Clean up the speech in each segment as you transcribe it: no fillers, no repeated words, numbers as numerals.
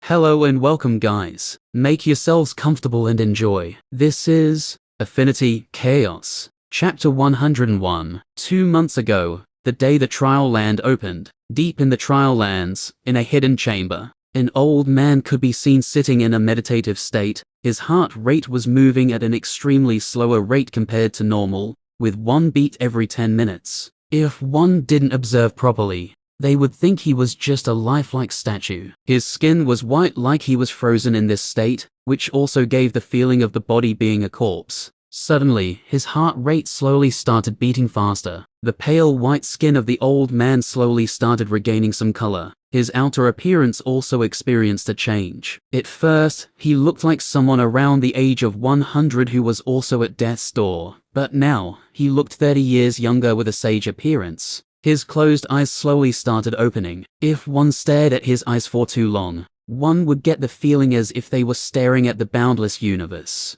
Hello and welcome guys. Make yourselves comfortable and enjoy. This is Affinity Chaos, Chapter 101. 2 months ago, the day the trial land opened, deep in the trial lands, in a hidden chamber, an old man could be seen sitting in a meditative state. His heart rate was moving at an extremely slower rate compared to normal, with one beat every 10 minutes. If one didn't observe properly, they would think he was just a lifelike statue. His skin was white like he was frozen in this state, which also gave the feeling of the body being a corpse. Suddenly, his heart rate slowly started beating faster. The pale white skin of the old man slowly started regaining some color. His outer appearance also experienced a change. At first, he looked like someone around the age of 100 who was also at death's door, but now, he looked 30 years younger with a sage appearance. His closed eyes slowly started opening. If one stared at his eyes for too long, one would get the feeling as if they were staring at the boundless universe.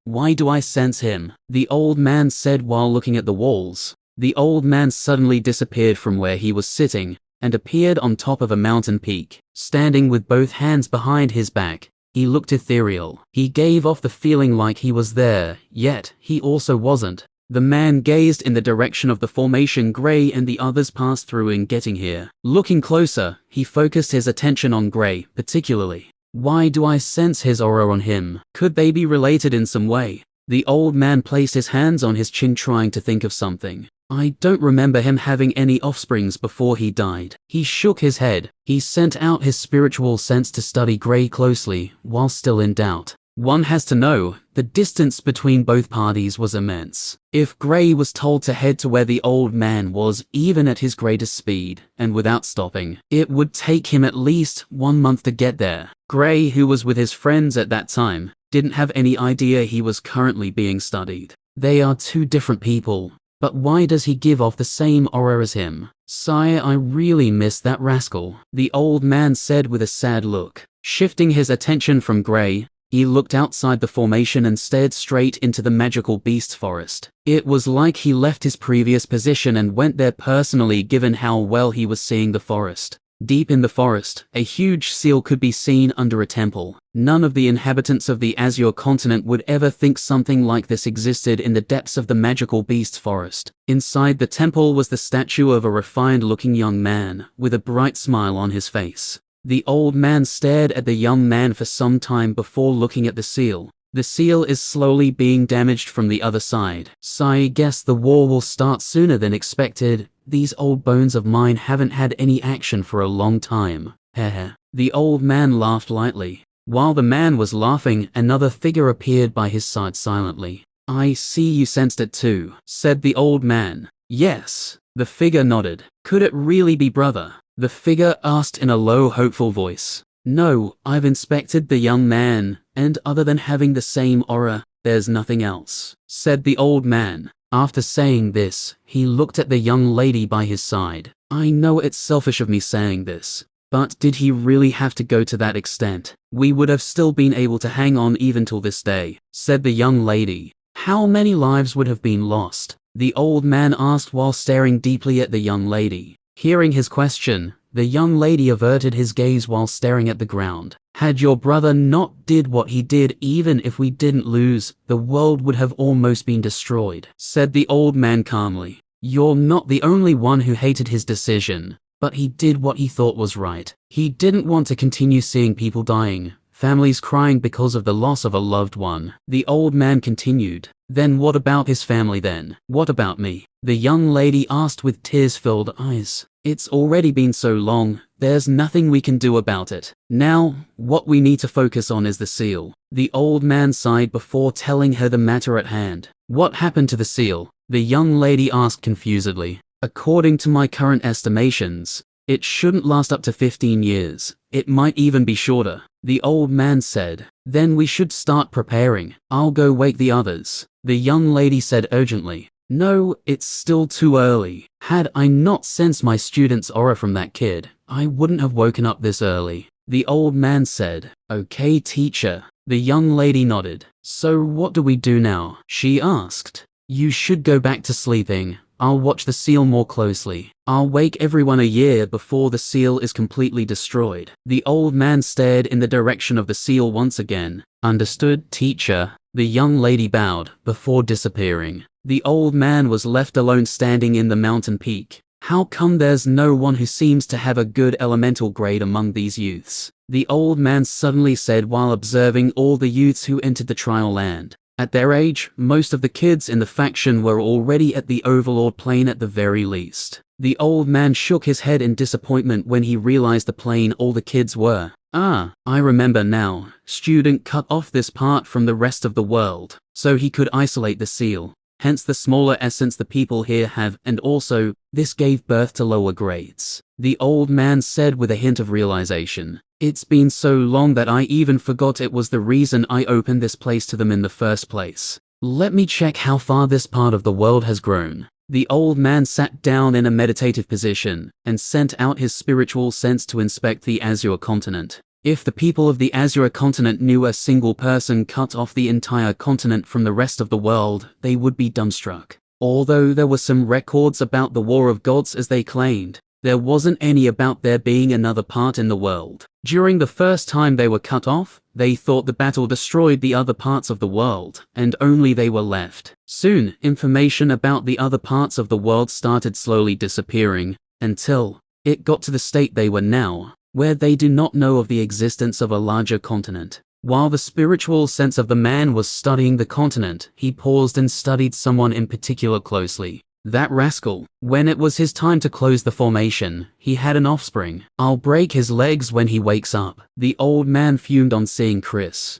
Why do I sense him? The old man said while looking at the walls. The old man suddenly disappeared from where he was sitting, and appeared on top of a mountain peak. Standing with both hands behind his back, he looked ethereal. He gave off the feeling like he was there, yet he also wasn't. The man gazed in the direction of the formation Gray and the others passed through in getting here. Looking closer, he focused his attention on Gray, particularly. Why do I sense his aura on him? Could they be related in some way? The old man placed his hands on his chin trying to think of something. I don't remember him having any offsprings before he died. He shook his head. He sent out his spiritual sense to study Gray closely, while still in doubt. One has to know, the distance between both parties was immense. If Gray was told to head to where the old man was, even at his greatest speed, and without stopping, it would take him at least 1 month to get there. Gray, who was with his friends at that time, didn't have any idea he was currently being studied. They are two different people, but why does he give off the same aura as him? Sire, I really miss that rascal, the old man said with a sad look. Shifting his attention from Gray, he looked outside the formation and stared straight into the magical beast's forest. It was like he left his previous position and went there personally given how well he was seeing the forest. Deep in the forest, a huge seal could be seen under a temple. None of the inhabitants of the Azure continent would ever think something like this existed in the depths of the magical beast's forest. Inside the temple was the statue of a refined-looking young man, with a bright smile on his face. The old man stared at the young man for some time before looking at the seal. The seal is slowly being damaged from the other side. So I guess the war will start sooner than expected. These old bones of mine haven't had any action for a long time. Heh. The old man laughed lightly. While the man was laughing, another figure appeared by his side silently. I see you sensed it too, said the old man. Yes. The figure nodded. Could it really be brother? The figure asked in a low, hopeful voice. No, I've inspected the young man, and other than having the same aura, there's nothing else, said the old man. After saying this, he looked at the young lady by his side. I know it's selfish of me saying this, but did he really have to go to that extent? We would have still been able to hang on even till this day, said the young lady. How many lives would have been lost? The old man asked while staring deeply at the young lady. Hearing his question, the young lady averted his gaze while staring at the ground. Had your brother not did what he did, even if we didn't lose, the world would have almost been destroyed, said the old man calmly. You're not the only one who hated his decision, but he did what he thought was right. He didn't want to continue seeing people dying, families crying because of the loss of a loved one. The old man continued. Then what about his family then? What about me? The young lady asked with tears-filled eyes. It's already been so long, there's nothing we can do about it. Now, what we need to focus on is the seal. The old man sighed before telling her the matter at hand. What happened to the seal? The young lady asked confusedly. According to my current estimations, it shouldn't last up to 15 years. It might even be shorter, the old man said. Then we should start preparing. I'll go wake the others, the young lady said urgently. No, it's still too early. Had I not sensed my student's aura from that kid, I wouldn't have woken up this early, the old man said. Okay, teacher. The young lady nodded. So what do we do now? She asked. You should go back to sleeping. I'll watch the seal more closely. I'll wake everyone a year before the seal is completely destroyed." The old man stared in the direction of the seal once again. "Understood, teacher." The young lady bowed before disappearing. The old man was left alone standing in the mountain peak. How come there's no one who seems to have a good elemental grade among these youths? The old man suddenly said while observing all the youths who entered the trial land. At their age, most of the kids in the faction were already at the overlord plane at the very least. The old man shook his head in disappointment when he realized the plane all the kids were. "Ah, I remember now. Student cut off this part from the rest of the world, so he could isolate the seal. Hence the smaller essence the people here have, and also, this gave birth to lower grades," the old man said with a hint of realization. "It's been so long that I even forgot it was the reason I opened this place to them in the first place. Let me check how far this part of the world has grown." The old man sat down in a meditative position and sent out his spiritual sense to inspect the Azure continent. If the people of the Azure continent knew a single person cut off the entire continent from the rest of the world, they would be dumbstruck. Although there were some records about the War of Gods as they claimed, there wasn't any about there being another part in the world. During the first time they were cut off, they thought the battle destroyed the other parts of the world, and only they were left. Soon, information about the other parts of the world started slowly disappearing, until it got to the state they were now, where they do not know of the existence of a larger continent. While the spiritual sense of the man was studying the continent, he paused and studied someone in particular closely. That rascal. When it was his time to close the formation, he had an offspring. "I'll break his legs when he wakes up." The old man fumed on seeing Chris.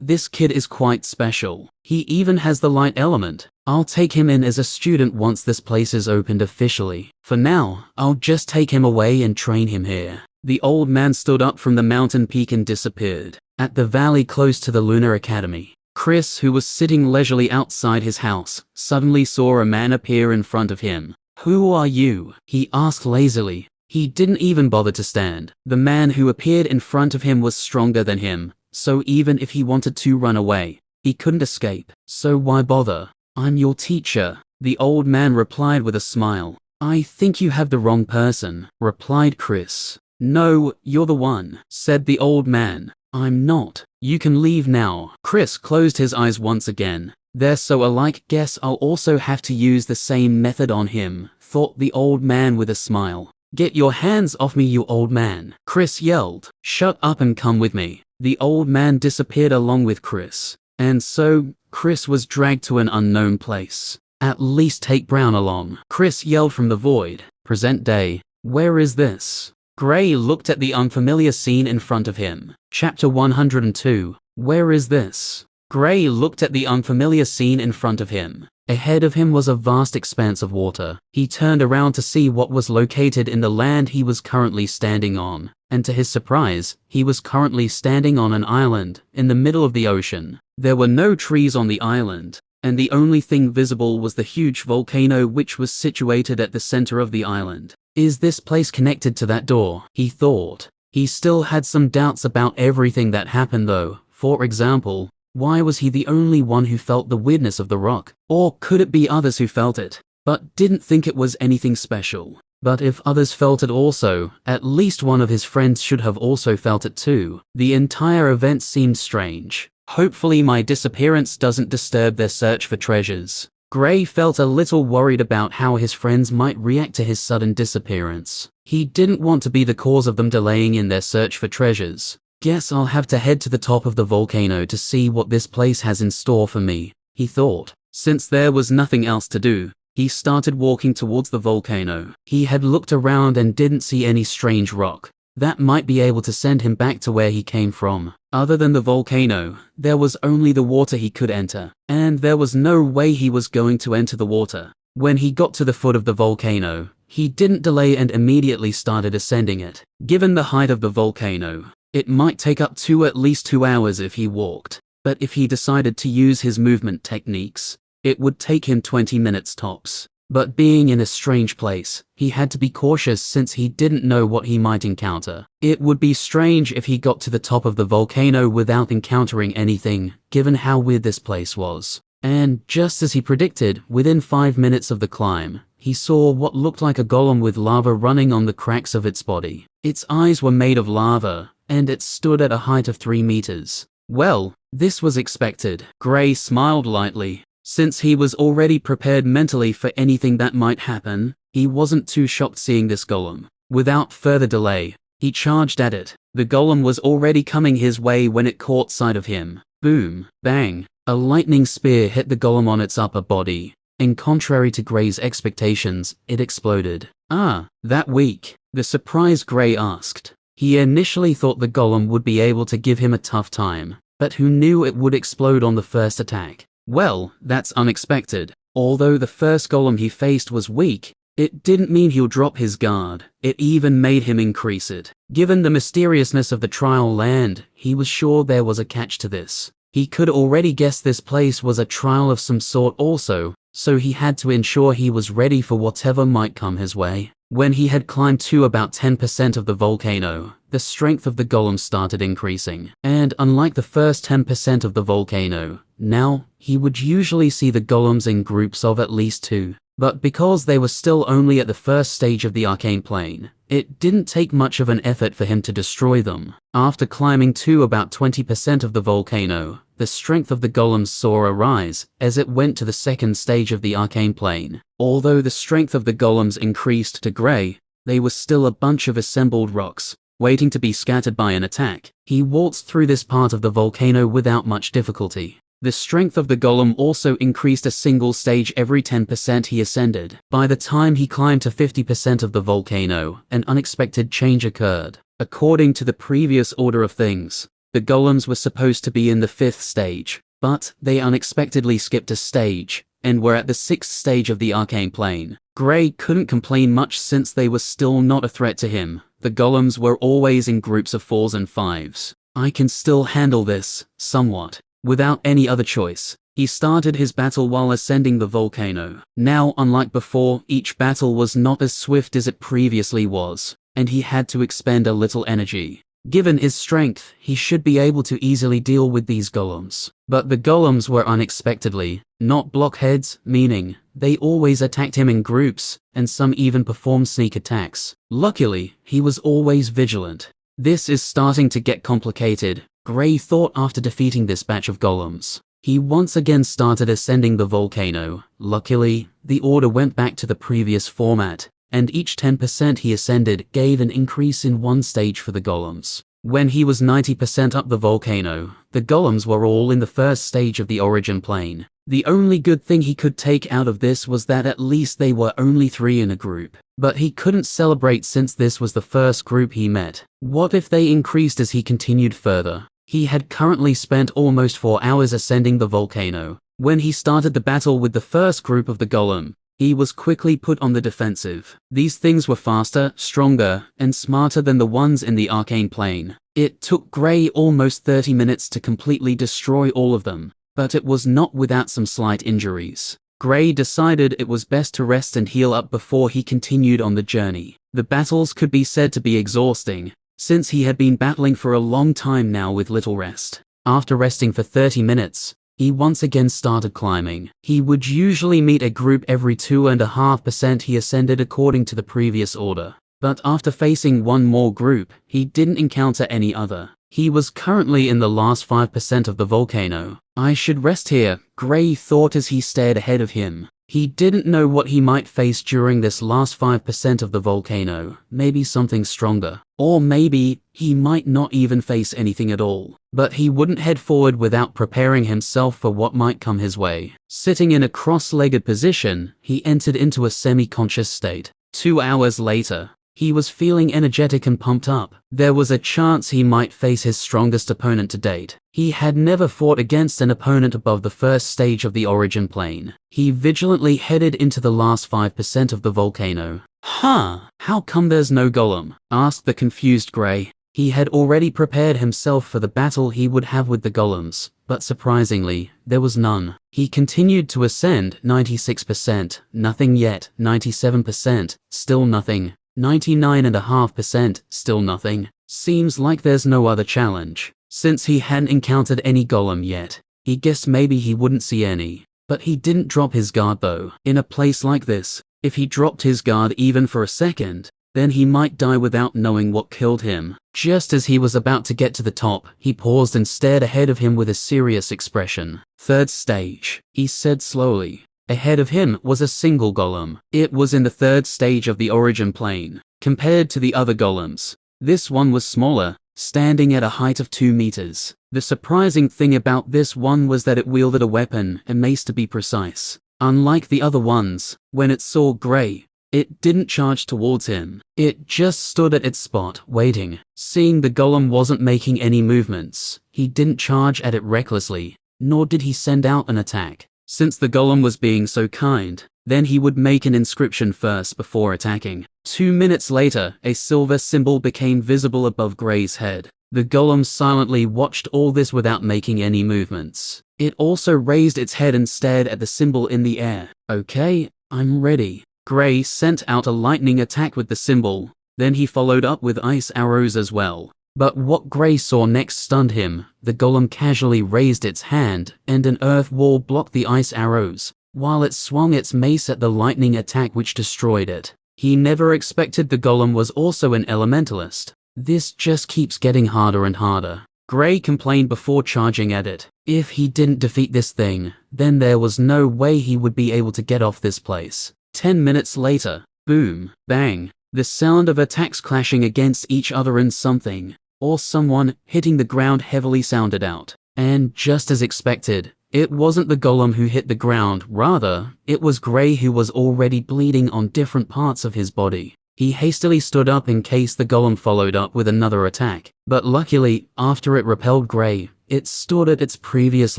This kid is quite special. He even has the light element. I'll take him in as a student once this place is opened officially. For now, I'll just take him away and train him here." The old man stood up from the mountain peak and disappeared. At the valley close to the Lunar Academy, Chris, who was sitting leisurely outside his house, suddenly saw a man appear in front of him. "Who are you?" he asked lazily. He didn't even bother to stand. The man who appeared in front of him was stronger than him, so even if he wanted to run away, he couldn't escape. "So why bother? I'm your teacher," the old man replied with a smile. "I think you have the wrong person," replied Chris. "No, you're the one," said the old man. "I'm not. You can leave now." Chris closed his eyes once again. "They're so alike, guess I'll also have to use the same method on him," thought the old man with a smile. "Get your hands off me, you old man," Chris yelled. "Shut up and come with me." The old man disappeared along with Chris. And so, Chris was dragged to an unknown place. "At least take Brown along," Chris yelled from the void. Present day. Where is this? Gray looked at the unfamiliar scene in front of him. Chapter 102. Where is this? Gray looked at the unfamiliar scene in front of him. Ahead of him was a vast expanse of water. He turned around to see what was located in the land he was currently standing on, and to his surprise, he was currently standing on an island in the middle of the ocean. There were no trees on the island, and the only thing visible was the huge volcano which was situated at the center of the island. Is this place connected to that door? He thought. He still had some doubts about everything that happened though. For example, why was he the only one who felt the weirdness of the rock? Or could it be others who felt it, but didn't think it was anything special? But if others felt it also, at least one of his friends should have also felt it too. The entire event seemed strange. Hopefully my disappearance doesn't disturb their search for treasures. Gray felt a little worried about how his friends might react to his sudden disappearance. He didn't want to be the cause of them delaying in their search for treasures. Guess I'll have to head to the top of the volcano to see what this place has in store for me, he thought. Since there was nothing else to do, he started walking towards the volcano. He had looked around and didn't see any strange rock that might be able to send him back to where he came from. Other than the volcano, there was only the water he could enter, and there was no way he was going to enter the water. When he got to the foot of the volcano, he didn't delay and immediately started ascending it. Given the height of the volcano, it might take up to at least 2 hours if he walked, but if he decided to use his movement techniques, it would take him 20 minutes tops. But being in a strange place, he had to be cautious since he didn't know what he might encounter. It would be strange if he got to the top of the volcano without encountering anything, given how weird this place was. And just as he predicted, within 5 minutes of the climb, he saw what looked like a golem with lava running on the cracks of its body. Its eyes were made of lava, and it stood at a height of 3 meters. Well, this was expected. Gray smiled lightly. Since he was already prepared mentally for anything that might happen, he wasn't too shocked seeing this golem. Without further delay, he charged at it. The golem was already coming his way when it caught sight of him. Boom, bang. A lightning spear hit the golem on its upper body, and contrary to Gray's expectations, it exploded. Ah, that weak? The surprised Gray asked. He initially thought the golem would be able to give him a tough time, but who knew it would explode on the first attack? Well, that's unexpected. Although the first golem he faced was weak, it didn't mean he'll drop his guard. It even made him increase it. Given the mysteriousness of the trial land, he was sure there was a catch to this. He could already guess this place was a trial of some sort also, so he had to ensure he was ready for whatever might come his way. When he had climbed to about 10% of the volcano, the strength of the golem started increasing. And unlike the first 10% of the volcano, now he would usually see the golems in groups of at least 2. But because they were still only at the first stage of the arcane plane, it didn't take much of an effort for him to destroy them. After climbing to about 20% of the volcano, the strength of the golems saw a rise as it went to the second stage of the arcane plane. Although the strength of the golems increased to Gray, they were still a bunch of assembled rocks, waiting to be scattered by an attack. He waltzed through this part of the volcano without much difficulty. The strength of the golem also increased a single stage every 10% he ascended. By the time he climbed to 50% of the volcano, an unexpected change occurred. According to the previous order of things, the golems were supposed to be in the 5th stage, but they unexpectedly skipped a stage, and were at the 6th stage of the arcane plane. Gray couldn't complain much since they were still not a threat to him. The golems were always in groups of 4s and 5s. I can still handle this, somewhat. Without any other choice, he started his battle while ascending the volcano. Now, unlike before, each battle was not as swift as it previously was, and he had to expend a little energy. Given his strength, he should be able to easily deal with these golems. But the golems were unexpectedly not blockheads, meaning they always attacked him in groups, and some even performed sneak attacks. Luckily, he was always vigilant. This is starting to get complicated, Gray thought after defeating this batch of golems. He once again started ascending the volcano. Luckily, the order went back to the previous format, and each 10% he ascended gave an increase in 1 stage for the golems. When he was 90% up the volcano, the golems were all in the first stage of the origin plane. The only good thing he could take out of this was that at least they were only 3 in a group. But he couldn't celebrate since this was the first group he met. What if they increased as he continued further? He had currently spent almost 4 hours ascending the volcano. When he started the battle with the first group of the golem, he was quickly put on the defensive. These things were faster, stronger, and smarter than the ones in the arcane plane. It took Gray almost 30 minutes to completely destroy all of them, but it was not without some slight injuries. Gray decided it was best to rest and heal up before he continued on the journey. The battles could be said to be exhausting, since he had been battling for a long time now with little rest. After resting for 30 minutes, he once again started climbing. He would usually meet a group every 2.5% he ascended according to the previous order. But after facing one more group, he didn't encounter any other. He was currently in the last 5% of the volcano. I should rest here, Gray thought as he stared ahead of him. He didn't know what he might face during this last 5% of the volcano. Maybe something stronger. Or maybe he might not even face anything at all. But he wouldn't head forward without preparing himself for what might come his way. Sitting in a cross-legged position, he entered into a semi-conscious state. 2 hours later, he was feeling energetic and pumped up. There was a chance he might face his strongest opponent to date. He had never fought against an opponent above the first stage of the origin plane. He vigilantly headed into the last 5% of the volcano. How come there's no golem? Asked the confused Gray. He had already prepared himself for the battle he would have with the golems, but surprisingly, there was none. He continued to ascend. 96%, nothing yet. 97%, still nothing. 99.5%, still nothing. Seems like there's no other challenge. Since he hadn't encountered any golem yet, he guessed maybe he wouldn't see any. But he didn't drop his guard though. In a place like this, if he dropped his guard even for a second, then he might die without knowing what killed him. Just as he was about to get to the top, he paused and stared ahead of him with a serious expression. "Third stage," he said slowly. Ahead of him was a single golem. It was in the third stage of the origin plane. Compared to the other golems, this one was smaller, standing at a height of 2 meters. The surprising thing about this one was that it wielded a weapon, a mace to be precise. Unlike the other ones, when it saw Gray, it didn't charge towards him. It just stood at its spot, waiting. Seeing the golem wasn't making any movements, he didn't charge at it recklessly, nor did he send out an attack. Since the golem was being so kind, then he would make an inscription first before attacking. 2 minutes later, a silver symbol became visible above Gray's head. The golem silently watched all this without making any movements. It also raised its head and stared at the symbol in the air. "Okay, I'm ready." Gray sent out a lightning attack with the symbol, then he followed up with ice arrows as well. But what Gray saw next stunned him. The golem casually raised its hand, and an earth wall blocked the ice arrows, while it swung its mace at the lightning attack which destroyed it. He never expected the golem was also an elementalist. This just keeps getting harder and harder. Gray complained before charging at it. If he didn't defeat this thing, then there was no way he would be able to get off this place. 10 minutes later, boom, bang, the sound of attacks clashing against each other and something, or someone, hitting the ground heavily sounded out. And just as expected, it wasn't the golem who hit the ground, rather, it was Gray who was already bleeding on different parts of his body. He hastily stood up in case the golem followed up with another attack, but luckily, after it repelled Gray, it stood at its previous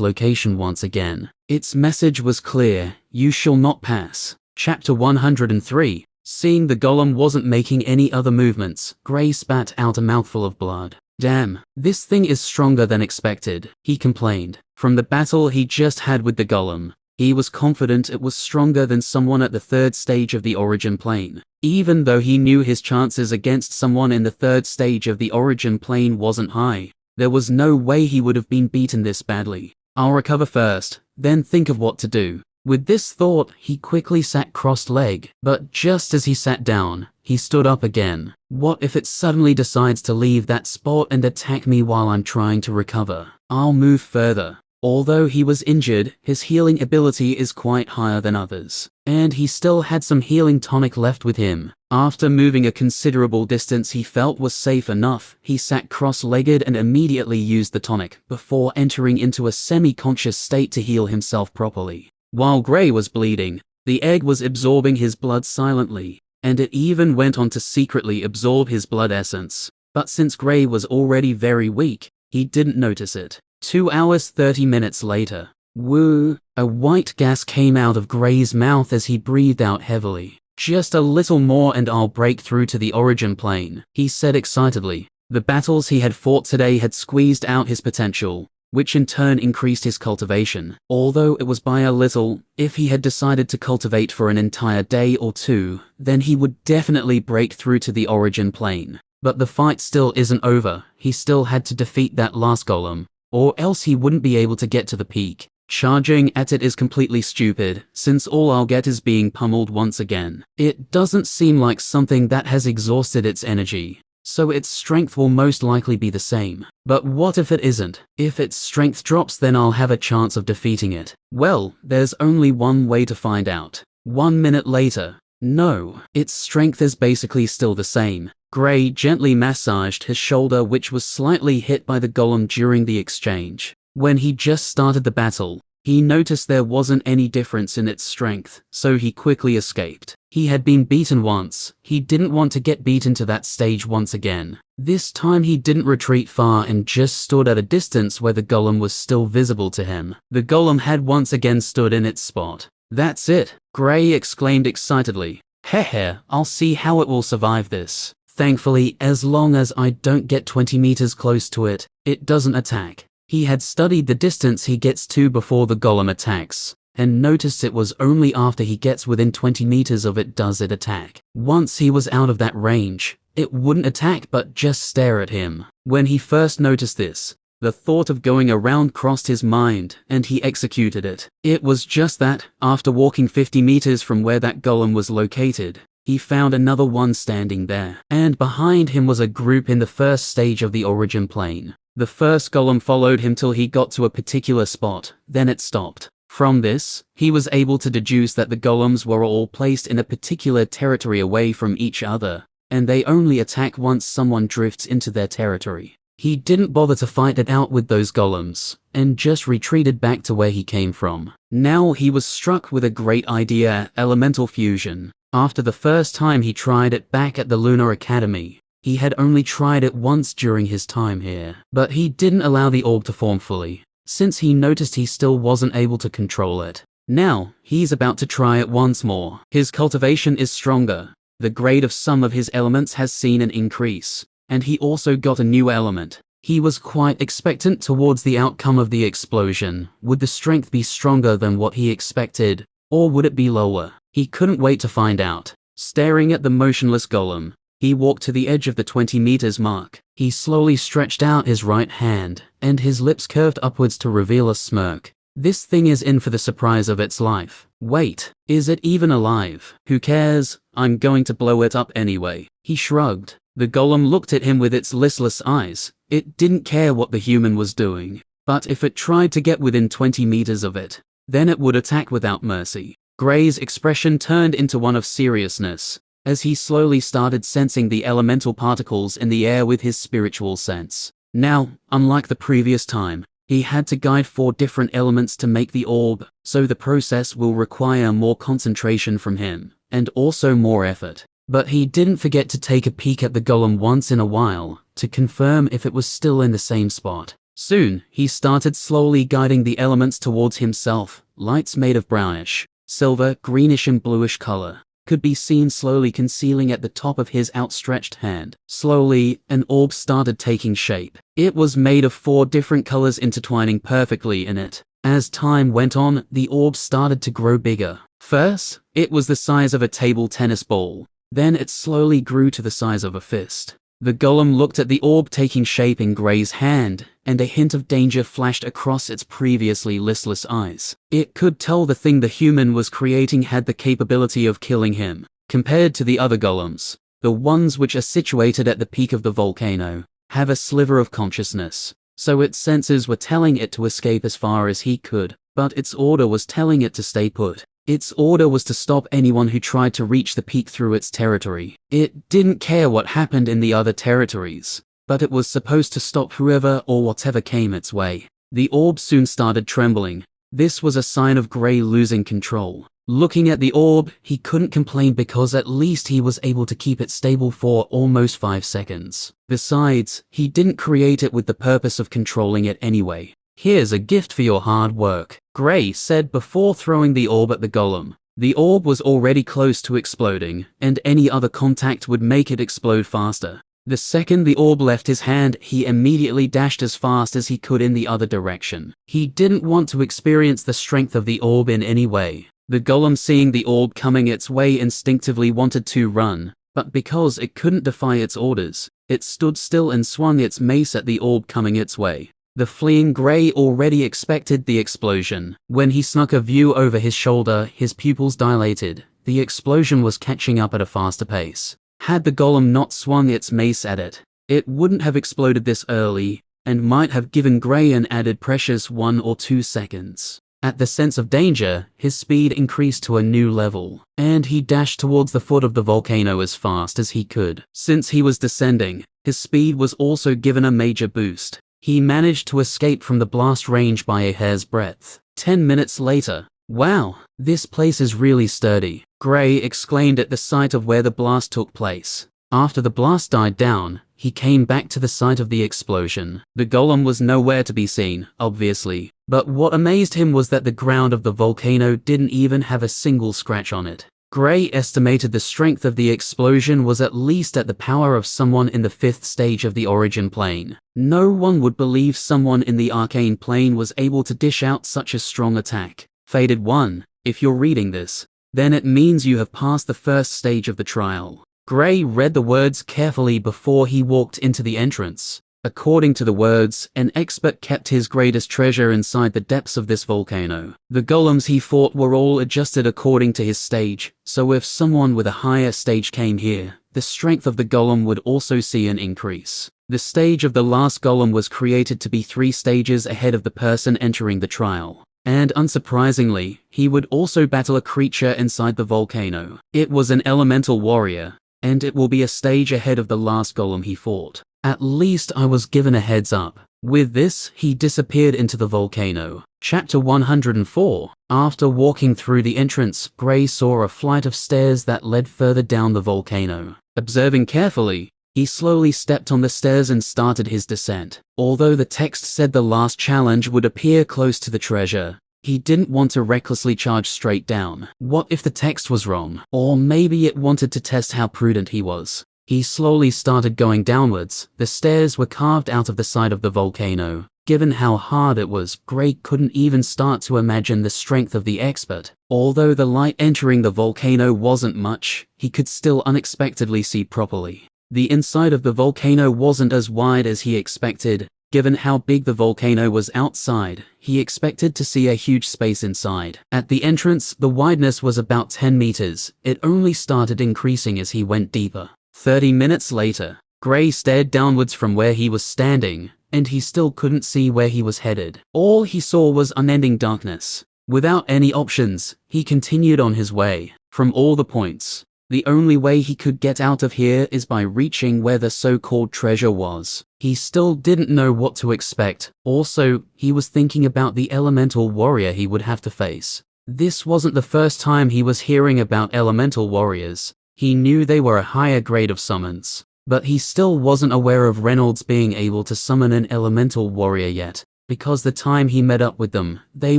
location once again. Its message was clear: "You shall not pass." Chapter 103. Seeing the golem wasn't making any other movements, Gray spat out a mouthful of blood. "Damn, this thing is stronger than expected," he complained. From the battle he just had with the golem, he was confident it was stronger than someone at the third stage of the origin plane. Even though he knew his chances against someone in the third stage of the origin plane wasn't high, there was no way he would have been beaten this badly. "I'll recover first, then think of what to do." With this thought, he quickly sat crossed-legged, but just as he sat down, he stood up again. What if it suddenly decides to leave that spot and attack me while I'm trying to recover? I'll move further. Although he was injured, his healing ability is quite higher than others, and he still had some healing tonic left with him. After moving a considerable distance he felt was safe enough, he sat cross-legged and immediately used the tonic, before entering into a semi-conscious state to heal himself properly. While Gray was bleeding, the egg was absorbing his blood silently, and it even went on to secretly absorb his blood essence. But since Gray was already very weak, he didn't notice it. 2 hours 30 minutes later, woo, a white gas came out of Gray's mouth as he breathed out heavily. "Just a little more and I'll break through to the origin plane," he said excitedly. The battles he had fought today had squeezed out his potential, which in turn increased his cultivation. Although it was by a little, if he had decided to cultivate for an entire day or two, then he would definitely break through to the origin plane. But the fight still isn't over. He still had to defeat that last golem, or else he wouldn't be able to get to the peak. Charging at it is completely stupid, since all I'll get is being pummeled once again. It doesn't seem like something that has exhausted its energy, so its strength will most likely be the same. But what if it isn't? If its strength drops, then I'll have a chance of defeating it. Well, there's only one way to find out. 1 minute later. No, its strength is basically still the same. Gray gently massaged his shoulder, which was slightly hit by the golem during the exchange. When he just started the battle, he noticed there wasn't any difference in its strength, so he quickly escaped. He had been beaten once. He didn't want to get beaten to that stage once again. This time he didn't retreat far and just stood at a distance where the golem was still visible to him. The golem had once again stood in its spot. "That's it," Gray exclaimed excitedly. "Hehe, I'll see how it will survive this. Thankfully, as long as I don't get 20 meters close to it, it doesn't attack." He had studied the distance he gets to before the golem attacks, and noticed it was only after he gets within 20 meters of it does it attack. Once he was out of that range, it wouldn't attack but just stare at him. When he first noticed this, The thought of going around crossed his mind, and he executed it. It was just that, after walking 50 meters from where that golem was located, he found another one standing there, and behind him was a group in the first stage of the origin plane. The first golem followed him till he got to a particular spot, then it stopped. From this, he was able to deduce that the golems were all placed in a particular territory away from each other, and they only attack once someone drifts into their territory. He didn't bother to fight it out with those golems, and just retreated back to where he came from. Now he was struck with a great idea: elemental fusion. After the first time he tried it back at the Lunar Academy, he had only tried it once during his time here, but he didn't allow the orb to form fully, since he noticed he still wasn't able to control it. Now, he's about to try it once more. His cultivation is stronger. The grade of some of his elements has seen an increase, and he also got a new element. He was quite expectant towards the outcome of the explosion. Would the strength be stronger than what he expected, or would it be lower? He couldn't wait to find out. Staring at the motionless golem, he walked to the edge of the 20 meters mark. He slowly stretched out his right hand, and his lips curved upwards to reveal a smirk. This thing is in for the surprise of its life. Wait, is it even alive? Who cares? I'm going to blow it up anyway. He shrugged. The golem looked at him with its listless eyes. It didn't care what the human was doing, but if it tried to get within 20 meters of it, then it would attack without mercy. Gray's expression turned into one of seriousness, as he slowly started sensing the elemental particles in the air with his spiritual sense. Now, unlike the previous time, he had to guide 4 different elements to make the orb, so the process will require more concentration from him, and also more effort. But he didn't forget to take a peek at the golem once in a while, to confirm if it was still in the same spot. Soon, he started slowly guiding the elements towards himself. Lights made of brownish, silver, greenish and bluish color could be seen slowly concealing at the top of his outstretched hand. Slowly, an orb started taking shape. It was made of 4 different colors intertwining perfectly in it. As time went on, the orb started to grow bigger. First, it was the size of a table tennis ball. Then it slowly grew to the size of a fist. The golem looked at the orb taking shape in Gray's hand, and a hint of danger flashed across its previously listless eyes. It could tell the thing the human was creating had the capability of killing him. Compared to the other golems, the ones which are situated at the peak of the volcano have a sliver of consciousness, so its senses were telling it to escape as far as he could, but its order was telling it to stay put. Its order was to stop anyone who tried to reach the peak through its territory. It didn't care what happened in the other territories, but it was supposed to stop whoever or whatever came its way. The orb soon started trembling. This was a sign of Gray losing control. Looking at the orb, he couldn't complain because at least he was able to keep it stable for almost 5 seconds. Besides, he didn't create it with the purpose of controlling it anyway. Here's a gift for your hard work, Gray said before throwing the orb at the golem. The orb was already close to exploding, and any other contact would make it explode faster. The second the orb left his hand, he immediately dashed as fast as he could in the other direction. He didn't want to experience the strength of the orb in any way. The golem, seeing the orb coming its way, instinctively wanted to run, but because it couldn't defy its orders, it stood still and swung its mace at the orb coming its way. The fleeing Gray already expected the explosion. When he snuck a view over his shoulder, his pupils dilated. The explosion was catching up at a faster pace. Had the golem not swung its mace at it, it wouldn't have exploded this early, and might have given Gray an added precious 1 or 2 seconds. At the sense of danger, his speed increased to a new level, and he dashed towards the foot of the volcano as fast as he could. Since he was descending, his speed was also given a major boost. He managed to escape from the blast range by a hair's breadth. 10 minutes later, wow, this place is really sturdy, Gray exclaimed at the site of where the blast took place. After the blast died down, he came back to the site of the explosion. The golem was nowhere to be seen, obviously, but what amazed him was that the ground of the volcano didn't even have a single scratch on it. Gray estimated the strength of the explosion was at least at the power of someone in the 5th stage of the origin plane. No one would believe someone in the arcane plane was able to dish out such a strong attack. Faded 1, if you're reading this, then it means you have passed the 1st stage of the trial. Gray read the words carefully before he walked into the entrance. According to the words, an expert kept his greatest treasure inside the depths of this volcano. The golems he fought were all adjusted according to his stage, so if someone with a higher stage came here, the strength of the golem would also see an increase. The stage of the last golem was created to be 3 stages ahead of the person entering the trial. And unsurprisingly, he would also battle a creature inside the volcano. It was an elemental warrior, and it will be a stage ahead of the last golem he fought. At least I was given a heads up. With this, he disappeared into the volcano. Chapter 104. After walking through the entrance, Gray saw a flight of stairs that led further down the volcano. Observing carefully, he slowly stepped on the stairs and started his descent. Although the text said the last challenge would appear close to the treasure, he didn't want to recklessly charge straight down. What if the text was wrong? Or maybe it wanted to test how prudent he was. He slowly started going downwards. The stairs were carved out of the side of the volcano. Given how hard it was, Gray couldn't even start to imagine the strength of the expert. Although the light entering the volcano wasn't much, he could still unexpectedly see properly. The inside of the volcano wasn't as wide as he expected. Given how big the volcano was outside, he expected to see a huge space inside. At the entrance, the wideness was about 10 meters. It only started increasing as he went deeper. 30 minutes later, Gray stared downwards from where he was standing, and he still couldn't see where he was headed. All he saw was unending darkness. Without any options, he continued on his way. From all the points, the only way he could get out of here is by reaching where the so-called treasure was. He still didn't know what to expect. Also, he was thinking about the elemental warrior he would have to face. This wasn't the first time he was hearing about elemental warriors. He knew they were a higher grade of summons, but he still wasn't aware of Reynolds being able to summon an elemental warrior yet, because the time he met up with them, they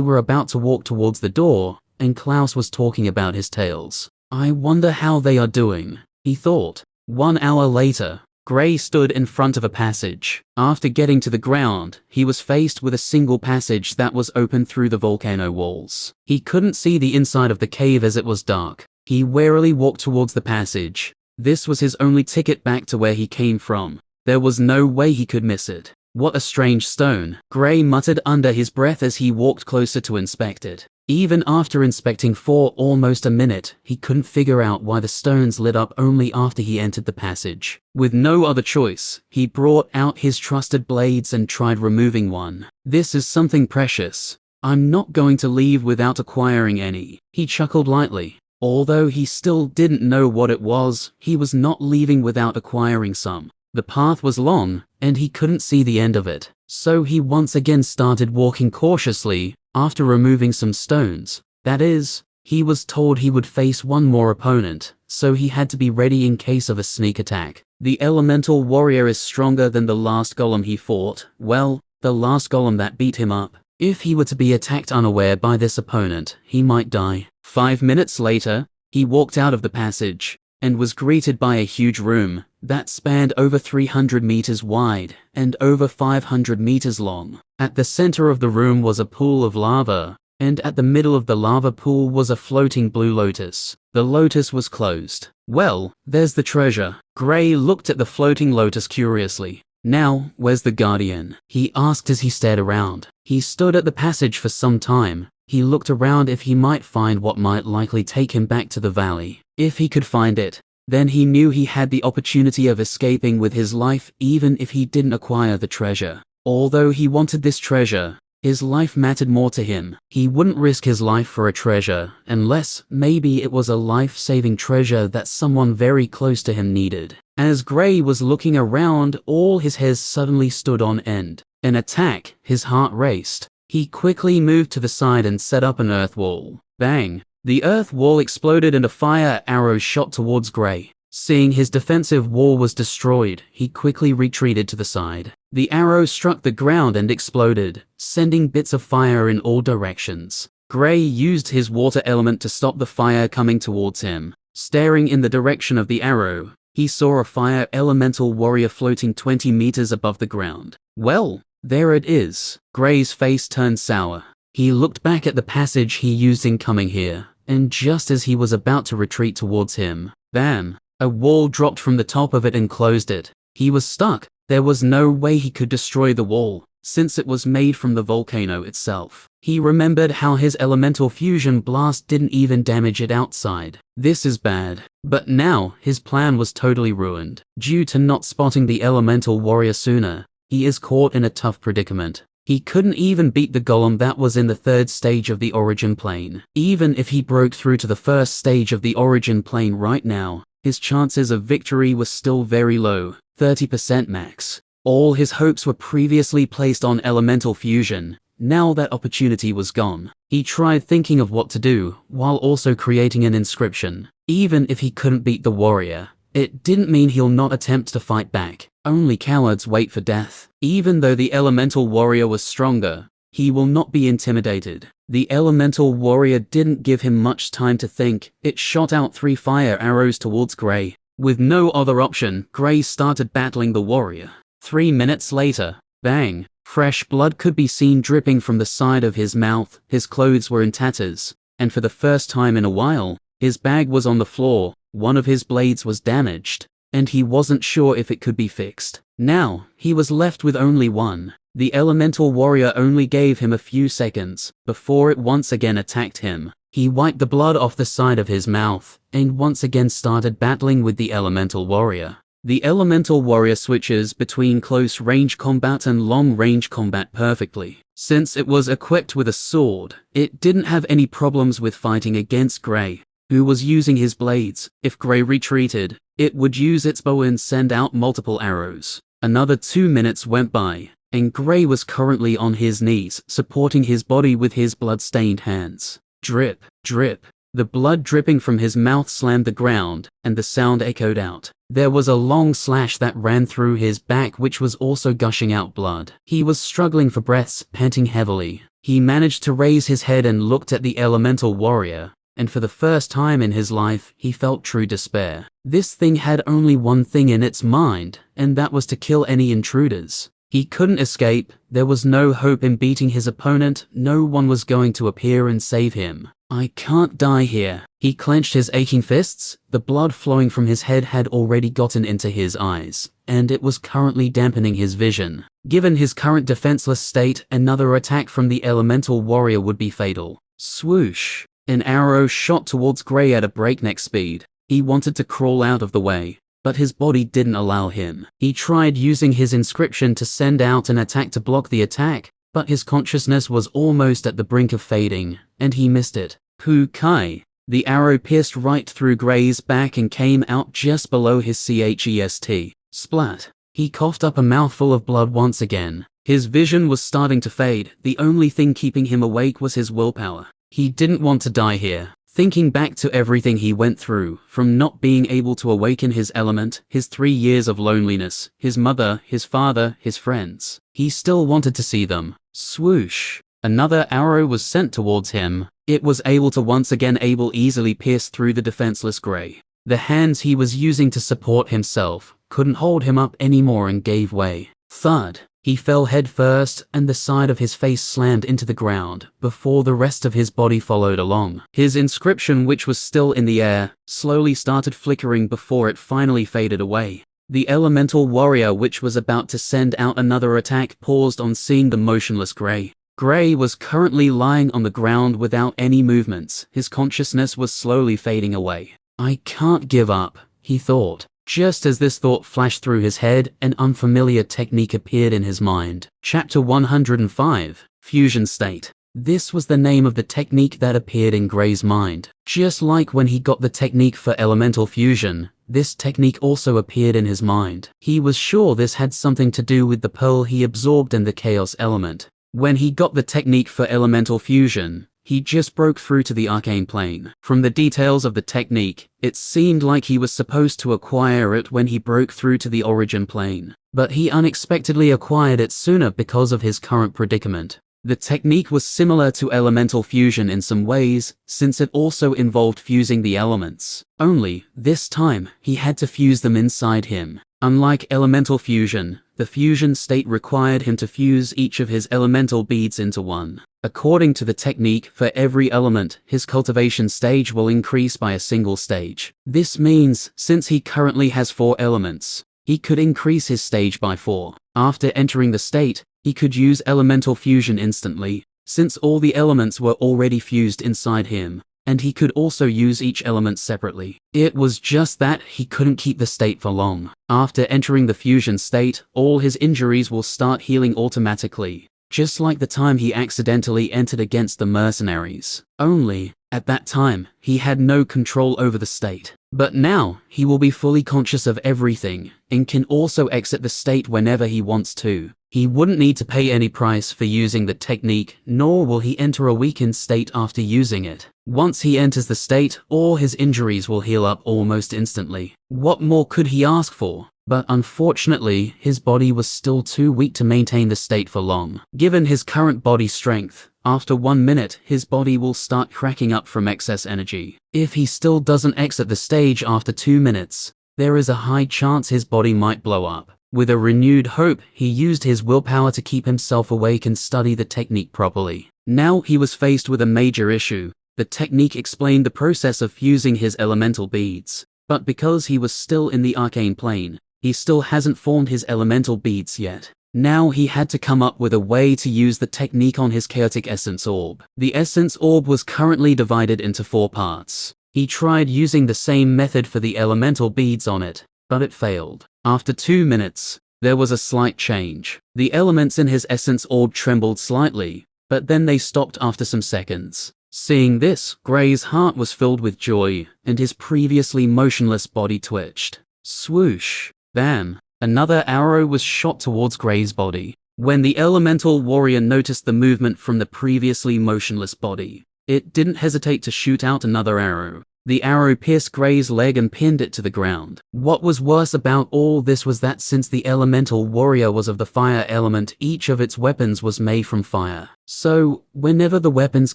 were about to walk towards the door, and Clouse was talking about his tales. I wonder how they are doing, he thought. 1 hour later, Gray stood in front of a passage. After getting to the ground, he was faced with a single passage that was open through the volcano walls. He couldn't see the inside of the cave as it was dark. He warily walked towards the passage. This was his only ticket back to where he came from. There was no way he could miss it. What a strange stone, Gray muttered under his breath as he walked closer to inspect it. Even after inspecting for almost a minute, he couldn't figure out why the stones lit up only after he entered the passage. With no other choice, he brought out his trusted blades and tried removing one. This is something precious. I'm not going to leave without acquiring any. He chuckled lightly. Although he still didn't know what it was, he was not leaving without acquiring some. The path was long, and he couldn't see the end of it. So he once again started walking cautiously. After removing some stones, that is, he was told he would face one more opponent, so he had to be ready in case of a sneak attack. The elemental warrior is stronger than the last golem he fought. Well, the last golem that beat him up. If he were to be attacked unaware by this opponent, he might die. 5 minutes later, he walked out of the passage, and was greeted by a huge room that spanned over 300 meters wide and over 500 meters long. At the center of the room was a pool of lava, and at the middle of the lava pool was a floating blue lotus. The lotus was closed. Well, there's the treasure. Gray looked at the floating lotus curiously. Now, where's the guardian? He asked as he stared around. He stood at the passage for some time. He looked around if he might find what might likely take him back to the valley. If he could find it, then he knew he had the opportunity of escaping with his life even if he didn't acquire the treasure. Although he wanted this treasure, his life mattered more to him. He wouldn't risk his life for a treasure, unless maybe it was a life-saving treasure that someone very close to him needed. As Gray was looking around, all his hairs suddenly stood on end. An attack, his heart raced. He quickly moved to the side and set up an earth wall. Bang! The earth wall exploded and a fire arrow shot towards Gray. Seeing his defensive wall was destroyed, he quickly retreated to the side. The arrow struck the ground and exploded, sending bits of fire in all directions. Gray used his water element to stop the fire coming towards him. Staring in the direction of the arrow, he saw a fire elemental warrior floating 20 meters above the ground. Well, there it is. Gray's face turned sour. He looked back at the passage he used in coming here, and just as he was about to retreat towards him, bam! A wall dropped from the top of it and closed it. He was stuck. There was no way he could destroy the wall, since it was made from the volcano itself. He remembered how his elemental fusion blast didn't even damage it outside. This is bad. But now, his plan was totally ruined. Due to not spotting the elemental warrior sooner, he is caught in a tough predicament. He couldn't even beat the golem that was in the third stage of the origin plane. Even if he broke through to the first stage of the origin plane right now, his chances of victory were still very low, 30% max. All his hopes were previously placed on elemental fusion. Now that opportunity was gone. He tried thinking of what to do, while also creating an inscription. Even if he couldn't beat the warrior, it didn't mean he'll not attempt to fight back. Only cowards wait for death. Even though the elemental warrior was stronger, he will not be intimidated. The elemental warrior didn't give him much time to think. It shot out 3 fire arrows towards Gray. With no other option, Gray started battling the warrior. 3 minutes later, bang! Fresh blood could be seen dripping from the side of his mouth. His clothes were in tatters, and for the first time in a while, his bag was on the floor. One of his blades was damaged, and he wasn't sure if it could be fixed. Now, he was left with only one. The elemental warrior only gave him a few seconds before it once again attacked him. He wiped the blood off the side of his mouth, and once again started battling with the elemental warrior. The elemental warrior switches between close-range combat and long-range combat perfectly. Since it was equipped with a sword, it didn't have any problems with fighting against Gray, who was using his blades. If Gray retreated, it would use its bow and send out multiple arrows. Another 2 minutes went by, and Gray was currently on his knees, supporting his body with his blood-stained hands. Drip, drip. The blood dripping from his mouth slammed the ground, and the sound echoed out. There was a long slash that ran through his back, which was also gushing out blood. He was struggling for breath, panting heavily. He managed to raise his head and looked at the elemental warrior, and for the first time in his life, he felt true despair. This thing had only one thing in its mind, and that was to kill any intruders. He couldn't escape. There was no hope in beating his opponent. No one was going to appear and save him. I can't die here. He clenched his aching fists. The blood flowing from his head had already gotten into his eyes, and it was currently dampening his vision. Given his current defenseless state, another attack from the elemental warrior would be fatal. Swoosh! An arrow shot towards Gray at a breakneck speed. He wanted to crawl out of the way, but his body didn't allow him. He tried using his inscription to send out an attack to block the attack, but his consciousness was almost at the brink of fading, and he missed it. Hu Kai. The arrow pierced right through Gray's back and came out just below his chest. Splat. He coughed up a mouthful of blood once again. His vision was starting to fade. The only thing keeping him awake was his willpower. He didn't want to die here. Thinking back to everything he went through, from not being able to awaken his element, his 3 years of loneliness, his mother, his father, his friends, he still wanted to see them. Swoosh! Another arrow was sent towards him. It was able to once again easily pierce through the defenseless Gray. The hands he was using to support himself couldn't hold him up anymore and gave way. Thud! He fell head first, and the side of his face slammed into the ground, before the rest of his body followed along. His inscription, which was still in the air, slowly started flickering before it finally faded away. The elemental warrior, which was about to send out another attack, paused on seeing the motionless Gray. Gray was currently lying on the ground without any movements. His consciousness was slowly fading away. I can't give up, he thought. Just as this thought flashed through his head, an unfamiliar technique appeared in his mind. Chapter 105, Fusion State. This was the name of the technique that appeared in Gray's mind. Just like when he got the technique for elemental fusion, this technique also appeared in his mind. He was sure this had something to do with the pearl he absorbed in the chaos element. When he got the technique for elemental fusion, he just broke through to the arcane plane. From the details of the technique, it seemed like he was supposed to acquire it when he broke through to the origin plane. But he unexpectedly acquired it sooner because of his current predicament. The technique was similar to elemental fusion in some ways, since it also involved fusing the elements. Only, this time, he had to fuse them inside him. Unlike elemental fusion, the fusion state required him to fuse each of his elemental beads into one. According to the technique, for every element, his cultivation stage will increase by a single stage. This means, since he currently has 4 elements, he could increase his stage by 4. After entering the state, he could use elemental fusion instantly, since all the elements were already fused inside him, and he could also use each element separately. It was just that he couldn't keep the state for long. After entering the fusion state, all his injuries will start healing automatically, just like the time he accidentally entered against the mercenaries. Only, at that time, he had no control over the state. But now, he will be fully conscious of everything, and can also exit the state whenever he wants to. He wouldn't need to pay any price for using the technique, nor will he enter a weakened state after using it. Once he enters the state, all his injuries will heal up almost instantly. What more could he ask for? But unfortunately, his body was still too weak to maintain the state for long. Given his current body strength, after 1 minute, his body will start cracking up from excess energy. If he still doesn't exit the stage after 2 minutes, there is a high chance his body might blow up. With a renewed hope, he used his willpower to keep himself awake and study the technique properly. Now he was faced with a major issue. The technique explained the process of fusing his elemental beads, but because he was still in the arcane plane, he still hasn't formed his elemental beads yet. Now he had to come up with a way to use the technique on his chaotic essence orb. The essence orb was currently divided into 4 parts. He tried using the same method for the elemental beads on it, but it failed. After 2 minutes, there was a slight change. The elements in his essence orb trembled slightly, but then they stopped after some seconds. Seeing this, Gray's heart was filled with joy, and his previously motionless body twitched. Swoosh! Bam! Another arrow was shot towards Gray's body. When the elemental warrior noticed the movement from the previously motionless body, it didn't hesitate to shoot out another arrow. The arrow pierced Gray's leg and pinned it to the ground. What was worse about all this was that since the elemental warrior was of the fire element, each of its weapons was made from fire. So, whenever the weapons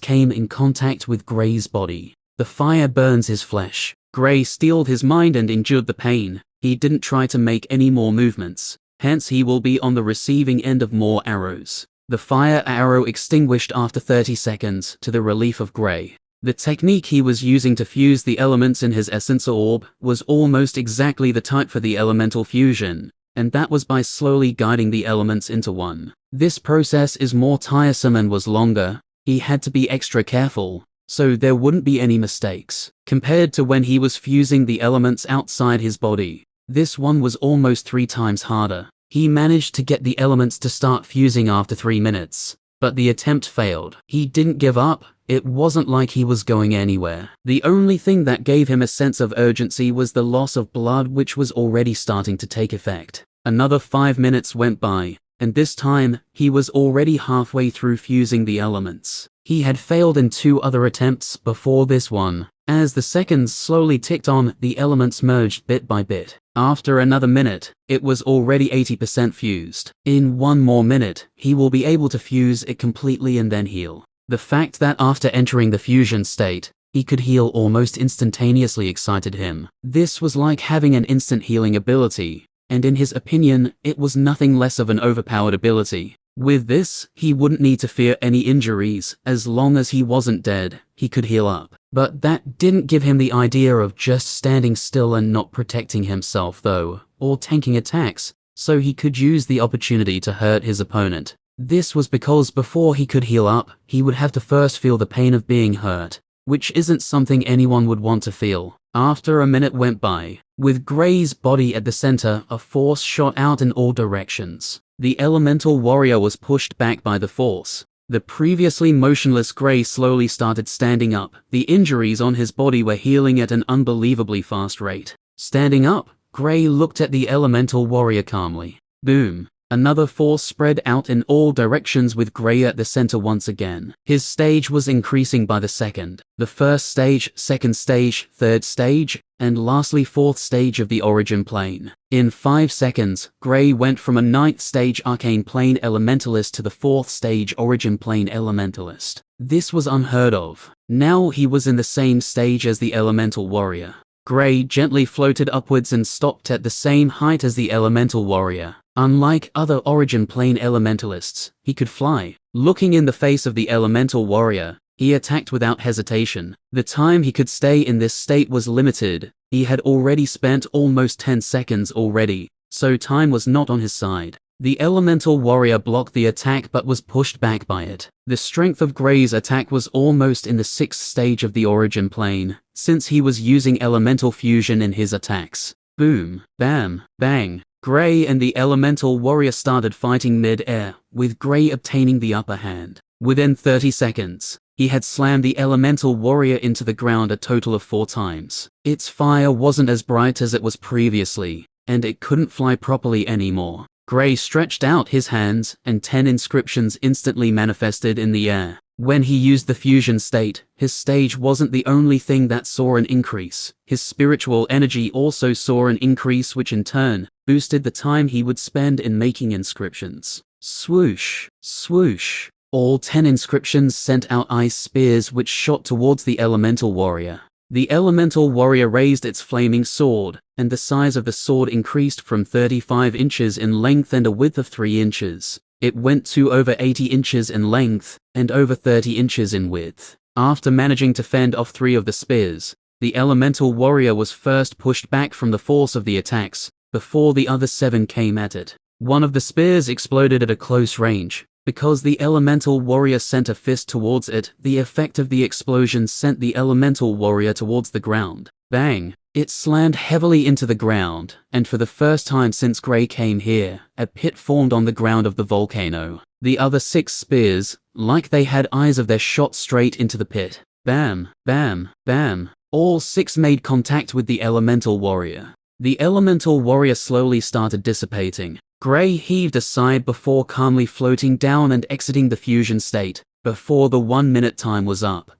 came in contact with Gray's body, the fire burns his flesh. Gray steeled his mind and endured the pain. He didn't try to make any more movements, hence he will be on the receiving end of more arrows. The fire arrow extinguished after 30 seconds, to the relief of Gray. The technique he was using to fuse the elements in his essence orb was almost exactly the type for the elemental fusion, and that was by slowly guiding the elements into one. This process is more tiresome and was longer. He had to be extra careful, so there wouldn't be any mistakes. Compared to when he was fusing the elements outside his body, this one was almost 3 times harder. He managed to get the elements to start fusing after 3 minutes, but the attempt failed. He didn't give up. It wasn't like he was going anywhere. The only thing that gave him a sense of urgency was the loss of blood, which was already starting to take effect. Another 5 minutes went by, and this time, he was already halfway through fusing the elements. He had failed in 2 other attempts before this one. As the seconds slowly ticked on, the elements merged bit by bit. After another minute, it was already 80% fused. In 1 more minute, he will be able to fuse it completely and then heal. The fact that after entering the fusion state, he could heal almost instantaneously excited him. This was like having an instant healing ability, and in his opinion, it was nothing less of an overpowered ability. With this, he wouldn't need to fear any injuries. As long as he wasn't dead, he could heal up. But that didn't give him the idea of just standing still and not protecting himself though, or tanking attacks, so he could use the opportunity to hurt his opponent. This was because before he could heal up, he would have to first feel the pain of being hurt, which isn't something anyone would want to feel. After a minute went by, with Gray's body at the center, a force shot out in all directions. The elemental warrior was pushed back by the force. The previously motionless Gray slowly started standing up. The injuries on his body were healing at an unbelievably fast rate. Standing up, Gray looked at the elemental warrior calmly. Boom. Another force spread out in all directions with Gray at the center once again. His stage was increasing by the second. The first stage, second stage, third stage, and lastly 4th stage of the origin plane. In 5 seconds, Gray went from a 9th stage arcane plane elementalist to the 4th stage origin plane elementalist. This was unheard of. Now he was in the same stage as the elemental warrior. Gray gently floated upwards and stopped at the same height as the elemental warrior. Unlike other origin plane elementalists, he could fly. Looking in the face of the elemental warrior, he attacked without hesitation. The time he could stay in this state was limited. He had already spent almost 10 seconds already, so time was not on his side. The elemental warrior blocked the attack but was pushed back by it. The strength of Gray's attack was almost in the 6th stage of the origin plane, since he was using elemental fusion in his attacks. Boom, bam, bang. Gray and the elemental warrior started fighting mid-air, with Gray obtaining the upper hand. Within 30 seconds, he had slammed the elemental warrior into the ground a total of 4 times. Its fire wasn't as bright as it was previously, and it couldn't fly properly anymore. Gray stretched out his hands, and 10 inscriptions instantly manifested in the air. When he used the fusion state, his stage wasn't the only thing that saw an increase. His spiritual energy also saw an increase, which in turn boosted the time he would spend in making inscriptions. Swoosh, swoosh. All 10 inscriptions sent out ice spears which shot towards the elemental warrior. The elemental warrior raised its flaming sword, and the size of the sword increased from 35 inches in length and a width of 3 inches. It went to over 80 inches in length, and over 30 inches in width. After managing to fend off 3 of the spears, the elemental warrior was first pushed back from the force of the attacks, before the other 7 came at it. One of the spears exploded at a close range. Because the elemental warrior sent a fist towards it, the effect of the explosion sent the elemental warrior towards the ground. Bang! It slammed heavily into the ground, and for the first time since Gray came here, a pit formed on the ground of the volcano. The other 6 spears, like they had eyes of their shot straight into the pit. Bam, bam, bam. All 6 made contact with the elemental warrior. The elemental warrior slowly started dissipating. Gray heaved a sigh before calmly floating down and exiting the fusion state, before the 1-minute time was up.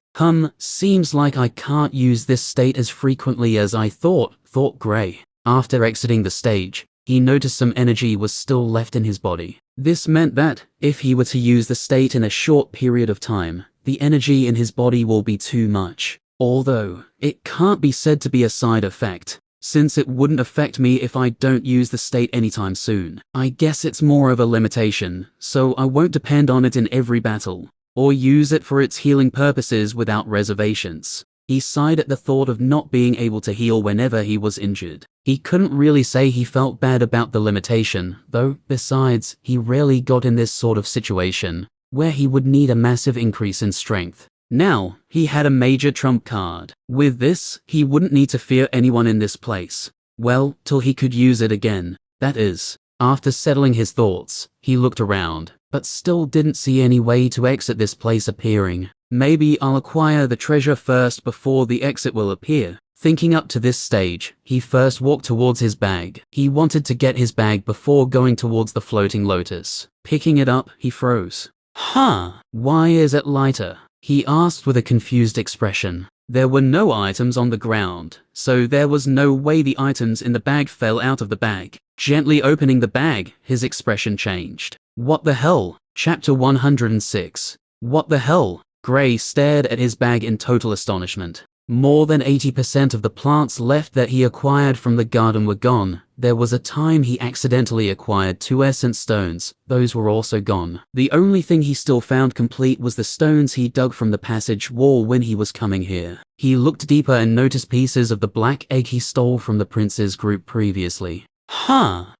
Seems like I can't use this state as frequently as I thought Gray. After exiting the stage, he noticed some energy was still left in his body. This meant that, if he were to use the state in a short period of time, the energy in his body will be too much. Although, it can't be said to be a side effect, since it wouldn't affect me if I don't use the state anytime soon. I guess it's more of a limitation, so I won't depend on it in every battle, or use it for its healing purposes without reservations. He sighed at the thought of not being able to heal whenever he was injured. He couldn't really say he felt bad about the limitation, though, besides, he rarely got in this sort of situation, where he would need a massive increase in strength. Now, he had a major trump card. With this, he wouldn't need to fear anyone in this place. Well, till he could use it again, that is. After settling his thoughts, he looked around, but still didn't see any way to exit this place appearing. Maybe I'll acquire the treasure first before the exit will appear. Thinking up to this stage, he first walked towards his bag. He wanted to get his bag before going towards the floating lotus. Picking it up, he froze. Why is it lighter? He asked with a confused expression. There were no items on the ground, so there was no way the items in the bag fell out of the bag. Gently opening the bag, his expression changed. What the hell? Chapter 106. What the hell? Gray stared at his bag in total astonishment. More than 80% of the plants left that he acquired from the garden were gone. There was a time he accidentally acquired 2 essence stones. Those were also gone. The only thing he still found complete was the stones he dug from the passage wall when he was coming here. He looked deeper and noticed pieces of the black egg he stole from the prince's group previously.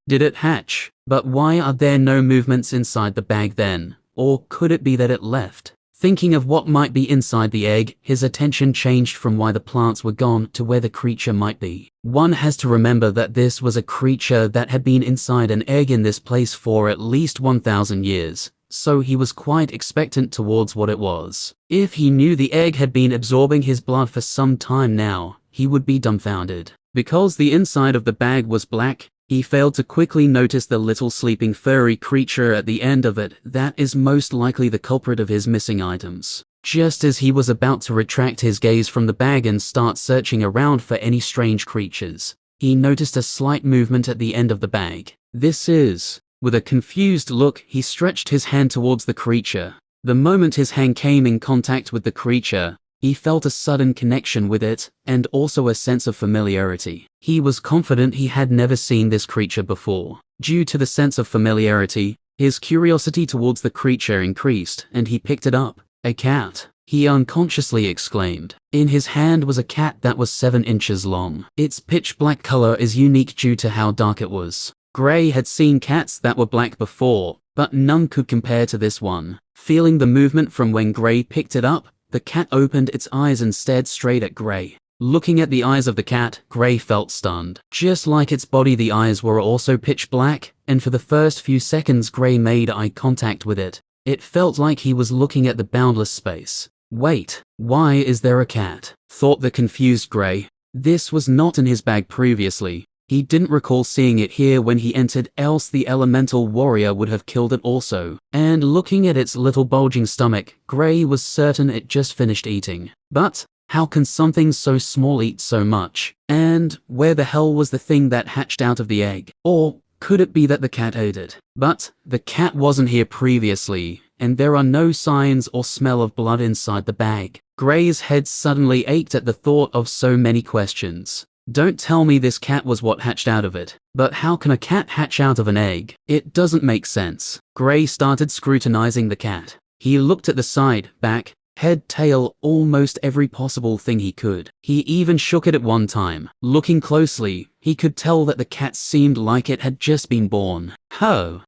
Did it hatch? But why are there no movements inside the bag then? Or could it be that it left? Thinking of what might be inside the egg, his attention changed from why the plants were gone to where the creature might be. One has to remember that this was a creature that had been inside an egg in this place for at least 1,000 years, so he was quite expectant towards what it was. If he knew the egg had been absorbing his blood for some time now, he would be dumbfounded. Because the inside of the bag was black, he failed to quickly notice the little sleeping furry creature at the end of it. That is most likely the culprit of his missing items. Just as he was about to retract his gaze from the bag and start searching around for any strange creatures, he noticed a slight movement at the end of the bag. With a confused look, he stretched his hand towards the creature. The moment his hand came in contact with the creature, he felt a sudden connection with it, and also a sense of familiarity. He was confident he had never seen this creature before. Due to the sense of familiarity, his curiosity towards the creature increased, and he picked it up. A cat, he unconsciously exclaimed. In his hand was a cat that was 7 inches long. Its pitch black color is unique due to how dark it was. Gray had seen cats that were black before, but none could compare to this one. Feeling the movement from when Gray picked it up, the cat opened its eyes and stared straight at Gray. Looking at the eyes of the cat, Gray felt stunned. Just like its body, the eyes were also pitch black, and for the first few seconds Gray made eye contact with it. It felt like he was looking at the boundless space. Wait, why is there a cat? Thought the confused Gray. This was not in his bag previously. He didn't recall seeing it here when he entered, else the elemental warrior would have killed it also. And looking at its little bulging stomach, Gray was certain it just finished eating. But how can something so small eat so much? And where the hell was the thing that hatched out of the egg? Or could it be that the cat ate it? But the cat wasn't here previously, and there are no signs or smell of blood inside the bag. Gray's head suddenly ached at the thought of so many questions. Don't tell me this cat was what hatched out of it. But how can a cat hatch out of an egg? It doesn't make sense. Gray started scrutinizing the cat. He looked at the side, back, head, tail, almost every possible thing he could. He even shook it at one time. Looking closely, he could tell that the cat seemed like it had just been born. Ho,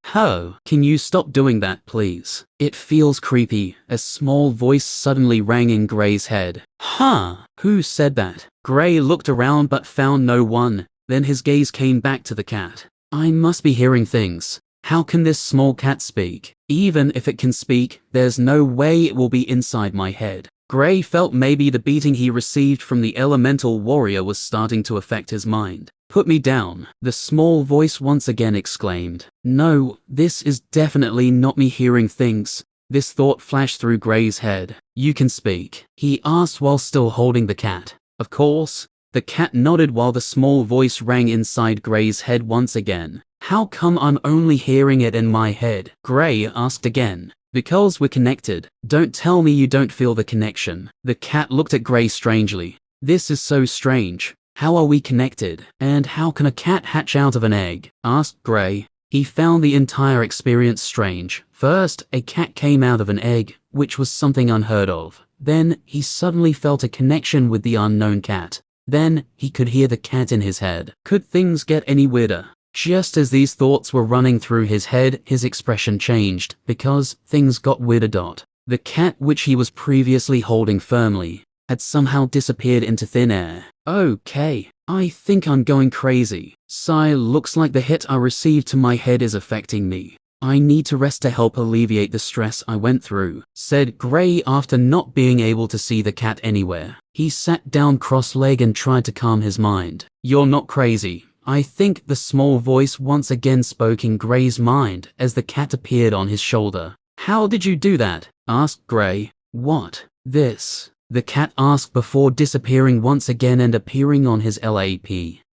can you stop doing that, please? It feels creepy. A small voice suddenly rang in Gray's head. Huh? Who said that? Gray looked around but found no one. Then his gaze came back to the cat. I must be hearing things. How can this small cat speak? Even if it can speak, there's no way it will be inside my head. Gray felt maybe the beating he received from the elemental warrior was starting to affect his mind. Put me down, the small voice once again exclaimed. No, this is definitely not me hearing things. This thought flashed through Gray's head. You can speak, he asked while still holding the cat. Of course. The cat nodded while the small voice rang inside Gray's head once again. How come I'm only hearing it in my head? Gray asked again. Because we're connected. Don't tell me you don't feel the connection. The cat looked at Gray strangely. This is so strange. How are we connected? And how can a cat hatch out of an egg? Asked Gray. He found the entire experience strange. First, a cat came out of an egg, which was something unheard of. Then, he suddenly felt a connection with the unknown cat. Then, he could hear the cat in his head. Could things get any weirder? Just as these thoughts were running through his head, his expression changed, because things got weirder. The cat, which he was previously holding firmly, had somehow disappeared into thin air. Okay, I think I'm going crazy. Sigh, looks like the hit I received to my head is affecting me. I need to rest to help alleviate the stress I went through, said Gray after not being able to see the cat anywhere. He sat down cross-legged and tried to calm his mind. You're not crazy. I think the small voice once again spoke in Gray's mind as the cat appeared on his shoulder. How did you do that? Asked Gray. What? This? The cat asked before disappearing once again and appearing on his lap.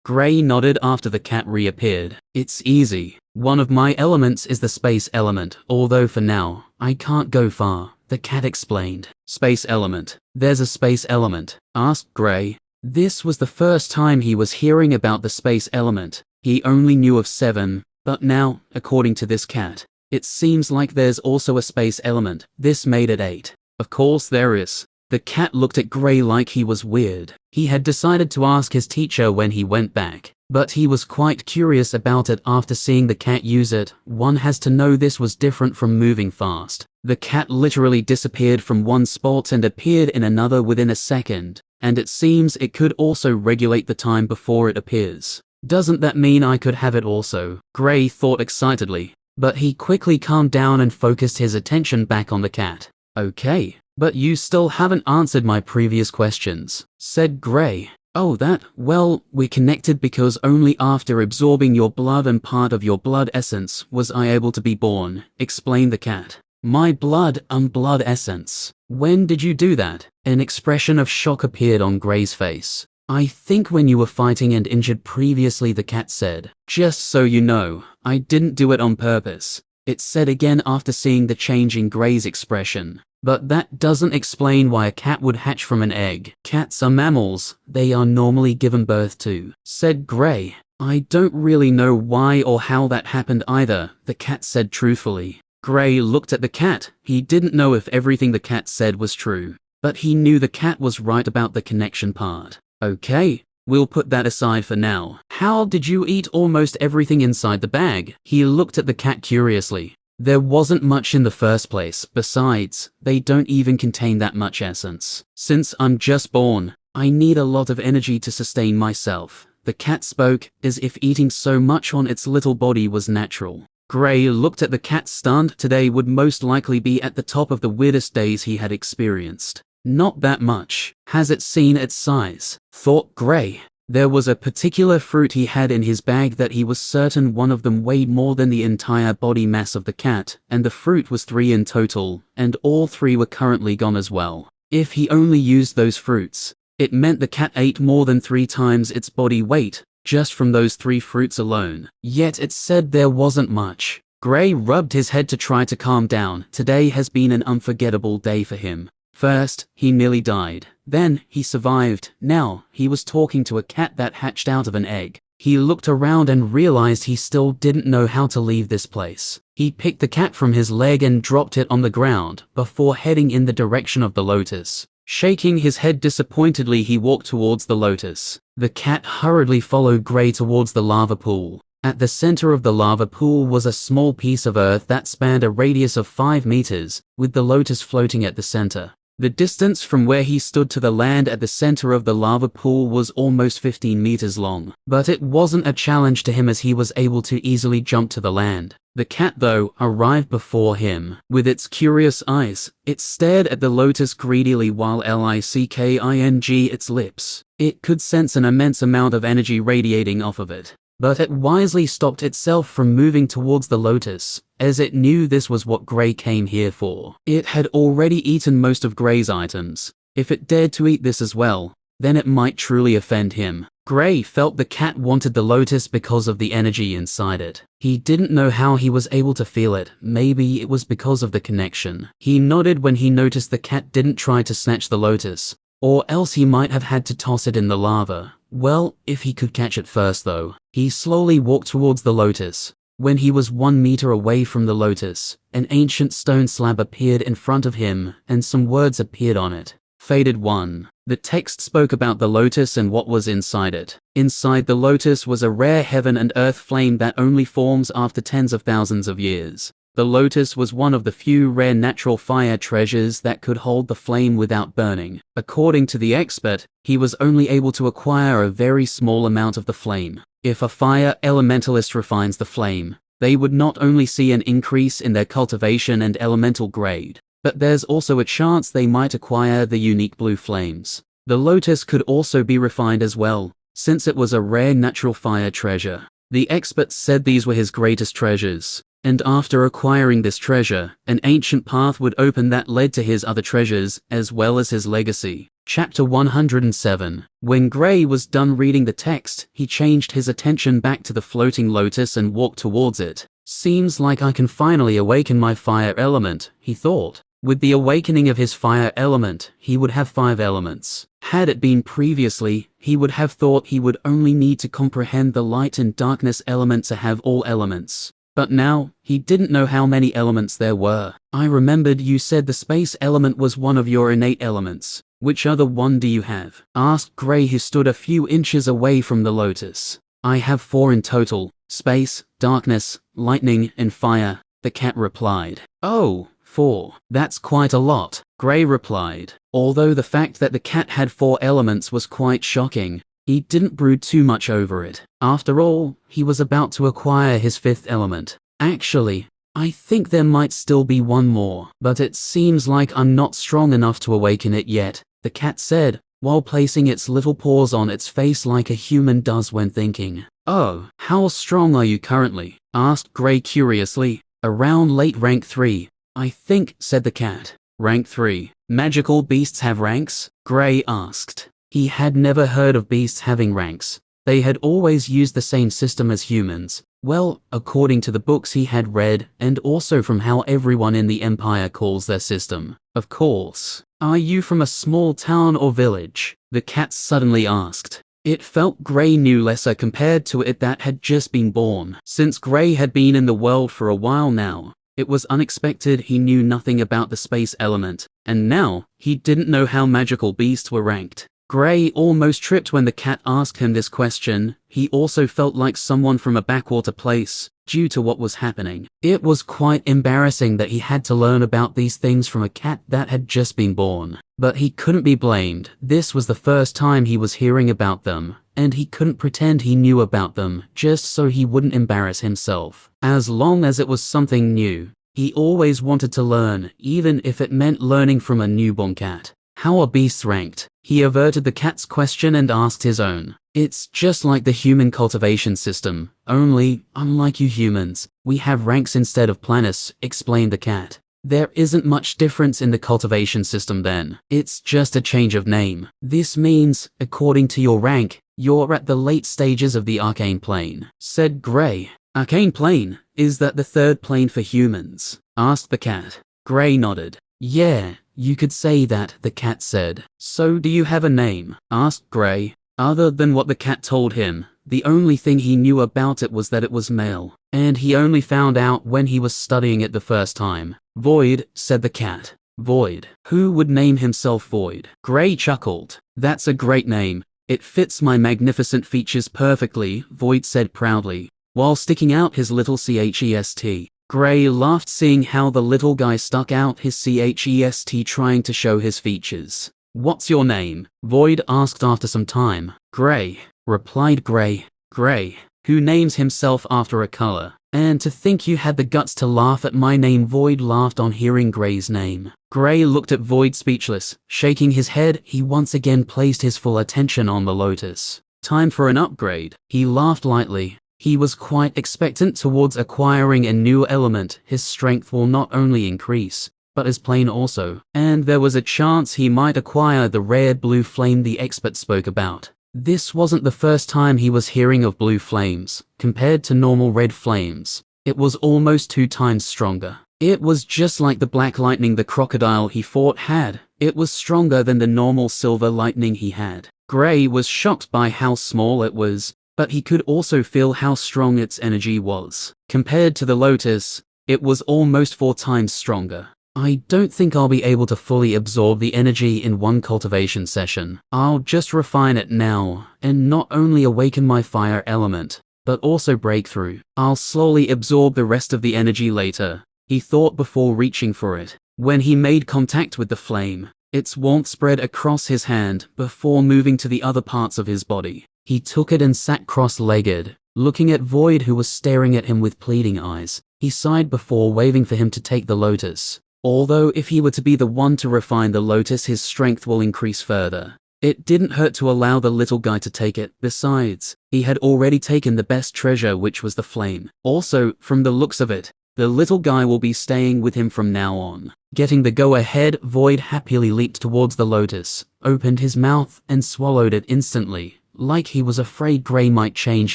Gray nodded after the cat reappeared. It's easy. One of my elements is the space element, although for now, I can't go far, the cat explained. Space element. There's a space element? Asked Gray. This was the first time he was hearing about the space element. He only knew of 7, but now, according to this cat, it seems like there's also a space element. This made it 8. Of course there is. The cat looked at Gray like he was weird. He had decided to ask his teacher when he went back, but he was quite curious about it after seeing the cat use it. One has to know this was different from moving fast. The cat literally disappeared from one spot and appeared in another within a second, and it seems it could also regulate the time before it appears. Doesn't that mean I could have it also? Gray thought excitedly, but he quickly calmed down and focused his attention back on the cat. Okay. But you still haven't answered my previous questions, said Gray. Oh, well, we're connected because only after absorbing your blood and part of your blood essence was I able to be born, explained the cat. My blood and blood essence. When did you do that? An expression of shock appeared on Gray's face. I think when you were fighting and injured previously, the cat said. Just so you know, I didn't do it on purpose, it said again after seeing the change in Gray's expression. But that doesn't explain why a cat would hatch from an egg. Cats are mammals, they are normally given birth to, said Gray. I don't really know why or how that happened either, the cat said truthfully. Gray looked at the cat. He didn't know if everything the cat said was true, but he knew the cat was right about the connection part. Okay, we'll put that aside for now. How did you eat almost everything inside the bag? He looked at the cat curiously. There wasn't much in the first place. Besides, they don't even contain that much essence. Since I'm just born, I need a lot of energy to sustain myself. The cat spoke, as if eating so much on its little body was natural. Gray looked at the cat stunned. Today would most likely be at the top of the weirdest days he had experienced. Not that much. Has it seen its size? Thought Gray. There was a particular fruit he had in his bag that he was certain one of them weighed more than the entire body mass of the cat, and the fruit was 3 in total, and all 3 were currently gone as well. If he only used those fruits, it meant the cat ate more than 3 times its body weight, just from those 3 fruits alone. Yet it said there wasn't much. Gray rubbed his head to try to calm down. Today has been an unforgettable day for him. First, he nearly died. Then, he survived. Now, he was talking to a cat that hatched out of an egg. He looked around and realized he still didn't know how to leave this place. He picked the cat from his leg and dropped it on the ground, before heading in the direction of the lotus. Shaking his head disappointedly, he walked towards the lotus. The cat hurriedly followed Gray towards the lava pool. At the center of the lava pool was a small piece of earth that spanned a radius of 5 meters, with the lotus floating at the center. The distance from where he stood to the land at the center of the lava pool was almost 15 meters long. But it wasn't a challenge to him as he was able to easily jump to the land. The cat, though, arrived before him. With its curious eyes, it stared at the lotus greedily while licking its lips. It could sense an immense amount of energy radiating off of it. But it wisely stopped itself from moving towards the lotus, as it knew this was what Gray came here for. It had already eaten most of Gray's items. If it dared to eat this as well, then it might truly offend him. Gray felt the cat wanted the lotus because of the energy inside it. He didn't know how he was able to feel it. Maybe it was because of the connection. He nodded when he noticed the cat didn't try to snatch the lotus, or else he might have had to toss it in the lava. Well, if he could catch it first though. He slowly walked towards the lotus. When he was 1 meter away from the lotus, an ancient stone slab appeared in front of him, and some words appeared on it. Faded 1. The text spoke about the lotus and what was inside it. Inside the lotus was a rare heaven and earth flame that only forms after tens of thousands of years. The lotus was one of the few rare natural fire treasures that could hold the flame without burning. According to the expert, he was only able to acquire a very small amount of the flame. If a fire elementalist refines the flame, they would not only see an increase in their cultivation and elemental grade, but there's also a chance they might acquire the unique blue flames. The lotus could also be refined as well, since it was a rare natural fire treasure. The expert said these were his greatest treasures. And after acquiring this treasure, an ancient path would open that led to his other treasures, as well as his legacy. Chapter 107. When Gray was done reading the text, he changed his attention back to the floating lotus and walked towards it. Seems like I can finally awaken my fire element, he thought. With the awakening of his fire element, he would have 5 elements. Had it been previously, he would have thought he would only need to comprehend the light and darkness element to have all elements. But now, he didn't know how many elements there were. I remembered you said the space element was one of your innate elements. Which other one do you have? Asked Gray, who stood a few inches away from the lotus. I have 4 in total: space, darkness, lightning, and fire, the cat replied. Oh, 4. That's quite a lot, Gray replied. Although the fact that the cat had 4 elements was quite shocking, he didn't brood too much over it. After all, he was about to acquire his 5th element. Actually, I think there might still be one more, but it seems like I'm not strong enough to awaken it yet, the cat said, while placing its little paws on its face like a human does when thinking. Oh, how strong are you currently? Asked Gray curiously. Around late rank 3, I think, said the cat. Rank 3. Magical beasts have ranks? Gray asked. He had never heard of beasts having ranks. They had always used the same system as humans. Well, according to the books he had read, and also from how everyone in the Empire calls their system. Of course. Are you from a small town or village? The cat suddenly asked. It felt Gray knew lesser compared to it that had just been born. Since Gray had been in the world for a while now, it was unexpected he knew nothing about the space element, and now, he didn't know how magical beasts were ranked. Gray almost tripped when the cat asked him this question. He also felt like someone from a backwater place, due to what was happening. It was quite embarrassing that he had to learn about these things from a cat that had just been born. But he couldn't be blamed. This was the first time he was hearing about them, and he couldn't pretend he knew about them, just so he wouldn't embarrass himself. As long as it was something new, he always wanted to learn, even if it meant learning from a newborn cat. How are beasts ranked? He averted the cat's question and asked his own. It's just like the human cultivation system, only, unlike you humans, we have ranks instead of planets, explained the cat. There isn't much difference in the cultivation system then. It's just a change of name. This means, according to your rank, you're at the late stages of the arcane plane, said Gray. Arcane plane? Is that the third plane for humans? Asked the cat. Gray nodded. Yeah, you could say that, the cat said. So do you have a name? Asked Gray. Other than what the cat told him, the only thing he knew about it was that it was male, and he only found out when he was studying it the first time. Void, said the cat. Void. Who would name himself Void? Gray chuckled. That's a great name. It fits my magnificent features perfectly, Void said proudly, while sticking out his little chest. Gray laughed seeing how the little guy stuck out his chest trying to show his features. What's your name? Void asked after some time. Gray, replied Gray. Gray, who names himself after a color. And to think you had the guts to laugh at my name. Void laughed on hearing Gray's name. Gray looked at Void speechless, shaking his head. He once again placed his full attention on the lotus. Time for an upgrade. He laughed lightly. He was quite expectant towards acquiring a new element. His strength will not only increase, but his plane also. And there was a chance he might acquire the rare blue flame the expert spoke about. This wasn't the first time he was hearing of blue flames. Compared to normal red flames, it was almost 2 times stronger. It was just like the black lightning the crocodile he fought had. It was stronger than the normal silver lightning he had. Gray was shocked by how small it was, but he could also feel how strong its energy was. Compared to the lotus, it was almost 4 times stronger. I don't think I'll be able to fully absorb the energy in one cultivation session. I'll just refine it now, and not only awaken my fire element, but also breakthrough. I'll slowly absorb the rest of the energy later, he thought before reaching for it. When he made contact with the flame, its warmth spread across his hand before moving to the other parts of his body. He took it and sat cross-legged, looking at Void who was staring at him with pleading eyes. He sighed before waving for him to take the lotus. Although if he were to be the one to refine the lotus, his strength will increase further. It didn't hurt to allow the little guy to take it. Besides, he had already taken the best treasure, which was the flame. Also, from the looks of it, the little guy will be staying with him from now on. Getting the go-ahead, Void happily leaped towards the lotus, opened his mouth, and swallowed it instantly, like he was afraid Gray might change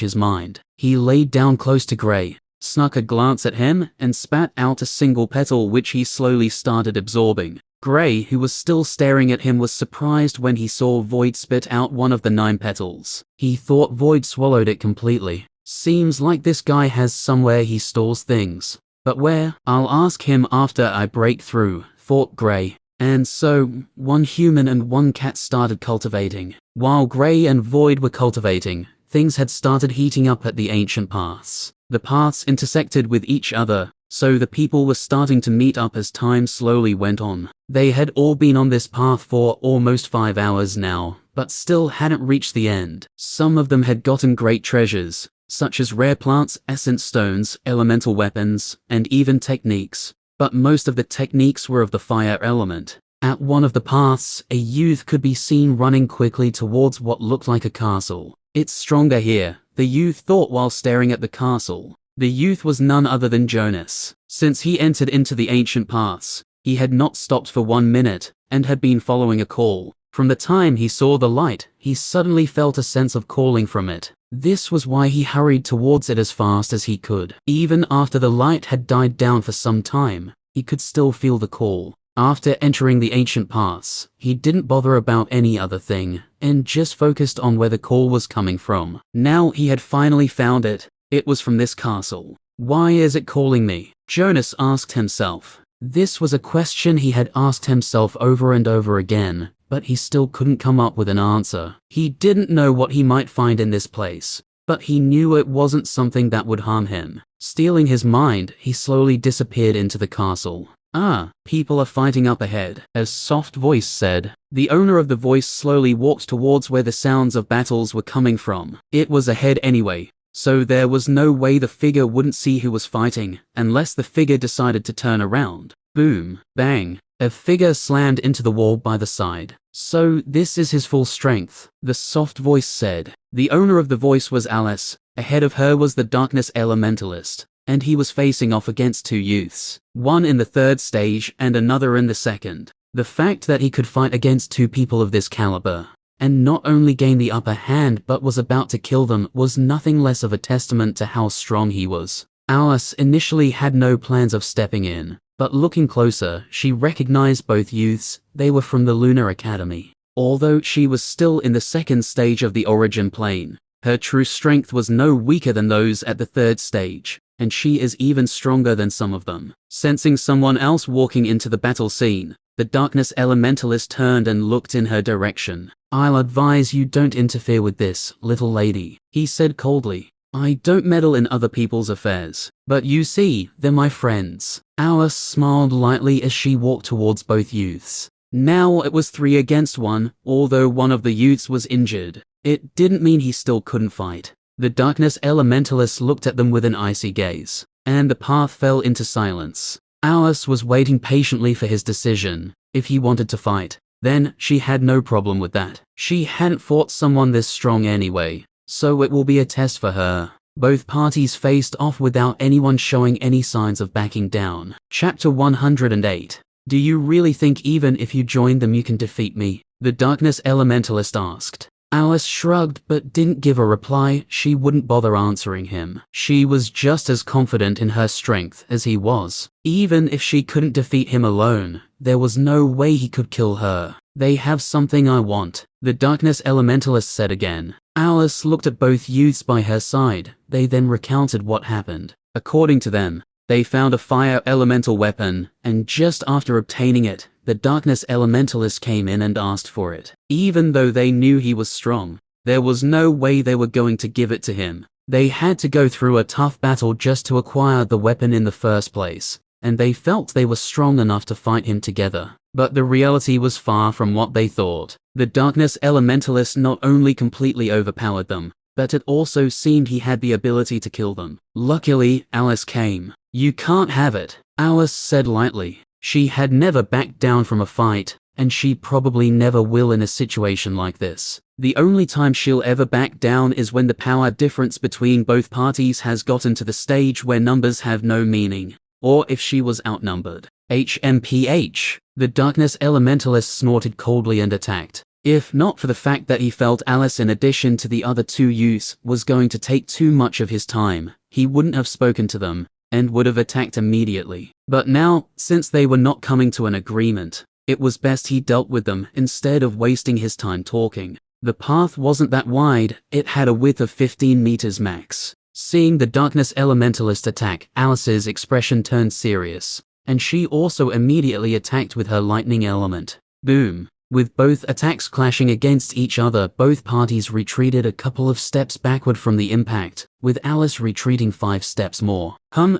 his mind. He laid down close to Gray, snuck a glance at him, and spat out a single petal which he slowly started absorbing. Gray, who was still staring at him, was surprised when he saw Void spit out one of the 9 petals. He thought Void swallowed it completely. Seems like this guy has somewhere he stores things. But where? I'll ask him after I break through, thought Gray. And so, 1 human and 1 cat started cultivating. While Gray and Void were cultivating, things had started heating up at the ancient paths. The paths intersected with each other, so the people were starting to meet up as time slowly went on. They had all been on this path for almost 5 hours now, but still hadn't reached the end. Some of them had gotten great treasures, such as rare plants, essence stones, elemental weapons, and even techniques. But most of the techniques were of the fire element. At one of the paths, a youth could be seen running quickly towards what looked like a castle. It's stronger here, the youth thought while staring at the castle. The youth was none other than Jonas. Since he entered into the ancient paths, he had not stopped for 1 minute, and had been following a call. From the time he saw the light, he suddenly felt a sense of calling from it. This was why he hurried towards it as fast as he could. Even after the light had died down for some time, he could still feel the call. After entering the ancient paths, he didn't bother about any other thing, and just focused on where the call was coming from. Now he had finally found it. It was from this castle. Why is it calling me? Jonas asked himself. This was a question he had asked himself over and over again, but he still couldn't come up with an answer. He didn't know what he might find in this place, but he knew it wasn't something that would harm him. Stealing his mind, he slowly disappeared into the castle. "Ah, people are fighting up ahead," a soft voice said. The owner of the voice slowly walked towards where the sounds of battles were coming from. It was ahead anyway, so there was no way the figure wouldn't see who was fighting, unless the figure decided to turn around. Boom, bang. A figure slammed into the wall by the side. "So this is his full strength," the soft voice said. The owner of the voice was Alice. Ahead of her was the darkness elementalist, and he was facing off against two youths, one in the third stage and another in the second. The fact that he could fight against two people of this caliber, and not only gain the upper hand but was about to kill them, was nothing less of a testament to how strong he was. Alice initially had no plans of stepping in, but looking closer, she recognized both youths. They were from the Lunar Academy. Although she was still in the second stage of the origin plane, her true strength was no weaker than those at the third stage, and she is even stronger than some of them. Sensing someone else walking into the battle scene, the darkness elementalist turned and looked in her direction. "I'll advise you don't interfere with this, little lady," he said coldly. "I don't meddle in other people's affairs, but you see, they're my friends." Alice smiled lightly as she walked towards both youths. Now it was 3 against 1, although one of the youths was injured. It didn't mean he still couldn't fight. The darkness elementalist looked at them with an icy gaze, and the path fell into silence. Alice was waiting patiently for his decision. If he wanted to fight, then she had no problem with that. She hadn't fought someone this strong anyway, so it will be a test for her. Both parties faced off without anyone showing any signs of backing down. Chapter 108. "Do you really think even if you join them you can defeat me?" the darkness elementalist asked. Alice shrugged but didn't give a reply. She wouldn't bother answering him. She was just as confident in her strength as he was. Even if she couldn't defeat him alone, there was no way he could kill her. "They have something I want," the darkness elementalist said again. Alice looked at both youths by her side. They then recounted what happened. According to them, they found a fire elemental weapon, and just after obtaining it, the darkness elementalist came in and asked for it. Even though they knew he was strong, there was no way they were going to give it to him. They had to go through a tough battle just to acquire the weapon in the first place, and they felt they were strong enough to fight him together. But the reality was far from what they thought. The darkness elementalist not only completely overpowered them, but it also seemed he had the ability to kill them. Luckily, Alice came. "You can't have it," Alice said lightly. She had never backed down from a fight, and she probably never will in a situation like this. The only time she'll ever back down is when the power difference between both parties has gotten to the stage where numbers have no meaning, or if she was outnumbered. HMPH. The darkness elementalist snorted coldly and attacked. If not for the fact that he felt Alice, in addition to the other two youths, was going to take too much of his time, he wouldn't have spoken to them, and would have attacked immediately. But now, since they were not coming to an agreement, it was best he dealt with them instead of wasting his time talking. The path wasn't that wide, it had a width of 15 meters max. Seeing the darkness elementalist attack, Alice's expression turned serious, and she also immediately attacked with her lightning element. Boom. With both attacks clashing against each other, both parties retreated a couple of steps backward from the impact, with Alice retreating 5 steps more.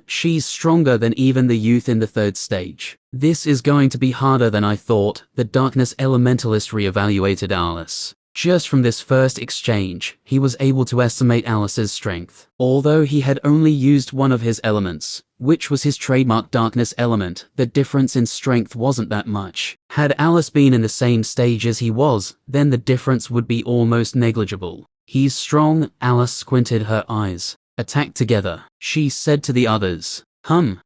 She's stronger than even the youth in the third stage. "This is going to be harder than I thought," the darkness elementalist reevaluated Alice. Just from this first exchange, he was able to estimate Alice's strength. Although he had only used one of his elements, which was his trademark darkness element, the difference in strength wasn't that much. Had Alice been in the same stage as he was, then the difference would be almost negligible. "He's strong," Alice squinted her eyes. "Attack together," she said to the others.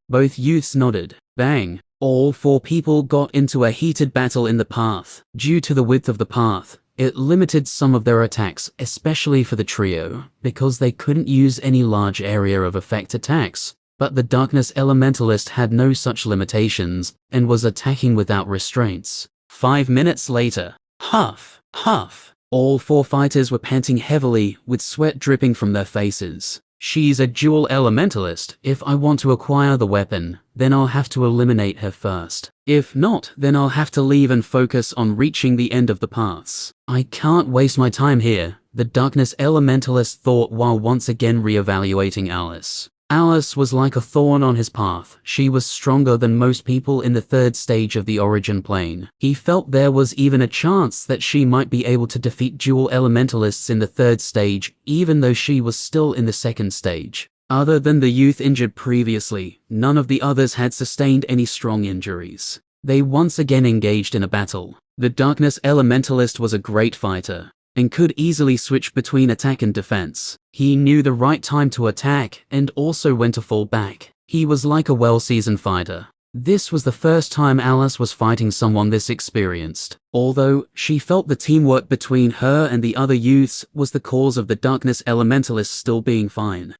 Both youths nodded. Bang. All 4 people got into a heated battle in the path. Due to the width of the path, it limited some of their attacks, especially for the trio, because they couldn't use any large area of effect attacks. But the darkness elementalist had no such limitations, and was attacking without restraints. 5 minutes later. Huff, huff. All 4 fighters were panting heavily, with sweat dripping from their faces. She's a dual elementalist. If I want to acquire the weapon, then I'll have to eliminate her first. If not, then I'll have to leave and focus on reaching the end of the paths. I can't waste my time here, the darkness elementalist thought while once again reevaluating Alice. Alice was like a thorn on his path. She was stronger than most people in the third stage of the origin plane. He felt there was even a chance that she might be able to defeat dual elementalists in the third stage, even though she was still in the second stage. Other than the youth injured previously, none of the others had sustained any strong injuries. They once again engaged in a battle. The darkness elementalist was a great fighter and could easily switch between attack and defense. He knew the right time to attack and also when to fall back. He was like a well-seasoned fighter. This was the first time Alice was fighting someone this experienced. Although she felt the teamwork between her and the other youths was the cause of the darkness elementalist still being fine.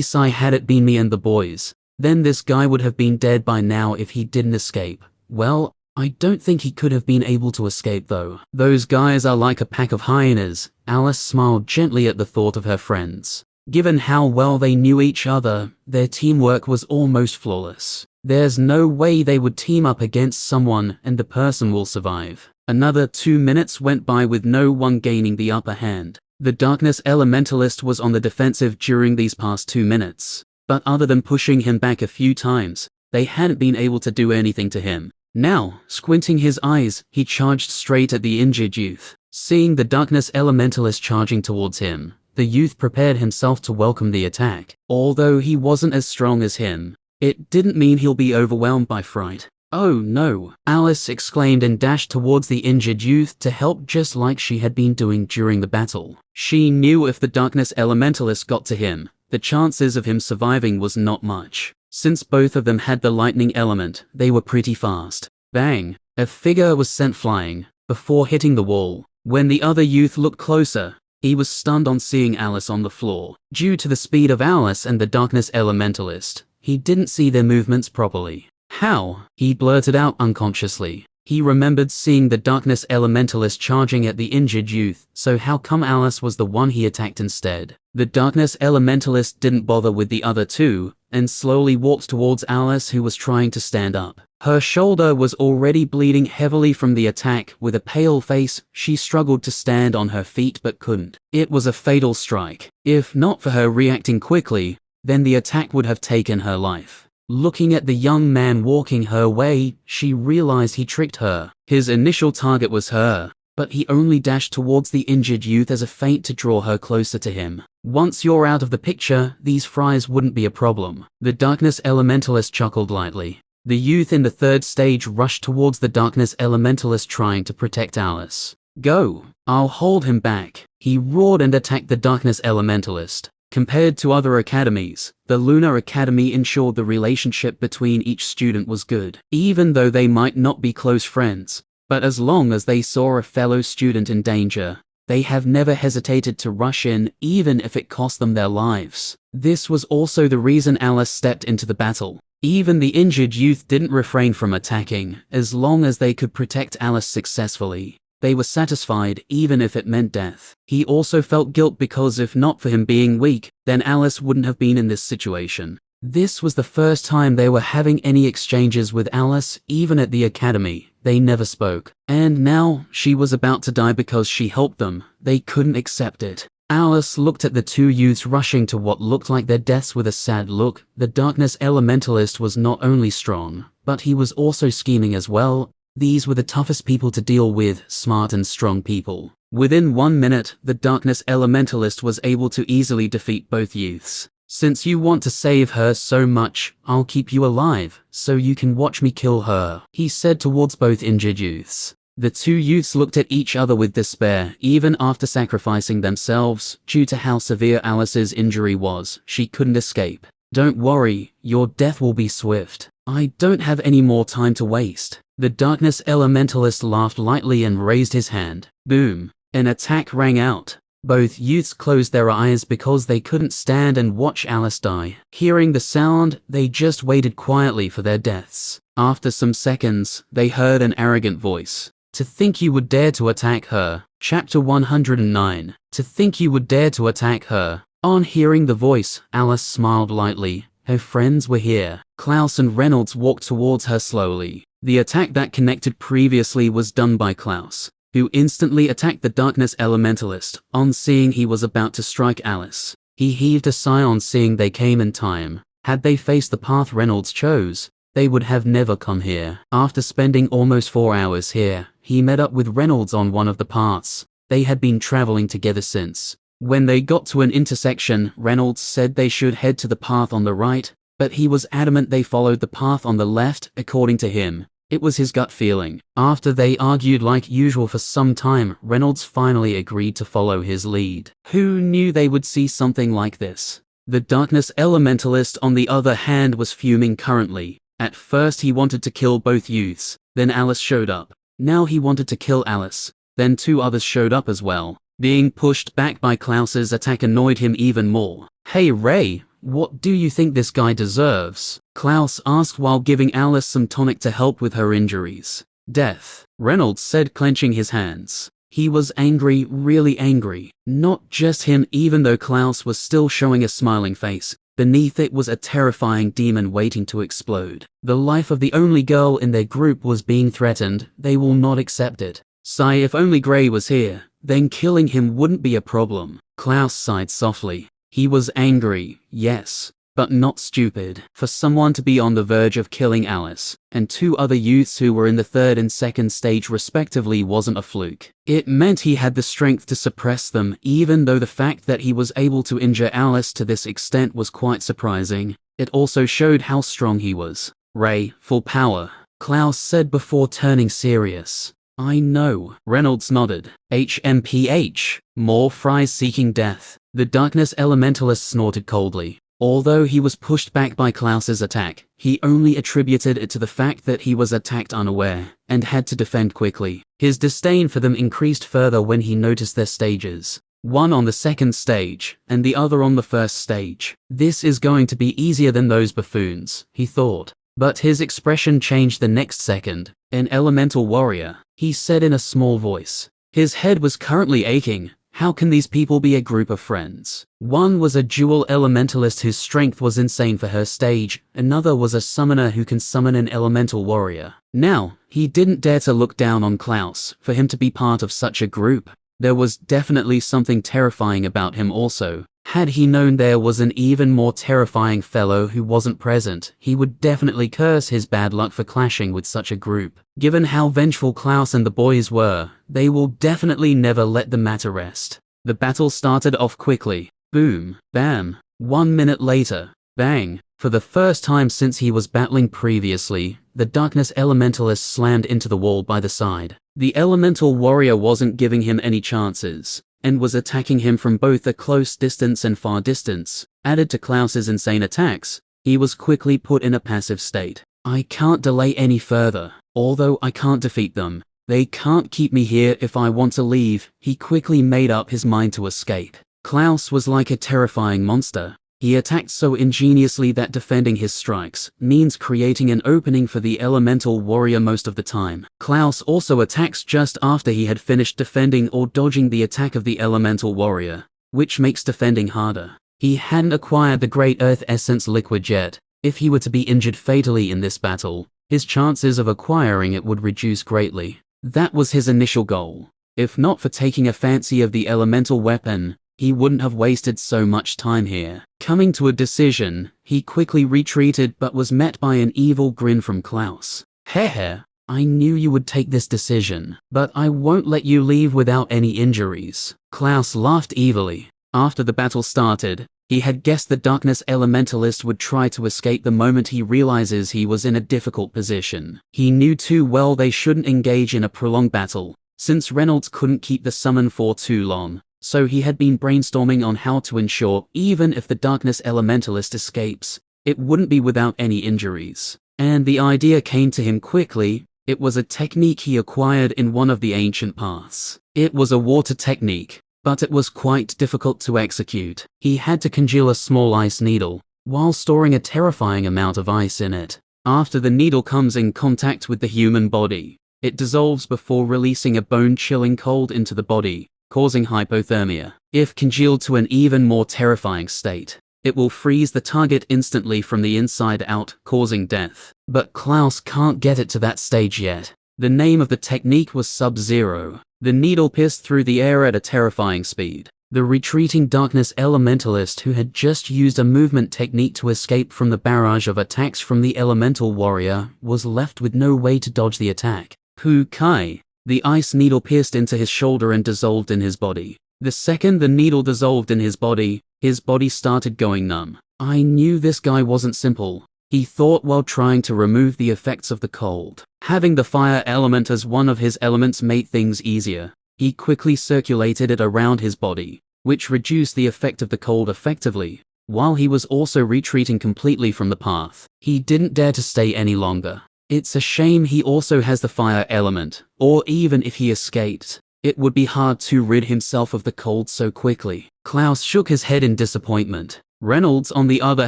Sigh, had it been me and the boys, then this guy would have been dead by now if he didn't escape. Well, I don't think he could have been able to escape though. Those guys are like a pack of hyenas. Alice smiled gently at the thought of her friends. Given how well they knew each other, their teamwork was almost flawless. There's no way they would team up against someone and the person will survive. Another 2 minutes went by with no one gaining the upper hand. The darkness elementalist was on the defensive during these past 2 minutes. But other than pushing him back a few times, they hadn't been able to do anything to him. Now, squinting his eyes, he charged straight at the injured youth. Seeing the darkness elementalist charging towards him, the youth prepared himself to welcome the attack. Although he wasn't as strong as him, it didn't mean he'll be overwhelmed by fright. Oh no, Alice exclaimed and dashed towards the injured youth to help just like she had been doing during the battle. She knew if the darkness elementalist got to him, the chances of him surviving was not much. Since both of them had the lightning element, they were pretty fast. Bang! A figure was sent flying, before hitting the wall. When the other youth looked closer, he was stunned on seeing Alice on the floor. Due to the speed of Alice and the darkness elementalist, he didn't see their movements properly. How? He blurted out unconsciously. He remembered seeing the darkness elementalist charging at the injured youth, so how come Alice was the one he attacked instead? The darkness elementalist didn't bother with the other two, and slowly walked towards Alice, who was trying to stand up. Her shoulder was already bleeding heavily from the attack. With a pale face, she struggled to stand on her feet but couldn't. It was a fatal strike. If not for her reacting quickly, then the attack would have taken her life. Looking at the young man walking her way, she realized he tricked her. His initial target was her, but he only dashed towards the injured youth as a feint to draw her closer to him. Once you're out of the picture, these fries wouldn't be a problem. The darkness elementalist chuckled lightly. The youth in the third stage rushed towards the darkness elementalist trying to protect Alice. Go! I'll hold him back. He roared and attacked the darkness elementalist. Compared to other academies, the Lunar Academy ensured the relationship between each student was good. Even though they might not be close friends, but as long as they saw a fellow student in danger, they have never hesitated to rush in, even if it cost them their lives. This was also the reason Alice stepped into the battle. Even the injured youth didn't refrain from attacking, as long as they could protect Alice successfully. They were satisfied, even if it meant death. He also felt guilt because if not for him being weak, then Alice wouldn't have been in this situation. This was the first time they were having any exchanges with Alice, even at the academy. They never spoke. And now, she was about to die because she helped them. They couldn't accept it. Alice looked at the two youths rushing to what looked like their deaths with a sad look. The darkness elementalist was not only strong, but he was also scheming as well. These were the toughest people to deal with, smart and strong people. Within 1 minute, the darkness elementalist was able to easily defeat both youths. Since you want to save her so much, I'll keep you alive, so you can watch me kill her, he said towards both injured youths. The two youths looked at each other with despair. Even after sacrificing themselves, due to how severe Alice's injury was, she couldn't escape. Don't worry, your death will be swift. I don't have any more time to waste. The darkness elementalist laughed lightly and raised his hand. Boom! An attack rang out. Both youths closed their eyes because they couldn't stand and watch Alice die. Hearing the sound, they just waited quietly for their deaths. After some seconds, they heard an arrogant voice. To think you would dare to attack her. Chapter 109. To think you would dare to attack her. On hearing the voice, Alice smiled lightly. Her friends were here. Clouse and Reynolds walked towards her slowly. The attack that connected previously was done by Clouse, who instantly attacked the darkness elementalist. On seeing he was about to strike Alice, he heaved a sigh on seeing they came in time. Had they faced the path Reynolds chose, they would have never come here. After spending almost 4 hours here, he met up with Reynolds on one of the paths. They had been traveling together since. When they got to an intersection, Reynolds said they should head to the path on the right, but he was adamant they followed the path on the left. According to him, it was his gut feeling. After they argued like usual for some time, Reynolds finally agreed to follow his lead. Who knew they would see something like this? The darkness elementalist, on the other hand, was fuming currently. At first he wanted to kill both youths, then Alice showed up. Now he wanted to kill Alice, then 2 others showed up as well. Being pushed back by Clouse's attack annoyed him even more. Hey Ray, what do you think this guy deserves? Clouse asked while giving Alice some tonic to help with her injuries. Death, Reynolds said, clenching his hands. He was angry, really angry. Not just him, even though Clouse was still showing a smiling face. Beneath it was a terrifying demon waiting to explode. The life of the only girl in their group was being threatened. They will not accept it. Sigh, if only Gray was here, then killing him wouldn't be a problem. Clouse sighed softly. He was angry, yes, but not stupid. For someone to be on the verge of killing Alice and 2 other youths who were in the 3rd and 2nd stage respectively wasn't a fluke. It meant he had the strength to suppress them, even though the fact that he was able to injure Alice to this extent was quite surprising. It also showed how strong he was. Ray, full power, Clouse said before turning serious. I know, Reynolds nodded. HMPH, more fries seeking death. The darkness elementalist snorted coldly. Although he was pushed back by Clouse's attack, he only attributed it to the fact that he was attacked unaware and had to defend quickly. His disdain for them increased further when he noticed their stages. One on the 2nd stage, and the other on the 1st stage. This is going to be easier than those buffoons, he thought. But his expression changed the next second. An elemental warrior, he said in a small voice. His head was currently aching. How can these people be a group of friends? One was a dual elementalist whose strength was insane for her stage. Another was a summoner who can summon an elemental warrior. Now, he didn't dare to look down on Clouse. For him to be part of such a group, there was definitely something terrifying about him also. Had he known there was an even more terrifying fellow who wasn't present, he would definitely curse his bad luck for clashing with such a group. Given how vengeful Clouse and the boys were, they will definitely never let the matter rest. The battle started off quickly. Boom, bam. 1 minute later, bang. For the first time since he was battling previously, the darkness elementalist slammed into the wall by the side. The elemental warrior wasn't giving him any chances, and was attacking him from both a close distance and far distance. Added to Clouse's insane attacks, he was quickly put in a passive state. I can't delay any further. Although I can't defeat them, they can't keep me here if I want to leave. He quickly made up his mind to escape. Clouse was like a terrifying monster. He attacked so ingeniously that defending his strikes means creating an opening for the elemental warrior most of the time. Clouse also attacks just after he had finished defending or dodging the attack of the elemental warrior, which makes defending harder. He hadn't acquired the Great Earth Essence liquid yet. If he were to be injured fatally in this battle, his chances of acquiring it would reduce greatly. That was his initial goal. If not for taking a fancy of the elemental weapon, he wouldn't have wasted so much time here. Coming to a decision, he quickly retreated but was met by an evil grin from Clouse. Hehe, I knew you would take this decision, but I won't let you leave without any injuries. Clouse laughed evilly. After the battle started, he had guessed the darkness elementalist would try to escape the moment he realizes he was in a difficult position. He knew too well they shouldn't engage in a prolonged battle, since Reynolds couldn't keep the summon for too long. So he had been brainstorming on how to ensure, even if the darkness elementalist escapes, it wouldn't be without any injuries. And the idea came to him quickly. It was a technique he acquired in one of the ancient paths. It was a water technique, but it was quite difficult to execute. He had to congeal a small ice needle, while storing a terrifying amount of ice in it. After the needle comes in contact with the human body, it dissolves before releasing a bone-chilling cold into the body, causing hypothermia. If congealed to an even more terrifying state, it will freeze the target instantly from the inside out, causing death. But Clouse can't get it to that stage yet. The name of the technique was Sub-Zero. The needle pierced through the air at a terrifying speed. The retreating darkness elementalist, who had just used a movement technique to escape from the barrage of attacks from the elemental warrior, was left with no way to dodge the attack. Hu Kai. The ice needle pierced into his shoulder and dissolved in his body. The second the needle dissolved in his body started going numb. I knew this guy wasn't simple, he thought while trying to remove the effects of the cold. Having the fire element as one of his elements made things easier. He quickly circulated it around his body, which reduced the effect of the cold effectively, while he was also retreating completely from the path. He didn't dare to stay any longer. It's a shame he also has the fire element, or even if he escaped, it would be hard to rid himself of the cold so quickly. Clouse shook his head in disappointment. Reynolds, on the other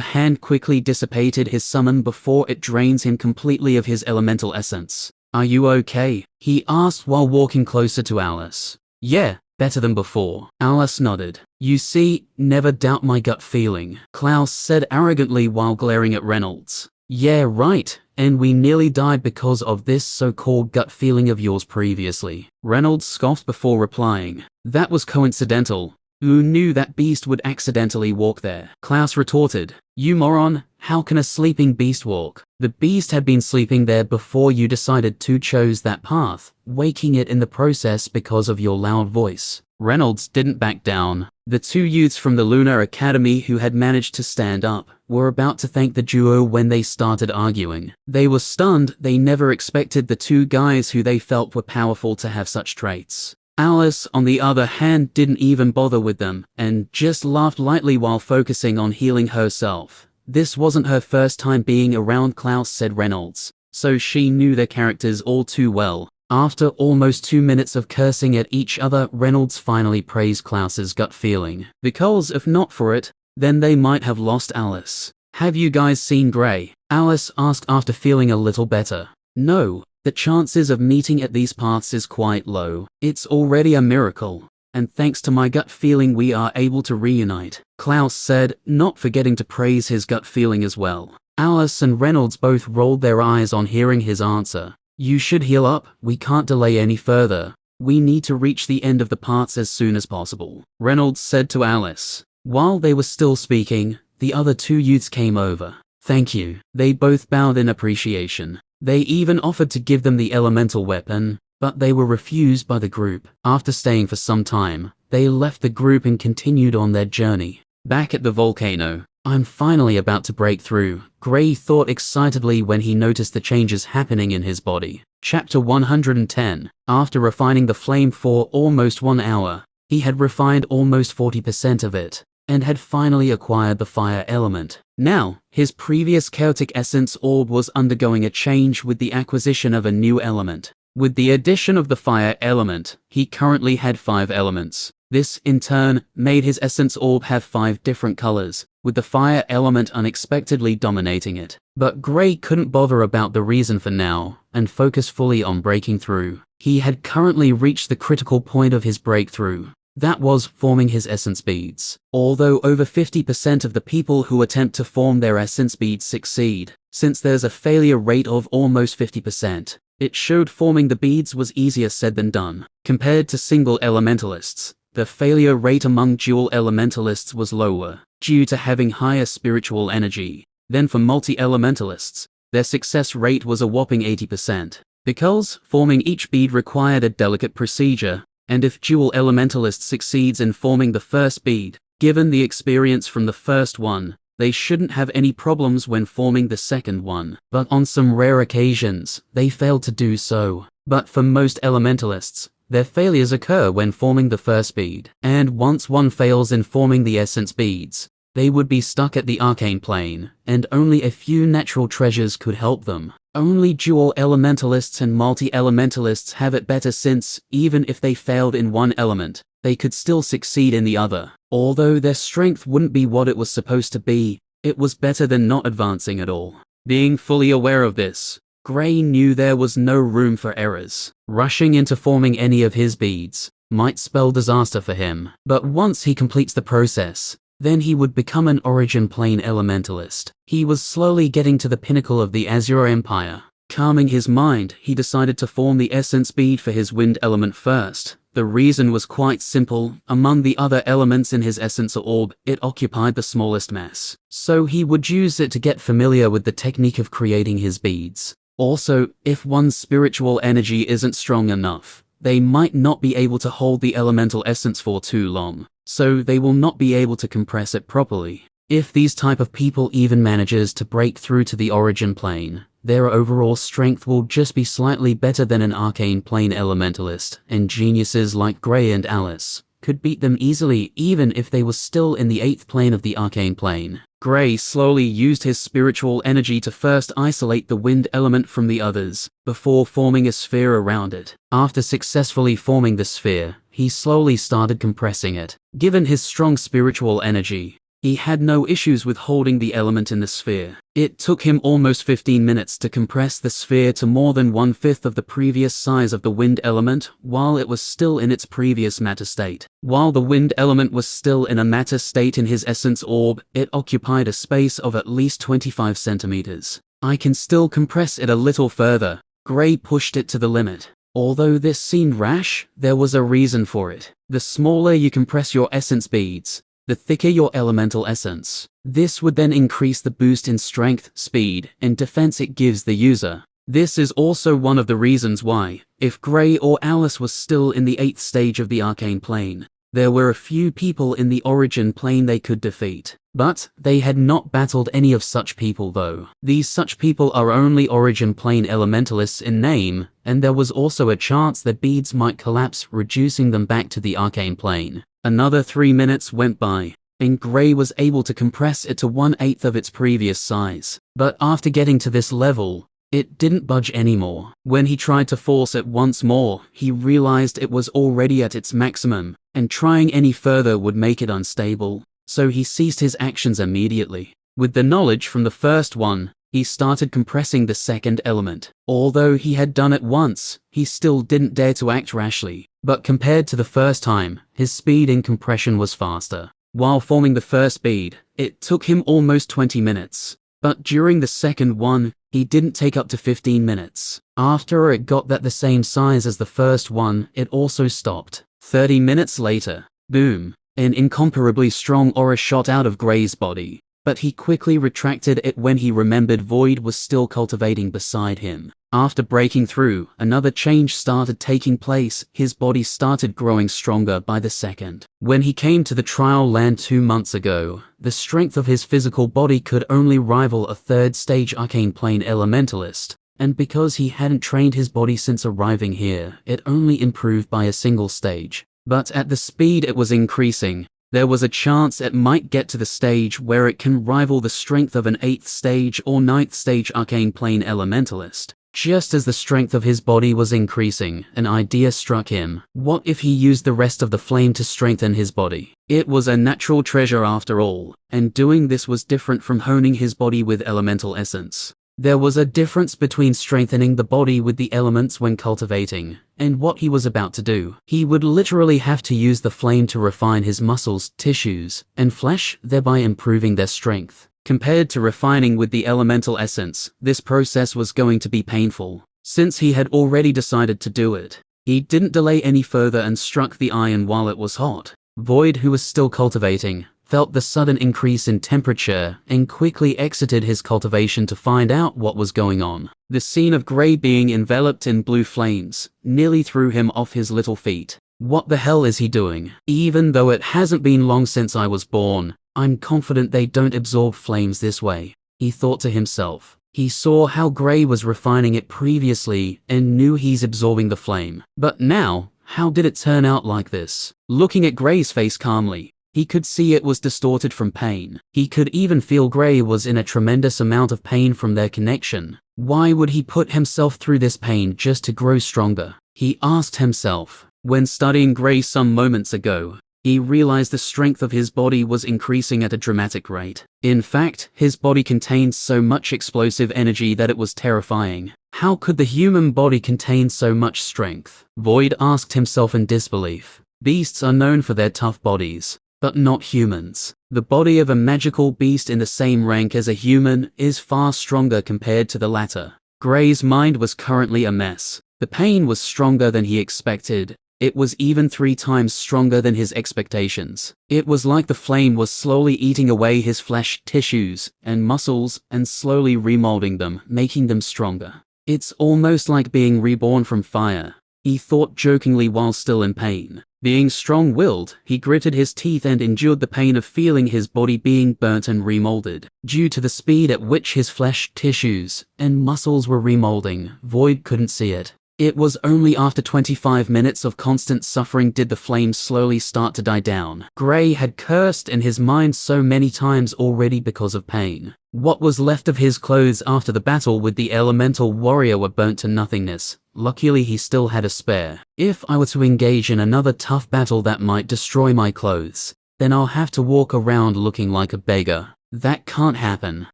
hand, quickly dissipated his summon before it drains him completely of his elemental essence. Are you okay? He asked while walking closer to Alice. Yeah, better than before. Alice nodded. You see, never doubt my gut feeling, Clouse said arrogantly while glaring at Reynolds. Yeah, right, and we nearly died because of this so-called gut feeling of yours previously. Reynolds scoffed before replying. That was coincidental. Who knew that beast would accidentally walk there? Clouse retorted. You moron, how can a sleeping beast walk? The beast had been sleeping there before you decided to choose that path, waking it in the process because of your loud voice. Reynolds didn't back down. The two youths from the Lunar Academy who had managed to stand up were about to thank the duo when they started arguing. They were stunned. They never expected the two guys who they felt were powerful to have such traits. Alice, on the other hand, didn't even bother with them, and just laughed lightly while focusing on healing herself. This wasn't her first time being around Clouse, said Reynolds, so she knew their characters all too well. After almost 2 minutes of cursing at each other, Reynolds finally praised Clouse's gut feeling. Because if not for it, then they might have lost Alice. Have you guys seen Gray? Alice asked after feeling a little better. No. The chances of meeting at these paths is quite low. It's already a miracle, and thanks to my gut feeling we are able to reunite, Clouse said, not forgetting to praise his gut feeling as well. Alice and Reynolds both rolled their eyes on hearing his answer. You should heal up, we can't delay any further. We need to reach the end of the paths as soon as possible, Reynolds said to Alice. While they were still speaking, the other two youths came over. Thank you. They both bowed in appreciation. They even offered to give them the elemental weapon, but they were refused by the group. After staying for some time, they left the group and continued on their journey. Back at the volcano, I'm finally about to break through, Gray thought excitedly when he noticed the changes happening in his body. Chapter 110. After refining the flame for almost 1 hour, he had refined almost 40% of it, and had finally acquired the fire element. Now, his previous chaotic essence orb was undergoing a change with the acquisition of a new element. With the addition of the fire element, he currently had 5 elements. This, in turn, made his essence orb have 5 different colors, with the fire element unexpectedly dominating it. But Gray couldn't bother about the reason for now, and focus fully on breaking through. He had currently reached the critical point of his breakthrough. That was forming his essence beads. Although over 50% of the people who attempt to form their essence beads succeed, since there's a failure rate of almost 50%, it showed forming the beads was easier said than done. Compared to single elementalists, the failure rate among dual elementalists was lower, due to having higher spiritual energy. Then for multi-elementalists, their success rate was a whopping 80%. Because forming each bead required a delicate procedure, and if dual elementalist succeeds in forming the first bead, given the experience from the first one, they shouldn't have any problems when forming the second one. But on some rare occasions, they failed to do so. But for most elementalists, their failures occur when forming the first bead. And once one fails in forming the essence beads, they would be stuck at the arcane plane, and only a few natural treasures could help them. Only dual elementalists and multi-elementalists have it better since, even if they failed in one element, they could still succeed in the other. Although their strength wouldn't be what it was supposed to be, it was better than not advancing at all. Being fully aware of this, Gray knew there was no room for errors. Rushing into forming any of his beads, might spell disaster for him. But once he completes the process, then he would become an origin plane elementalist. He was slowly getting to the pinnacle of the Azure Empire. Calming his mind, he decided to form the essence bead for his wind element first. The reason was quite simple. Among the other elements in his essence orb, it occupied the smallest mass. So he would use it to get familiar with the technique of creating his beads. Also, if one's spiritual energy isn't strong enough, they might not be able to hold the elemental essence for too long, so they will not be able to compress it properly. If these type of people even manages to break through to the origin plane, their overall strength will just be slightly better than an arcane plane elementalist, and geniuses like Gray and Alice could beat them easily even if they were still in the 8th plane of the arcane plane. Gray slowly used his spiritual energy to first isolate the wind element from the others, before forming a sphere around it. After successfully forming the sphere, he slowly started compressing it. Given his strong spiritual energy, he had no issues with holding the element in the sphere. It took him almost 15 minutes to compress the sphere to more than 1/5 of the previous size of the wind element while it was still in its previous matter state. While the wind element was still in a matter state in his essence orb, it occupied a space of at least 25 centimeters. I can still compress it a little further. Gray pushed it to the limit. Although this seemed rash, there was a reason for it. The smaller you compress your essence beads, the thicker your elemental essence. This would then increase the boost in strength, speed, and defense it gives the user. This is also one of the reasons why, if Gray or Alice was still in the 8th stage of the arcane plane, there were a few people in the origin plane they could defeat. But they had not battled any of such people though. These such people are only origin plane elementalists in name, and there was also a chance their beads might collapse, reducing them back to the arcane plane. Another 3 minutes went by, and Gray was able to compress it to 1/8 of its previous size. But after getting to this level, it didn't budge anymore. When he tried to force it once more, he realized it was already at its maximum, and trying any further would make it unstable. So he ceased his actions immediately. With the knowledge from the first one, he started compressing the second element. Although he had done it once, he still didn't dare to act rashly. But compared to the first time, his speed in compression was faster. While forming the first bead, it took him almost 20 minutes. But during the second one, he didn't take up to 15 minutes. After it got that the same size as the first one, it also stopped. 30 minutes later, boom, an incomparably strong aura shot out of Gray's body. But he quickly retracted it when he remembered Void was still cultivating beside him. After breaking through, another change started taking place. His body started growing stronger by the second. When he came to the trial land 2 months ago, the strength of his physical body could only rival a 3rd stage arcane plane elementalist. And because he hadn't trained his body since arriving here, it only improved by a single stage. But at the speed it was increasing, there was a chance it might get to the stage where it can rival the strength of an 8th stage or 9th stage arcane plane elementalist. Just as the strength of his body was increasing, an idea struck him. What if he used the rest of the flame to strengthen his body? It was a natural treasure after all, and doing this was different from honing his body with elemental essence. There was a difference between strengthening the body with the elements when cultivating, and what he was about to do. He would literally have to use the flame to refine his muscles, tissues, and flesh, thereby improving their strength. Compared to refining with the elemental essence, this process was going to be painful. Since he had already decided to do it, he didn't delay any further and struck the iron while it was hot. Void, who was still cultivating, felt the sudden increase in temperature and quickly exited his cultivation to find out what was going on. The scene of Gray being enveloped in blue flames nearly threw him off his little feet. What the hell is he doing? Even though it hasn't been long since I was born, I'm confident they don't absorb flames this way, he thought to himself. He saw how Gray was refining it previously and knew he's absorbing the flame. But now, how did it turn out like this? Looking at Gray's face calmly, he could see it was distorted from pain. He could even feel Gray was in a tremendous amount of pain from their connection. Why would he put himself through this pain just to grow stronger? He asked himself. When studying Gray some moments ago, he realized the strength of his body was increasing at a dramatic rate. In fact, his body contained so much explosive energy that it was terrifying. How could the human body contain so much strength? Void asked himself in disbelief. Beasts are known for their tough bodies, but not humans. The body of a magical beast in the same rank as a human is far stronger compared to the latter. Gray's mind was currently a mess. The pain was stronger than he expected. It was even 3 times stronger than his expectations. It was like the flame was slowly eating away his flesh, tissues, and muscles, and slowly remolding them, making them stronger. It's almost like being reborn from fire, he thought jokingly while still in pain. Being strong-willed, he gritted his teeth and endured the pain of feeling his body being burnt and remolded. Due to the speed at which his flesh, tissues, and muscles were remolding, Void couldn't see it. It was only after 25 minutes of constant suffering did the flames slowly start to die down. Gray had cursed in his mind so many times already because of pain. What was left of his clothes after the battle with the elemental warrior were burnt to nothingness. Luckily he still had a spare. If I were to engage in another tough battle that might destroy my clothes, then I'll have to walk around looking like a beggar. That can't happen.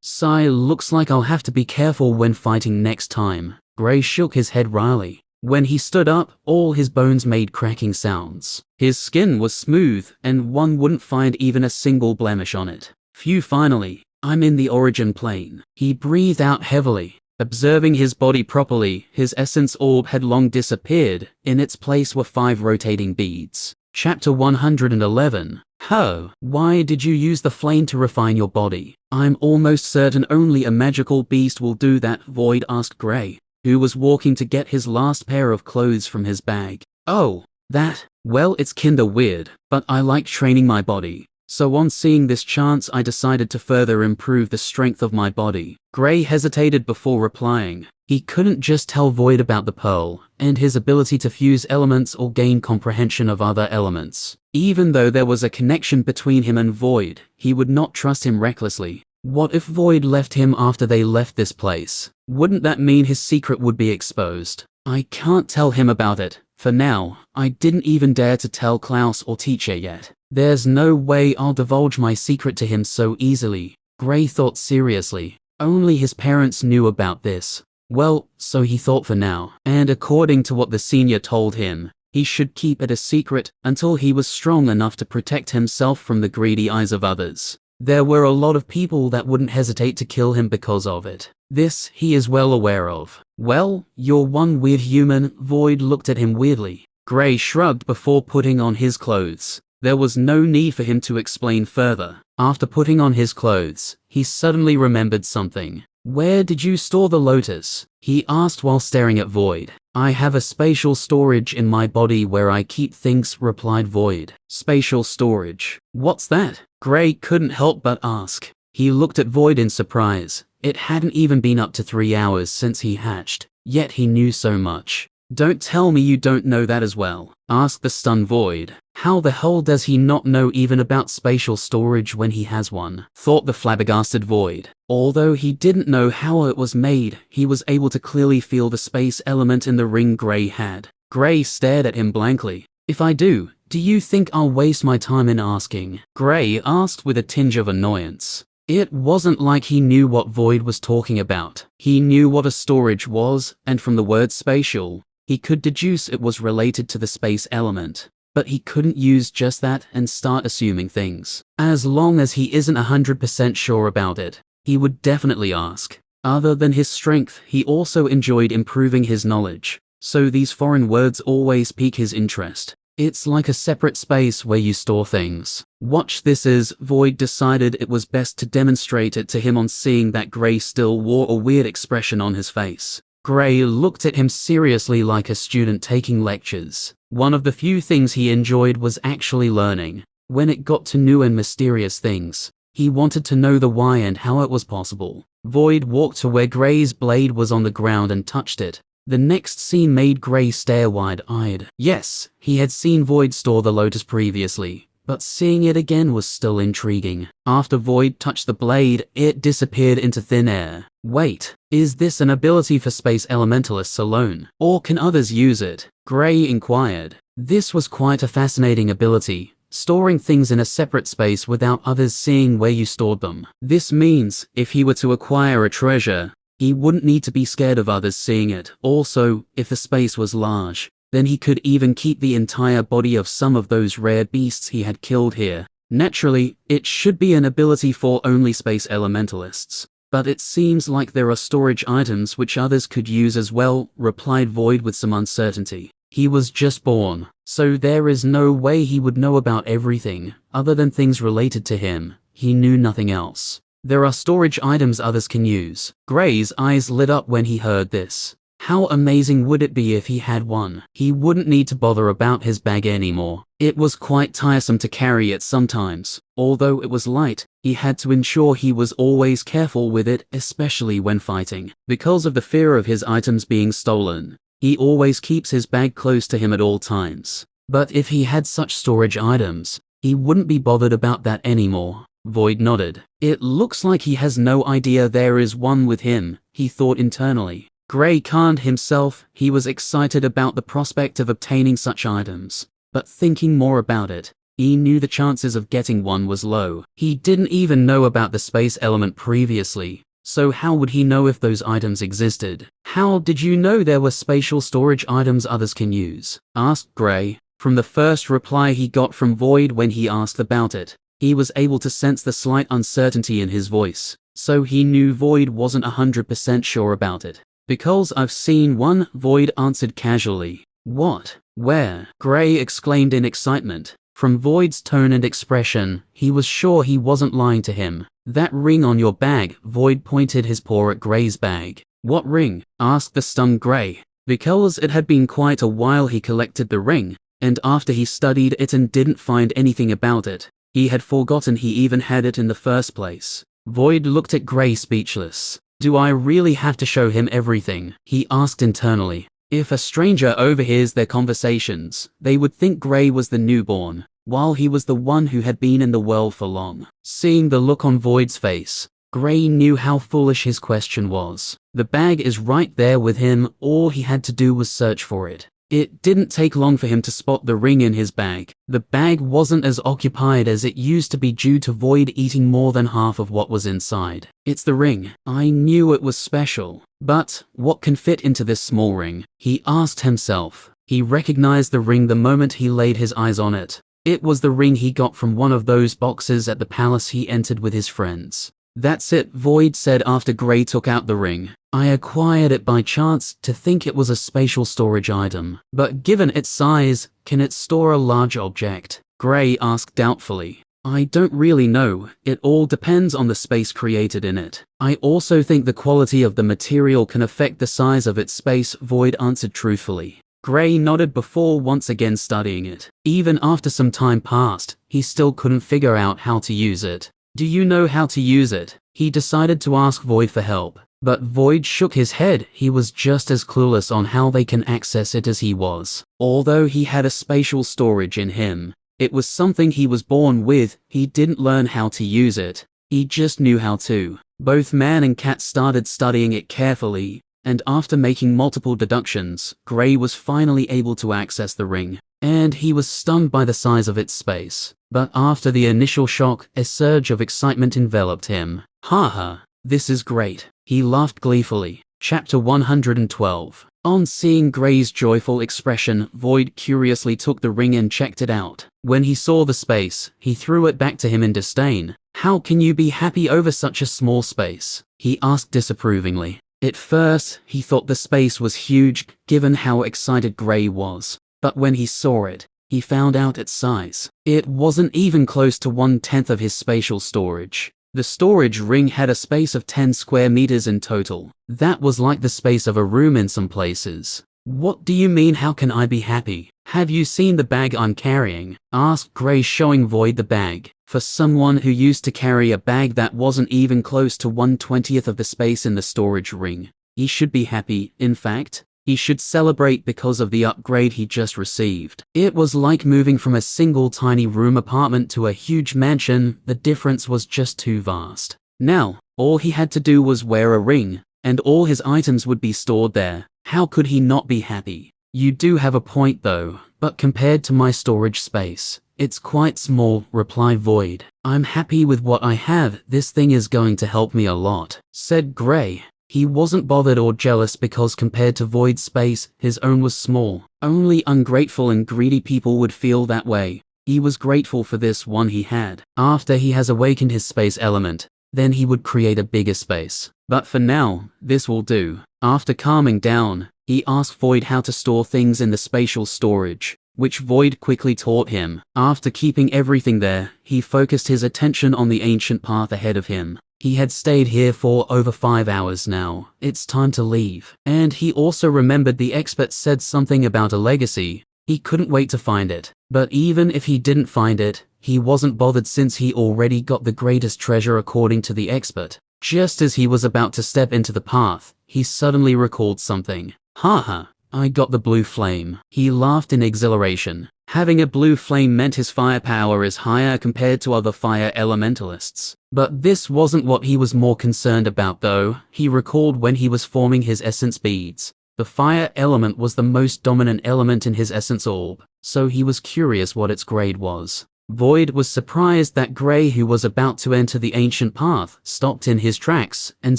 Sigh, looks like I'll have to be careful when fighting next time. Gray shook his head wryly. When he stood up, all his bones made cracking sounds. His skin was smooth, and one wouldn't find even a single blemish on it. Phew, finally, I'm in the origin plane. He breathed out heavily. Observing his body properly, his essence orb had long disappeared. In its place were 5 rotating beads. Chapter 111. Ho, why did you use the flame to refine your body? I'm almost certain only a magical beast will do that, Void asked Gray, who was walking to get his last pair of clothes from his bag. Oh, that? Well, it's kinda weird, but I like training my body. So on seeing this chance I decided to further improve the strength of my body. Gray hesitated before replying. He couldn't just tell Void about the pearl, and his ability to fuse elements or gain comprehension of other elements. Even though there was a connection between him and Void, he would not trust him recklessly. What if Void left him after they left this place? Wouldn't that mean his secret would be exposed? I can't tell him about it. For now, I didn't even dare to tell Clouse or teacher yet. There's no way I'll divulge my secret to him so easily, Gray thought seriously. Only his parents knew about this. Well, so he thought for now, and according to what the senior told him, he should keep it a secret until he was strong enough to protect himself from the greedy eyes of others. There were a lot of people that wouldn't hesitate to kill him because of it. This he is well aware of. Well, you're one weird human. Void looked at him weirdly. Gray shrugged before putting on his clothes. There was no need for him to explain further. After putting on his clothes, he suddenly remembered something. Where did you store the lotus? He asked while staring at Void. I have a spatial storage in my body where I keep things, replied Void. Spatial storage. What's that? Gray couldn't help but ask. He looked at Void in surprise. It hadn't even been up to 3 hours since he hatched, yet he knew so much. Don't tell me you don't know that as well, asked the stunned Void. How the hell does he not know even about spatial storage when he has one? Thought the flabbergasted Void. Although he didn't know how it was made, he was able to clearly feel the space element in the ring Gray had. Gray stared at him blankly. If I do you think I'll waste my time in asking? Gray asked with a tinge of annoyance. It wasn't like he knew what Void was talking about. He knew what a storage was, and from the word spatial, he could deduce it was related to the space element. But he couldn't use just that and start assuming things. As long as he isn't 100% sure about it, he would definitely ask. Other than his strength, he also enjoyed improving his knowledge. So these foreign words always pique his interest. It's like a separate space where you store things. Watch this as Void decided it was best to demonstrate it to him on seeing that Gray still wore a weird expression on his face. Gray looked at him seriously like a student taking lectures. One of the few things he enjoyed was actually learning. When it got to new and mysterious things, he wanted to know the why and how it was possible. Void walked to where Gray's blade was on the ground and touched it. The next scene made Gray stare wide-eyed. Yes, he had seen Void store the lotus previously, but seeing it again was still intriguing. After Void touched the blade, it disappeared into thin air. Wait, is this an ability for space elementalists alone? Or can others use it? Gray inquired. This was quite a fascinating ability, storing things in a separate space without others seeing where you stored them. This means, if he were to acquire a treasure, he wouldn't need to be scared of others seeing it. Also, if the space was large, then he could even keep the entire body of some of those rare beasts he had killed here. Naturally, it should be an ability for only space elementalists. But it seems like there are storage items which others could use as well, replied Void with some uncertainty. He was just born, so there is no way he would know about everything, other than things related to him. He knew nothing else. There are storage items others can use. Gray's eyes lit up when he heard this. How amazing would it be if he had one? He wouldn't need to bother about his bag anymore. It was quite tiresome to carry it sometimes. Although it was light, he had to ensure he was always careful with it, especially when fighting. Because of the fear of his items being stolen, he always keeps his bag close to him at all times. But if he had such storage items, he wouldn't be bothered about that anymore. Void nodded. It looks like he has no idea there is one with him, he thought internally. Gray calmed himself. He was excited about the prospect of obtaining such items. But thinking more about it, he knew the chances of getting one was low. He didn't even know about the space element previously, so how would he know if those items existed? How did you know there were spatial storage items others can use? Asked Gray. From the first reply he got from Void when he asked about it, he was able to sense the slight uncertainty in his voice, so he knew Void wasn't 100% sure about it. Because I've seen one, Void answered casually. What? Where? Gray exclaimed in excitement. From Void's tone and expression, he was sure he wasn't lying to him. That ring on your bag. Void pointed his paw at Gray's bag. What ring? Asked the stunned Gray. Because it had been quite a while he collected the ring, and after he studied it and didn't find anything about it, he had forgotten he even had it in the first place. Void looked at Gray speechless. Do I really have to show him everything? He asked internally. If a stranger overhears their conversations, they would think Gray was the newborn, while he was the one who had been in the world for long. Seeing the look on Void's face, Gray knew how foolish his question was. The bag is right there with him. All he had to do was search for it. It didn't take long for him to spot the ring in his bag. The bag wasn't as occupied as it used to be due to Void eating more than half of what was inside. It's the ring. I knew it was special. But what can fit into this small ring? He asked himself. He recognized the ring the moment he laid his eyes on it. It was the ring he got from one of those boxes at the palace he entered with his friends. That's it, Void said after Gray took out the ring. I acquired it by chance to think it was a spatial storage item. But given its size, can it store a large object? Gray asked doubtfully. I don't really know. It all depends on the space created in it. I also think the quality of the material can affect the size of its space, Void answered truthfully. Gray nodded before once again studying it. Even after some time passed, he still couldn't figure out how to use it. Do you know how to use it? He decided to ask Void for help. But Void shook his head. He was just as clueless on how they can access it as he was. Although he had a spatial storage in him, it was something he was born with. He didn't learn how to use it. He just knew how to. Both man and cat started studying it carefully, and after making multiple deductions, Gray was finally able to access the ring. And he was stunned by the size of its space. But after the initial shock, a surge of excitement enveloped him. Haha, this is great. He laughed gleefully. Chapter 112. On seeing Gray's joyful expression, Void curiously took the ring and checked it out. When he saw the space, he threw it back to him in disdain. How can you be happy over such a small space? He asked disapprovingly. At first, he thought the space was huge, given how excited Gray was. But when he saw it, he found out its size. It wasn't even close to 1/10 of his spatial storage. The storage ring had a space of 10 square meters in total. That was like the space of a room in some places. What do you mean, how can I be happy? Have you seen the bag I'm carrying? Asked Gray, showing Void the bag. For someone who used to carry a bag that wasn't even close to 1/20th of the space in the storage ring, he should be happy. In fact, he should celebrate because of the upgrade he just received. It was like moving from a single tiny room apartment to a huge mansion. The difference was just too vast. Now, all he had to do was wear a ring, and all his items would be stored there. How could he not be happy? You do have a point though, but compared to my storage space, It's quite small, replied Void. I'm happy with what I have, this thing is going to help me a lot, said Gray. He wasn't bothered or jealous because compared to Void's space, his own was small. Only ungrateful and greedy people would feel that way. He was grateful for this one he had. After he has awakened his space element, then he would create a bigger space. But for now, this will do. After calming down, he asked Void how to store things in the spatial storage, which Void quickly taught him. After keeping everything there, he focused his attention on the ancient path ahead of him. He had stayed here for over 5 hours now. It's time to leave. And he also remembered the expert said something about a legacy. He couldn't wait to find it. But even if he didn't find it, he wasn't bothered since he already got the greatest treasure according to the expert. Just as he was about to step into the path, he suddenly recalled something. Haha, I got the blue flame. He laughed in exhilaration. Having a blue flame meant his firepower is higher compared to other fire elementalists. But this wasn't what he was more concerned about though. He recalled when he was forming his essence beads. The fire element was the most dominant element in his essence orb, so he was curious what its grade was. Void was surprised that Gray, who was about to enter the ancient path, stopped in his tracks and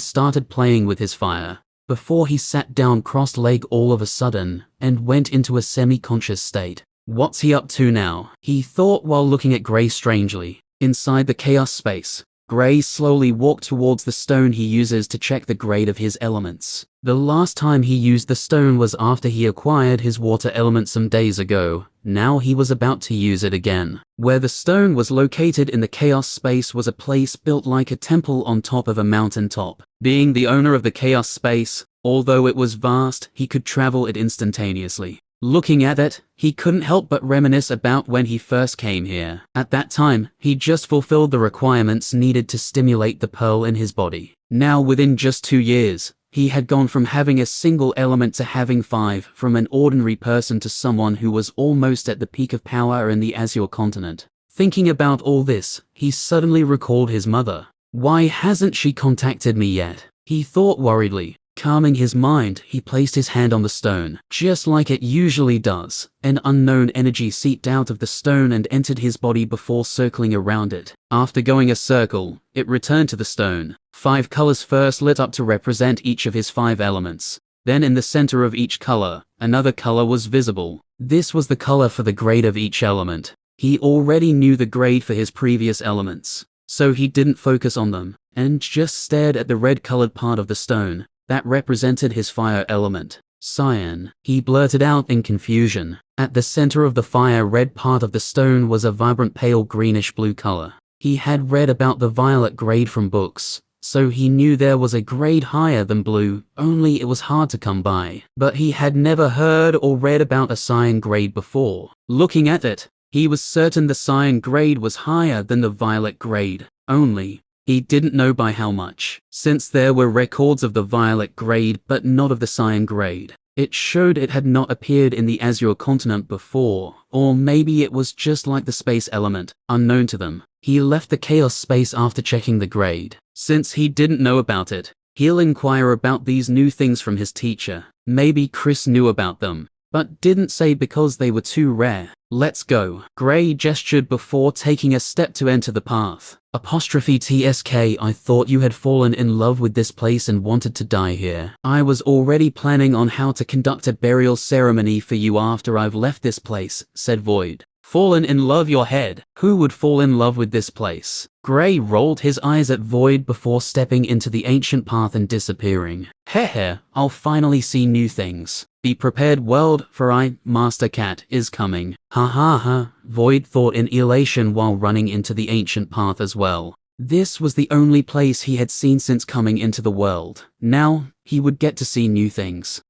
started playing with his fire. Before he sat down cross-legged all of a sudden and went into a semi-conscious state. What's he up to now? He thought while looking at Gray strangely. Inside the chaos space, Gray slowly walked towards the stone he uses to check the grade of his elements. The last time he used the stone was after he acquired his water element some days ago. Now he was about to use it again. Where the stone was located in the chaos space was a place built like a temple on top of a mountain top. Being the owner of the chaos space, although it was vast, he could travel it instantaneously. Looking at it, he couldn't help but reminisce about when he first came here. At that time, he just fulfilled the requirements needed to stimulate the pearl in his body. Now within just 2 years, he had gone from having a single element to having 5, from an ordinary person to someone who was almost at the peak of power in the Azure continent. Thinking about all this, he suddenly recalled his mother. Why hasn't she contacted me yet? He thought worriedly. Calming his mind, he placed his hand on the stone. Just like it usually does, an unknown energy seeped out of the stone and entered his body before circling around it. After going a circle, it returned to the stone. 5 colors first lit up to represent each of his 5 elements. Then in the center of each color, another color was visible. This was the color for the grade of each element. He already knew the grade for his previous elements, so he didn't focus on them, and just stared at the red-colored part of the stone that represented his fire element. Cyan, he blurted out in confusion. At the center of the fire red part of the stone was a vibrant pale greenish-blue color. He had read about the violet grade from books, so he knew there was a grade higher than blue, only it was hard to come by. But he had never heard or read about a cyan grade before. Looking at it, he was certain the cyan grade was higher than the violet grade, only he didn't know by how much. Since there were records of the violet grade but not of the cyan grade, it showed it had not appeared in the Azure continent before, or maybe it was just like the space element, unknown to them. He left the chaos space after checking the grade. Since he didn't know about it, he'll inquire about these new things from his teacher. Maybe Chris knew about them, but didn't say because they were too rare. Let's go. Gray gestured before taking a step to enter the path. TSK, I thought you had fallen in love with this place and wanted to die here. I was already planning on how to conduct a burial ceremony for you after I've left this place, said Void. Fallen in love your head. Who would fall in love with this place? Gray rolled his eyes at Void before stepping into the ancient path and disappearing. Heh, I'll finally see new things. Be prepared world, for I, Master Cat, is coming. Ha ha ha, Void thought in elation while running into the ancient path as well. This was the only place he had seen since coming into the world. Now, he would get to see new things.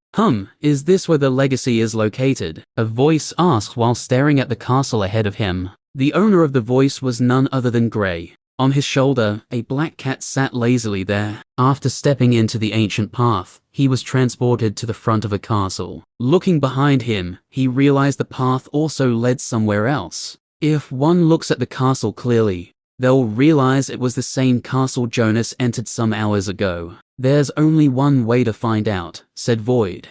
Is this where the legacy is located? A voice asked while staring at the castle ahead of him. The owner of the voice was none other than Gray. On his shoulder, a black cat sat lazily there. After stepping into the ancient path, he was transported to the front of a castle. Looking behind him, he realized the path also led somewhere else. If one looks at the castle clearly, they'll realize it was the same castle Jonas entered some hours ago. There's only one way to find out, said Void.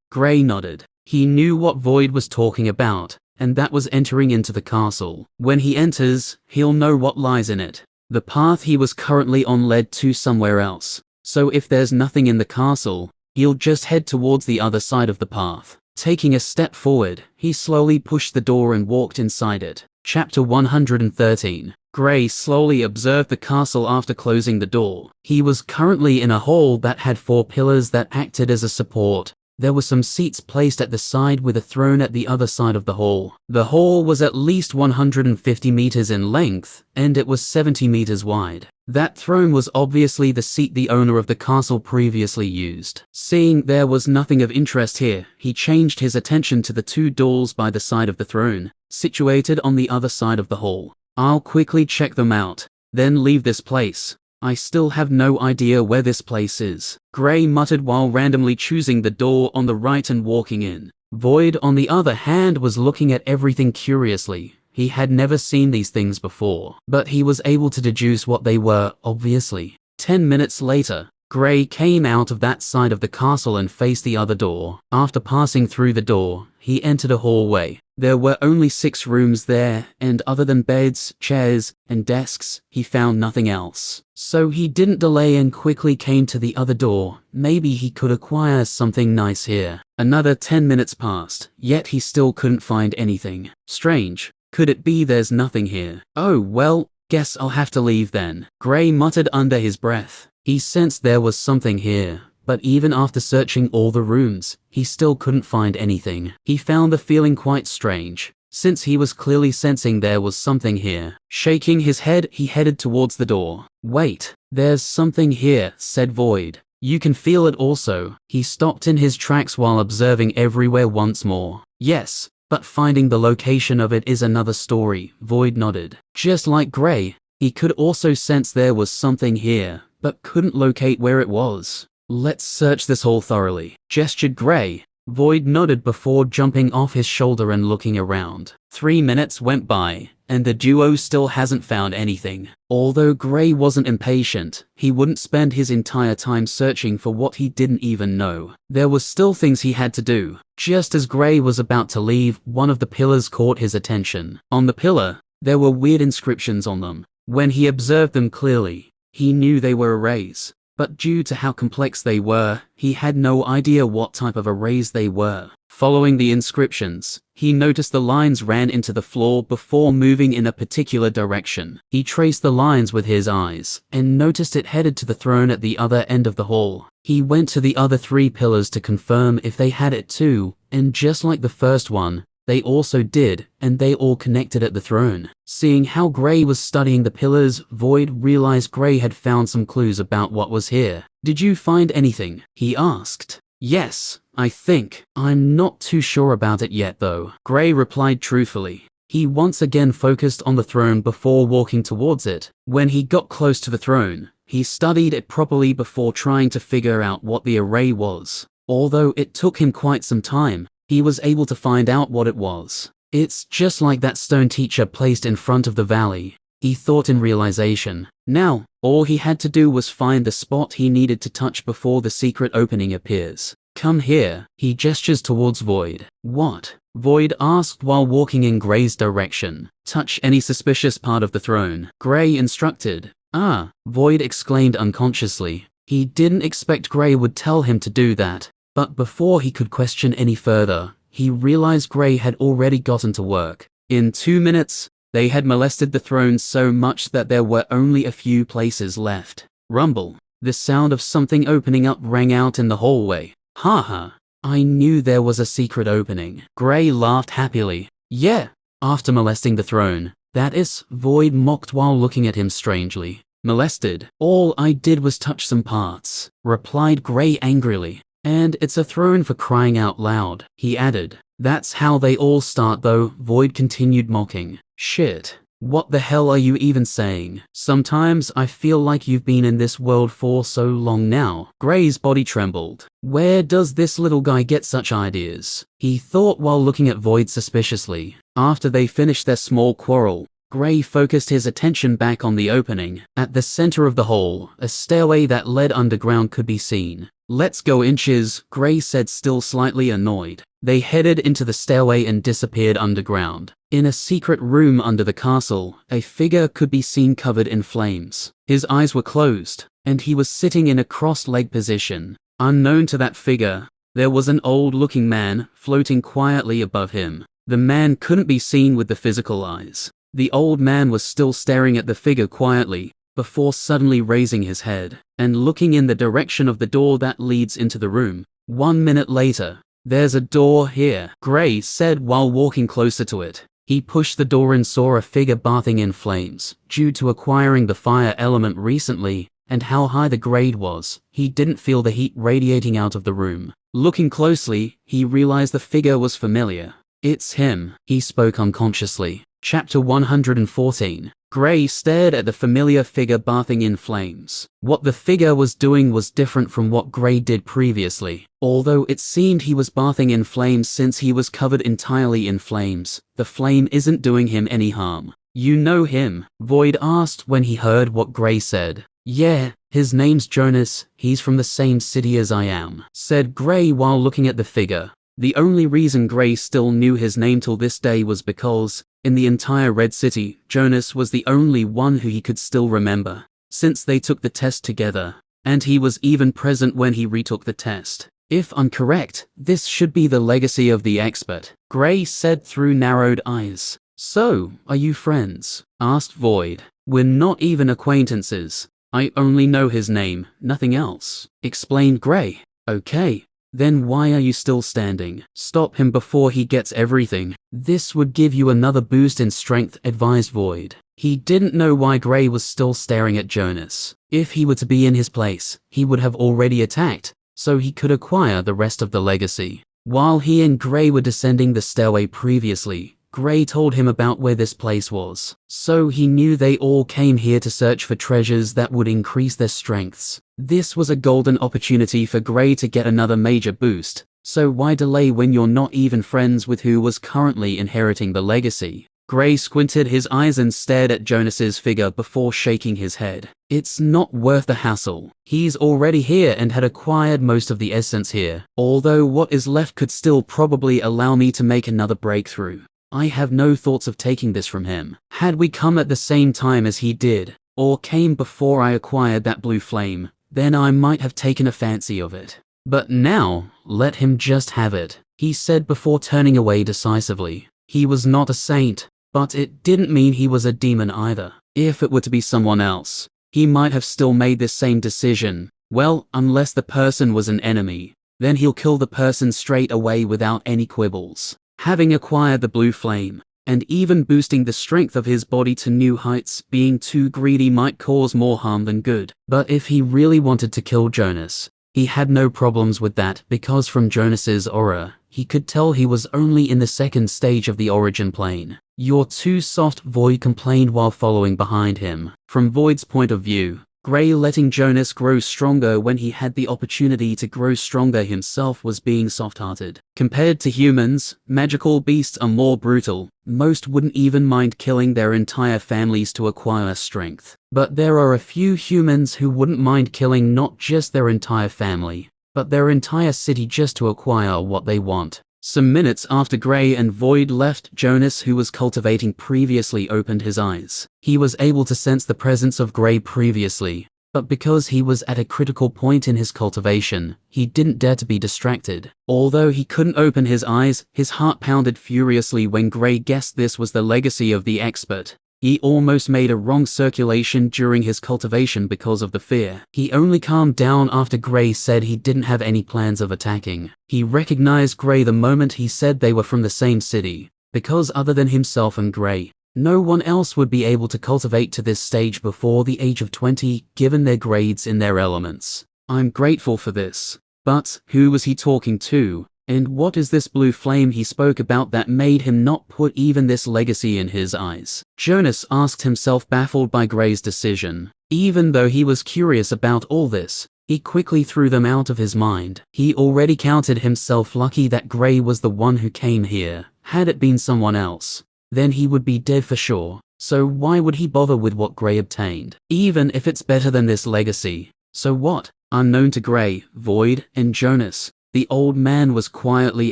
Gray nodded. He knew what Void was talking about, and that was entering into the castle. When he enters, he'll know what lies in it. The path he was currently on led to somewhere else, so if there's nothing in the castle, he'll just head towards the other side of the path. Taking a step forward, he slowly pushed the door and walked inside it. Chapter 113. Gray slowly observed the castle after closing the door. He was currently in a hall that had 4 pillars that acted as a support. There were some seats placed at the side with a throne at the other side of the hall. The hall was at least 150 meters in length, and it was 70 meters wide. That throne was obviously the seat the owner of the castle previously used. Seeing there was nothing of interest here, he changed his attention to the 2 doors by the side of the throne, situated on the other side of the hall. I'll quickly check them out, then leave this place. I still have no idea where this place is, Gray muttered while randomly choosing the door on the right and walking in. Void, on the other hand, was looking at everything curiously. He had never seen these things before, but he was able to deduce what they were, obviously. 10 minutes later, Gray came out of that side of the castle and faced the other door. After passing through the door, he entered a hallway. There were only 6 rooms there, and other than beds, chairs, and desks, he found nothing else. So he didn't delay and quickly came to the other door. Maybe he could acquire something nice here. Another 10 minutes passed, yet he still couldn't find anything. Strange. Could it be there's nothing here? Oh well, guess I'll have to leave then, Gray muttered under his breath. He sensed there was something here, but even after searching all the rooms, he still couldn't find anything. He found the feeling quite strange, since he was clearly sensing there was something here. Shaking his head, he headed towards the door. Wait, there's something here, said Void. You can feel it also. He stopped in his tracks while observing everywhere once more. Yes, but finding the location of it is another story, Void nodded. Just like Gray, he could also sense there was something here, but couldn't locate where it was. Let's search this hall thoroughly, gestured Gray. Void nodded before jumping off his shoulder and looking around. 3 minutes went by, and the duo still hasn't found anything. Although Gray wasn't impatient, he wouldn't spend his entire time searching for what he didn't even know. There was still things he had to do. Just as Gray was about to leave, one of the pillars caught his attention. On the pillar, there were weird inscriptions on them. When he observed them clearly, he knew they were arrays. But due to how complex they were, he had no idea what type of arrays they were. Following the inscriptions, he noticed the lines ran into the floor before moving in a particular direction. He traced the lines with his eyes, and noticed it headed to the throne at the other end of the hall. He went to the other 3 pillars to confirm if they had it too, and just like the first one, they also did, and they all connected at the throne. Seeing how Gray was studying the pillars, Void realized Gray had found some clues about what was here. Did you find anything? He asked. Yes, I think. I'm not too sure about it yet though, Gray replied truthfully. He once again focused on the throne before walking towards it. When he got close to the throne, he studied it properly before trying to figure out what the array was. Although it took him quite some time, he was able to find out what it was. It's just like that stone teacher placed in front of the valley, he thought in realization. Now, all he had to do was find the spot he needed to touch before the secret opening appears. Come here, he gestures towards Void. What? Void asked while walking in Gray's direction. Touch any suspicious part of the throne, Gray instructed. Ah, Void exclaimed unconsciously. He didn't expect Gray would tell him to do that. But before he could question any further, he realized Gray had already gotten to work. In 2 minutes, they had molested the throne so much that there were only a few places left. Rumble. The sound of something opening up rang out in the hallway. Haha, I knew there was a secret opening. Gray laughed happily. Yeah, after molesting the throne. That is, Void mocked while looking at him strangely. Molested? All I did was touch some parts, replied Gray angrily. And it's a throne for crying out loud, he added. That's how they all start though, Void continued mocking. Shit. What the hell are you even saying? Sometimes I feel like you've been in this world for so long now. Gray's body trembled. Where does this little guy get such ideas? He thought while looking at Void suspiciously. After they finished their small quarrel, Gray focused his attention back on the opening. At the center of the hall, a stairway that led underground could be seen. Let's go inches, Gray said, still slightly annoyed. They headed into the stairway and disappeared underground. In a secret room under the castle, a figure could be seen covered in flames. His eyes were closed, and he was sitting in a crossed-leg position. Unknown to that figure, there was an old-looking man floating quietly above him. The man couldn't be seen with the physical eyes. The old man was still staring at the figure quietly, before suddenly raising his head and looking in the direction of the door that leads into the room. 1 minute later, "There's a door here," Gray said while walking closer to it. He pushed the door and saw a figure bathing in flames. Due to acquiring the fire element recently, and how high the grade was, he didn't feel the heat radiating out of the room. Looking closely, he realized the figure was familiar. "It's him," he spoke unconsciously. Chapter 114. Gray stared at the familiar figure bathing in flames. What the figure was doing was different from what Gray did previously. Although it seemed he was bathing in flames since he was covered entirely in flames, the flame isn't doing him any harm. "You know him?" Void asked when he heard what Gray said. "Yeah, his name's Jonas, he's from the same city as I am," said Gray while looking at the figure. The only reason Gray still knew his name till this day was because, in the entire Red City, Jonas was the only one who he could still remember, since they took the test together, and he was even present when he retook the test. "If I'm correct, this should be the legacy of the expert," Gray said through narrowed eyes. "So, are you friends?" asked Void. "We're not even acquaintances. I only know his name, nothing else," explained Gray. "Okay. Then why are you still standing? Stop him before he gets everything. This would give you another boost in strength," advised Void. He didn't know why Gray was still staring at Jonas. If he were to be in his place, he would have already attacked, so he could acquire the rest of the legacy. While he and Gray were descending the stairway previously, Gray told him about where this place was. So he knew they all came here to search for treasures that would increase their strengths. This was a golden opportunity for Gray to get another major boost, so why delay when you're not even friends with who was currently inheriting the legacy? Gray squinted his eyes and stared at Jonas's figure before shaking his head. "It's not worth the hassle. He's already here and had acquired most of the essence here, although what is left could still probably allow me to make another breakthrough. I have no thoughts of taking this from him. Had we come at the same time as he did, or came before I acquired that blue flame, then I might have taken a fancy of it. But now, let him just have it," he said before turning away decisively. He was not a saint, but it didn't mean he was a demon either. If it were to be someone else, he might have still made this same decision. Well, unless the person was an enemy, then he'll kill the person straight away without any quibbles. Having acquired the blue flame, and even boosting the strength of his body to new heights, being too greedy might cause more harm than good. But if he really wanted to kill Jonas, he had no problems with that because from Jonas's aura, he could tell he was only in the second stage of the origin plane. "You're too soft," Void complained while following behind him. From Void's point of view, Gray letting Jonas grow stronger when he had the opportunity to grow stronger himself was being soft-hearted. Compared to humans, magical beasts are more brutal. Most wouldn't even mind killing their entire families to acquire strength. But there are a few humans who wouldn't mind killing not just their entire family, but their entire city just to acquire what they want. Some minutes after Gray and Void left, Jonas, who was cultivating previously, opened his eyes. He was able to sense the presence of Gray previously, but because he was at a critical point in his cultivation, he didn't dare to be distracted. Although he couldn't open his eyes, his heart pounded furiously when Gray guessed this was the legacy of the expert. He almost made a wrong circulation during his cultivation because of the fear. He only calmed down after Gray said he didn't have any plans of attacking. He recognized Gray the moment he said they were from the same city, because other than himself and Gray, no one else would be able to cultivate to this stage before the age of 20, given their grades in their elements. "I'm grateful for this. But, who was he talking to? And what is this blue flame he spoke about that made him not put even this legacy in his eyes?" Jonas asked himself, baffled by Gray's decision. Even though he was curious about all this, he quickly threw them out of his mind. He already counted himself lucky that Gray was the one who came here. Had it been someone else, then he would be dead for sure. So why would he bother with what Gray obtained? Even if it's better than this legacy. So what? Unknown to Gray, Void, and Jonas, The old man was quietly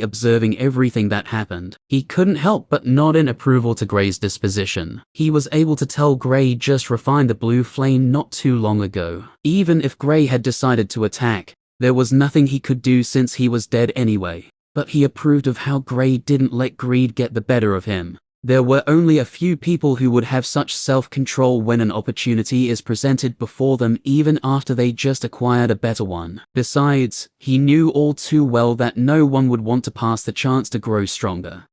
observing everything that happened. He couldn't help but nod in approval to Gray's disposition. He was able to tell Gray just refined the blue flame not too long ago. Even if Gray had decided to attack, there was nothing he could do since he was dead anyway. But he approved of how Gray didn't let greed get the better of him. There were only a few people who would have such self-control when an opportunity is presented before them, even after they just acquired a better one. Besides, he knew all too well that no one would want to pass the chance to grow stronger.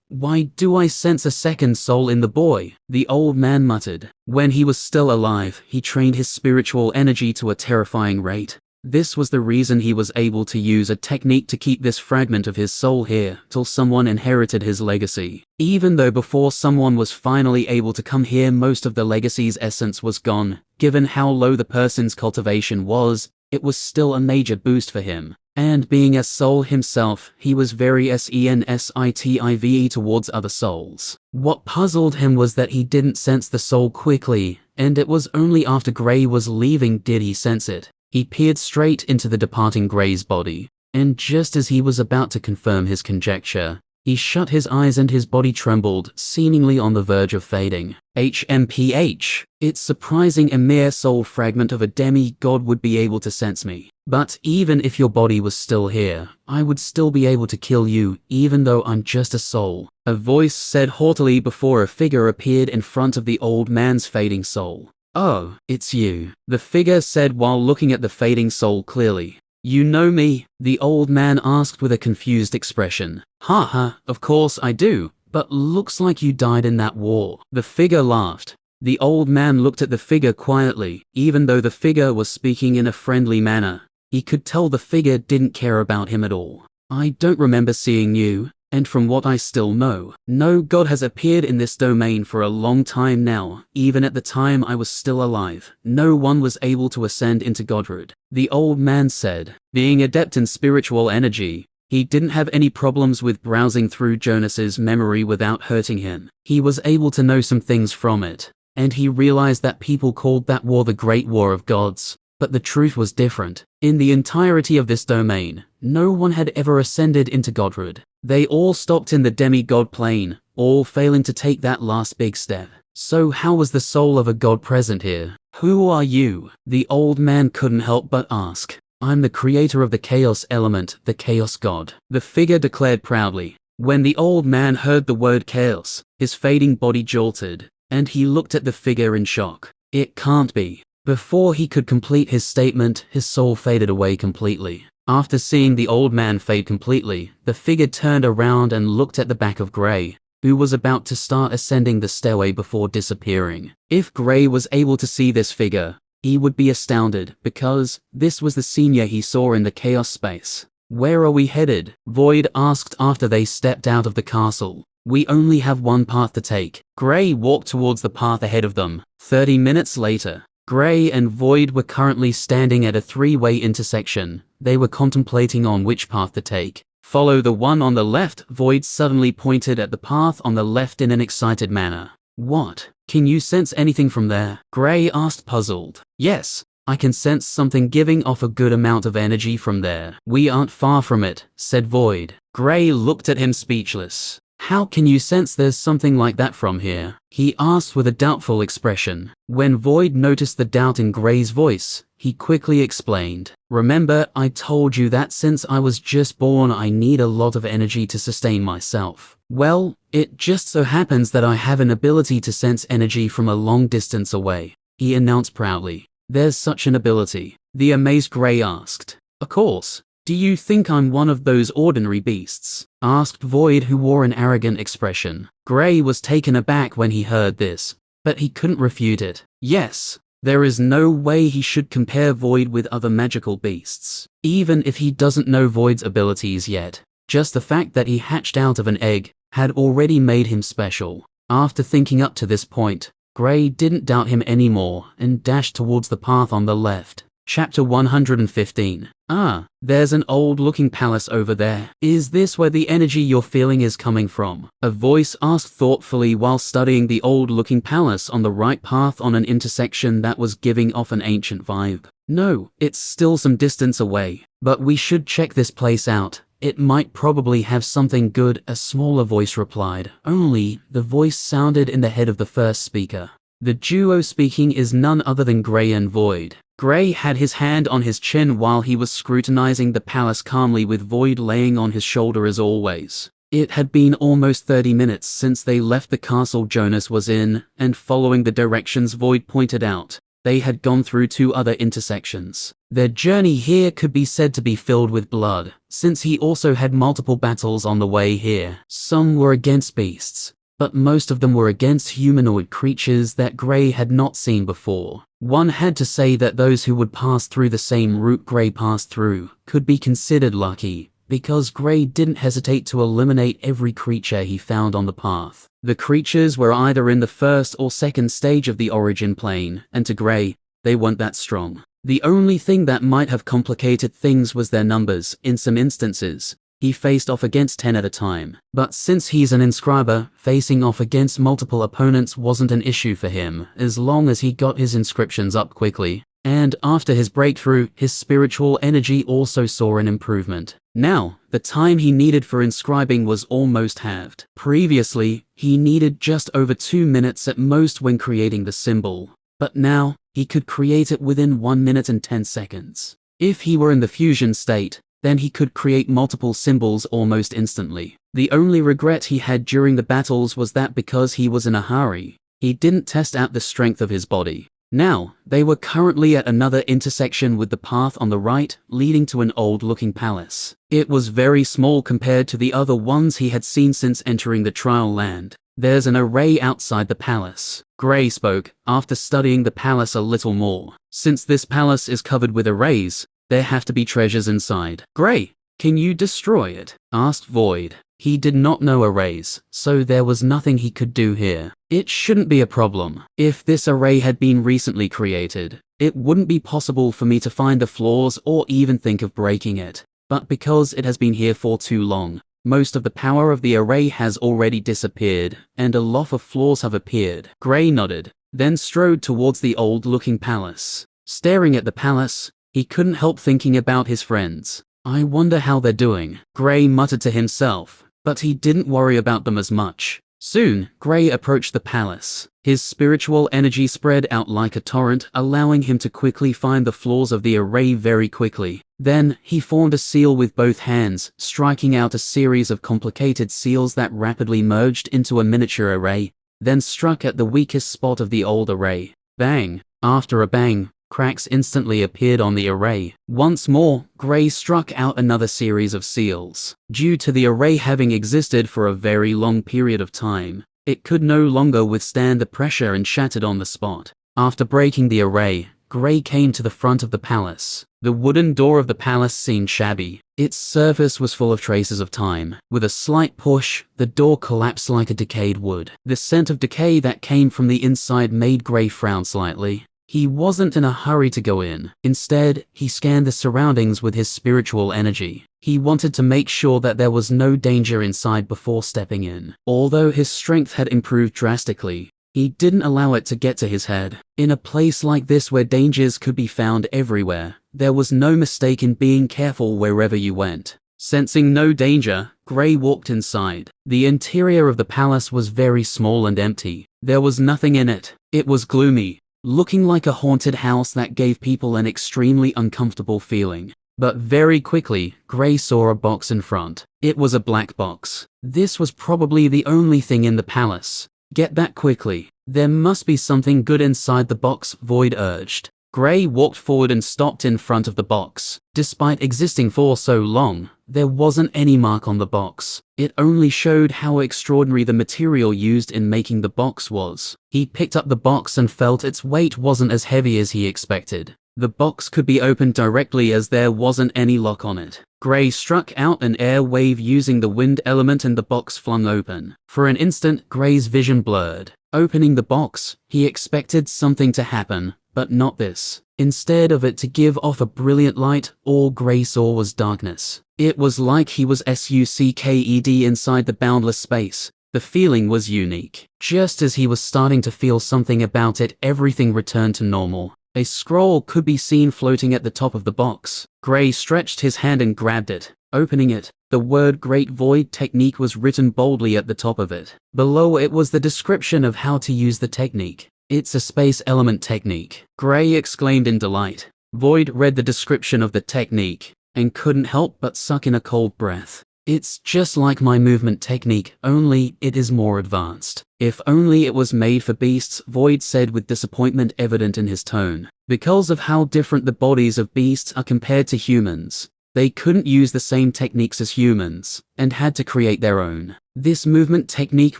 Why do I sense a second soul in the boy? The old man muttered. When he was still alive, he trained his spiritual energy to a terrifying rate. This was the reason he was able to use a technique to keep this fragment of his soul here till someone inherited his legacy. Even though before someone was finally able to come here, most of the legacy's essence was gone. Given how low the person's cultivation was, it was still a major boost for him. And being a soul himself, he was very sensitive towards other souls. What puzzled him was that he didn't sense the soul quickly, and it was only after Gray was leaving did he sense it. He peered straight into the departing Gray's body, and just as he was about to confirm his conjecture, he shut his eyes and his body trembled, seemingly on the verge of fading. HMPH. It's surprising a mere soul fragment of a demigod would be able to sense me. But even if your body was still here, I would still be able to kill you, even though I'm just a soul. A voice said haughtily before a figure appeared in front of the old man's fading soul. Oh, it's you, the figure said while looking at the fading soul clearly. You know me? The old man asked with a confused expression. Haha, of course I do, but looks like you died in that war. The figure laughed. The old man looked at the figure quietly, even though the figure was speaking in a friendly manner. He could tell the figure didn't care about him at all. I don't remember seeing you. And from what I still know, no god has appeared in this domain for a long time now. Even at the time I was still alive, no one was able to ascend into godhood. The old man said, being adept in spiritual energy, he didn't have any problems with browsing through Jonas's memory without hurting him. He was able to know some things from it, and he realized that people called that war the Great War of Gods. But the truth was different. In the entirety of this domain, no one had ever ascended into godhood. They all stopped in the demigod plane, all failing to take that last big step. So how was the soul of a god present here? Who are you? The old man couldn't help but ask. I'm the creator of the chaos element, the chaos god. The figure declared proudly. When the old man heard the word chaos, his fading body jolted, and he looked at the figure in shock. It can't be. Before he could complete his statement, his soul faded away completely. After seeing the old man fade completely, the figure turned around and looked at the back of Gray, who was about to start ascending the stairway before disappearing. If Gray was able to see this figure, he would be astounded, because this was the senior he saw in the chaos space. Where are we headed? Void asked after they stepped out of the castle. We only have one path to take. Gray walked towards the path ahead of them. 30 minutes later, Gray and Void were currently standing at a three-way intersection. They were contemplating on which path to take. Follow the one on the left. Void suddenly pointed at the path on the left in an excited manner. What? Can you sense anything from there? Gray asked, puzzled. Yes, I can sense something giving off a good amount of energy from there. We aren't far from it, said Void. Gray looked at him speechless. How can you sense there's something like that from here? He asked with a doubtful expression. When Void noticed the doubt in Gray's voice, he quickly explained. Remember, I told you that since I was just born I need a lot of energy to sustain myself. Well, it just so happens that I have an ability to sense energy from a long distance away, he announced proudly. There's such an ability? The amazed Gray asked. Of course. Do you think I'm one of those ordinary beasts? Asked Void, who wore an arrogant expression. Gray was taken aback when he heard this, but he couldn't refute it. Yes, there is no way he should compare Void with other magical beasts. Even if he doesn't know Void's abilities yet, just the fact that he hatched out of an egg had already made him special. After thinking up to this point, Gray didn't doubt him anymore and dashed towards the path on the left. Chapter 115. Ah, there's an old-looking palace over there. Is this where the energy you're feeling is coming from? A voice asked thoughtfully while studying the old-looking palace on the right path on an intersection that was giving off an ancient vibe. No, it's still some distance away, but we should check this place out. It might probably have something good, a smaller voice replied. Only, the voice sounded in the head of the first speaker. The duo speaking is none other than Gray and Void. Gray had his hand on his chin while he was scrutinizing the palace calmly, with Void laying on his shoulder as always. It had been almost 30 minutes since they left the castle Jonas was in, and following the directions Void pointed out, they had gone through 2 other intersections. Their journey here could be said to be filled with blood, since he also had multiple battles on the way here. Some were against beasts, but most of them were against humanoid creatures that Gray had not seen before. One had to say that those who would pass through the same route Gray passed through could be considered lucky, because Gray didn't hesitate to eliminate every creature he found on the path. The creatures were either in the first or second stage of the origin plane, and to Gray, they weren't that strong. The only thing that might have complicated things was their numbers. In some instances, he faced off against 10 at a time. But since he's an inscriber, facing off against multiple opponents wasn't an issue for him, as long as he got his inscriptions up quickly. And after his breakthrough, his spiritual energy also saw an improvement. Now, the time he needed for inscribing was almost halved. Previously, he needed just over 2 minutes at most when creating the symbol. But now, he could create it within 1 minute and 10 seconds. If he were in the fusion state, then he could create multiple symbols almost instantly. The only regret he had during the battles was that because he was in a hurry, he didn't test out the strength of his body. Now, they were currently at another intersection with the path on the right, leading to an old-looking palace. It was very small compared to the other ones he had seen since entering the trial land. There's an array outside the palace. Gray spoke, after studying the palace a little more. Since this palace is covered with arrays, there have to be treasures inside. Gray, can you destroy it? Asked Void. He did not know arrays, so there was nothing he could do here. It shouldn't be a problem. If this array had been recently created, it wouldn't be possible for me to find the flaws or even think of breaking it. But because it has been here for too long, most of the power of the array has already disappeared, and a lot of flaws have appeared. Gray nodded, then strode towards the old-looking palace. Staring at the palace, he couldn't help thinking about his friends. I wonder how they're doing, Gray muttered to himself, but he didn't worry about them as much. Soon, Gray approached the palace. His spiritual energy spread out like a torrent, allowing him to quickly find the flaws of the array very quickly. Then, he formed a seal with both hands, striking out a series of complicated seals that rapidly merged into a miniature array, then struck at the weakest spot of the old array. Bang! After a bang, cracks instantly appeared on the array. Once more, Gray struck out another series of seals. Due to the array having existed for a very long period of time, it could no longer withstand the pressure and shattered on the spot. After breaking the array, Gray came to the front of the palace. The wooden door of the palace seemed shabby. Its surface was full of traces of time. With a slight push, the door collapsed like a decayed wood. The scent of decay that came from the inside made Gray frown slightly. He wasn't in a hurry to go in. Instead, he scanned the surroundings with his spiritual energy. He wanted to make sure that there was no danger inside before stepping in. Although his strength had improved drastically, he didn't allow it to get to his head. In a place like this where dangers could be found everywhere, there was no mistake in being careful wherever you went. Sensing no danger, Gray walked inside. The interior of the palace was very small and empty. There was nothing in it. It was gloomy, looking like a haunted house that gave people an extremely uncomfortable feeling. But very quickly, Gray saw a box in front. It was a black box. This was probably the only thing in the palace. Get that quickly. There must be something good inside the box, Void urged. Gray walked forward and stopped in front of the box. Despite existing for so long, there wasn't any mark on the box. It only showed how extraordinary the material used in making the box was. He picked up the box and felt its weight wasn't as heavy as he expected. The box could be opened directly as there wasn't any lock on it. Gray struck out an air wave using the wind element and the box flung open. For an instant, Gray's vision blurred. Opening the box, he expected something to happen, but not this. Instead of it to give off a brilliant light, all Gray saw was darkness. It was like he was sucked inside the boundless space. The feeling was unique. Just as he was starting to feel something about it, everything returned to normal. A scroll could be seen floating at the top of the box. Gray stretched his hand and grabbed it. Opening it, the word Great Void Technique was written boldly at the top of it. Below it was the description of how to use the technique. It's a space element technique. Gray exclaimed in delight. Void read the description of the technique and couldn't help but suck in a cold breath. It's just like my movement technique, only it is more advanced. If only it was made for beasts, Void said with disappointment evident in his tone. Because of how different the bodies of beasts are compared to humans, they couldn't use the same techniques as humans, and had to create their own. This movement technique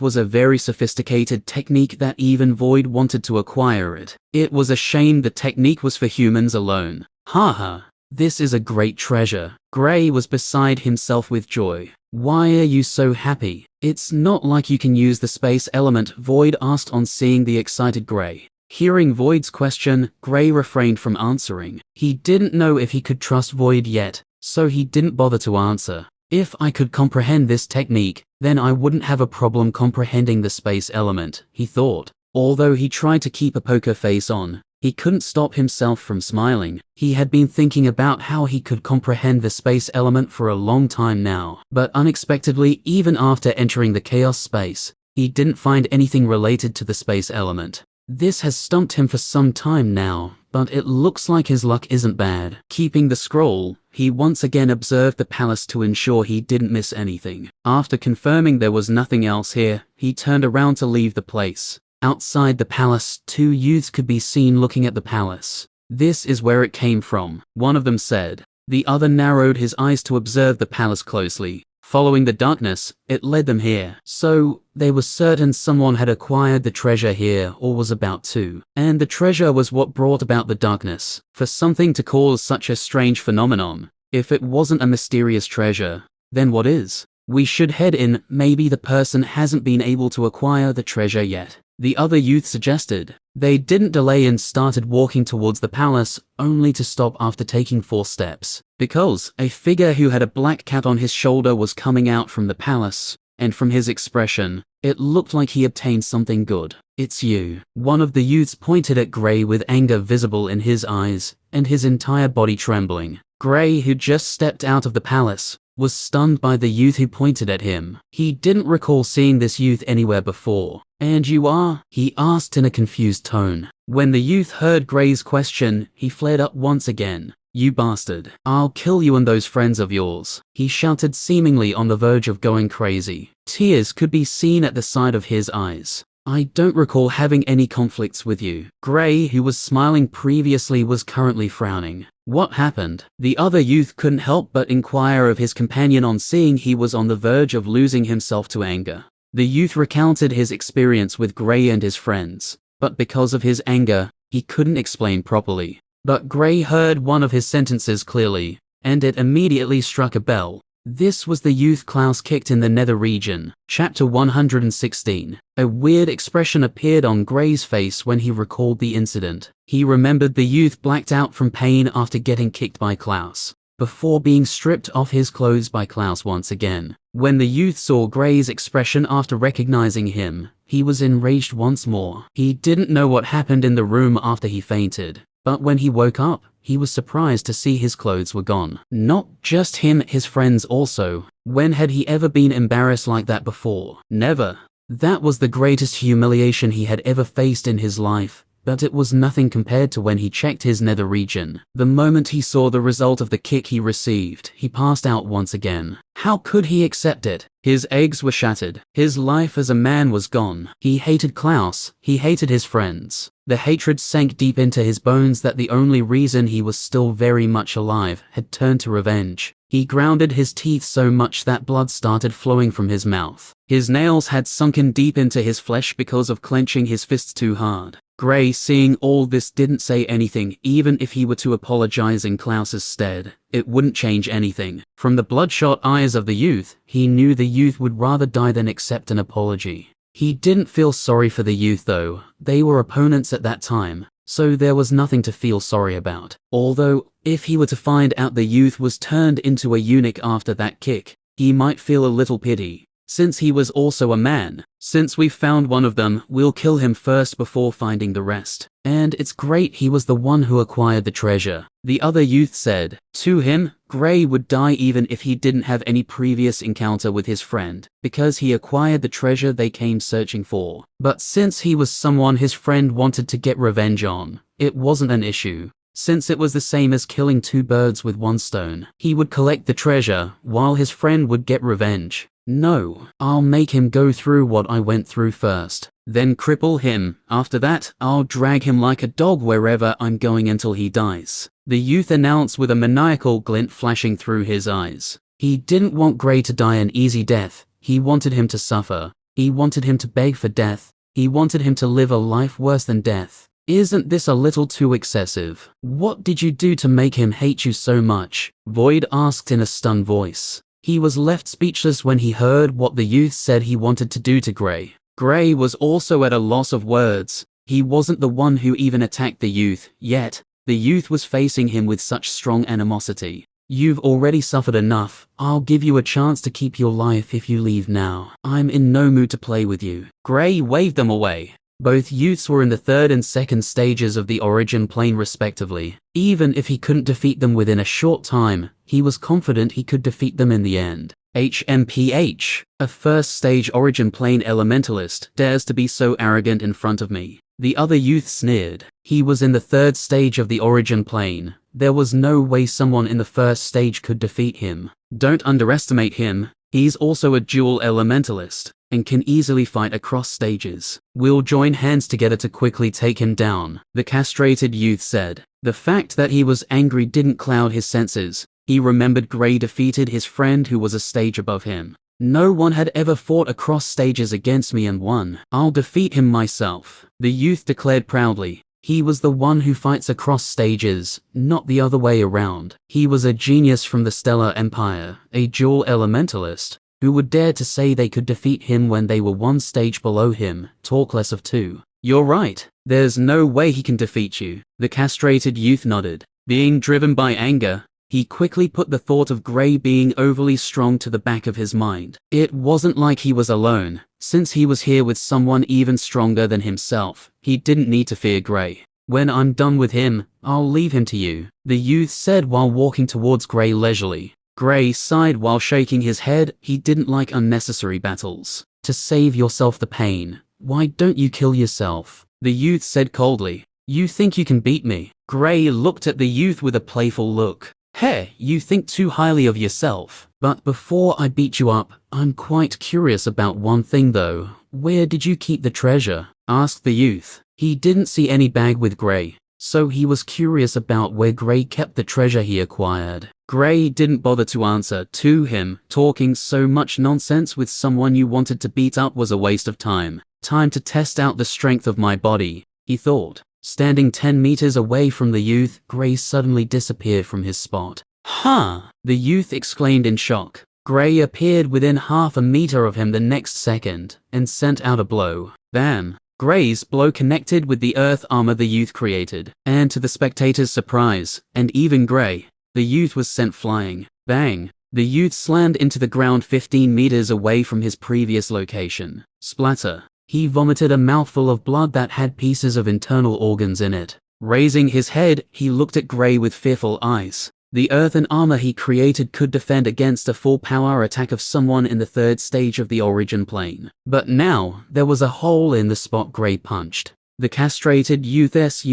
was a very sophisticated technique that even Void wanted to acquire it. It was a shame the technique was for humans alone. Haha. This is a great treasure. Gray was beside himself with joy. Why are you so happy? It's not like you can use the space element, Void asked on seeing the excited Gray. Hearing Void's question, Gray refrained from answering. He didn't know if he could trust Void yet, so he didn't bother to answer. If I could comprehend this technique, then I wouldn't have a problem comprehending the space element, he thought. Although he tried to keep a poker face on, he couldn't stop himself from smiling. He had been thinking about how he could comprehend the space element for a long time now. But unexpectedly, even after entering the chaos space, he didn't find anything related to the space element. This has stumped him for some time now, but it looks like his luck isn't bad. Keeping the scroll, he once again observed the palace to ensure he didn't miss anything. After confirming there was nothing else here, he turned around to leave the place. Outside the palace, two youths could be seen looking at the palace. This is where it came from, one of them said. The other narrowed his eyes to observe the palace closely. Following the darkness, it led them here. So, they were certain someone had acquired the treasure here or was about to. And the treasure was what brought about the darkness. For something to cause such a strange phenomenon, if it wasn't a mysterious treasure, then what is? We should head in, maybe the person hasn't been able to acquire the treasure yet. The other youth suggested. They didn't delay and started walking towards the palace, only to stop after taking 4 steps. Because a figure who had a black cat on his shoulder was coming out from the palace, and from his expression, it looked like he obtained something good. It's you. One of the youths pointed at Gray with anger visible in his eyes, and his entire body trembling. Gray, who just stepped out of the palace, was stunned by the youth who pointed at him. He didn't recall seeing this youth anywhere before. And you are? He asked in a confused tone. When the youth heard Gray's question, he flared up once again. You bastard. I'll kill you and those friends of yours, he shouted, seemingly on the verge of going crazy. Tears could be seen at the side of his eyes. I don't recall having any conflicts with you. Gray, who was smiling previously, was currently frowning. What happened? The other youth couldn't help but inquire of his companion on seeing he was on the verge of losing himself to anger. The youth recounted his experience with Gray and his friends, but because of his anger, he couldn't explain properly. But Gray heard one of his sentences clearly, and it immediately struck a bell. This was the youth Clouse kicked in the nether region. Chapter 116. A weird expression appeared on Gray's face when he recalled the incident. He remembered the youth blacked out from pain after getting kicked by Clouse, before being stripped off his clothes by Clouse once again. When the youth saw Gray's expression after recognizing him, he was enraged once more. He didn't know what happened in the room after he fainted, but when he woke up, he was surprised to see his clothes were gone. Not just him, his friends also. When had he ever been embarrassed like that before? Never. That was the greatest humiliation he had ever faced in his life. But it was nothing compared to when he checked his nether region. The moment he saw the result of the kick he received, he passed out once again. How could he accept it? His eggs were shattered. His life as a man was gone. He hated Clouse. He hated his friends. The hatred sank deep into his bones that the only reason he was still very much alive had turned to revenge. He grounded his teeth so much that blood started flowing from his mouth. His nails had sunken deep into his flesh because of clenching his fists too hard. Gray, seeing all this, didn't say anything. Even if he were to apologize in Clouse's stead, it wouldn't change anything. From the bloodshot eyes of the youth, he knew the youth would rather die than accept an apology. He didn't feel sorry for the youth though. They were opponents at that time, so there was nothing to feel sorry about. Although, if he were to find out the youth was turned into a eunuch after that kick, he might feel a little pity. Since he was also a man. Since we've found one of them, we'll kill him first before finding the rest. And it's great he was the one who acquired the treasure. The other youth said. To him, Gray would die even if he didn't have any previous encounter with his friend, because he acquired the treasure they came searching for. But since he was someone his friend wanted to get revenge on, it wasn't an issue. Since it was the same as killing two birds with one stone. He would collect the treasure, while his friend would get revenge. No, I'll make him go through what I went through first, then cripple him. After that, I'll drag him like a dog wherever I'm going until he dies. The youth announced with a maniacal glint flashing through his eyes. He didn't want Gray to die an easy death. He wanted him to suffer. He wanted him to beg for death. He wanted him to live a life worse than death. Isn't this a little too excessive? What did you do to make him hate you so much? Void asked in a stunned voice. He was left speechless when he heard what the youth said he wanted to do to Gray. Gray was also at a loss of words. He wasn't the one who even attacked the youth, yet the youth was facing him with such strong animosity. You've already suffered enough. I'll give you a chance to keep your life if you leave now. I'm in no mood to play with you. Gray waved them away. Both youths were in the third and second stages of the origin plane respectively. Even if he couldn't defeat them within a short time, he was confident he could defeat them in the end. HMPH, a first stage origin plane elementalist, dares to be so arrogant in front of me. The other youth sneered. He was in the third stage of the origin plane. There was no way someone in the first stage could defeat him. Don't underestimate him. He's also a dual elementalist, and can easily fight across stages. We'll join hands together to quickly take him down, the castrated youth said. The fact that he was angry didn't cloud his senses. He remembered Gray defeated his friend who was a stage above him. No one had ever fought across stages against me and won. I'll defeat him myself, the youth declared proudly. He was the one who fights across stages, not the other way around. He was a genius from the Stellar Empire, a dual elementalist, who would dare to say they could defeat him when they were one stage below him, talk less of two. You're right. There's no way he can defeat you, the castrated youth nodded. Being driven by anger, he quickly put the thought of Gray being overly strong to the back of his mind. It wasn't like he was alone. Since he was here with someone even stronger than himself, he didn't need to fear Gray. When I'm done with him, I'll leave him to you, the youth said while walking towards Gray leisurely. Gray sighed while shaking his head. He didn't like unnecessary battles. To save yourself the pain, why don't you kill yourself? The youth said coldly. You think you can beat me? Gray looked at the youth with a playful look. Hey, you think too highly of yourself. But before I beat you up, I'm quite curious about one thing though. Where did you keep the treasure? Asked the youth. He didn't see any bag with Gray, so he was curious about where Gray kept the treasure he acquired. Gray didn't bother to answer to him. Talking so much nonsense with someone you wanted to beat up was a waste of time. Time to test out the strength of my body, he thought. Standing 10 meters away from the youth, Gray suddenly disappeared from his spot. Huh! The youth exclaimed in shock. Gray appeared within half a meter of him the next second, and sent out a blow. Bam! Gray's blow connected with the earth armor the youth created, and to the spectators' surprise, and even Gray, the youth was sent flying. Bang! The youth slammed into the ground 15 meters away from his previous location. Splatter! He vomited a mouthful of blood that had pieces of internal organs in it. Raising his head, he looked at Gray with fearful eyes. The earthen armor he created could defend against a full-power attack of someone in the third stage of the origin plane. But now, there was a hole in the spot Gray punched. The castrated youth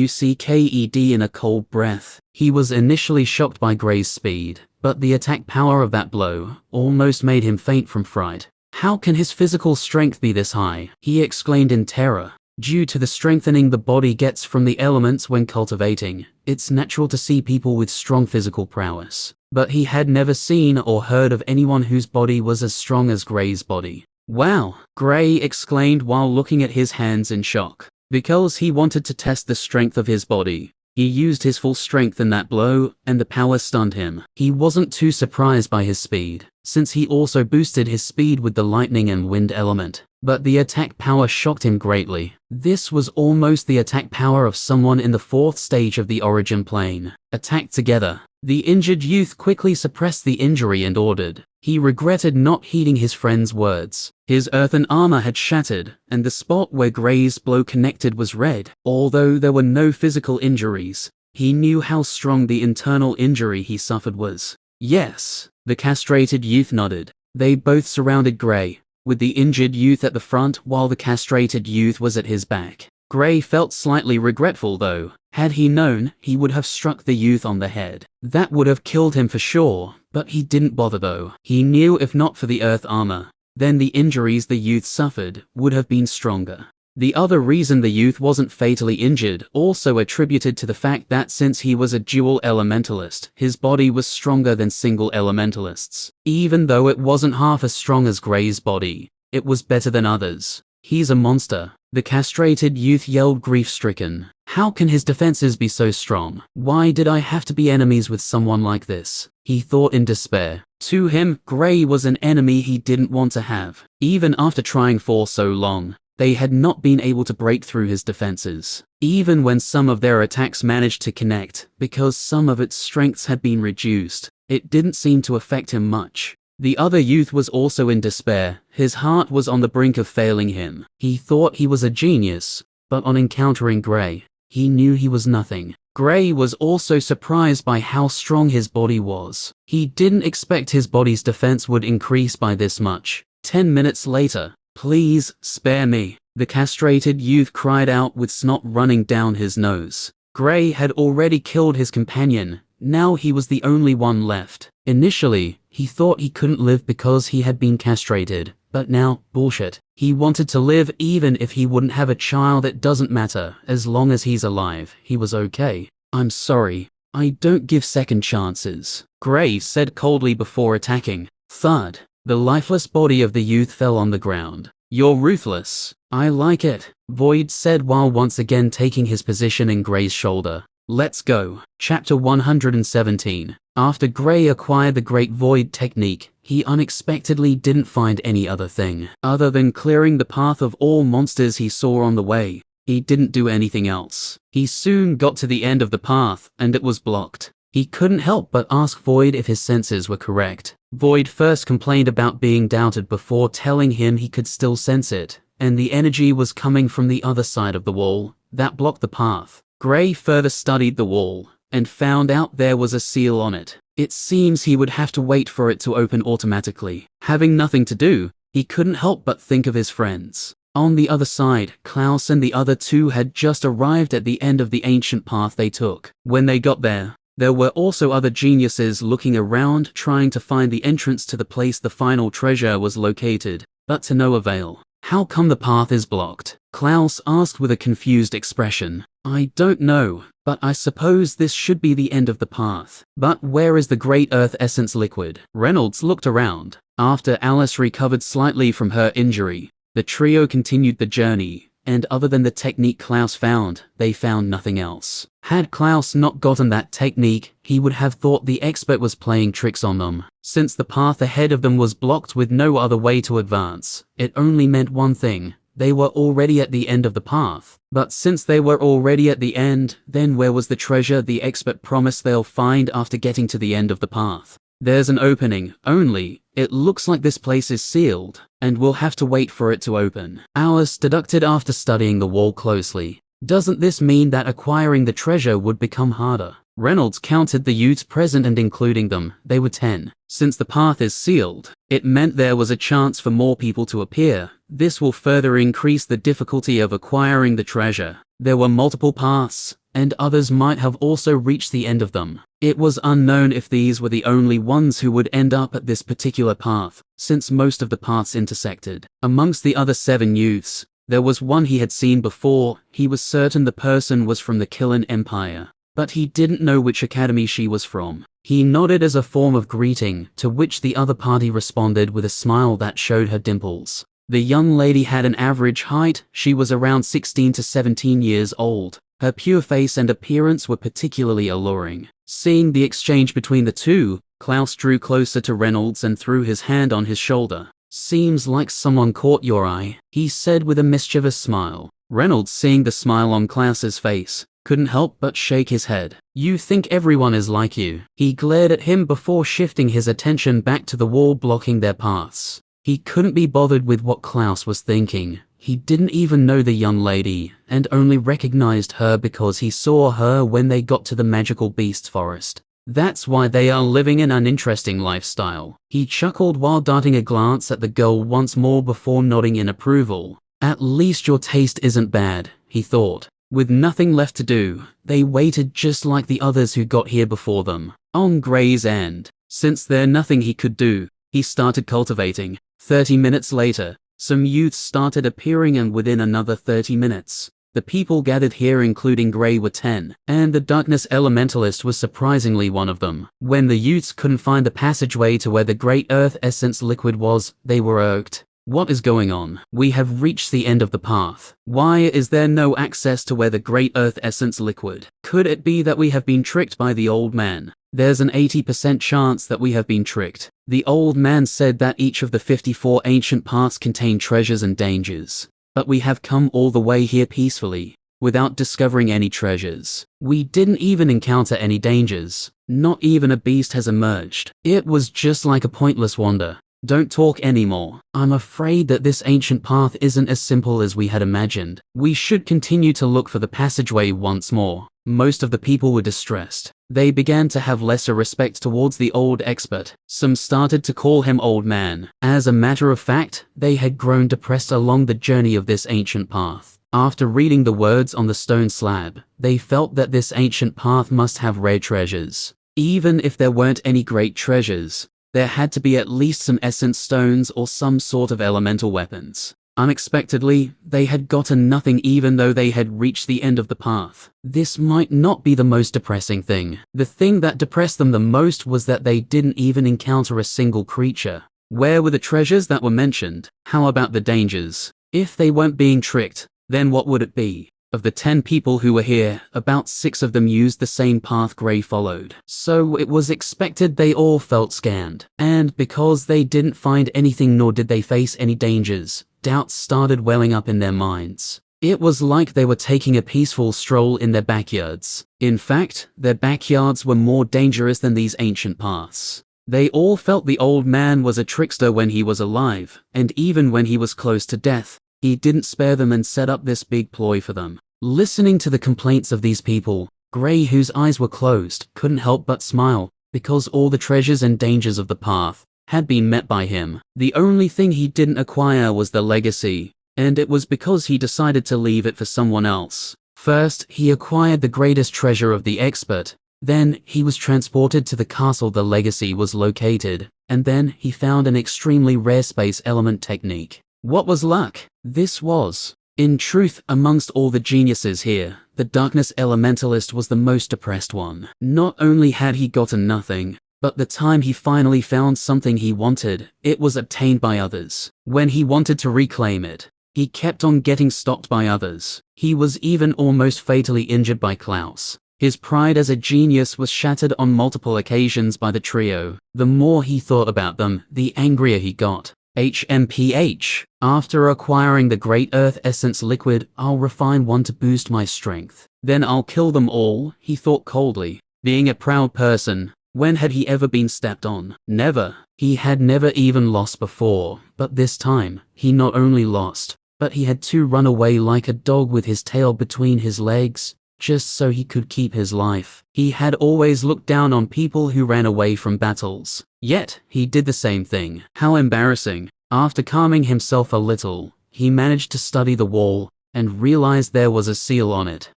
sucked in a cold breath. He was initially shocked by Gray's speed, but the attack power of that blow almost made him faint from fright. How can his physical strength be this high? He exclaimed in terror. Due to the strengthening the body gets from the elements when cultivating, it's natural to see people with strong physical prowess. But he had never seen or heard of anyone whose body was as strong as Gray's body. Wow! Gray exclaimed while looking at his hands in shock. Because he wanted to test the strength of his body, He used his full strength in that blow, and the power stunned him. He wasn't too surprised by his speed, since he also boosted his speed with the lightning and wind element. But the attack power shocked him greatly. This was almost the attack power of someone in the 4th stage of the origin plane. Attacked together. The injured youth quickly suppressed the injury and ordered. He regretted not heeding his friend's words. His earthen armor had shattered, and the spot where Gray's blow connected was red. Although there were no physical injuries, he knew how strong the internal injury he suffered was. Yes, the castrated youth nodded. They both surrounded Gray, with the injured youth at the front while the castrated youth was at his back. Gray felt slightly regretful though. Had he known, he would have struck the youth on the head. That would have killed him for sure, but he didn't bother though. He knew if not for the earth armor, then the injuries the youth suffered would have been stronger. The other reason the youth wasn't fatally injured also attributed to the fact that since he was a dual elementalist, his body was stronger than single elementalists. Even though it wasn't half as strong as Gray's body, it was better than others. He's a monster. The castrated youth yelled grief-stricken. How can his defenses be so strong? Why did I have to be enemies with someone like this? He thought in despair. To him, Gray was an enemy he didn't want to have. Even after trying for so long, they had not been able to break through his defenses. Even when some of their attacks managed to connect, because some of its strengths had been reduced, it didn't seem to affect him much. The other youth was also in despair. His heart was on the brink of failing him. He thought he was a genius, but on encountering Gray, he knew he was nothing. Gray was also surprised by how strong his body was. He didn't expect his body's defense would increase by this much. 10 minutes later, "Please, spare me," the castrated youth cried out with snot running down his nose. Gray had already killed his companion. Now he was the only one left. Initially, he thought he couldn't live because he had been castrated, but now, bullshit. He wanted to live even if he wouldn't have a child. It doesn't matter, as long as he's alive, he was okay. "I'm sorry, I don't give second chances," Gray said coldly before attacking. Thud. The lifeless body of the youth fell on the ground. "You're ruthless. I like it," Void said while once again taking his position in Gray's shoulder. Let's go. Chapter 117. After Gray acquired the Great Void technique, he unexpectedly didn't find any other thing. Other than clearing the path of all monsters he saw on the way, he didn't do anything else. He soon got to the end of the path, and it was blocked. He couldn't help but ask Void if his senses were correct. Void first complained about being doubted before telling him he could still sense it, and the energy was coming from the other side of the wall that blocked the path. Gray further studied the wall, and found out there was a seal on it. It seems he would have to wait for it to open automatically. Having nothing to do, he couldn't help but think of his friends. On the other side, Clouse and the other two had just arrived at the end of the ancient path they took. When they got there were also other geniuses looking around trying to find the entrance to the place the final treasure was located, but to no avail. "How come the path is blocked?" Clouse asked with a confused expression. "I don't know, but I suppose this should be the end of the path. But where is the Great Earth Essence liquid?" Reynolds looked around. After Alice recovered slightly from her injury, the trio continued the journey, and other than the technique Clouse found, they found nothing else. Had Clouse not gotten that technique, he would have thought the expert was playing tricks on them. Since the path ahead of them was blocked with no other way to advance, it only meant one thing. They were already at the end of the path. But since they were already at the end, then where was the treasure the expert promised they'll find after getting to the end of the path? "There's an opening, only, it looks like this place is sealed, and we'll have to wait for it to open." Alice deducted after studying the wall closely. "Doesn't this mean that acquiring the treasure would become harder?" Reynolds counted the youths present and including them, they were 10. Since the path is sealed, it meant there was a chance for more people to appear. This will further increase the difficulty of acquiring the treasure. There were multiple paths, and others might have also reached the end of them. It was unknown if these were the only ones who would end up at this particular path, since most of the paths intersected. Amongst the other 7 youths, there was one he had seen before. He was certain the person was from the Killen Empire, but he didn't know which academy she was from. He nodded as a form of greeting, to which the other party responded with a smile that showed her dimples. The young lady had an average height. She was around 16 to 17 years old. Her pure face and appearance were particularly alluring. Seeing the exchange between the two, Clouse drew closer to Reynolds and threw his hand on his shoulder. "Seems like someone caught your eye," he said with a mischievous smile. Reynolds, seeing the smile on Clouse's face, couldn't help but shake his head. "You think everyone is like you?" He glared at him before shifting his attention back to the wall blocking their paths. He couldn't be bothered with what Clouse was thinking. He didn't even know the young lady, and only recognized her because he saw her when they got to the magical beast forest. That's why they are living an uninteresting lifestyle. He chuckled while darting a glance at the girl once more before nodding in approval. "At least your taste isn't bad," he thought. With nothing left to do, they waited just like the others who got here before them. On Gray's end, since there's nothing he could do, he started cultivating. 30 minutes later, some youths started appearing, and within another 30 minutes, the people gathered here including Gray were 10, and the darkness elementalist was surprisingly one of them. When the youths couldn't find the passageway to where the great earth essence liquid was, they were irked. "What is going on? We have reached the end of the path. Why is there no access to where the great earth essence liquid? Could it be that we have been tricked by the old man?" "There's an 80% chance that we have been tricked. The old man said that each of the 54 ancient paths contain treasures and dangers. But we have come all the way here peacefully, without discovering any treasures. We didn't even encounter any dangers. Not even a beast has emerged. It was just like a pointless wander. Don't talk anymore. I'm afraid that this ancient path isn't as simple as we had imagined. We should continue to look for the passageway once more." Most of the people were distressed. They began to have lesser respect towards the old expert. Some started to call him old man. As a matter of fact, they had grown depressed along the journey of this ancient path. After reading the words on the stone slab, they felt that this ancient path must have rare treasures. Even if there weren't any great treasures, there had to be at least some essence stones or some sort of elemental weapons. Unexpectedly, they had gotten nothing even though they had reached the end of the path. This might not be the most depressing thing. The thing that depressed them the most was that they didn't even encounter a single creature. Where were the treasures that were mentioned? How about the dangers? If they weren't being tricked, then what would it be? Of the 10 people who were here, about 6 of them used the same path Gray followed. So it was expected they all felt scanned. And because they didn't find anything nor did they face any dangers, doubts started welling up in their minds. It was like they were taking a peaceful stroll in their backyards. In fact, their backyards were more dangerous than these ancient paths. They all felt the old man was a trickster when he was alive, and even when he was close to death, he didn't spare them and set up this big ploy for them. Listening to the complaints of these people, Gray, whose eyes were closed, couldn't help but smile, because all the treasures and dangers of the path had been met by him. The only thing he didn't acquire was the legacy, and it was because he decided to leave it for someone else. First, he acquired the greatest treasure of the expert, then he was transported to the castle the legacy was located, and then he found an extremely rare space element technique. What was luck? This was. In truth, amongst all the geniuses here, the darkness elementalist was the most depressed one. Not only had he gotten nothing, but the time he finally found something he wanted, it was obtained by others. When he wanted to reclaim it, he kept on getting stopped by others. He was even almost fatally injured by Clouse. His pride as a genius was shattered on multiple occasions by the trio. The more he thought about them, the angrier he got. HMPH. After acquiring the Great Earth Essence liquid, I'll refine one to boost my strength. Then I'll kill them all, he thought coldly. Being a proud person, when had he ever been stepped on? Never. He had never even lost before, but this time, he not only lost, but he had to run away like a dog with his tail between his legs, just so he could keep his life. He had always looked down on people who ran away from battles. Yet, he did the same thing. How embarrassing. After calming himself a little, he managed to study the wall, and realized there was a seal on it.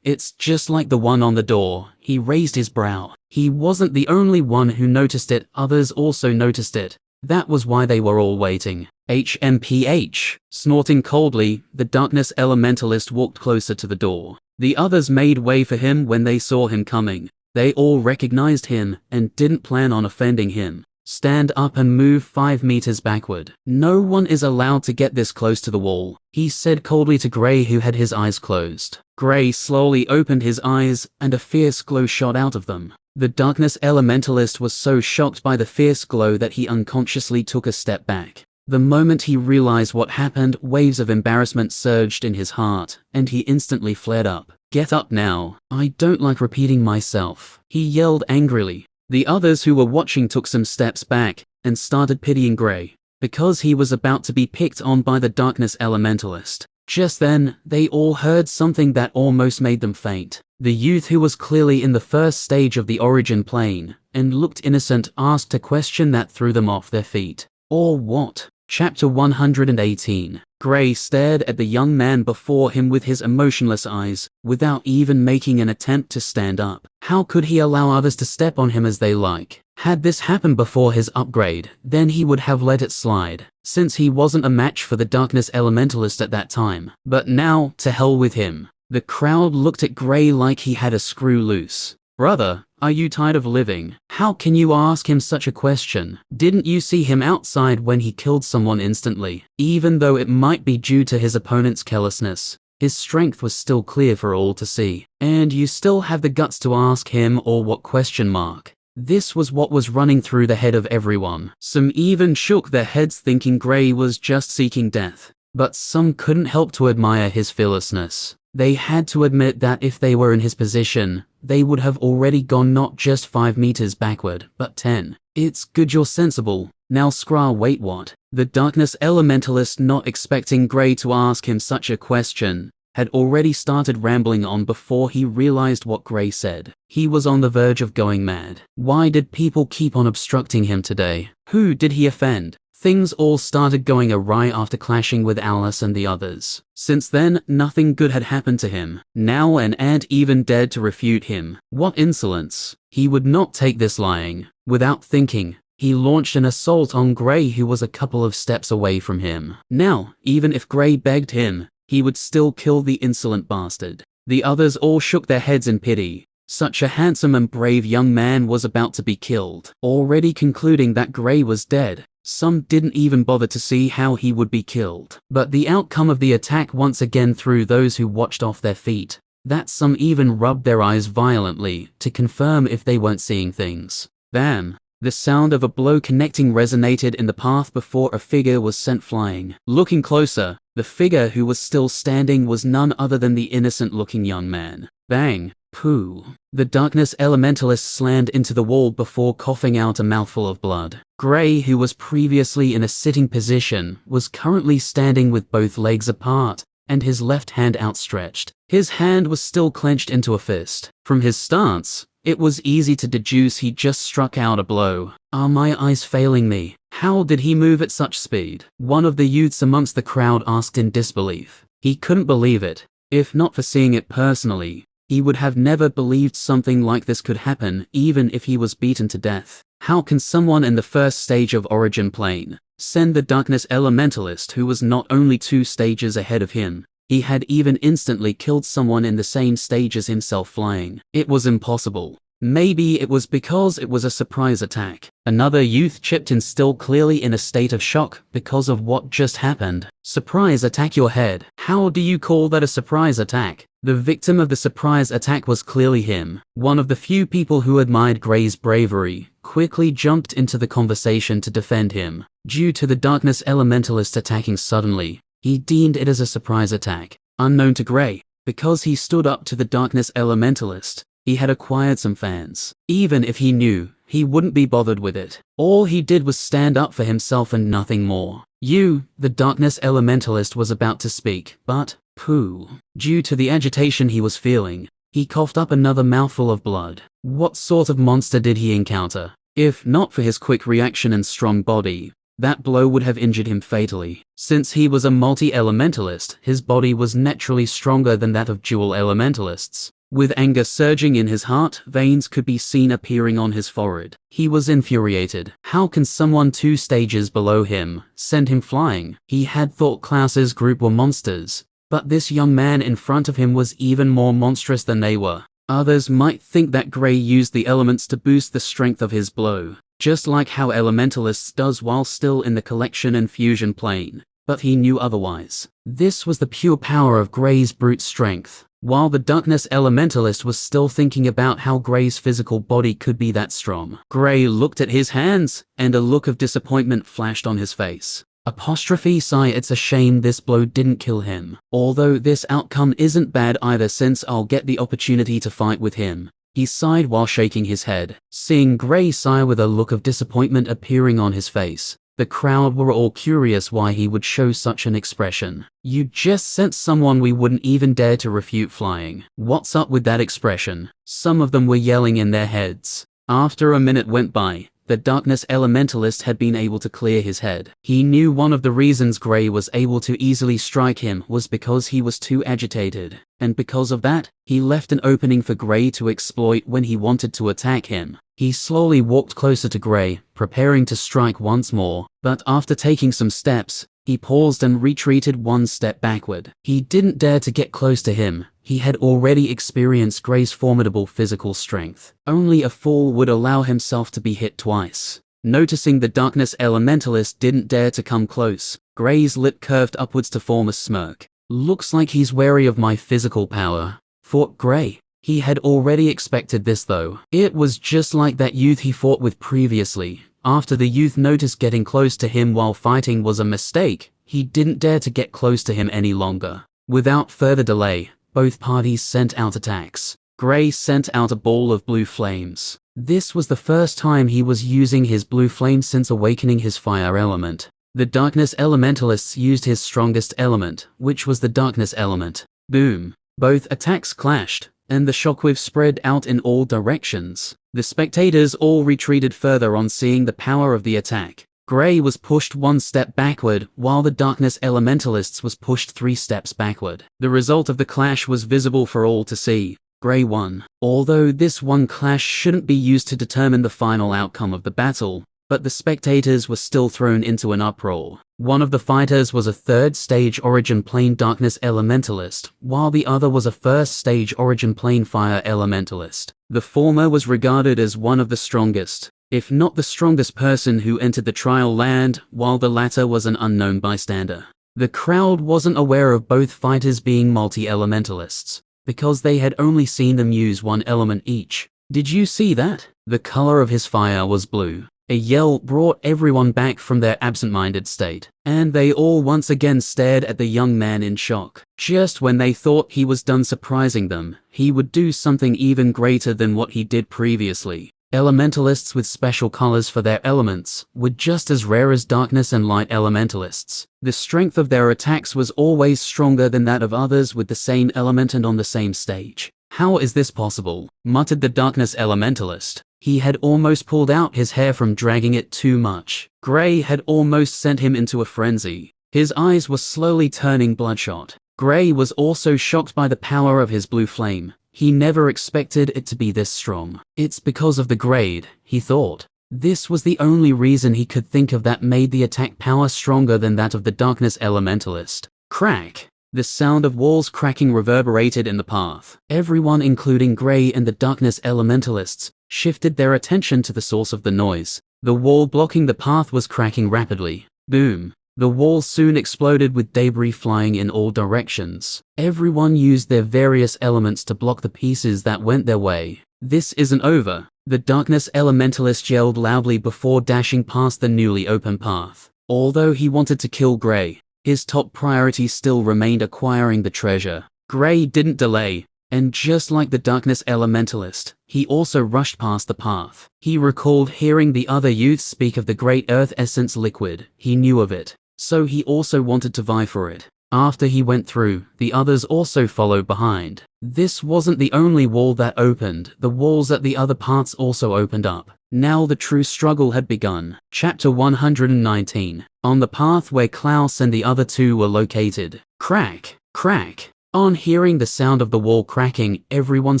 It's just like the one on the door. He raised his brow. He wasn't the only one who noticed it, others also noticed it. That was why they were all waiting. HMPH. Snorting coldly, the darkness elementalist walked closer to the door. The others made way for him when they saw him coming. They all recognized him and didn't plan on offending him. Stand up and move 5 meters backward. No one is allowed to get this close to the wall, he said coldly to Gray, who had his eyes closed. Gray slowly opened his eyes, and a fierce glow shot out of them. The darkness elementalist was so shocked by the fierce glow that he unconsciously took a step back. The moment he realized what happened, waves of embarrassment surged in his heart, and he instantly flared up. Get up now. I don't like repeating myself, he yelled angrily. The others who were watching took some steps back, and started pitying Gray, because he was about to be picked on by the darkness elementalist. Just then, they all heard something that almost made them faint. The youth, who was clearly in the first stage of the origin plane, and looked innocent, asked a question that threw them off their feet. Or what? Chapter 118. Gray stared at the young man before him with his emotionless eyes, without even making an attempt to stand up. How could he allow others to step on him as they like? Had this happened before his upgrade, then he would have let it slide, since he wasn't a match for the darkness elementalist at that time. But now, to hell with him. The crowd looked at Gray like he had a screw loose. Brother, are you tired of living? How can you ask him such a question? Didn't you see him outside when he killed someone instantly? Even though it might be due to his opponent's carelessness, his strength was still clear for all to see. And you still have the guts to ask him, or what? This was what was running through the head of everyone. Some even shook their heads thinking Gray was just seeking death. But some couldn't help to admire his fearlessness. They had to admit that if they were in his position, they would have already gone not just 5 meters backward, but 10. It's good you're sensible. Now Skra, wait, what? The darkness elementalist, not expecting Gray to ask him such a question, had already started rambling on before he realized what Gray said. He was on the verge of going mad. Why did people keep on obstructing him today? Who did he offend? Things all started going awry after clashing with Alice and the others. Since then, nothing good had happened to him. Now an ant even dared to refute him. What insolence! He would not take this lying. Without thinking, he launched an assault on Gray, who was a couple of steps away from him. Now, even if Gray begged him, he would still kill the insolent bastard. The others all shook their heads in pity. Such a handsome and brave young man was about to be killed. Already concluding that Gray was dead, some didn't even bother to see how he would be killed. But the outcome of the attack once again threw those who watched off their feet. That some even rubbed their eyes violently to confirm if they weren't seeing things. Bam! The sound of a blow connecting resonated in the path before a figure was sent flying. Looking closer, the figure who was still standing was none other than the innocent-looking young man. Bang! Pooh! The darkness elementalist slammed into the wall before coughing out a mouthful of blood. Gray, who was previously in a sitting position, was currently standing with both legs apart and his left hand outstretched. His hand was still clenched into a fist. From his stance, it was easy to deduce he just struck out a blow. Are my eyes failing me? How did he move at such speed? One of the youths amongst the crowd asked in disbelief. He couldn't believe it. If not for seeing it personally, he would have never believed something like this could happen, even if he was beaten to death. How can someone in the first stage of origin plane send the darkness elementalist, who was not only 2 stages ahead of him, he had even instantly killed someone in the same stage as himself flying? It was impossible. Maybe it was because it was a surprise attack. Another youth chipped in, still clearly in a state of shock because of what just happened. Surprise attack, your head. How do you call that a surprise attack? The victim of the surprise attack was clearly him. One of the few people who admired Gray's bravery quickly jumped into the conversation to defend him. Due to the darkness elementalist attacking suddenly, he deemed it as a surprise attack. Unknown to Gray, because he stood up to the darkness elementalist, he had acquired some fans. Even if he knew, he wouldn't be bothered with it. All he did was stand up for himself and nothing more. The darkness elementalist was about to speak, but, pooh. Due to the agitation he was feeling, he coughed up another mouthful of blood. What sort of monster did he encounter? If not for his quick reaction and strong body, that blow would have injured him fatally. Since he was a multi-elementalist, his body was naturally stronger than that of dual elementalists. With anger surging in his heart, veins could be seen appearing on his forehead. He was infuriated. How can someone 2 stages below him send him flying? He had thought Klaus's group were monsters, but this young man in front of him was even more monstrous than they were. Others might think that Gray used the elements to boost the strength of his blow, just like how elementalists does while still in the collection and fusion plane. But he knew otherwise. This was the pure power of Gray's brute strength. While the darkness elementalist was still thinking about how Gray's physical body could be that strong, Gray looked at his hands, and a look of disappointment flashed on his face. Sigh, it's a shame this blow didn't kill him. Although this outcome isn't bad either since I'll get the opportunity to fight with him. He sighed while shaking his head. Seeing Gray sigh with a look of disappointment appearing on his face, the crowd were all curious why he would show such an expression. You just sent someone we wouldn't even dare to refute flying. What's up with that expression? Some of them were yelling in their heads. After a minute went by, the darkness elementalist had been able to clear his head. He knew one of the reasons Gray was able to easily strike him was because he was too agitated, and because of that, he left an opening for Gray to exploit when he wanted to attack him. He slowly walked closer to Gray, preparing to strike once more, but after taking some steps, he paused and retreated one step backward. He didn't dare to get close to him. He had already experienced Gray's formidable physical strength. Only a fool would allow himself to be hit twice. Noticing the darkness elementalist didn't dare to come close, Gray's lip curved upwards to form a smirk. Looks like he's wary of my physical power, thought Gray. He had already expected this though. It was just like that youth he fought with previously. After the youth noticed getting close to him while fighting was a mistake, he didn't dare to get close to him any longer. Without further delay, both parties sent out attacks. Gray sent out a ball of blue flames. This was the first time he was using his blue flame since awakening his fire element. The darkness elementalists used his strongest element, which was the darkness element. Boom! Both attacks clashed, and the shockwave spread out in all directions. The spectators all retreated further on seeing the power of the attack. Gray was pushed one step backward, while the darkness elementalists was pushed 3 steps backward. The result of the clash was visible for all to see. Gray won. Although this one clash shouldn't be used to determine the final outcome of the battle, but the spectators were still thrown into an uproar. One of the fighters was a 3rd stage origin plane darkness elementalist, while the other was a 1st stage origin plane fire elementalist. The former was regarded as one of the strongest, if not the strongest person who entered the trial land, while the latter was an unknown bystander. The crowd wasn't aware of both fighters being multi-elementalists, because they had only seen them use one element each. Did you see that? The color of his fire was blue. A yell brought everyone back from their absent-minded state, and they all once again stared at the young man in shock. Just when they thought he was done surprising them, he would do something even greater than what he did previously. Elementalists with special colors for their elements were just as rare as darkness and light elementalists. The strength of their attacks was always stronger than that of others with the same element and on the same stage. How is this possible? Muttered the darkness elementalist. He had almost pulled out his hair from dragging it too much. Gray had almost sent him into a frenzy. His eyes were slowly turning bloodshot. Gray was also shocked by the power of his blue flame. He never expected it to be this strong. It's because of the grade, he thought. This was the only reason he could think of that made the attack power stronger than that of the darkness elementalist. Crack! The sound of walls cracking reverberated in the path. Everyone, including Gray and the darkness elementalists, shifted their attention to the source of the noise. The wall blocking the path was cracking rapidly. Boom! The wall soon exploded with debris flying in all directions. Everyone used their various elements to block the pieces that went their way. This isn't over. The darkness elementalist yelled loudly before dashing past the newly open path. Although he wanted to kill Gray, his top priority still remained acquiring the treasure. Gray didn't delay, and just like the darkness elementalist, he also rushed past the path. He recalled hearing the other youths speak of the great earth essence liquid. He knew of it, so he also wanted to vie for it. After he went through, the others also followed behind. This wasn't the only wall that opened. The walls at the other parts also opened up. Now the true struggle had begun. Chapter 119. On the path where Clouse and the other two were located. Crack! Crack! On hearing the sound of the wall cracking, everyone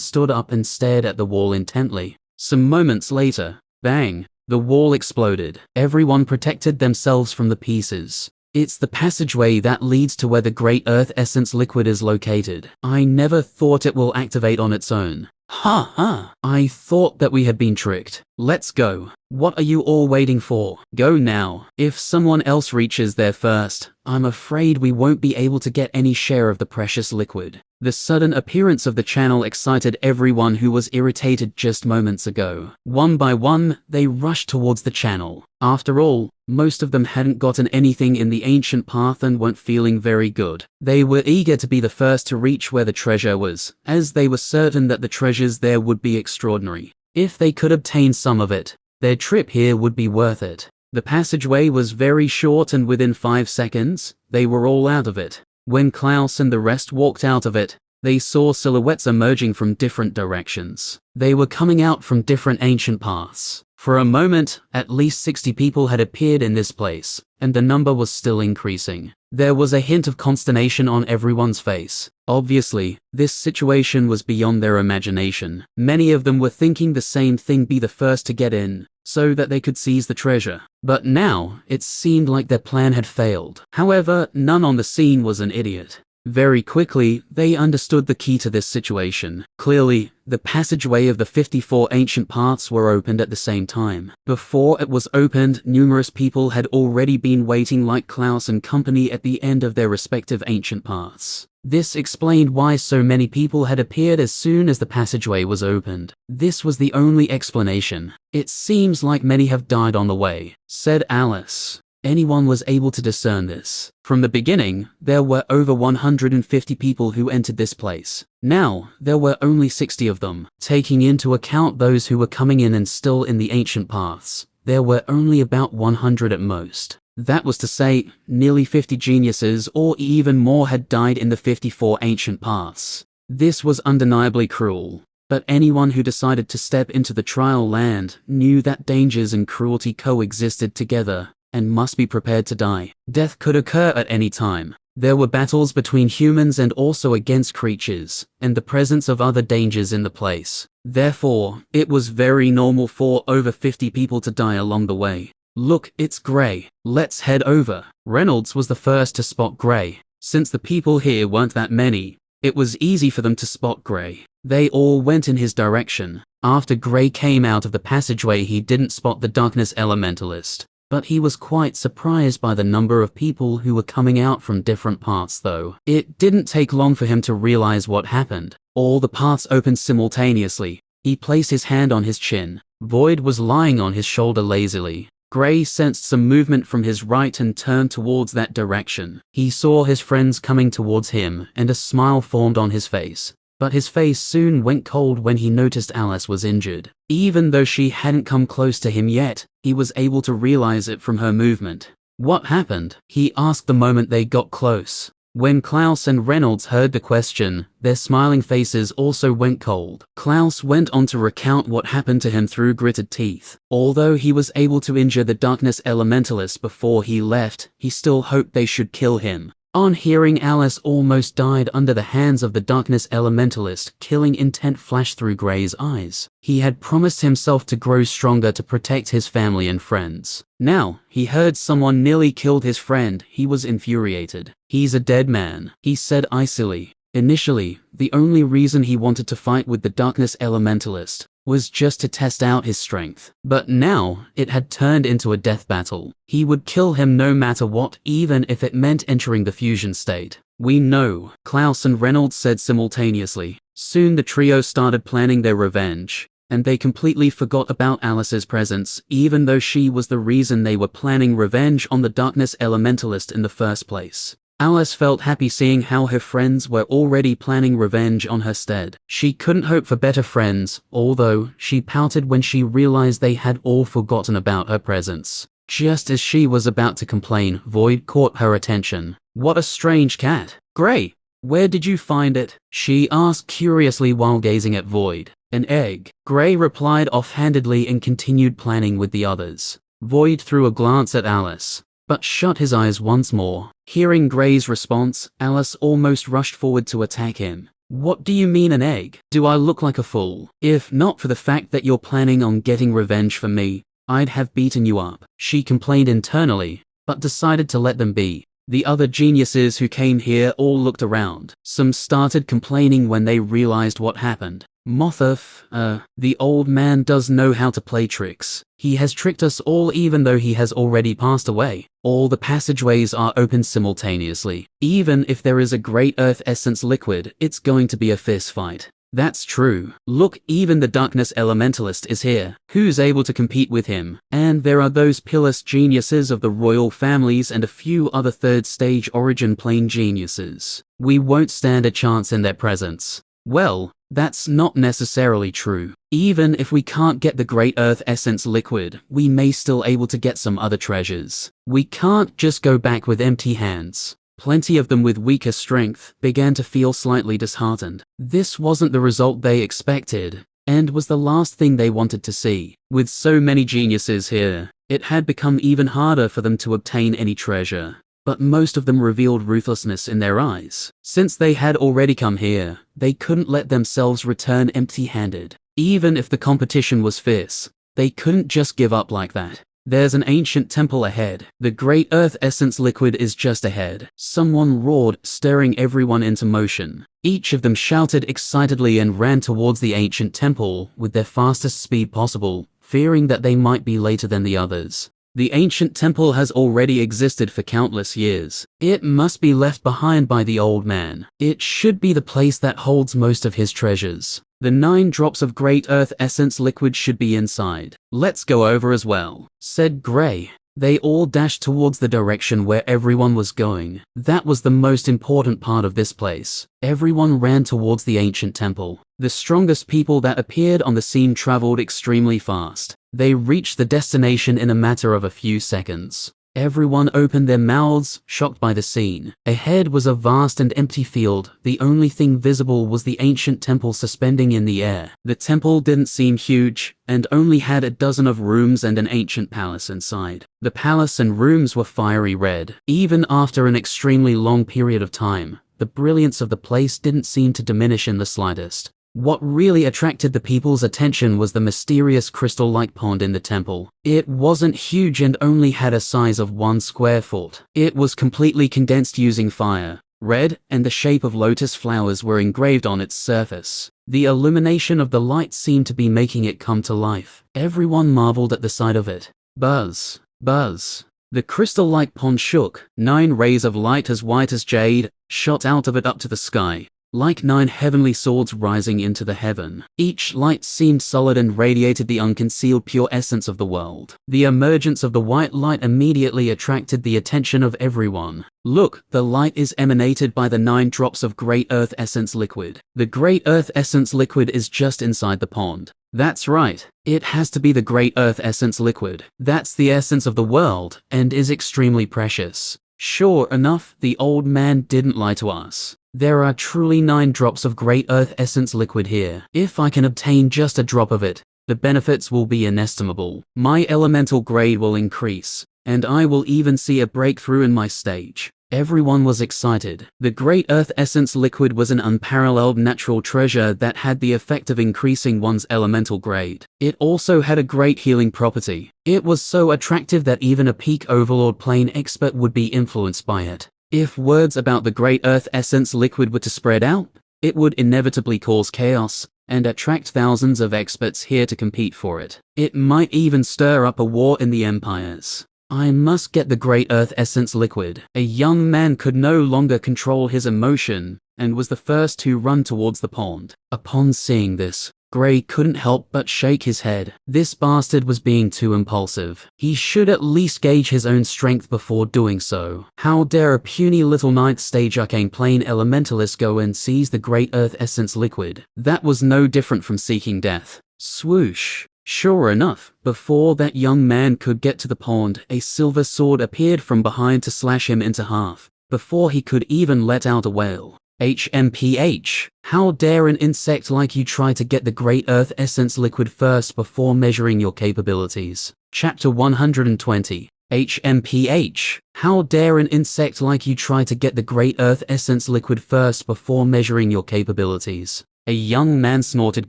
stood up and stared at the wall intently. Some moments later, bang! The wall exploded. Everyone protected themselves from the pieces. It's the passageway that leads to where the great earth essence liquid is located. I never thought it will activate on its own. Ha ha! I thought that we had been tricked. Let's go. What are you all waiting for? Go now. If someone else reaches there first, I'm afraid we won't be able to get any share of the precious liquid. The sudden appearance of the channel excited everyone who was irritated just moments ago. One by one, they rushed towards the channel. After all, most of them hadn't gotten anything in the ancient path and weren't feeling very good. They were eager to be the first to reach where the treasure was, as they were certain that the treasures there would be extraordinary. If they could obtain some of it, their trip here would be worth it. The passageway was very short and within 5 seconds, they were all out of it. When Clouse and the rest walked out of it, they saw silhouettes emerging from different directions. They were coming out from different ancient paths. For a moment, at least 60 people had appeared in this place, and the number was still increasing. There was a hint of consternation on everyone's face. Obviously, this situation was beyond their imagination. Many of them were thinking the same thing: be the first to get in, so that they could seize the treasure. But now, it seemed like their plan had failed. However, none on the scene was an idiot. Very quickly, they understood the key to this situation. Clearly, the passageway of the 54 ancient paths were opened at the same time. Before it was opened, numerous people had already been waiting like Clouse and company at the end of their respective ancient paths. This explained why so many people had appeared as soon as the passageway was opened. This was the only explanation. It seems like many have died on the way, said Alice. Anyone was able to discern this. From the beginning, there were over 150 people who entered this place. Now, there were only 60 of them. Taking into account those who were coming in and still in the ancient paths, there were only about 100 at most. That was to say, nearly 50 geniuses or even more had died in the 54 ancient paths. This was undeniably cruel. But anyone who decided to step into the trial land knew that dangers and cruelty coexisted together, and must be prepared to die. Death could occur at any time. There were battles between humans and also against creatures, and the presence of other dangers in the place. Therefore, it was very normal for over 50 people to die along the way. Look, it's Gray. Let's head over. Reynolds was the first to spot Gray. Since the people here weren't that many, it was easy for them to spot Gray. They all went in his direction. After Gray came out of the passageway, he didn't spot the darkness elementalist. But he was quite surprised by the number of people who were coming out from different paths though. It didn't take long for him to realize what happened. All the paths opened simultaneously. He placed his hand on his chin. Void was lying on his shoulder lazily. Gray sensed some movement from his right and turned towards that direction. He saw his friends coming towards him and a smile formed on his face. But his face soon went cold when he noticed Alice was injured. Even though she hadn't come close to him yet, he was able to realize it from her movement. What happened? He asked the moment they got close. When Clouse and Reynolds heard the question, their smiling faces also went cold. Clouse went on to recount what happened to him through gritted teeth. Although he was able to injure the darkness elementalist before he left, he still hoped they should kill him. On hearing Alice almost died under the hands of the darkness elementalist, killing intent flashed through Gray's eyes. He had promised himself to grow stronger to protect his family and friends. Now, he heard someone nearly killed his friend. He was infuriated. He's a dead man, he said icily. Initially, the only reason he wanted to fight with the darkness elementalist was just to test out his strength. But now, it had turned into a death battle. He would kill him no matter what, even if it meant entering the fusion state. We know, Clouse and Reynolds said simultaneously. Soon the trio started planning their revenge, and they completely forgot about Alice's presence, even though she was the reason they were planning revenge on the darkness elementalist in the first place. Alice felt happy seeing how her friends were already planning revenge on her stead. She couldn't hope for better friends, although she pouted when she realized they had all forgotten about her presence. Just as she was about to complain, Void caught her attention. What a strange cat. Gray, where did you find it? She asked curiously while gazing at Void. An egg. Gray replied offhandedly and continued planning with the others. Void threw a glance at Alice, but shut his eyes once more. Hearing Gray's response, Alice almost rushed forward to attack him. What do you mean an egg? Do I look like a fool? If not for the fact that you're planning on getting revenge for me, I'd have beaten you up. She complained internally, but decided to let them be. The other geniuses who came here all looked around. Some started complaining when they realized what happened. Mothaf, the old man does know how to play tricks. He has tricked us all even though he has already passed away. All the passageways are open simultaneously. Even if there is a great earth essence liquid, it's going to be a fist fight. That's true. Look, even the darkness elementalist is here. Who's able to compete with him? And there are those pillarless geniuses of the royal families and a few other third stage origin plane geniuses. We won't stand a chance in their presence. Well, that's not necessarily true. Even if we can't get the great earth essence liquid, we may still able to get some other treasures. We can't just go back with empty hands. Plenty of them with weaker strength began to feel slightly disheartened. This wasn't the result they expected, and was the last thing they wanted to see. With so many geniuses here, it had become even harder for them to obtain any treasure. But most of them revealed ruthlessness in their eyes. Since they had already come here, they couldn't let themselves return empty-handed. Even if the competition was fierce, they couldn't just give up like that. There's an ancient temple ahead. The great earth essence liquid is just ahead. Someone roared, stirring everyone into motion. Each of them shouted excitedly and ran towards the ancient temple with their fastest speed possible, fearing that they might be later than the others. The ancient temple has already existed for countless years. It must be left behind by the old man. It should be the place that holds most of his treasures. The 9 drops of great earth essence liquid should be inside. Let's go over as well, said Gray. They all dashed towards the direction where everyone was going. That was the most important part of this place. Everyone ran towards the ancient temple. The strongest people that appeared on the scene traveled extremely fast. They reached the destination in a matter of a few seconds. Everyone opened their mouths, shocked by the scene. Ahead was a vast and empty field. The only thing visible was the ancient temple suspending in the air. The temple didn't seem huge, and only had a dozen of rooms and an ancient palace inside. The palace and rooms were fiery red. Even after an extremely long period of time, the brilliance of the place didn't seem to diminish in the slightest. What really attracted the people's attention was the mysterious crystal-like pond in the temple. It wasn't huge and only had a size of 1 square foot. It was completely condensed using fire. Red and the shape of lotus flowers were engraved on its surface. The illumination of the light seemed to be making it come to life. Everyone marveled at the sight of it. Buzz, buzz. The crystal-like pond shook. 9 rays of light as white as jade shot out of it up to the sky, like 9 heavenly swords rising into the heaven. Each light seemed solid and radiated the unconcealed pure essence of the world. The emergence of the white light immediately attracted the attention of everyone. Look, the light is emanated by the 9 drops of great earth essence liquid. The great earth essence liquid is just inside the pond. That's right. It has to be the great earth essence liquid. That's the essence of the world, and is extremely precious. Sure enough, the old man didn't lie to us. There are truly 9 drops of great earth essence liquid here. If I can obtain just a drop of it, the benefits will be inestimable. My elemental grade will increase, and I will even see a breakthrough in my stage. Everyone was excited. The great earth essence liquid was an unparalleled natural treasure that had the effect of increasing one's elemental grade. It also had a great healing property. It was so attractive that even a peak overlord plane expert would be influenced by it. If words about the great earth essence liquid were to spread out, it would inevitably cause chaos and attract thousands of experts here to compete for it. It might even stir up a war in the empires. I must get the great earth essence liquid. A young man could no longer control his emotion and was the first to run towards the pond. Upon seeing this, Gray couldn't help but shake his head. This bastard was being too impulsive. He should at least gauge his own strength before doing so. How dare a puny little 9th stage arcane plane elementalist go and seize the great earth essence liquid? That was no different from seeking death. Swoosh. Sure enough, before that young man could get to the pond, a silver sword appeared from behind to slash him into half, before he could even let out a wail. HMPH. How dare an insect like you try to get the great earth essence liquid first before measuring your capabilities? Chapter 120. HMPH. How dare an insect like you try to get the great earth essence liquid first before measuring your capabilities? A young man snorted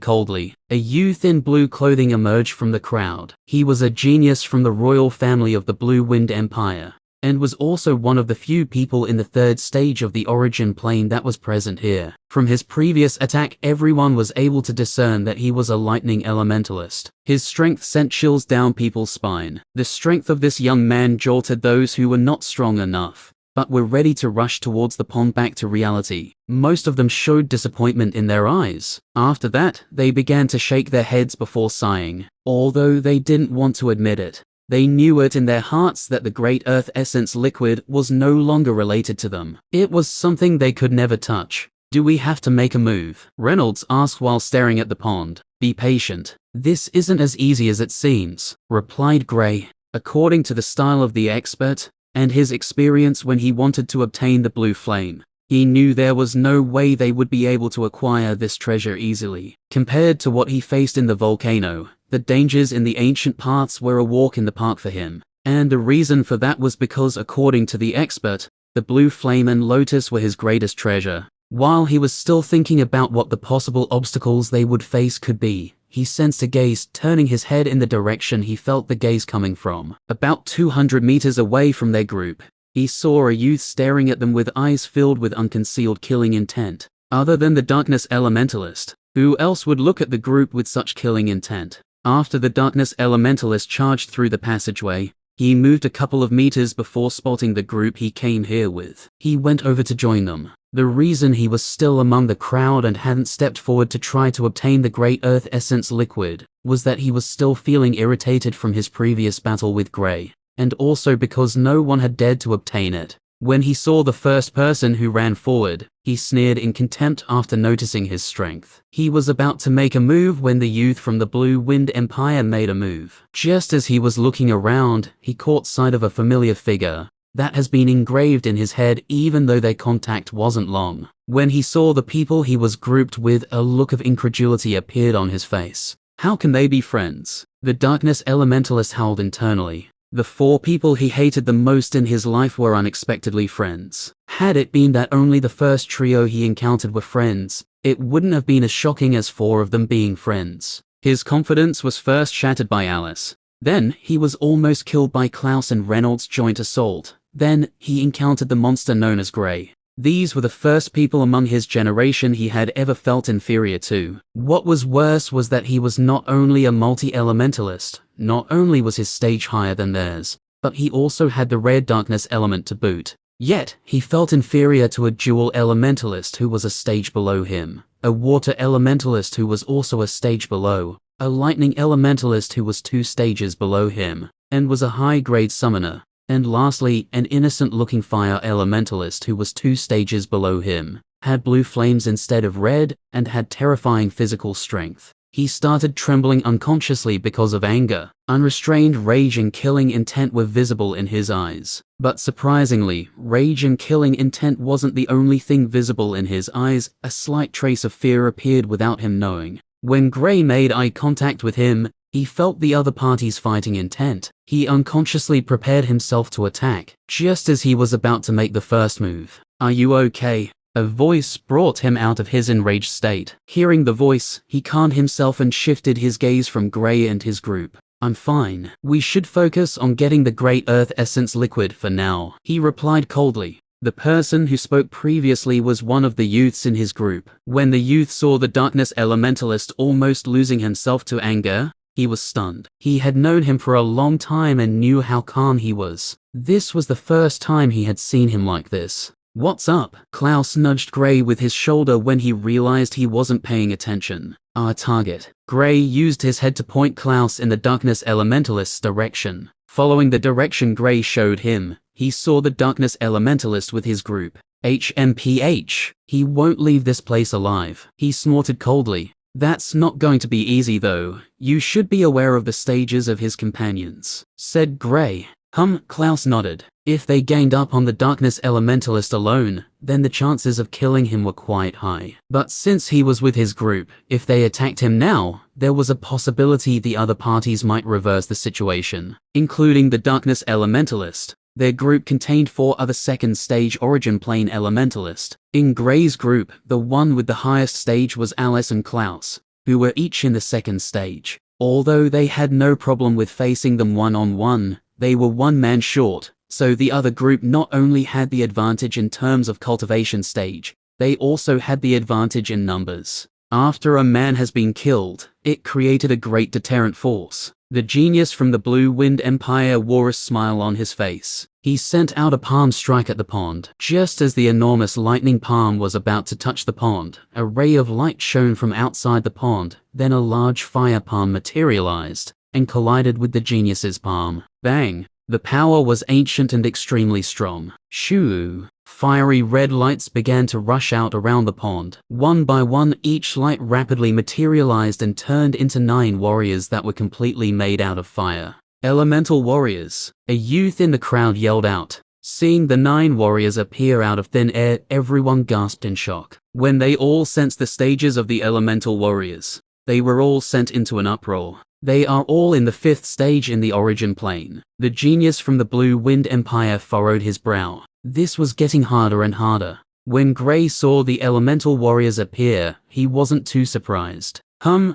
coldly. A youth in blue clothing emerged from the crowd. He was a genius from the royal family of the Blue Wind Empire. and was also one of the few people in the third stage of the origin plane that was present here. From his previous attack, everyone was able to discern that he was a lightning elementalist. His strength sent chills down people's spine. The strength of this young man jolted those who were not strong enough, but were ready to rush towards the pond back to reality. Most of them showed disappointment in their eyes. After that, they began to shake their heads before sighing. Although they didn't want to admit it, they knew it in their hearts that the Great Earth Essence liquid was no longer related to them. It was something they could never touch. Do we have to make a move? Reynolds asked while staring at the pond. Be patient. This isn't as easy as it seems, replied Gray. According to the style of the expert, and his experience when he wanted to obtain the blue flame, he knew there was no way they would be able to acquire this treasure easily. Compared to what he faced in the volcano, the dangers in the ancient paths were a walk in the park for him. And the reason for that was because, according to the expert, the blue flame and lotus were his greatest treasure. While he was still thinking about what the possible obstacles they would face could be, he sensed a gaze turning his head in the direction he felt the gaze coming from. About 200 meters away from their group, he saw a youth staring at them with eyes filled with unconcealed killing intent. Other than the darkness elementalist, who else would look at the group with such killing intent? After the darkness elementalist charged through the passageway, he moved a couple of meters before spotting the group he came here with. He went over to join them. The reason he was still among the crowd and hadn't stepped forward to try to obtain the Great Earth Essence liquid was that he was still feeling irritated from his previous battle with Gray, and also because no one had dared to obtain it. When he saw the first person who ran forward, he sneered in contempt after noticing his strength. He was about to make a move when the youth from the Blue Wind Empire made a move. Just as he was looking around, he caught sight of a familiar figure that has been engraved in his head even though their contact wasn't long. When he saw the people he was grouped with, a look of incredulity appeared on his face. How can they be friends? The darkness elementalist howled internally. The four people he hated the most in his life were unexpectedly friends. Had it been that only the first trio he encountered were friends, it wouldn't have been as shocking as four of them being friends. His confidence was first shattered by Alice. Then, he was almost killed by Clouse and Reynolds' joint assault. Then, he encountered the monster known as Gray. These were the first people among his generation he had ever felt inferior to. What was worse was that he was not only a multi-elementalist, not only was his stage higher than theirs, but he also had the rare darkness element to boot. Yet, he felt inferior to a dual elementalist who was a stage below him, a water elementalist who was also a stage below, a lightning elementalist who was 2 stages below him, and was a high-grade summoner, and lastly, an innocent-looking fire elementalist who was 2 stages below him, had blue flames instead of red, and had terrifying physical strength. He started trembling unconsciously because of anger. Unrestrained rage and killing intent were visible in his eyes. But surprisingly, rage and killing intent wasn't the only thing visible in his eyes. A slight trace of fear appeared without him knowing. When Gray made eye contact with him, he felt the other party's fighting intent. He unconsciously prepared himself to attack, just as he was about to make the first move. "Are you okay?" A voice brought him out of his enraged state. Hearing the voice, he calmed himself and shifted his gaze from Gray and his group. "I'm fine. We should focus on getting the Great Earth Essence liquid for now," he replied coldly. The person who spoke previously was one of the youths in his group. When the youth saw the darkness elementalist almost losing himself to anger, he was stunned. He had known him for a long time and knew how calm he was. This was the first time he had seen him like this. "What's up?" Clouse nudged Gray with his shoulder when he realized he wasn't paying attention. "Our target." Gray used his head to point Clouse in the darkness elementalist's direction. Following the direction Gray showed him, he saw the darkness elementalist with his group. HMPH. He won't leave this place alive. He snorted coldly. "That's not going to be easy though. You should be aware of the stages of his companions," said Gray. Clouse nodded. If they ganged up on the darkness elementalist alone, then the chances of killing him were quite high. But since he was with his group, if they attacked him now, there was a possibility the other parties might reverse the situation, including the darkness elementalist. Their group contained 4 other second stage origin plane elementalist. In Gray's group, the one with the highest stage was Alice and Clouse, who were each in the second stage. Although they had no problem with facing them one-on-one, they were one man short, So the other group not only had the advantage in terms of cultivation stage, they also had the advantage in numbers. After a man has been killed, it created a great deterrent force. The genius from the Blue Wind Empire wore a smile on his face. He sent out a palm strike at the pond. Just as the enormous lightning palm was about to touch the pond, a ray of light shone from outside the pond, then a large fire palm materialized and collided with the genius's palm. Bang! The power was ancient and extremely strong. Shoo! Fiery red lights began to rush out around the pond. One by one, each light rapidly materialized and turned into 9 warriors that were completely made out of fire. Elemental warriors. A youth in the crowd yelled out. Seeing the 9 warriors appear out of thin air, everyone gasped in shock. When they all sensed the stages of the elemental warriors, they were all sent into an uproar. They are all in the 5th stage in the origin plane. The genius from the Blue Wind Empire furrowed his brow. This was getting harder and harder. When Gray saw the elemental warriors appear, he wasn't too surprised.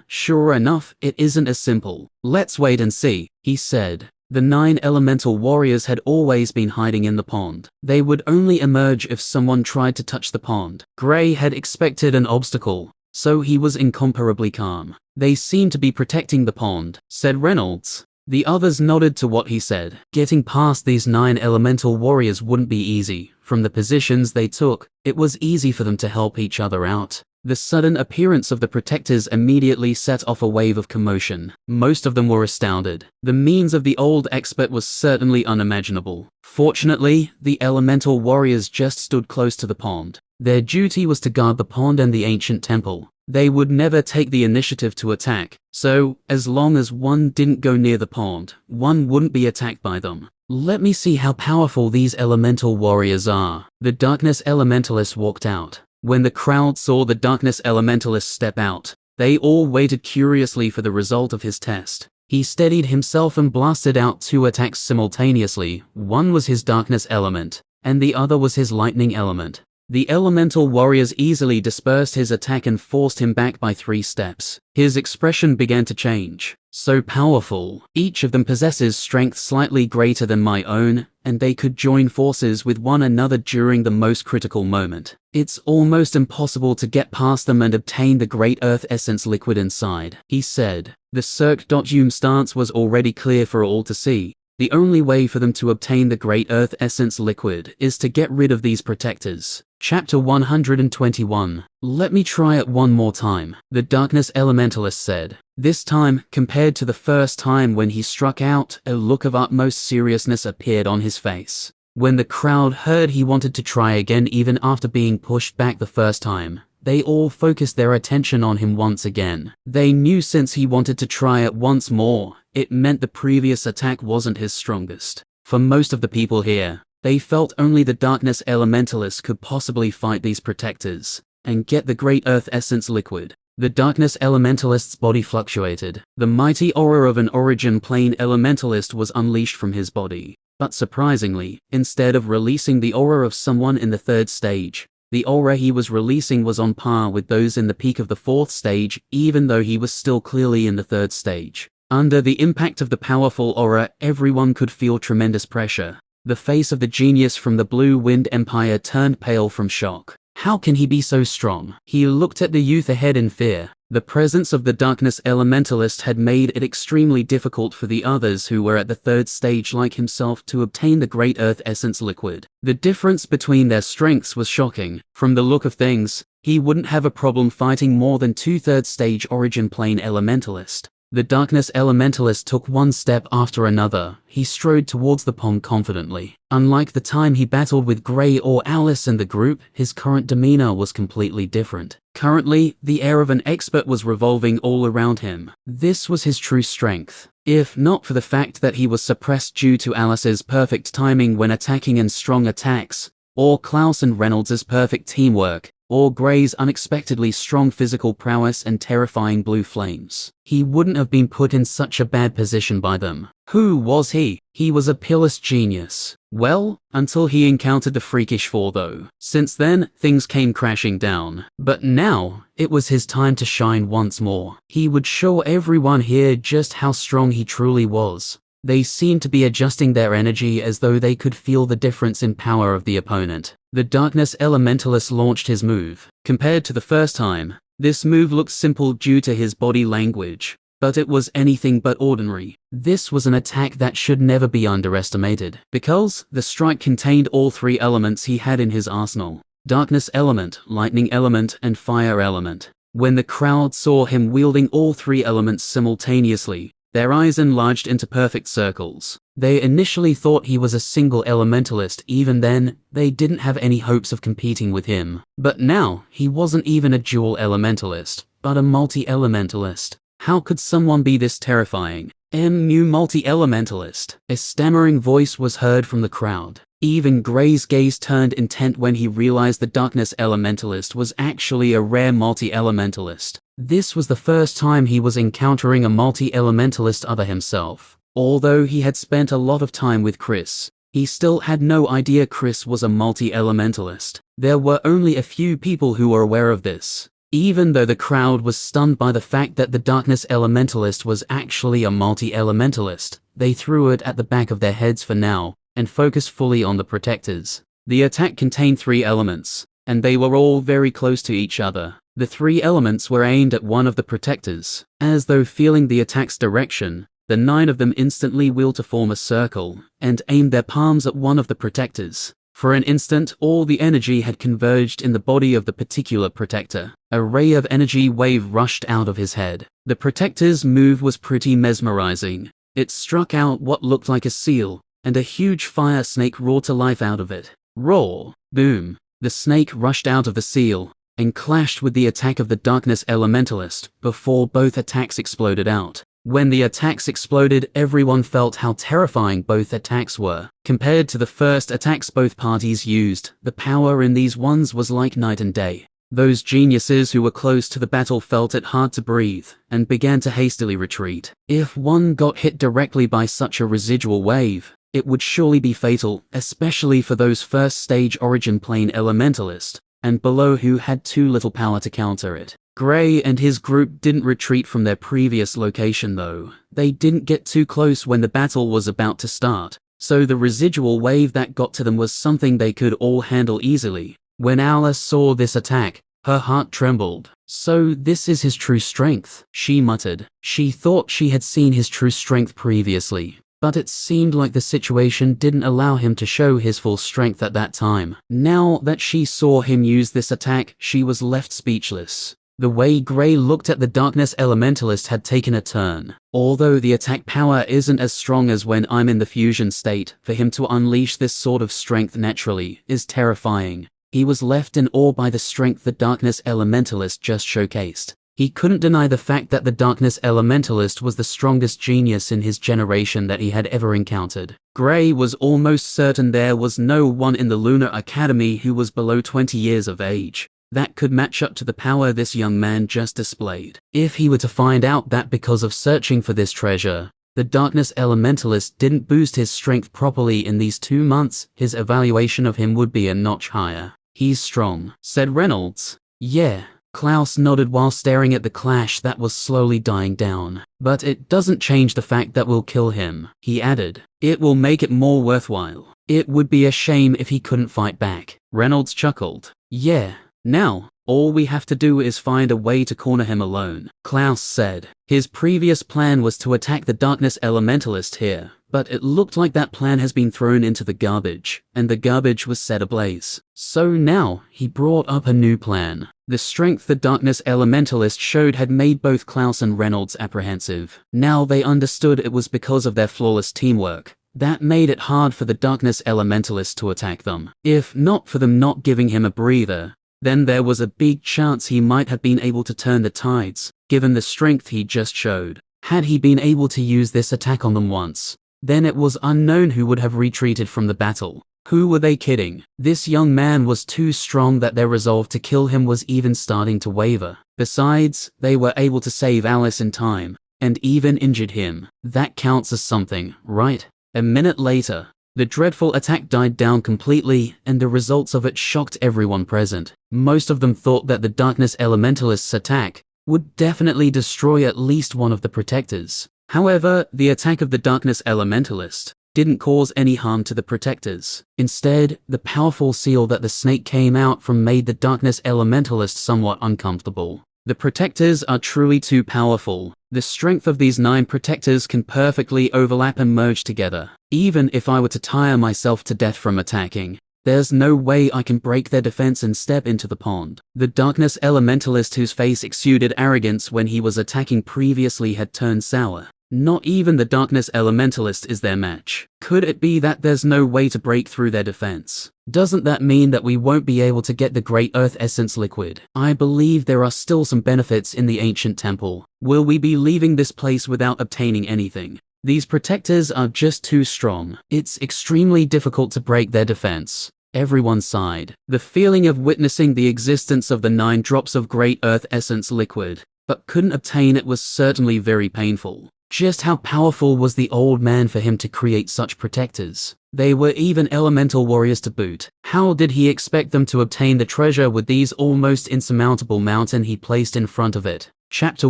Sure enough, it isn't as simple. Let's wait and see, he said. The 9 elemental warriors had always been hiding in the pond. They would only emerge if someone tried to touch the pond. Gray had expected an obstacle, so he was incomparably calm. They seem to be protecting the pond, said Reynolds. The others nodded to what he said. Getting past these 9 elemental warriors wouldn't be easy. From the positions they took, it was easy for them to help each other out. The sudden appearance of the protectors immediately set off a wave of commotion. Most of them were astounded. The means of the old expert was certainly unimaginable. Fortunately, the elemental warriors just stood close to the pond. Their duty was to guard the pond and the ancient temple. They would never take the initiative to attack, so, as long as one didn't go near the pond, one wouldn't be attacked by them. Let me see how powerful these elemental warriors are. The darkness elementalist walked out. When the crowd saw the darkness elementalist step out, they all waited curiously for the result of his test. He steadied himself and blasted out 2 attacks simultaneously. One was his darkness element, and the other was his lightning element. The elemental warriors easily dispersed his attack and forced him back by 3 steps. His expression began to change. So powerful. Each of them possesses strength slightly greater than my own, and they could join forces with one another during the most critical moment. It's almost impossible to get past them and obtain the great earth essence liquid inside, he said. The Cirque.Um stance was already clear for all to see. The only way for them to obtain the great earth essence liquid is to get rid of these protectors. Chapter 121. Let me try it one more time, the darkness elementalist said. This time, compared to the first time when he struck out, a look of utmost seriousness appeared on his face. When the crowd heard he wanted to try again even after being pushed back the first time, they all focused their attention on him once again. They knew since he wanted to try it once more, it meant the previous attack wasn't his strongest. For most of the people here, they felt only the darkness elementalist could possibly fight these protectors and get the great earth essence liquid. The darkness elementalist's body fluctuated. The mighty aura of an origin plane elementalist was unleashed from his body. But surprisingly, instead of releasing the aura of someone in the 3rd stage, the aura he was releasing was on par with those in the peak of the 4th stage, even though he was still clearly in the 3rd stage. Under the impact of the powerful aura, everyone could feel tremendous pressure. The face of the genius from the Blue Wind Empire turned pale from shock. How can he be so strong? He looked at the youth ahead in fear. The presence of the darkness elementalist had made it extremely difficult for the others who were at the 3rd stage like himself to obtain the great earth essence liquid. The difference between their strengths was shocking. From the look of things, he wouldn't have a problem fighting more than 2/3 stage origin plane elementalist. The darkness elementalist took one step after another. He strode towards the pond confidently. Unlike the time he battled with Gray or Alice and the group, his current demeanor was completely different. Currently, the air of an expert was revolving all around him. This was his true strength. If not for the fact that he was suppressed due to Alice's perfect timing when attacking and strong attacks, or Clouse and Reynolds' perfect teamwork, or Gray's unexpectedly strong physical prowess and terrifying blue flames, he wouldn't have been put in such a bad position by them. Who was he? He was a peerless genius. Well, until he encountered the freakish four though. Since then, things came crashing down. But now, it was his time to shine once more. He would show everyone here just how strong he truly was. They seemed to be adjusting their energy as though they could feel the difference in power of the opponent. The Darkness Elementalist launched his move. Compared to the first time, this move looked simple due to his body language, but it was anything but ordinary. This was an attack that should never be underestimated, because the strike contained all three elements he had in his arsenal: Darkness Element, Lightning Element, and Fire Element. When the crowd saw him wielding all three elements simultaneously, their eyes enlarged into perfect circles. They initially thought he was a single elementalist. Even then, they didn't have any hopes of competing with him. But now, he wasn't even a dual elementalist, but a multi-elementalist. How could someone be this terrifying? New multi-elementalist. A stammering voice was heard from the crowd. Even Gray's gaze turned intent when he realized the Darkness Elementalist was actually a rare multi-elementalist. This was the first time he was encountering a multi-elementalist other himself. Although he had spent a lot of time with Chris, he still had no idea Chris was a multi-elementalist. There were only a few people who were aware of this. Even though the crowd was stunned by the fact that the Darkness Elementalist was actually a multi-elementalist, they threw it at the back of their heads for now, and focused fully on the protectors. The attack contained three elements, and they were all very close to each other. The three elements were aimed at one of the protectors. As though feeling the attack's direction, the 9 of them instantly wheeled to form a circle, and aimed their palms at one of the protectors. For an instant, all the energy had converged in the body of the particular protector. A ray of energy wave rushed out of his head. The protector's move was pretty mesmerizing. It struck out what looked like a seal, and a huge fire snake roared to life out of it. Roar! Boom! The snake rushed out of the seal, and clashed with the attack of the Darkness Elementalist, before both attacks exploded out. When the attacks exploded, everyone felt how terrifying both attacks were. Compared to the first attacks both parties used, the power in these ones was like night and day. Those geniuses who were close to the battle felt it hard to breathe, and began to hastily retreat. If one got hit directly by such a residual wave, it would surely be fatal, especially for those first stage origin plane elementalist, and below who had too little power to counter it. Gray and his group didn't retreat from their previous location though. They didn't get too close when the battle was about to start, so the residual wave that got to them was something they could all handle easily. When Alice saw this attack, her heart trembled. So this is his true strength, she muttered. She thought she had seen his true strength previously, but it seemed like the situation didn't allow him to show his full strength at that time. Now that she saw him use this attack, she was left speechless. The way Gray looked at the Darkness Elementalist had taken a turn. Although the attack power isn't as strong as when I'm in the fusion state, for him to unleash this sort of strength naturally is terrifying. He was left in awe by the strength the Darkness Elementalist just showcased. He couldn't deny the fact that the Darkness Elementalist was the strongest genius in his generation that he had ever encountered. Gray was almost certain there was no one in the Lunar Academy who was below 20 years of age that could match up to the power this young man just displayed. If he were to find out that because of searching for this treasure, the Darkness Elementalist didn't boost his strength properly in these 2 months, his evaluation of him would be a notch higher. "He's strong," said Reynolds. "Yeah." Klaus nodded while staring at the clash that was slowly dying down. "But it doesn't change the fact that we'll kill him," he added. "It will make it more worthwhile. It would be a shame if he couldn't fight back." Reynolds chuckled. "Yeah. Now, all we have to do is find a way to corner him alone," Klaus said. His previous plan was to attack the Darkness Elementalist here, but it looked like that plan has been thrown into the garbage, and the garbage was set ablaze. So now, he brought up a new plan. The strength the Darkness Elementalist showed had made both Clouse and Reynolds apprehensive. Now they understood it was because of their flawless teamwork. That made it hard for the Darkness Elementalist to attack them. If not for them not giving him a breather, then there was a big chance he might have been able to turn the tides, given the strength he just showed. Had he been able to use this attack on them once, then it was unknown who would have retreated from the battle. Who were they kidding? This young man was too strong that their resolve to kill him was even starting to waver. Besides, they were able to save Alice in time, and even injured him. That counts as something, right? A minute later, the dreadful attack died down completely, and the results of it shocked everyone present. Most of them thought that the Darkness Elementalist's attack would definitely destroy at least one of the protectors. However, the attack of the darkness elementalist didn't cause any harm to the protectors. Instead, the powerful seal that the snake came out from made the darkness elementalist somewhat uncomfortable. The protectors are truly too powerful. The strength of these 9 protectors can perfectly overlap and merge together. Even if I were to tire myself to death from attacking, there's no way I can break their defense and step into the pond. The darkness elementalist, whose face exuded arrogance when he was attacking previously, had turned sour. Not even the darkness elementalist is their match. Could it be that there's no way to break through their defense? Doesn't that mean that we won't be able to get the Great Earth Essence liquid? I believe there are still some benefits in the ancient temple. Will we be leaving this place without obtaining anything? These protectors are just too strong. It's extremely difficult to break their defense. Everyone sighed. The feeling of witnessing the existence of the 9 drops of Great Earth Essence liquid, but couldn't obtain it, was certainly very painful. Just how powerful was the old man for him to create such protectors? They were even elemental warriors to boot. How did he expect them to obtain the treasure with these almost insurmountable mountain he placed in front of it? Chapter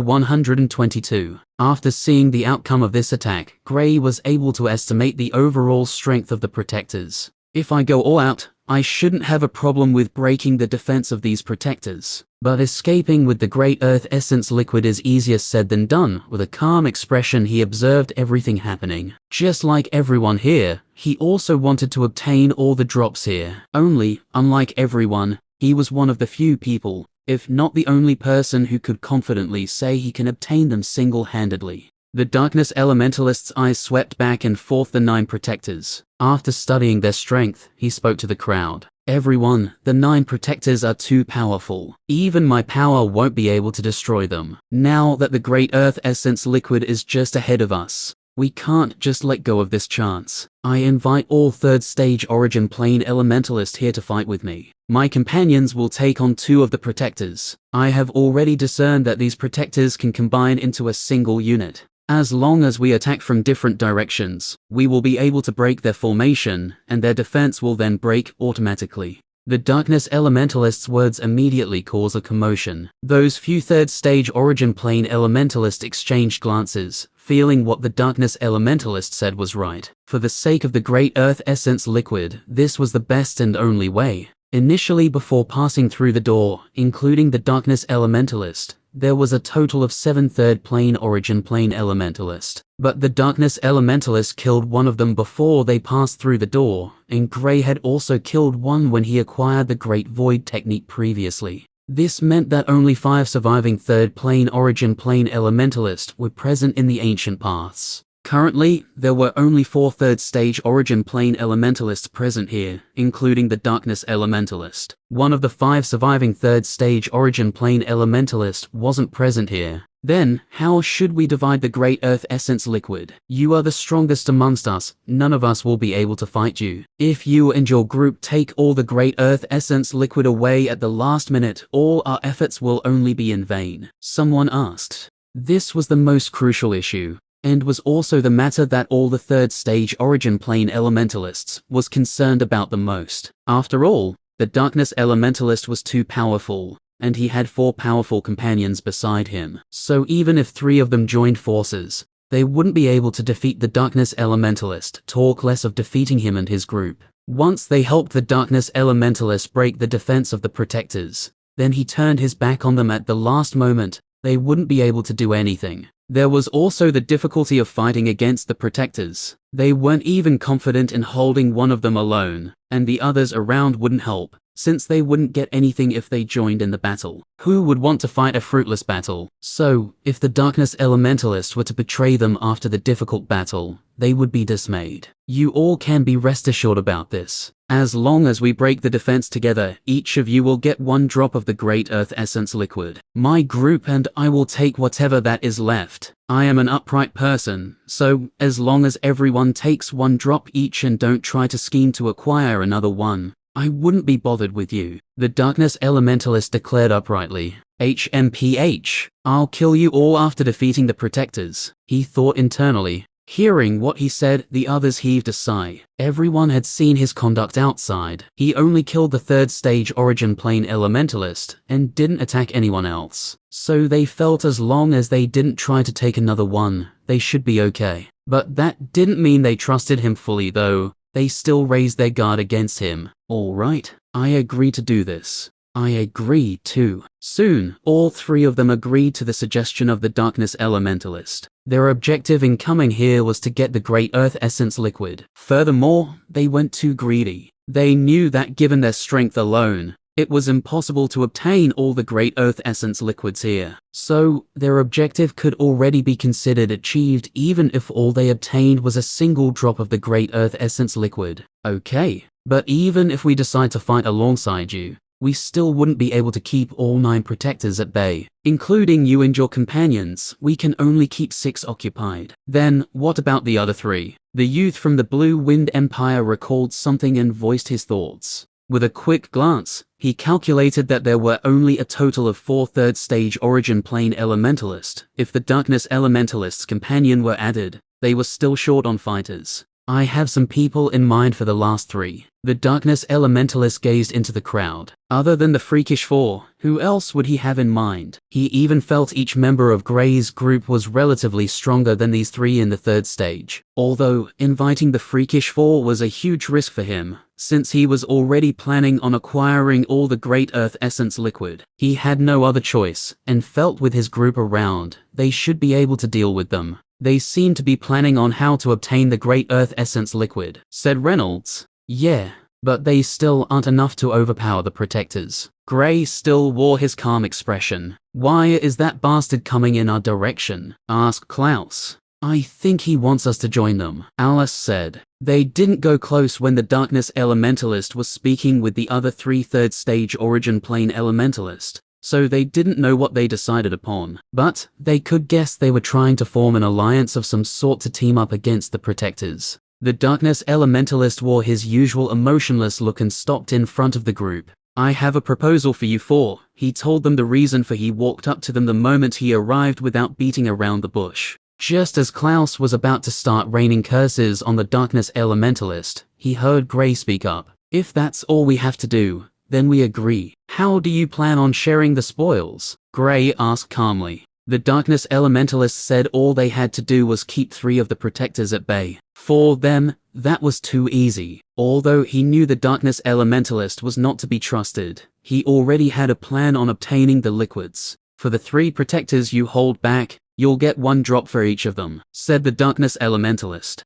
122. After seeing the outcome of this attack, Gray was able to estimate the overall strength of the protectors. If I go all out, I shouldn't have a problem with breaking the defense of these protectors. But escaping with the Great Earth Essence liquid is easier said than done. With a calm expression, he observed everything happening. Just like everyone here, he also wanted to obtain all the drops here. Only, unlike everyone, he was one of the few people, if not the only person, who could confidently say he can obtain them single-handedly. The darkness elementalist's eyes swept back and forth the 9 protectors. After studying their strength, he spoke to the crowd. Everyone, the 9 protectors are too powerful. Even my power won't be able to destroy them. Now that the Great Earth Essence liquid is just ahead of us, we can't just let go of this chance. I invite all 3rd stage origin plane elementalists here to fight with me. My companions will take on 2 of the protectors. I have already discerned that these protectors can combine into a single unit. As long as we attack from different directions, we will be able to break their formation, and their defense will then break automatically. The darkness elementalist's words immediately cause a commotion. Those few 3rd stage origin plane elementalists exchanged glances, feeling what the darkness elementalist said was right. For the sake of the Great Earth Essence liquid, this was the best and only way. Initially, before passing through the door, including the darkness elementalist, there was a total of 7 3rd plane origin plane elementalist. But the darkness elementalist killed one of them before they passed through the door, and Gray had also killed one when he acquired the Great Void technique previously. This meant that only 5 surviving 3rd plane origin plane elementalists were present in the ancient paths. Currently, there were only 4 3rd stage origin plane elementalists present here, including the darkness elementalist. One of the 5 surviving 3rd stage origin plane elementalist wasn't present here. Then, how should we divide the Great Earth Essence liquid? You are the strongest amongst us, none of us will be able to fight you. If you and your group take all the Great Earth Essence liquid away at the last minute, all our efforts will only be in vain. Someone asked. This was the most crucial issue, and was also the matter that all the 3rd stage origin plane elementalists was concerned about the most. After all, the darkness elementalist was too powerful, and he had 4 powerful companions beside him. So even if 3 of them joined forces, they wouldn't be able to defeat the darkness elementalist, talk less of defeating him and his group. Once they helped the darkness elementalist break the defense of the protectors, then he turned his back on them at the last moment. They wouldn't be able to do anything. There was also the difficulty of fighting against the protectors. They weren't even confident in holding one of them alone, and the others around wouldn't help, since they wouldn't get anything if they joined in the battle. Who would want to fight a fruitless battle? So, if the darkness elementalist were to betray them after the difficult battle, they would be dismayed. You all can be rest assured about this. As long as we break the defense together, each of you will get 1 drop of the Great Earth Essence liquid. My group and I will take whatever that is left. I am an upright person, so as long as everyone takes 1 drop each and don't try to scheme to acquire another one, I wouldn't be bothered with you. The darkness elementalist declared uprightly. HMPH. I'll kill you all after defeating the protectors. He thought internally. Hearing what he said, the others heaved a sigh. Everyone had seen his conduct outside. He only killed the third stage origin plane elementalist and didn't attack anyone else. So they felt as long as they didn't try to take another one, they should be okay. But that didn't mean they trusted him fully though. They still raised their guard against him. Alright, I agree to do this. I agree too. Soon, all three of them agreed to the suggestion of the Darkness Elementalist. Their objective in coming here was to get the Great Earth Essence liquid. Furthermore, they weren't too greedy. They knew that given their strength alone, it was impossible to obtain all the Great Earth Essence liquids here. So, their objective could already be considered achieved even if all they obtained was a single drop of the Great Earth Essence liquid. Okay, but even if we decide to fight alongside you, we still wouldn't be able to keep all 9 protectors at bay. Including you and your companions, we can only keep 6 occupied. Then, what about the other 3? The youth from the Blue Wind Empire recalled something and voiced his thoughts. With a quick glance, he calculated that there were only a total of 4 third-stage origin plane elementalists. If the Darkness Elementalist's companion were added, they were still short on fighters. I have some people in mind for the last 3. The Darkness Elementalist gazed into the crowd. Other than the freakish 4, who else would he have in mind? He even felt each member of Gray's group was relatively stronger than these 3 in the third stage. Although, inviting the freakish 4 was a huge risk for him, since he was already planning on acquiring all the Great Earth Essence liquid. He had no other choice, and felt with his group around, they should be able to deal with them. They seem to be planning on how to obtain the Great Earth Essence liquid, said Reynolds. Yeah, but they still aren't enough to overpower the protectors. Gray still wore his calm expression. Why is that bastard coming in our direction? Asked Clouse. I think he wants us to join them, Alice said. They didn't go close when the Darkness Elementalist was speaking with the other 3 third-stage origin plane elementalist, so they didn't know what they decided upon. But they could guess they were trying to form an alliance of some sort to team up against the protectors. The Darkness Elementalist wore his usual emotionless look and stopped in front of the group. I have a proposal for you 4. He told them the reason for he walked up to them the moment he arrived without beating around the bush. Just as Clouse was about to start raining curses on the Darkness Elementalist, he heard Gray speak up. If that's all we have to do, then we agree. How do you plan on sharing the spoils? Gray asked calmly. The Darkness Elementalist said all they had to do was keep 3 of the protectors at bay. For them, that was too easy. Although he knew the Darkness Elementalist was not to be trusted, he already had a plan on obtaining the liquids. For the 3 protectors you hold back, you'll get 1 drop for each of them, said the Darkness Elementalist.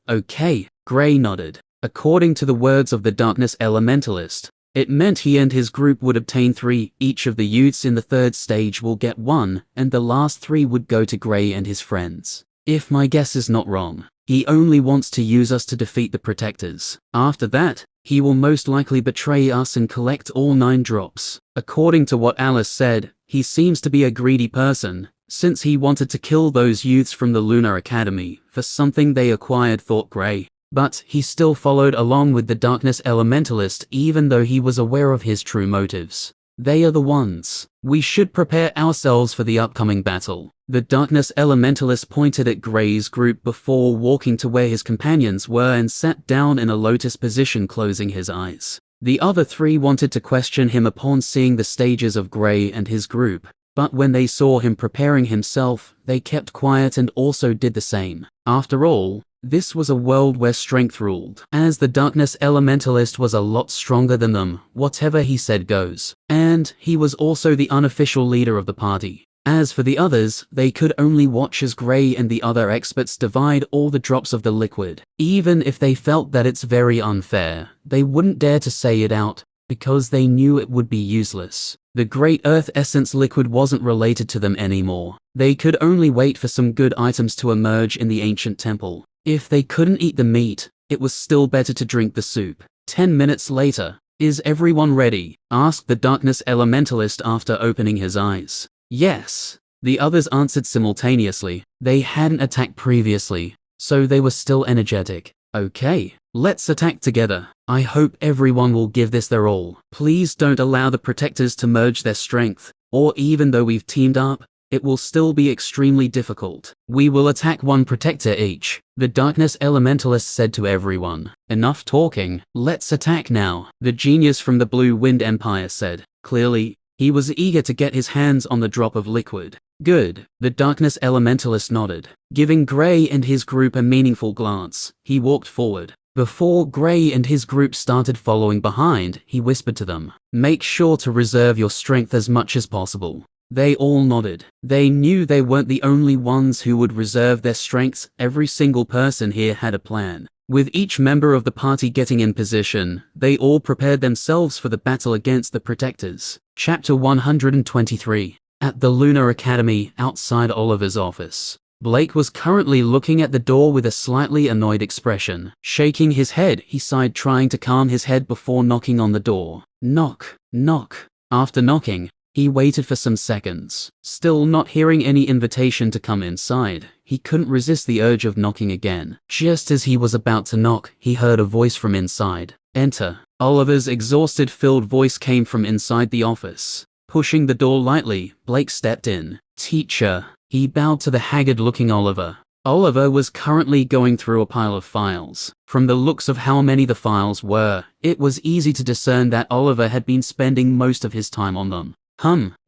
Okay, Gray nodded. According to the words of the Darkness Elementalist, it meant he and his group would obtain 3, each of the youths in the third stage will get 1, and the last 3 would go to Gray and his friends. If my guess is not wrong, he only wants to use us to defeat the protectors. After that, he will most likely betray us and collect all 9 drops. According to what Alice said, he seems to be a greedy person, since he wanted to kill those youths from the Lunar Academy for something they acquired, thought Gray. But he still followed along with the Darkness Elementalist even though he was aware of his true motives. They are the ones. We should prepare ourselves for the upcoming battle. The Darkness Elementalist pointed at Gray's group before walking to where his companions were and sat down in a lotus position, closing his eyes. The other 3 wanted to question him upon seeing the stages of Gray and his group, but when they saw him preparing himself, they kept quiet and also did the same. After all, this was a world where strength ruled. As the Darkness Elementalist was a lot stronger than them, whatever he said goes. And he was also the unofficial leader of the party. As for the others, they could only watch as Gray and the other experts divide all the drops of the liquid. Even if they felt that it's very unfair, they wouldn't dare to say it out, because they knew it would be useless. The Great Earth Essence liquid wasn't related to them anymore. They could only wait for some good items to emerge in the ancient temple. If they couldn't eat the meat, it was still better to drink the soup. 10 minutes later, is everyone ready? Asked the Darkness Elementalist after opening his eyes. Yes. The others answered simultaneously. They hadn't attacked previously, so they were still energetic. Okay, let's attack together. I hope everyone will give this their all. Please don't allow the protectors to merge their strength, or even though we've teamed up, it will still be extremely difficult. We will attack one protector each, the darkness elementalist said to everyone. Enough talking, let's attack now, the genius from the Blue Wind Empire said. Clearly, he was eager to get his hands on the drop of liquid. Good, the darkness elementalist nodded. Giving Gray and his group a meaningful glance, he walked forward. Before Gray and his group started following behind, he whispered to them, "Make sure to reserve your strength as much as possible." They all nodded. They knew they weren't the only ones who would reserve their strengths. Every single person here had a plan. With each member of the party getting in position, they all prepared themselves for the battle against the Protectors. Chapter 123. At the Lunar Academy, outside Oliver's office. Blake was currently looking at the door with a slightly annoyed expression. Shaking his head, he sighed, trying to calm his head before knocking on the door. Knock, knock. After knocking, he waited for some seconds. Still not hearing any invitation to come inside, he couldn't resist the urge of knocking again. Just as he was about to knock, he heard a voice from inside. Enter. Oliver's exhausted, filled voice came from inside the office. Pushing the door lightly, Blake stepped in. Teacher. He bowed to the haggard-looking Oliver. Oliver was currently going through a pile of files. From the looks of how many the files were, it was easy to discern that Oliver had been spending most of his time on them.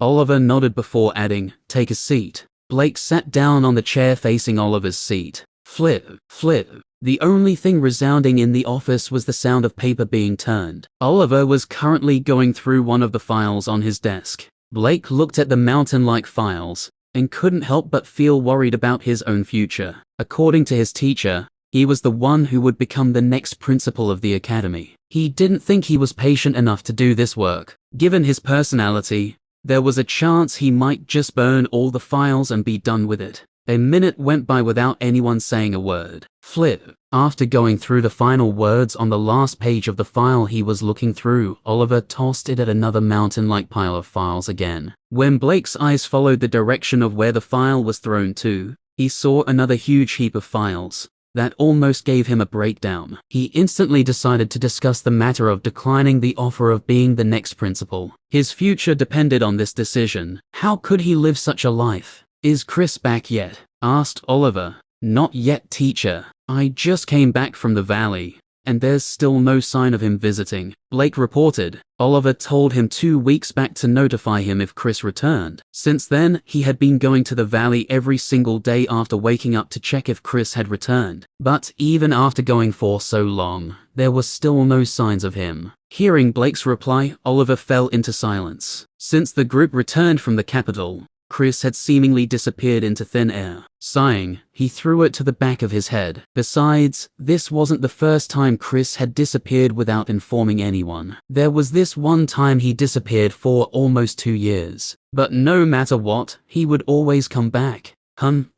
Oliver nodded before adding, "Take a seat." Blake sat down on the chair facing Oliver's seat. Flip, flip. The only thing resounding in the office was the sound of paper being turned. Oliver was currently going through one of the files on his desk. Blake looked at the mountain-like files and couldn't help but feel worried about his own future. According to his teacher, he was the one who would become the next principal of the academy. He didn't think he was patient enough to do this work. Given his personality, there was a chance he might just burn all the files and be done with it. A minute went by without anyone saying a word. Flip. After going through the final words on the last page of the file he was looking through, Oliver tossed it at another mountain-like pile of files again. When Blake's eyes followed the direction of where the file was thrown to, he saw another huge heap of files. That almost gave him a breakdown. He instantly decided to discuss the matter of declining the offer of being the next principal. His future depended on this decision. How could he live such a life? "Is Chris back yet?" asked Oliver. "Not yet, teacher. I just came back from the valley, and there's still no sign of him visiting," Blake reported. Oliver told him 2 weeks back to notify him if Chris returned. Since then, he had been going to the valley every single day after waking up to check if Chris had returned. But even after going for so long, there was still no signs of him. Hearing Blake's reply, Oliver fell into silence. Since the group returned from the capital, Chris had seemingly disappeared into thin air. Sighing, he threw it to the back of his head. Besides, this wasn't the first time Chris had disappeared without informing anyone. There was this one time he disappeared for almost 2 years. But no matter what, he would always come back.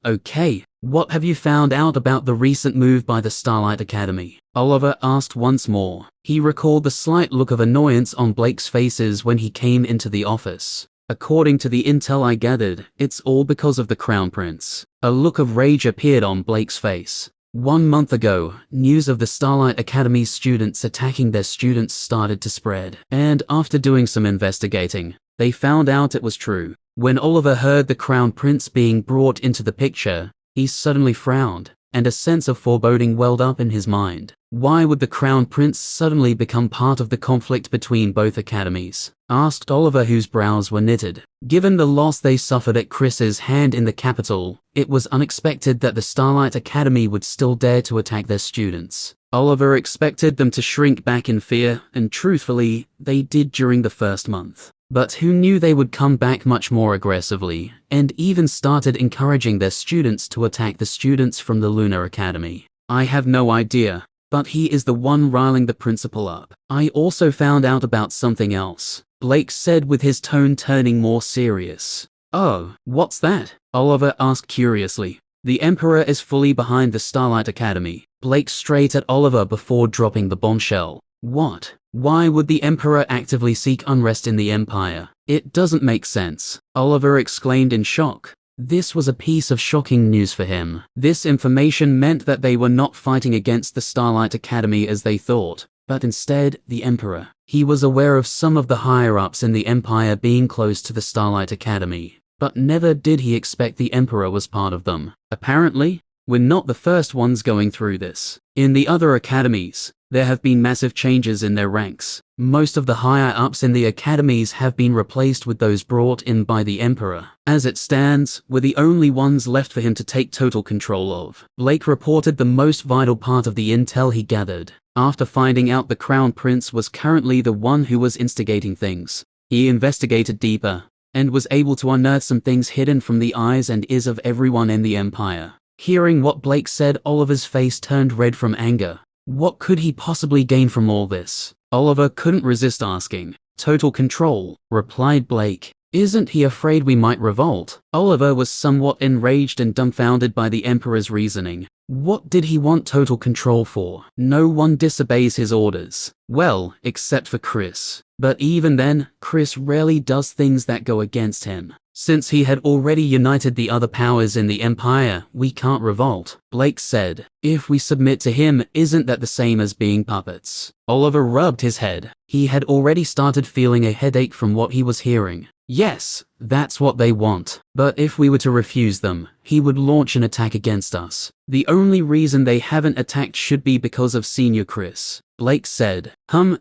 Okay. What have you found out about the recent move by the Starlight Academy? Oliver asked once more. He recalled the slight look of annoyance on Blake's faces when he came into the office. According to the intel I gathered, it's all because of the Crown Prince. A look of rage appeared on Blake's face. 1 month ago, news of the Starlight Academy's students attacking their students started to spread. And after doing some investigating, they found out it was true. When Oliver heard the Crown Prince being brought into the picture, he suddenly frowned, and a sense of foreboding welled up in his mind. Why would the Crown Prince suddenly become part of the conflict between both academies? Asked Oliver, whose brows were knitted. Given the loss they suffered at Chris's hand in the capital, it was unexpected that the Starlight Academy would still dare to attack their students. Oliver expected them to shrink back in fear, and truthfully, they did during the first month. But who knew they would come back much more aggressively, and even started encouraging their students to attack the students from the Lunar Academy? I have no idea, but he is the one riling the principal up. I also found out about something else, Blake said with his tone turning more serious. Oh, what's that? Oliver asked curiously. The Emperor is fully behind the Starlight Academy. Blake straight at Oliver before dropping the bombshell. What? Why would the Emperor actively seek unrest in the Empire? It doesn't make sense, Oliver exclaimed in shock. This was a piece of shocking news for him. This information meant that they were not fighting against the Starlight Academy as they thought, but instead, the Emperor. He was aware of some of the higher-ups in the Empire being close to the Starlight Academy, but never did he expect the Emperor was part of them. Apparently, we're not the first ones going through this. In the other academies, there have been massive changes in their ranks. Most of the higher-ups in the academies have been replaced with those brought in by the Emperor. As it stands, we're the only ones left for him to take total control of. Blake reported the most vital part of the intel he gathered. After finding out the Crown Prince was currently the one who was instigating things, he investigated deeper, and was able to unearth some things hidden from the eyes and ears of everyone in the Empire. Hearing what Blake said, Oliver's face turned red from anger. What could he possibly gain from all this? Oliver couldn't resist asking. Total control, replied Blake. Isn't he afraid we might revolt? Oliver was somewhat enraged and dumbfounded by the Emperor's reasoning. What did he want total control for? No one disobeys his orders. Well, except for Chris. But even then, Chris rarely does things that go against him. Since he had already united the other powers in the Empire, we can't revolt, Blake said. If we submit to him, isn't that the same as being puppets? Oliver rubbed his head. He had already started feeling a headache from what he was hearing. Yes, that's what they want. But if we were to refuse them, he would launch an attack against us. The only reason they haven't attacked should be because of Senior Chris, Blake said.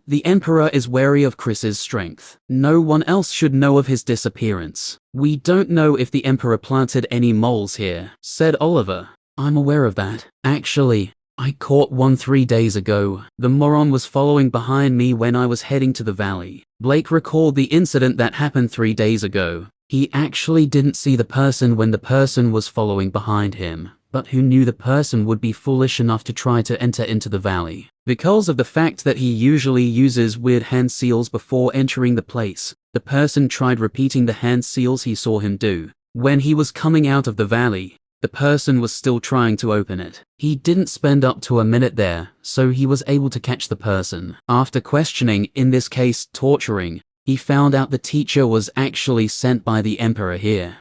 The Emperor is wary of Chris's strength. No one else should know of his disappearance. We don't know if the Emperor planted any moles here, said Oliver. I'm aware of that. Actually, I caught one 3 days ago. The moron was following behind me when I was heading to the valley. Blake recalled the incident that happened 3 days ago. He actually didn't see the person when the person was following behind him, but who knew the person would be foolish enough to try to enter into the valley. Because of the fact that he usually uses weird hand seals before entering the place, the person tried repeating the hand seals he saw him do. When he was coming out of the valley, the person was still trying to open it. He didn't spend up to a minute there, so he was able to catch the person. After questioning, in this case torturing, he found out the teacher was actually sent by the Emperor here.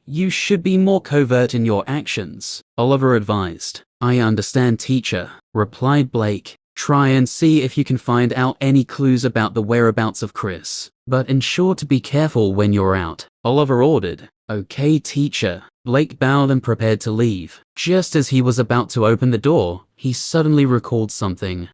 You should be more covert in your actions, Oliver advised. I understand, teacher, replied Blake. Try and see if you can find out any clues about the whereabouts of Chris. But ensure to be careful when you're out, Oliver ordered. Okay, teacher. Blake bowed and prepared to leave. Just as he was about to open the door, he suddenly recalled something.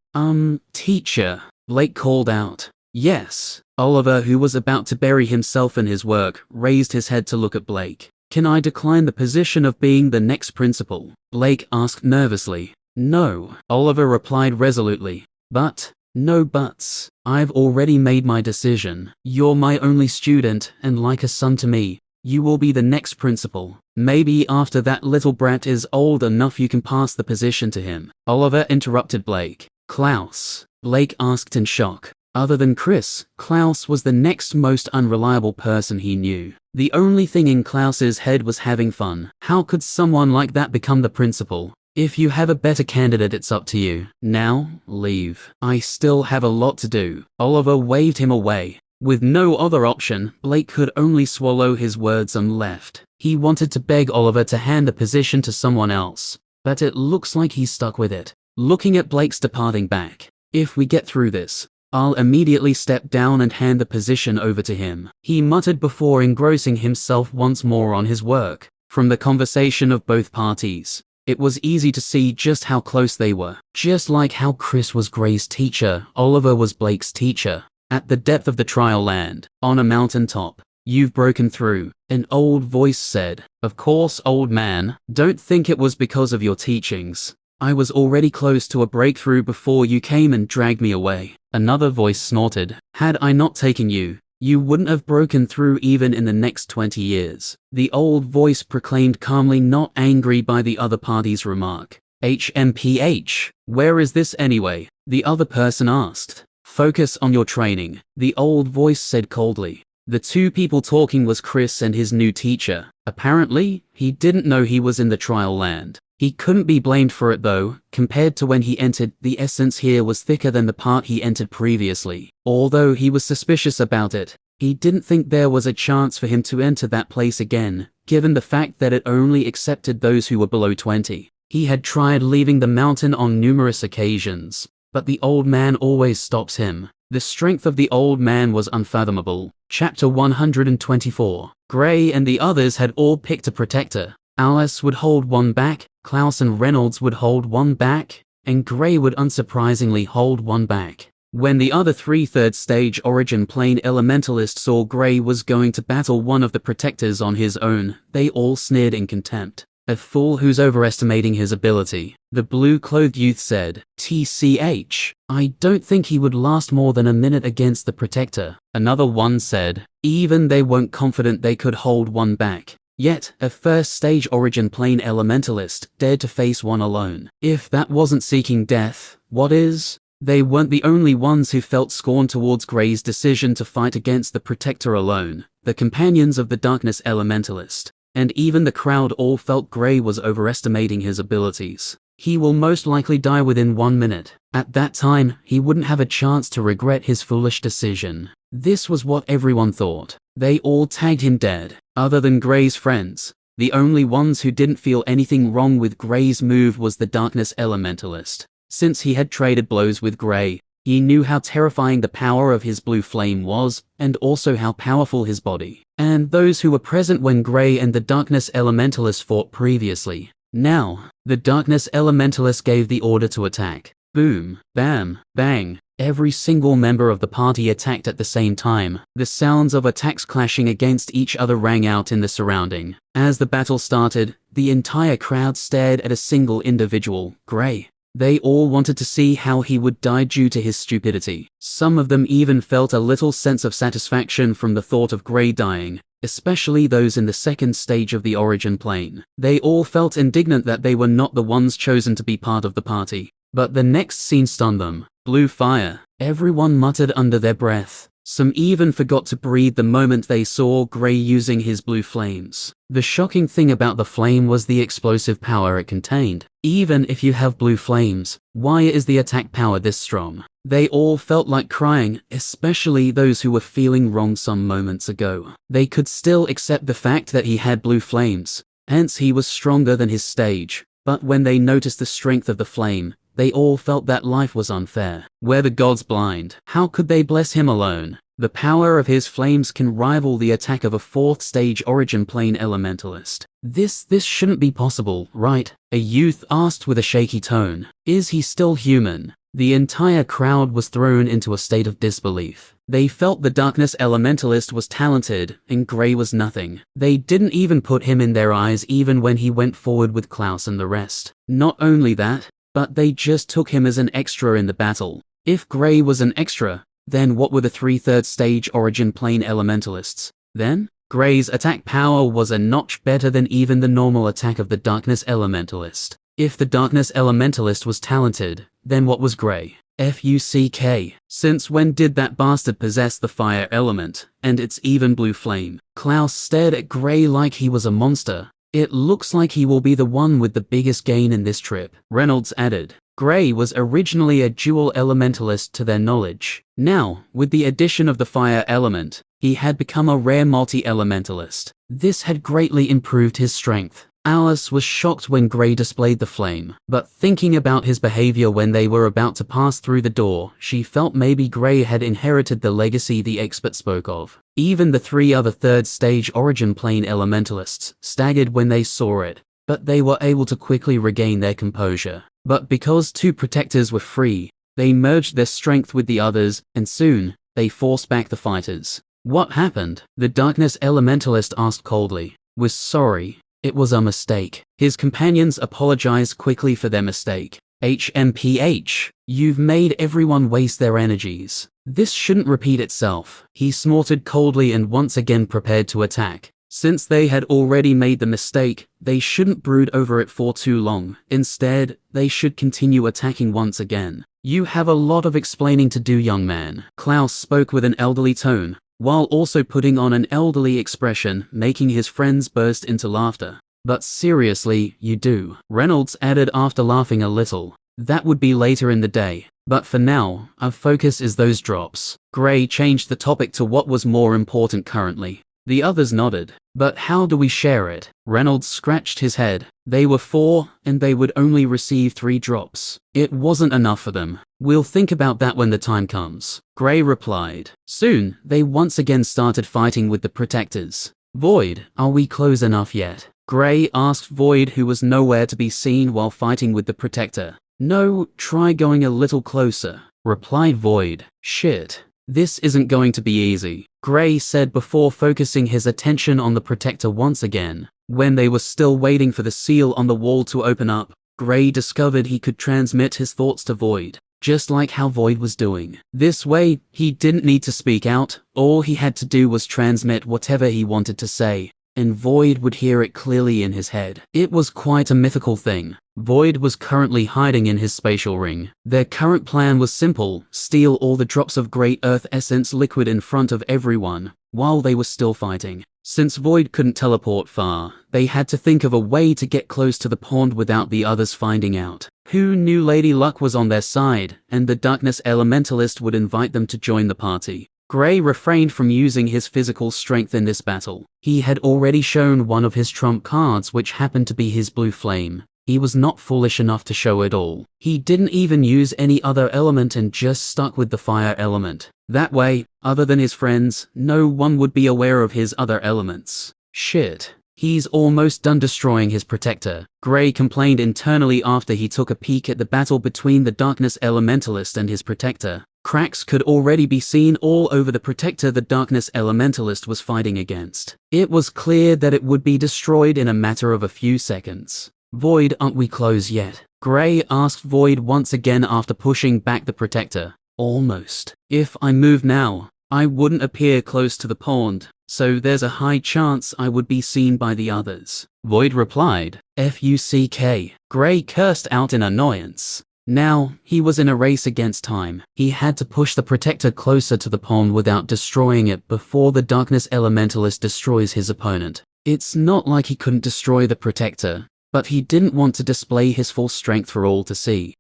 Teacher, Blake called out. Yes. Oliver, who was about to bury himself in his work, raised his head to look at Blake. Can I decline the position of being the next principal? Blake asked nervously. No, Oliver replied resolutely. But, no buts. I've already made my decision. You're my only student, and like a son to me. You will be the next principal. Maybe after that little brat is old enough you can pass the position to him. Oliver interrupted Blake. Klaus? Blake asked in shock. Other than Chris, Klaus was the next most unreliable person he knew. The only thing in Klaus's head was having fun. How could someone like that become the principal? If you have a better candidate, it's up to you. Now, leave. I still have a lot to do. Oliver waved him away. With no other option, Blake could only swallow his words and left. He wanted to beg Oliver to hand the position to someone else, but it looks like he's stuck with it. Looking at Blake's departing back. If we get through this, I'll immediately step down and hand the position over to him, he muttered before engrossing himself once more on his work. From the conversation of both parties, it was easy to see just how close they were. Just like how Chris was Gray's teacher, Oliver was Blake's teacher. At the depth of the trial land, on a mountain top, you've broken through, an old voice said. Of course, old man, don't think it was because of your teachings. I was already close to a breakthrough before you came and dragged me away. Another voice snorted. Had I not taken you, you wouldn't have broken through even in the next 20 years. The old voice proclaimed calmly, not angry by the other party's remark. HMPH, where is this anyway? The other person asked. Focus on your training, the old voice said coldly. The two people talking was Chris and his new teacher. Apparently, he didn't know he was in the trial land. He couldn't be blamed for it though. Compared to when he entered, the essence here was thicker than the part he entered previously. Although he was suspicious about it, he didn't think there was a chance for him to enter that place again, given the fact that it only accepted those who were below 20. He had tried leaving the mountain on numerous occasions, but the old man always stops him. The strength of the old man was unfathomable. Chapter 124. Gray and the others had all picked a protector. Alice would hold one back, Clouse and Reynolds would hold one back, and Gray would unsurprisingly hold one back. When the other three third-stage origin plane elementalists saw Gray was going to battle one of the protectors on his own, they all sneered in contempt. A fool who's overestimating his ability, the blue-clothed youth said. TCH, I don't think he would last more than a minute against the protector. Another one said. Even they weren't confident they could hold one back. Yet, a first-stage origin plane elementalist dared to face one alone. If that wasn't seeking death, what is? They weren't the only ones who felt scorn towards Gray's decision to fight against the protector alone. The companions of the darkness elementalist, and even the crowd all felt Gray was overestimating his abilities. He will most likely die within 1 minute. At that time, he wouldn't have a chance to regret his foolish decision. This was what everyone thought. They all tagged him dead. Other than Gray's friends, the only ones who didn't feel anything wrong with Gray's move was the darkness elementalist. Since he had traded blows with Gray, he knew how terrifying the power of his blue flame was, and also how powerful his body. And those who were present when Gray and the darkness elementalist fought previously. Now, the darkness elementalist gave the order to attack. Boom, bam, bang. Every single member of the party attacked at the same time. The sounds of attacks clashing against each other rang out in the surrounding. As the battle started, the entire crowd stared at a single individual, Gray. They all wanted to see how he would die due to his stupidity. Some of them even felt a little sense of satisfaction from the thought of Gray dying, especially those in the second stage of the origin plane. They all felt indignant that they were not the ones chosen to be part of the party. But the next scene stunned them. Blue fire. Everyone muttered under their breath. Some even forgot to breathe the moment they saw Gray using his blue flames. The shocking thing about the flame was the explosive power it contained. Even if you have blue flames, why is the attack power this strong? They all felt like crying, especially those who were feeling wrong some moments ago. They could still accept the fact that he had blue flames, hence he was stronger than his stage. But when they noticed the strength of the flame, they all felt that life was unfair. Were the gods blind? How could they bless him alone? The power of his flames can rival the attack of a fourth stage origin plane elementalist. This shouldn't be possible, right? A youth asked with a shaky tone. Is he still human? The entire crowd was thrown into a state of disbelief. They felt the darkness elementalist was talented, and Gray was nothing. They didn't even put him in their eyes even when he went forward with Clouse and the rest. Not only that, but they just took him as an extra in the battle. If Gray was an extra, then what were the 3/3 stage origin plane elementalists? Then, Gray's attack power was a notch better than even the normal attack of the darkness elementalist. If the darkness elementalist was talented, then what was Gray? FUCK. Since when did that bastard possess the fire element, and its even blue flame? Clouse stared at Gray like he was a monster. It looks like he will be the one with the biggest gain in this trip. Reynolds added. Gray was originally a dual elementalist to their knowledge. Now, with the addition of the fire element, he had become a rare multi-elementalist. This had greatly improved his strength. Alice was shocked when Gray displayed the flame, but thinking about his behavior when they were about to pass through the door, she felt maybe Gray had inherited the legacy the expert spoke of. Even the 3 other third-stage origin plane elementalists staggered when they saw it, but they were able to quickly regain their composure. But because 2 protectors were free, they merged their strength with the others, and soon, they forced back the fighters. What happened? The darkness elementalist asked coldly. Was sorry. It was a mistake. His companions apologized quickly for their mistake. HMPH, you've made everyone waste their energies. This shouldn't repeat itself. He snorted coldly and once again prepared to attack. Since they had already made the mistake, they shouldn't brood over it for too long. Instead, they should continue attacking once again. You have a lot of explaining to do, young man. Clouse spoke with an elderly tone, while also putting on an elderly expression, making his friends burst into laughter. But seriously, you do. Reynolds added after laughing a little. That would be later in the day. But for now, our focus is those drops. Gray changed the topic to what was more important currently. The others nodded. But how do we share it? Reynolds scratched his head. They were 4, and they would only receive 3 drops. It wasn't enough for them. We'll think about that when the time comes. Gray replied. Soon, they once again started fighting with the protectors. Void, are we close enough yet? Gray asked Void, who was nowhere to be seen while fighting with the Protector. No, try going a little closer, replied Void. Shit. This isn't going to be easy, Gray said before focusing his attention on the Protector once again. When they were still waiting for the seal on the wall to open up, Gray discovered he could transmit his thoughts to Void, just like how Void was doing. This way, he didn't need to speak out, all he had to do was transmit whatever he wanted to say, and Void would hear it clearly in his head. It was quite a mythical thing. Void was currently hiding in his spatial ring. Their current plan was simple: steal all the drops of Great Earth Essence liquid in front of everyone, while they were still fighting. Since Void couldn't teleport far, they had to think of a way to get close to the pond without the others finding out. Who knew Lady Luck was on their side, and the Darkness Elementalist would invite them to join the party. Gray refrained from using his physical strength in this battle. He had already shown one of his trump cards, which happened to be his blue flame. He was not foolish enough to show it all. He didn't even use any other element and just stuck with the fire element. That way, other than his friends, no one would be aware of his other elements. Shit. He's almost done destroying his Protector, Gray complained internally after he took a peek at the battle between the Darkness Elementalist and his Protector. Cracks could already be seen all over the Protector the Darkness Elementalist was fighting against. It was clear that it would be destroyed in a matter of a few seconds. Void, aren't we close yet? Gray asked Void once again after pushing back the Protector. Almost. If I move now, I wouldn't appear close to the pond, so there's a high chance I would be seen by the others. Void replied. Fuck. Gray cursed out in annoyance. Now, he was in a race against time. He had to push the Protector closer to the pond without destroying it before the Darkness Elementalist destroys his opponent. It's not like he couldn't destroy the Protector, but he didn't want to display his full strength for all to see.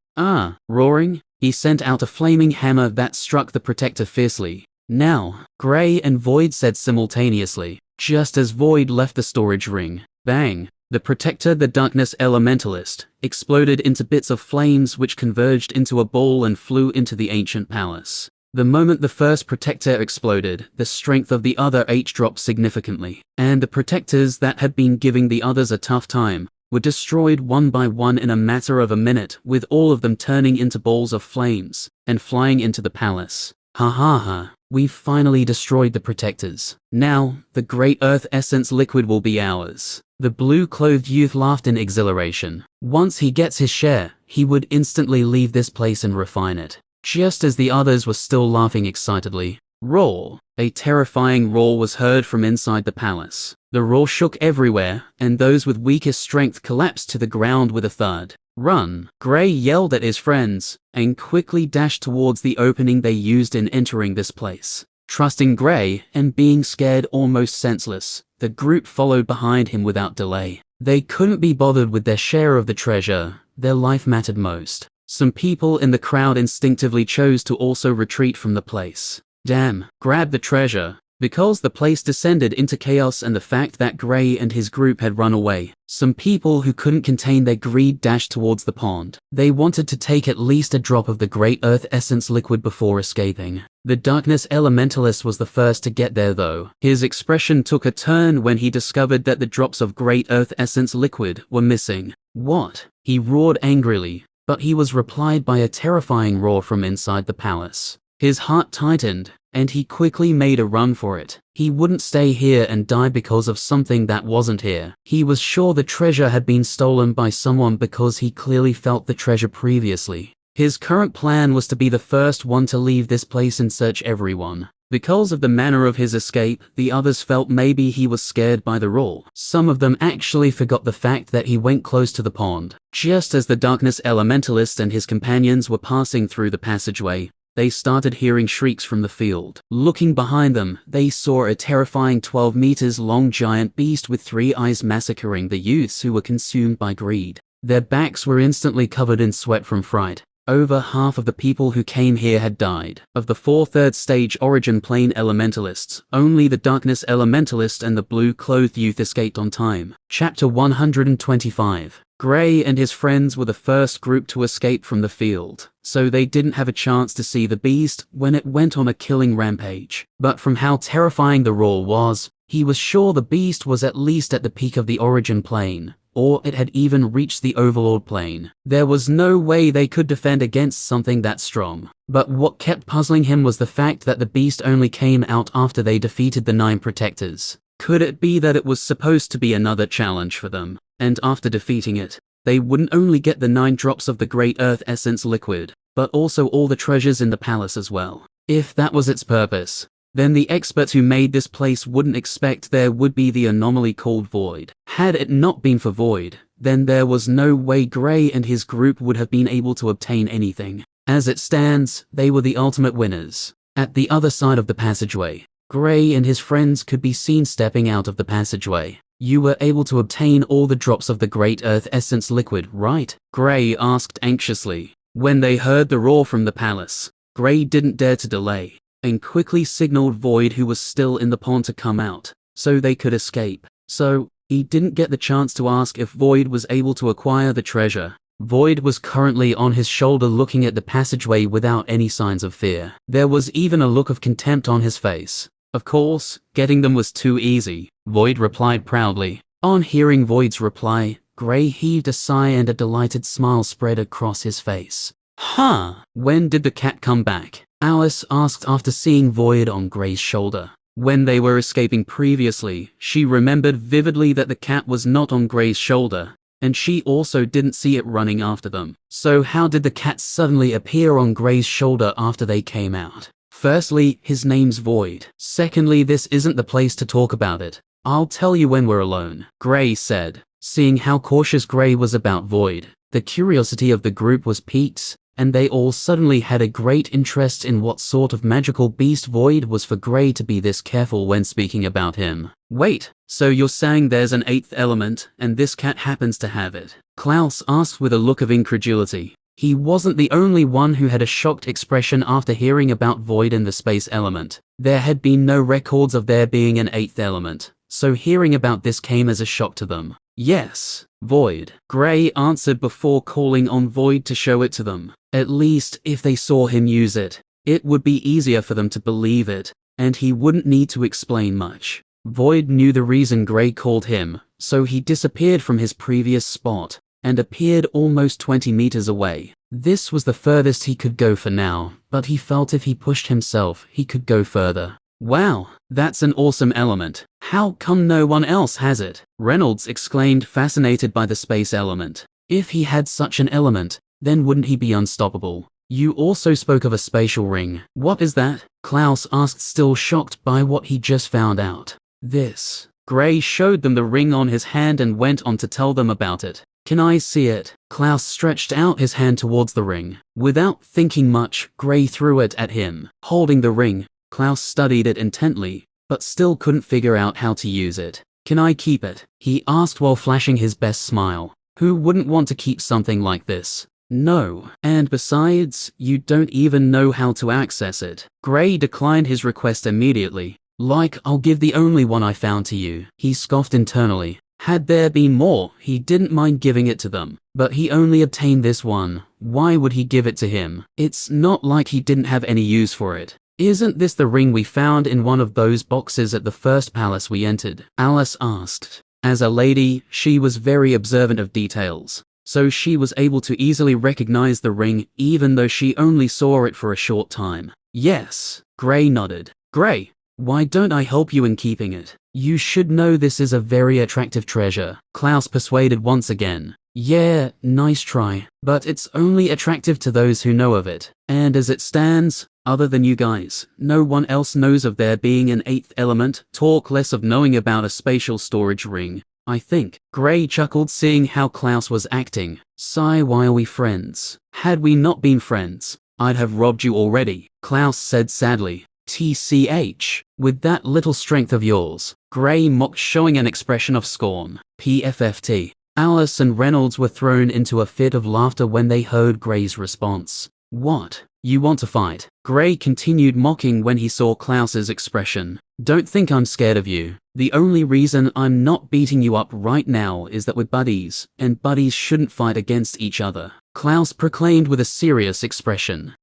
Roaring, he sent out a flaming hammer that struck the Protector fiercely. Now, Gray and Void said simultaneously. Just as Void left the storage ring, bang, the Protector, the Darkness Elementalist, exploded into bits of flames which converged into a ball and flew into the ancient palace. The moment the first Protector exploded, the strength of the other H dropped significantly, and the Protectors that had been giving the others a tough time were destroyed one by one in a matter of a minute, with all of them turning into balls of flames and flying into the palace. Ha ha ha, we've finally destroyed the Protectors. Now, the Great Earth Essence liquid will be ours. The blue-clothed youth laughed in exhilaration. Once he gets his share, he would instantly leave this place and refine it. Just as the others were still laughing excitedly, roar! A terrifying roar was heard from inside the palace. The roar shook everywhere, and those with weakest strength collapsed to the ground with a thud. Run! Gray yelled at his friends, and quickly dashed towards the opening they used in entering this place. Trusting Gray, and being scared almost senseless, the group followed behind him without delay. They couldn't be bothered with their share of the treasure, their life mattered most. Some people in the crowd instinctively chose to also retreat from the place. Damn, grab the treasure. Because the place descended into chaos and the fact that Gray and his group had run away, some people who couldn't contain their greed dashed towards the pond. They wanted to take at least a drop of the Great Earth Essence liquid before escaping. The Darkness Elementalist was the first to get there though. His expression took a turn when he discovered that the drops of Great Earth Essence liquid were missing. What? He roared angrily, but he was replied by a terrifying roar from inside the palace. His heart tightened, and he quickly made a run for it. He wouldn't stay here and die because of something that wasn't here. He was sure the treasure had been stolen by someone because he clearly felt the treasure previously. His current plan was to be the first one to leave this place and search everyone. Because of the manner of his escape, the others felt maybe he was scared by the roar. Some of them actually forgot the fact that he went close to the pond. Just as the Darkness Elementalist and his companions were passing through the passageway, they started hearing shrieks from the field. Looking behind them, they saw a terrifying 12 meters long giant beast with 3 eyes massacring the youths who were consumed by greed. Their backs were instantly covered in sweat from fright. Over half of the people who came here had died. Of the 4 third-stage origin plane elementalists, only the Darkness Elementalist and the blue-clothed youth escaped on time. Chapter 125. Gray and his friends were the first group to escape from the field, so they didn't have a chance to see the beast when it went on a killing rampage. But from how terrifying the roar was, He was sure the beast was at least at the peak of the origin plane, or it had even reached the overlord plane. There was no way they could defend against something that strong. But what kept puzzling him was the fact that the beast only came out after they defeated the 9 protectors. Could it be that it was supposed to be another challenge for them, and after defeating it, they wouldn't only get the 9 drops of the Great Earth Essence liquid, but also all the treasures in the palace as well? If that was its purpose, then the experts who made this place wouldn't expect there would be the anomaly called Void. Had it not been for Void, then there was no way Gray and his group would have been able to obtain anything. As it stands, they were the ultimate winners. At the other side of the passageway, Gray and his friends could be seen stepping out of the passageway. You were able to obtain all the drops of the Great Earth Essence liquid, right? Gray asked anxiously. When they heard the roar from the palace, Gray didn't dare to delay, and quickly signaled Void, who was still in the pond, to come out, so they could escape. So, he didn't get the chance to ask if Void was able to acquire the treasure. Void was currently on his shoulder looking at the passageway without any signs of fear. There was even a look of contempt on his face. Of course, getting them was too easy, Void replied proudly. On hearing Void's reply, Gray heaved a sigh and a delighted smile spread across his face. Huh, when did the cat come back? Alice asked after seeing Void on Gray's shoulder. When they were escaping previously, she remembered vividly that the cat was not on Gray's shoulder, and she also didn't see it running after them. So how did the cat suddenly appear on Gray's shoulder after they came out? Firstly, his name's Void. Secondly, this isn't the place to talk about it. I'll tell you when we're alone, Gray said. Seeing how cautious Gray was about Void, the curiosity of the group was piqued, and they all suddenly had a great interest in what sort of magical beast Void was for Gray to be this careful when speaking about him. Wait, so you're saying there's an 8th element, and this cat happens to have it? Clouse asked with a look of incredulity. He wasn't the only one who had a shocked expression after hearing about Void and the space element. There had been no records of there being an 8th element, so hearing about this came as a shock to them. Yes, Void, Gray answered before calling on Void to show it to them. At least, if they saw him use it, it would be easier for them to believe it, and he wouldn't need to explain much. Void knew the reason Gray called him, so he disappeared from his previous spot, and appeared almost 20 meters away. This was the furthest he could go for now, but he felt if he pushed himself, he could go further. Wow, that's an awesome element. How come no one else has it? Reynolds exclaimed, fascinated by the space element. If he had such an element, then wouldn't he be unstoppable? You also spoke of a spatial ring. What is that? Clouse asked, still shocked by what he just found out. This. Gray showed them the ring on his hand and went on to tell them about it. Can I see it? Clouse stretched out his hand towards the ring. Without thinking much, Gray threw it at him. Holding the ring, Clouse studied it intently, but still couldn't figure out how to use it. Can I keep it? He asked while flashing his best smile. Who wouldn't want to keep something like this? No, and besides, you don't even know how to access it. Gray declined his request immediately. Like, I'll give the only one I found to you. He scoffed internally. Had there been more, he didn't mind giving it to them. But he only obtained this one. Why would he give it to him? It's not like he didn't have any use for it. Isn't this the ring we found in one of those boxes at the first palace we entered? Alice asked. As a lady, she was very observant of details, so she was able to easily recognize the ring even though she only saw it for a short time. Yes, Gray nodded. Gray, why don't I help you in keeping it? You should know this is a very attractive treasure, Clouse persuaded once again. Yeah, nice try, but it's only attractive to those who know of it. And as it stands, other than you guys, no one else knows of there being an 8th element, talk less of knowing about a spatial storage ring. I think. Gray chuckled seeing how Clouse was acting. Sigh, why are we friends? Had we not been friends, I'd have robbed you already, Clouse said sadly. TCH, with that little strength of yours, Gray mocked, showing an expression of scorn. PFFT. Alice and Reynolds were thrown into a fit of laughter when they heard Gray's response. What? You want to fight? Gray continued mocking when he saw Clouse's expression. Don't think I'm scared of you. The only reason I'm not beating you up right now is that we're buddies, and buddies shouldn't fight against each other, Clouse proclaimed with a serious expression.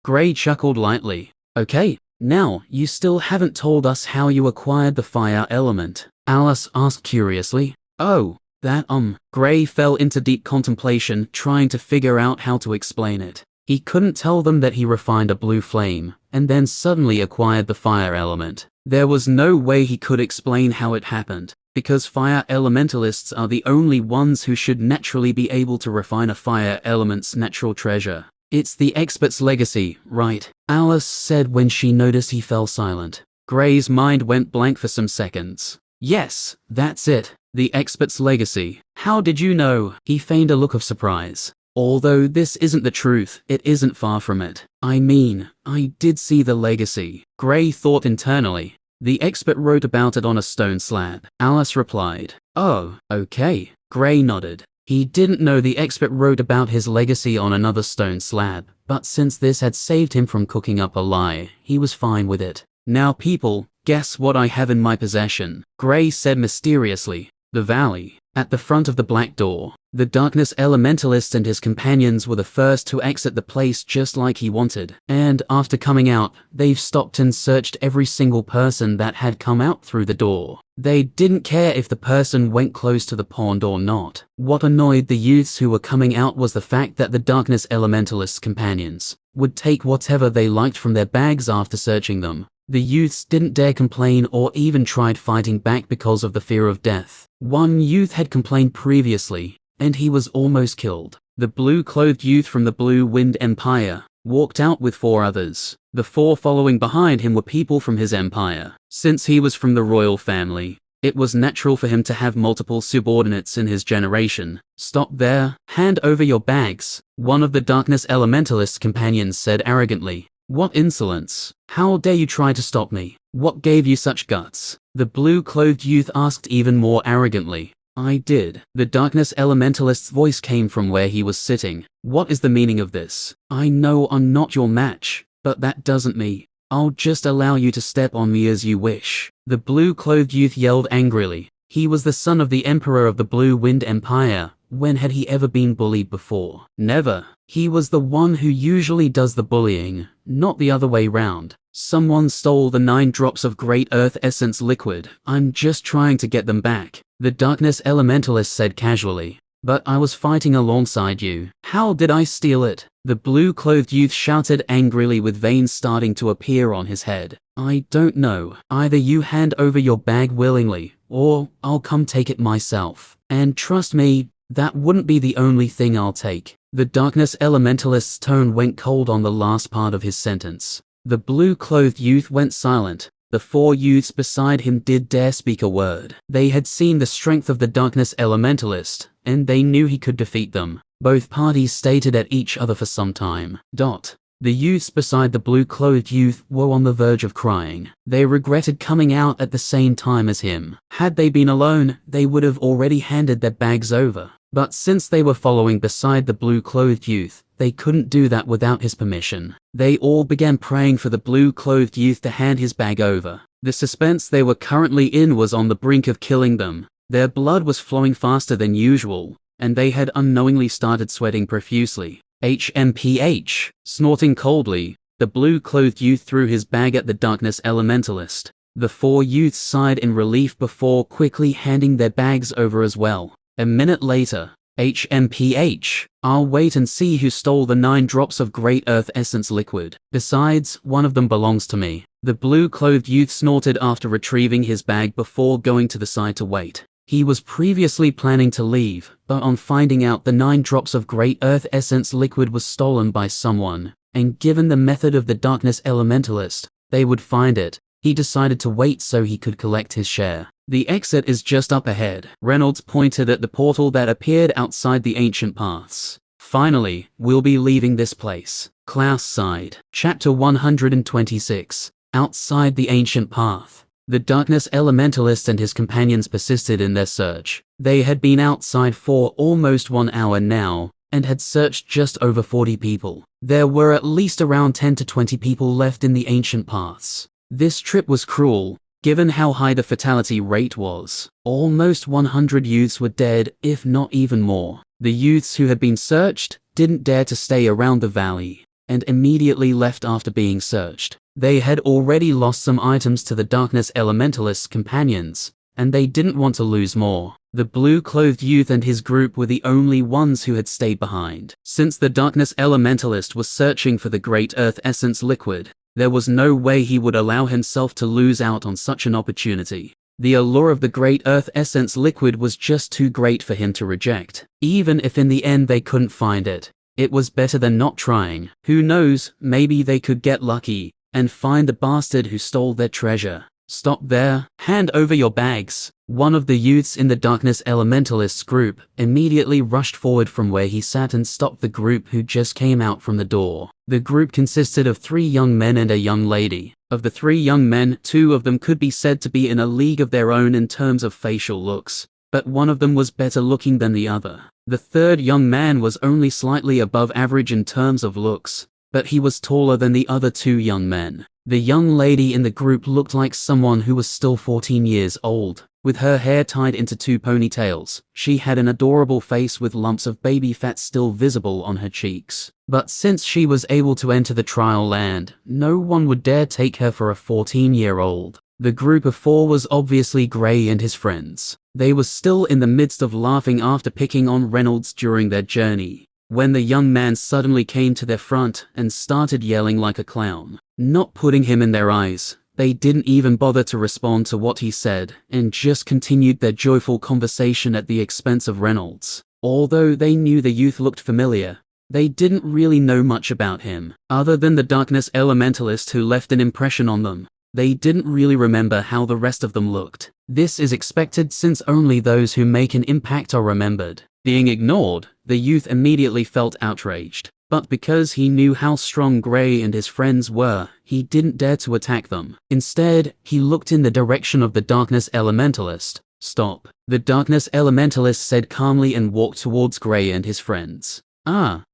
Gray chuckled lightly. Okay, Now, you still haven't told us how you acquired the fire element, Alice asked curiously. Oh, that Gray fell into deep contemplation, trying to figure out how to explain it. He couldn't tell them that he refined a blue flame, and then suddenly acquired the fire element. There was no way he could explain how it happened, because fire elementalists are the only ones who should naturally be able to refine a fire element's natural treasure. It's the expert's legacy, right? Alice said when she noticed he fell silent. Gray's mind went blank for some seconds. Yes, that's it. The expert's legacy. How did you know? He feigned a look of surprise. Although this isn't the truth, it isn't far from it. I mean, I did see the legacy. Gray thought internally. The expert wrote about it on a stone slab. Alice replied. Oh, okay. Gray nodded. He didn't know the expert wrote about his legacy on another stone slab, but since this had saved him from cooking up a lie, he was fine with it. Now people, guess what I have in my possession? Gray said mysteriously. The valley. At the front of the black door, the darkness elementalist and his companions were the first to exit the place just like he wanted. And after coming out, they've stopped and searched every single person that had come out through the door. They didn't care if the person went close to the pond or not. What annoyed the youths who were coming out was the fact that the darkness elementalist's companions would take whatever they liked from their bags after searching them. The youths didn't dare complain or even tried fighting back because of the fear of death. One youth had complained previously, and he was almost killed. The blue-clothed youth from the Blue Wind Empire walked out with 4 others. The 4 following behind him were people from his empire. Since he was from the royal family, it was natural for him to have multiple subordinates in his generation. Stop there. Hand over your bags, one of the darkness elementalist's companions said arrogantly. What insolence! How dare you try to stop me? What gave you such guts? The blue-clothed youth asked even more arrogantly. I did. The darkness elementalist's voice came from where he was sitting. What is the meaning of this? I know I'm not your match, but that doesn't mean I'll just allow you to step on me as you wish. The blue-clothed youth yelled angrily. He was the son of the Emperor of the Blue Wind Empire. When had he ever been bullied before? Never. He was the one who usually does the bullying, not the other way round. Someone stole the 9 drops of Great Earth Essence liquid. I'm just trying to get them back, the Darkness Elementalist said casually. But I was fighting alongside you. How did I steal it? The blue-clothed youth shouted angrily with veins starting to appear on his head. I don't know. Either you hand over your bag willingly, or I'll come take it myself. And trust me, that wouldn't be the only thing I'll take. The Darkness Elementalist's tone went cold on the last part of his sentence. The blue-clothed youth went silent. The 4 youths beside him did dare speak a word. They had seen the strength of the Darkness Elementalist, and they knew he could defeat them. Both parties stared at each other for some time. The youths beside the blue-clothed youth were on the verge of crying. They regretted coming out at the same time as him. Had they been alone, they would have already handed their bags over. But since they were following beside the blue-clothed youth, they couldn't do that without his permission. They all began praying for the blue-clothed youth to hand his bag over. The suspense they were currently in was on the brink of killing them. Their blood was flowing faster than usual, and they had unknowingly started sweating profusely. HMPH. Snorting coldly, the blue-clothed youth threw his bag at the Darkness Elementalist. The 4 youths sighed in relief before quickly handing their bags over as well. A minute later, HMPH. I'll wait and see who stole the 9 drops of Great Earth Essence liquid. Besides, one of them belongs to me. The blue-clothed youth snorted after retrieving his bag before going to the side to wait. He was previously planning to leave, but on finding out the 9 drops of Great Earth Essence liquid was stolen by someone, and given the method of the Darkness Elementalist, they would find it, he decided to wait so he could collect his share. The exit is just up ahead. Reynolds pointed at the portal that appeared outside the ancient paths. Finally, we'll be leaving this place. Clouse sighed. Chapter 126. Outside the ancient path. The Darkness Elementalist and his companions persisted in their search. They had been outside for almost 1 hour now, and had searched just over 40 people. There were at least around 10 to 20 people left in the ancient paths. This trip was cruel, given how high the fatality rate was. Almost 100 youths were dead, if not even more. The youths who had been searched didn't dare to stay around the valley. and immediately left after being searched. They had already lost some items to the darkness elementalist's companions, and they didn't want to lose more. The blue-clothed youth and his group were the only ones who had stayed behind. Since the darkness elementalist was searching for the great earth essence liquid, there was no way he would allow himself to lose out on such an opportunity. The allure of the great earth essence liquid was just too great for him to reject. Even if in the end they couldn't find it, it was better than not trying. Who knows, maybe they could get lucky and find the bastard who stole their treasure. Stop there. Hand over your bags. One of the youths in the darkness elementalist's group immediately rushed forward from where he sat and stopped the group who just came out from the door. The group consisted of 3 young men and a young lady. Of the 3 young men, 2 of them could be said to be in a league of their own in terms of facial looks, but one of them was better looking than the other. The 3rd young man was only slightly above average in terms of looks, but he was taller than the other 2 young men. The young lady in the group looked like someone who was still 14 years old. With her hair tied into 2 ponytails, she had an adorable face with lumps of baby fat still visible on her cheeks. But since she was able to enter the trial land, no one would dare take her for a 14-year-old. The group of 4 was obviously Gray and his friends. They were still in the midst of laughing after picking on Reynolds during their journey, when the young man suddenly came to their front and started yelling like a clown. Not putting him in their eyes, they didn't even bother to respond to what he said and just continued their joyful conversation at the expense of Reynolds. Although they knew the youth looked familiar, they didn't really know much about him. Other than the darkness elementalist who left an impression on them, they didn't really remember how the rest of them looked. This is expected since only those who make an impact are remembered. Being ignored, the youth immediately felt outraged. But because he knew how strong Gray and his friends were, he didn't dare to attack them. Instead, he looked in the direction of the darkness elementalist. Stop. The darkness elementalist said calmly and walked towards Gray and his friends.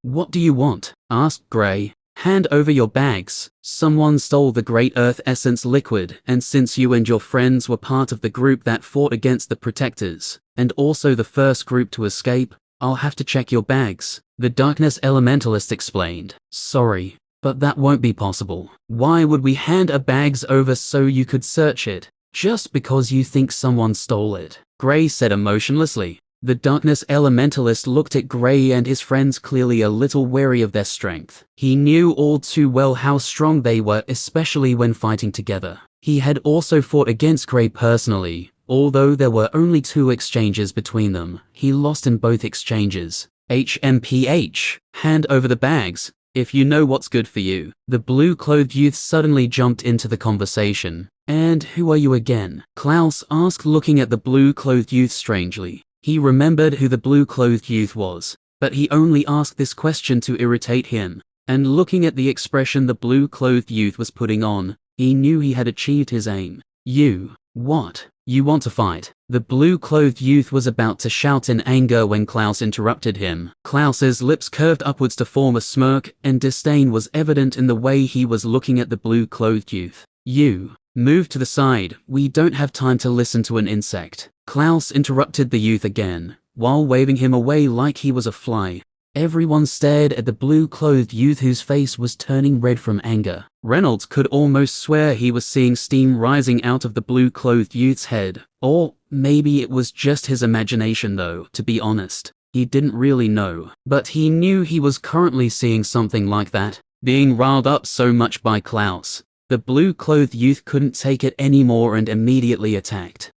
What do you want? Asked Gray. Hand over your bags. Someone stole the great earth essence liquid, and since you and your friends were part of the group that fought against the protectors, and also the first group to escape, I'll have to check your bags. The darkness elementalist explained. Sorry, but that won't be possible. Why would we hand our bags over so you could search it, just because you think someone stole it? Gray said emotionlessly. The darkness elementalist looked at Gray and his friends, clearly a little wary of their strength. He knew all too well how strong they were, especially when fighting together. He had also fought against Gray personally. Although there were only 2 exchanges between them, he lost in both exchanges. HMPH. Hand over the bags, if you know what's good for you. The blue-clothed youth suddenly jumped into the conversation. And who are you again? Clouse asked, looking at the blue-clothed youth strangely. He remembered who the blue-clothed youth was, but he only asked this question to irritate him. And looking at the expression the blue-clothed youth was putting on, he knew he had achieved his aim. You. What? You want to fight? The blue-clothed youth was about to shout in anger when Clouse interrupted him. Clouse's lips curved upwards to form a smirk, and disdain was evident in the way he was looking at the blue-clothed youth. You. Move to the side, we don't have time to listen to an insect. Clouse interrupted the youth again, while waving him away like he was a fly. Everyone stared at the blue-clothed youth whose face was turning red from anger. Reynolds could almost swear he was seeing steam rising out of the blue-clothed youth's head. Or maybe it was just his imagination though, to be honest. He didn't really know. But he knew he was currently seeing something like that. Being riled up so much by Clouse, the blue-clothed youth couldn't take it anymore and immediately attacked.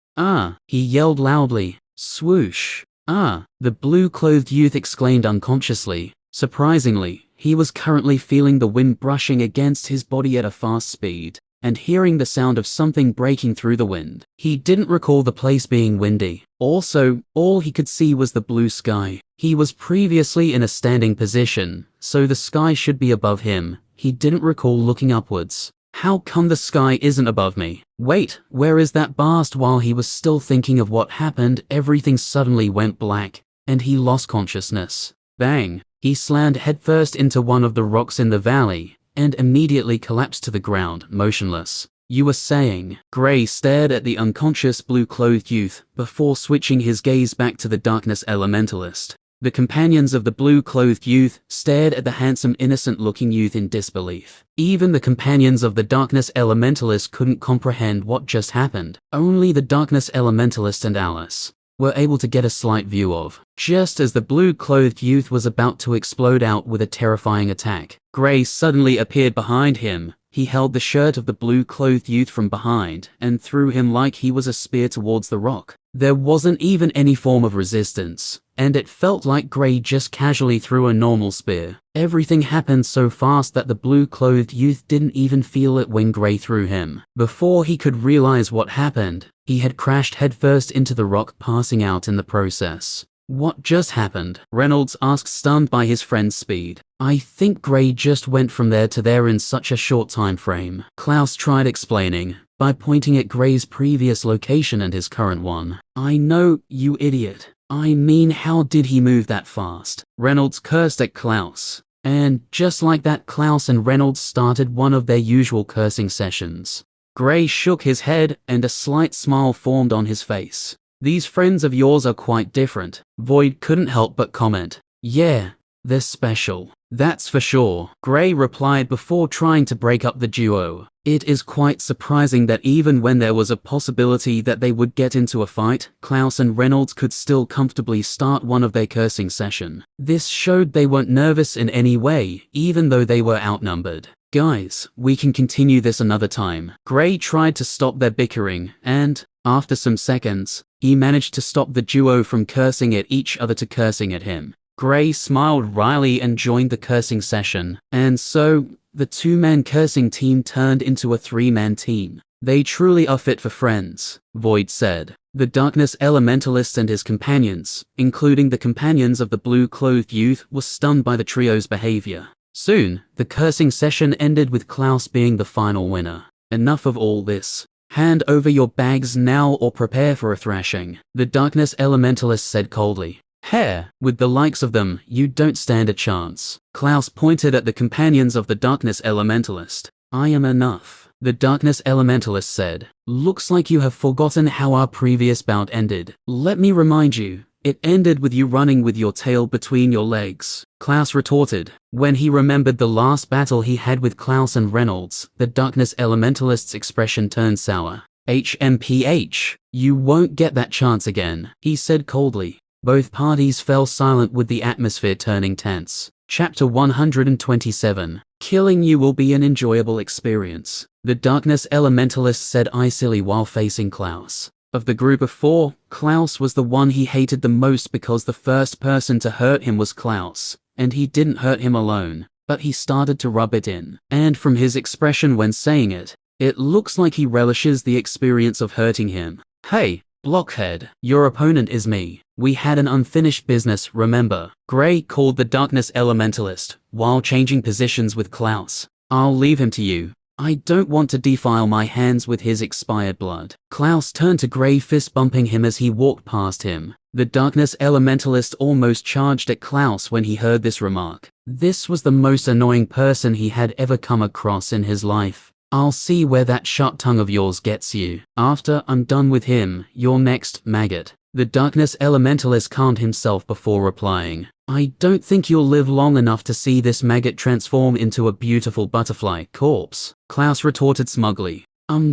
He yelled loudly. Swoosh. The blue-clothed youth exclaimed unconsciously. Surprisingly, he was currently feeling the wind brushing against his body at a fast speed, and hearing the sound of something breaking through the wind. He didn't recall the place being windy. Also, all he could see was the blue sky. He was previously in a standing position, so the sky should be above him. He didn't recall looking upwards. How come the sky isn't above me? Wait, where is that bast? While he was still thinking of what happened, everything suddenly went black, and he lost consciousness. Bang! He slammed headfirst into one of the rocks in the valley, and immediately collapsed to the ground, motionless. You were saying? Gray stared at the unconscious blue-clothed youth, before switching his gaze back to the darkness elementalist. The companions of the blue-clothed youth stared at the handsome, innocent-looking youth in disbelief. Even the companions of the darkness elementalist couldn't comprehend what just happened. Only the darkness elementalist and Alice were able to get a slight view of. Just as the blue-clothed youth was about to explode out with a terrifying attack, Gray suddenly appeared behind him. He held the shirt of the blue-clothed youth from behind and threw him like he was a spear towards the rock. There wasn't even any form of resistance, and it felt like Gray just casually threw a normal spear. Everything happened so fast that the blue-clothed youth didn't even feel it when Gray threw him. Before he could realize what happened, he had crashed headfirst into the rock, passing out in the process. What just happened? Reynolds asked, stunned by his friend's speed. I think Gray just went from there to there in such a short time frame. Clouse tried explaining by pointing at Gray's previous location and his current one. I know, you idiot. I mean, how did he move that fast? Reynolds cursed at Clouse. And just like that, Clouse and Reynolds started one of their usual cursing sessions. Gray shook his head and a slight smile formed on his face. These friends of yours are quite different. Void couldn't help but comment. Yeah, they're special. That's for sure, Gray replied before trying to break up the duo. It is quite surprising that even when there was a possibility that they would get into a fight, Clouse and Reynolds could still comfortably start one of their cursing session. This showed they weren't nervous in any way, even though they were outnumbered. Guys, we can continue this another time. Gray tried to stop their bickering, and, after some seconds, he managed to stop the duo from cursing at each other to cursing at him. Gray smiled wryly and joined the cursing session, and so, the two-man cursing team turned into a three-man team. They truly are fit for friends, Void said. The darkness elementalist and his companions, including the companions of the blue-clothed youth, were stunned by the trio's behavior. Soon, the cursing session ended with Clouse being the final winner. Enough of all this. Hand over your bags now or prepare for a thrashing, the darkness elementalist said coldly. Hair, with the likes of them, you don't stand a chance. Clouse pointed at the companions of the darkness elementalist. I am enough, the darkness elementalist said. Looks like you have forgotten how our previous bout ended. Let me remind you, it ended with you running with your tail between your legs, Clouse retorted. When he remembered the last battle he had with Clouse and Reynolds, the darkness elementalist's expression turned sour. HMPH, you won't get that chance again, he said coldly. Both parties fell silent with the atmosphere turning tense. Chapter 127. Killing you will be an enjoyable experience, the darkness elementalist said icily while facing Clouse. Of the group of four, Clouse was the one he hated the most because the first person to hurt him was Clouse, and he didn't hurt him alone, but he started to rub it in. And from his expression when saying it, it looks like he relishes the experience of hurting him. Hey, blockhead, your opponent is me. We had an unfinished business, remember? Gray called the darkness elementalist, while changing positions with Clouse. I'll leave him to you. I don't want to defile my hands with his expired blood. Clouse turned to Gray, fist bumping him as he walked past him. The darkness elementalist almost charged at Clouse when he heard this remark. This was the most annoying person he had ever come across in his life. I'll see where that sharp tongue of yours gets you. After I'm done with him, you're next, maggot. The darkness elementalist calmed himself before replying. I don't think you'll live long enough to see this maggot transform into a beautiful butterfly corpse, Clouse retorted smugly.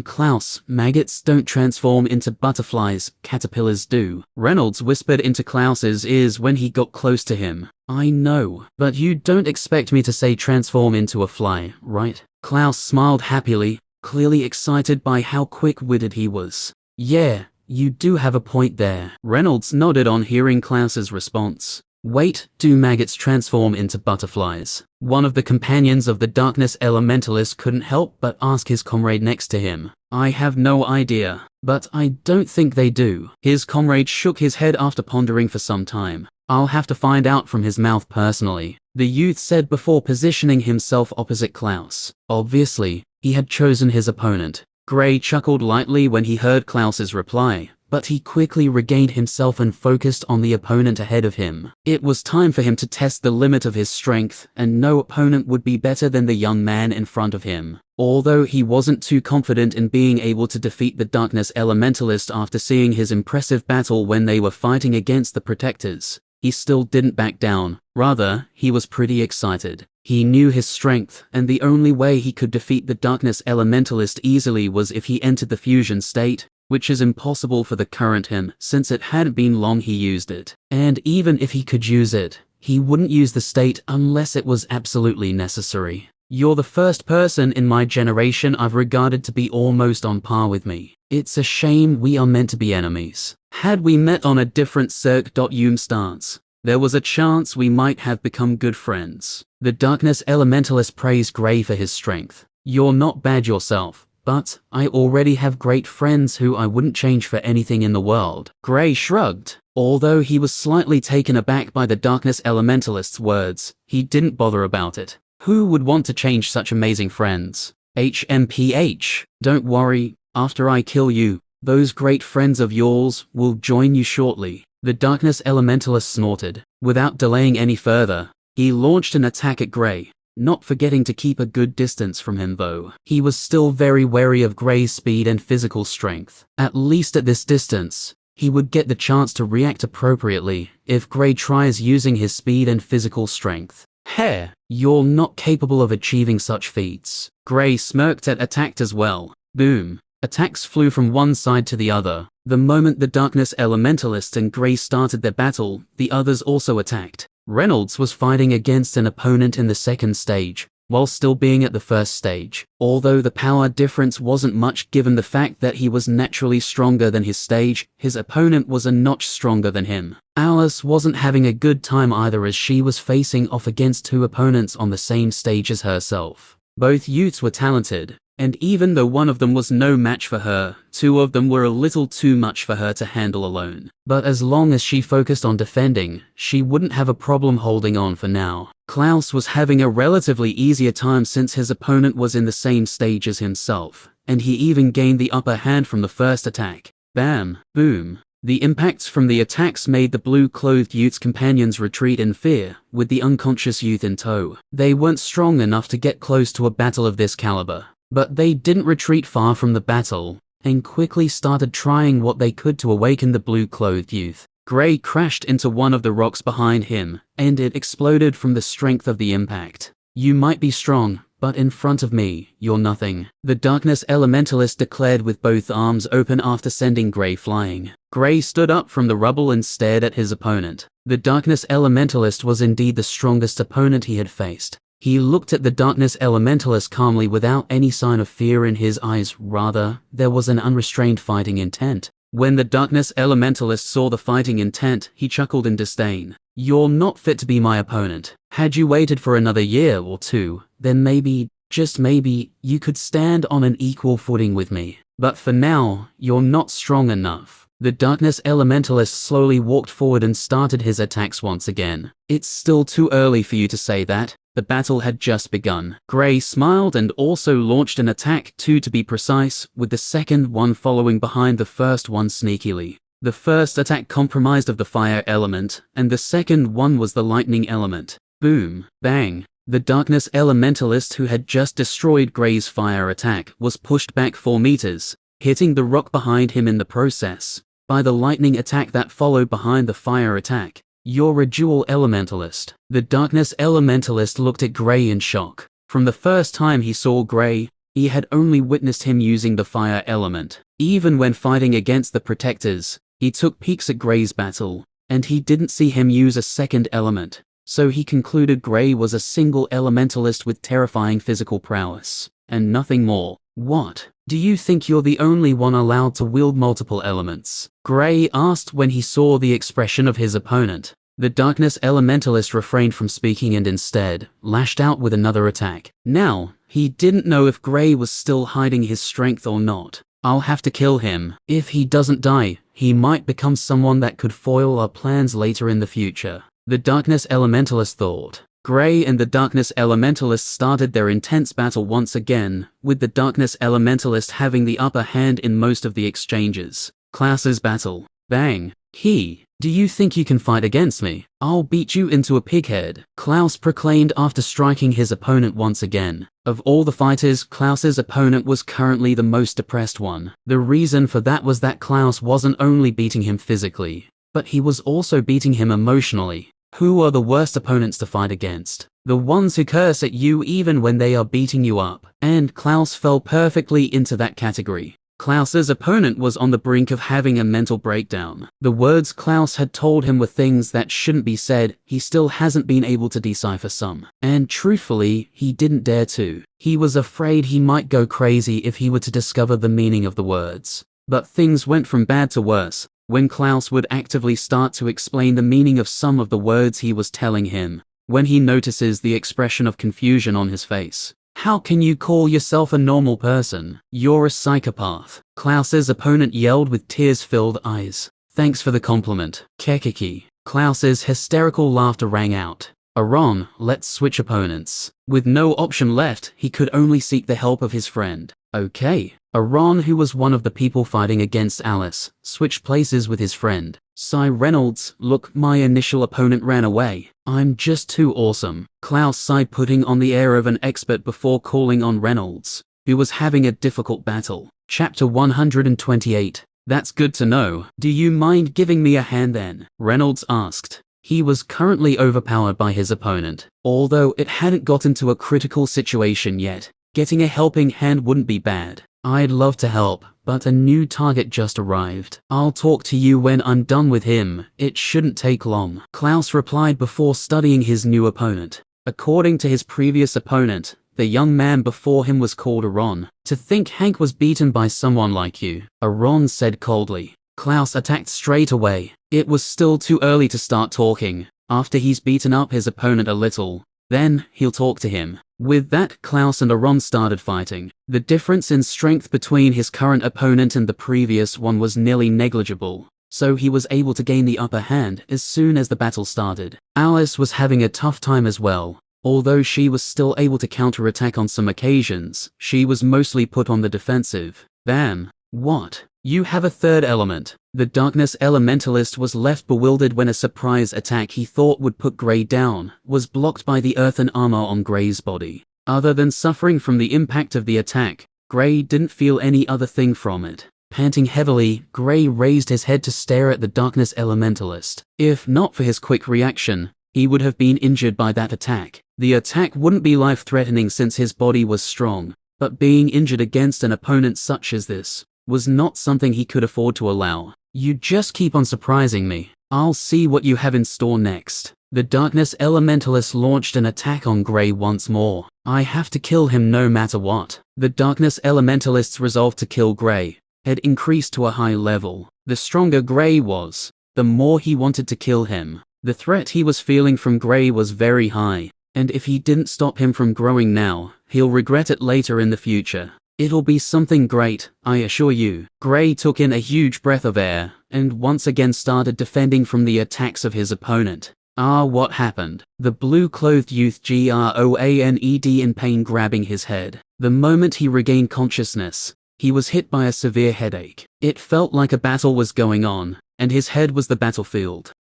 Clouse, maggots don't transform into butterflies, caterpillars do. Reynolds whispered into Clouse's ears when he got close to him. I know, but you don't expect me to say transform into a fly, right? Clouse smiled happily, clearly excited by how quick-witted he was. Yeah, you do have a point there. Reynolds nodded on hearing Clouse's response. Wait, do maggots transform into butterflies? One of the companions of the darkness elementalist couldn't help but ask his comrade next to him. I have no idea, but I don't think they do. His comrade shook his head after pondering for some time. I'll have to find out from his mouth personally, the youth said before positioning himself opposite Clouse. Obviously, he had chosen his opponent. Gray chuckled lightly when he heard Clouse's reply, but he quickly regained himself and focused on the opponent ahead of him. It was time for him to test the limit of his strength, and no opponent would be better than the young man in front of him. Although he wasn't too confident in being able to defeat the darkness elementalist after seeing his impressive battle when they were fighting against the protectors, he still didn't back down. Rather, he was pretty excited. He knew his strength, and the only way he could defeat the darkness elementalist easily was if he entered the fusion state, which is impossible for the current him, since it hadn't been long he used it. And even if he could use it, he wouldn't use the state unless it was absolutely necessary. You're the first person in my generation I've regarded to be almost on par with me. It's a shame we are meant to be enemies. Had we met on a different stance, there was a chance we might have become good friends. The darkness elementalist praised Gray for his strength. You're not bad yourself, but I already have great friends who I wouldn't change for anything in the world. Gray shrugged. Although he was slightly taken aback by the darkness elementalist's words, he didn't bother about it. Who would want to change such amazing friends? HMPH. Don't worry, after I kill you, those great friends of yours will join you shortly. The darkness elementalist snorted. Without delaying any further, he launched an attack at Gray, not forgetting to keep a good distance from him though. He was still very wary of Gray's speed and physical strength. At least at this distance, he would get the chance to react appropriately if Gray tries using his speed and physical strength. Heh, you're not capable of achieving such feats. Gray smirked and attacked as well. Boom. Attacks flew from one side to the other. The moment the darkness elementalist and Gray started their battle, the others also attacked. Reynolds was fighting against an opponent in the second stage, while still being at the first stage. Although the power difference wasn't much given the fact that he was naturally stronger than his stage, his opponent was a notch stronger than him. Alice wasn't having a good time either as she was facing off against two opponents on the same stage as herself. Both youths were talented, and even though one of them was no match for her, two of them were a little too much for her to handle alone. But as long as she focused on defending, she wouldn't have a problem holding on for now. Clouse was having a relatively easier time since his opponent was in the same stage as himself, and he even gained the upper hand from the first attack. Bam! Boom! The impacts from the attacks made the blue-clothed youth's companions retreat in fear, with the unconscious youth in tow. They weren't strong enough to get close to a battle of this caliber. But they didn't retreat far from the battle, and quickly started trying what they could to awaken the blue-clothed youth. Gray crashed into one of the rocks behind him, and it exploded from the strength of the impact. You might be strong, but in front of me, you're nothing. The darkness elementalist declared with both arms open after sending Gray flying. Gray stood up from the rubble and stared at his opponent. The darkness elementalist was indeed the strongest opponent he had faced. He looked at the darkness elementalist calmly without any sign of fear in his eyes. Rather, there was an unrestrained fighting intent. When the darkness elementalist saw the fighting intent, he chuckled in disdain. You're not fit to be my opponent. Had you waited for another year or two, then maybe, just maybe, you could stand on an equal footing with me. But for now, you're not strong enough. The darkness elementalist slowly walked forward and started his attacks once again. It's still too early for you to say that. The battle had just begun. Gray smiled and also launched an attack, two to be precise, with the second one following behind the first one sneakily. The first attack compromised of the fire element, and the second one was the lightning element. Boom, bang. The darkness elementalist who had just destroyed Gray's fire attack was pushed back 4 meters, hitting the rock behind him in the process, by the lightning attack that followed behind the fire attack. You're a dual elementalist. The darkness elementalist looked at Gray in shock. From the first time he saw Gray, he had only witnessed him using the fire element. Even when fighting against the protectors, he took peeks at Gray's battle, and he didn't see him use a second element. So he concluded Gray was a single elementalist with terrifying physical prowess, and nothing more. What? Do you think you're the only one allowed to wield multiple elements? Gray asked when he saw the expression of his opponent. The darkness elementalist refrained from speaking and instead lashed out with another attack. Now, he didn't know if Gray was still hiding his strength or not. I'll have to kill him. If he doesn't die, he might become someone that could foil our plans later in the future. The darkness elementalist thought. Gray and the darkness elementalist started their intense battle once again, with the darkness elementalist having the upper hand in most of the exchanges. Clouse's battle. Bang. Do you think you can fight against me? I'll beat you into a pighead, Clouse proclaimed after striking his opponent once again. Of all the fighters, Clouse's opponent was currently the most depressed one. The reason for that was that Clouse wasn't only beating him physically, but he was also beating him emotionally. Who are the worst opponents to fight against? The ones who curse at you even when they are beating you up. And Clouse fell perfectly into that category. Clouse's opponent was on the brink of having a mental breakdown. The words Clouse had told him were things that shouldn't be said. He still hasn't been able to decipher some. And truthfully, he didn't dare to. He was afraid he might go crazy if he were to discover the meaning of the words. But things went from bad to worse when Clouse would actively start to explain the meaning of some of the words he was telling him, when he notices the expression of confusion on his face. How can you call yourself a normal person? You're a psychopath. Clouse's opponent yelled with tears-filled eyes. Thanks for the compliment, Kekiki. Clouse's hysterical laughter rang out. Aaron, let's switch opponents. With no option left, he could only seek the help of his friend. Okay. Aaron, who was one of the people fighting against Alice, switched places with his friend. Ch101 Reynolds, look, my initial opponent ran away. I'm just too awesome. Clouse sighed, putting on the air of an expert before calling on Reynolds, who was having a difficult battle. Chapter 128. That's good to know. Do you mind giving me a hand then? Reynolds asked. He was currently overpowered by his opponent. Although it hadn't gotten to a critical situation yet, getting a helping hand wouldn't be bad. I'd love to help, but a new target just arrived. I'll talk to you when I'm done with him. It shouldn't take long. Clouse replied before studying his new opponent. According to his previous opponent, the young man before him was called Aaron. To think Hank was beaten by someone like you, Aaron said coldly. Clouse attacked straight away. It was still too early to start talking. After he's beaten up his opponent a little, then he'll talk to him. With that, Clouse and Aaron started fighting. The difference in strength between his current opponent and the previous one was nearly negligible, so he was able to gain the upper hand as soon as the battle started. Alice was having a tough time as well. Although she was still able to counterattack on some occasions, she was mostly put on the defensive. Bam! What? You have a third element. The darkness elementalist was left bewildered when a surprise attack he thought would put Grey down was blocked by the earthen armor on Grey's body. Other than suffering from the impact of the attack, Grey didn't feel any other thing from it. Panting heavily, Grey raised his head to stare at the darkness elementalist. If not for his quick reaction, he would have been injured by that attack. The attack wouldn't be life-threatening since his body was strong, but being injured against an opponent such as this was not something he could afford to allow. You just keep on surprising me. I'll see what you have in store next. The darkness elementalist launched an attack on Grey once more. I have to kill him no matter what. The darkness elementalist's resolve to kill Grey had increased to a high level. The stronger Grey was, the more he wanted to kill him. The threat he was feeling from Grey was very high, and if he didn't stop him from growing now, he'll regret it later in the future. It'll be something great, I assure you. Grey took in a huge breath of air, and once again started defending from the attacks of his opponent. What happened? The blue-clothed youth groaned in pain, grabbing his head. The moment he regained consciousness, he was hit by a severe headache. It felt like a battle was going on, and his head was the battlefield.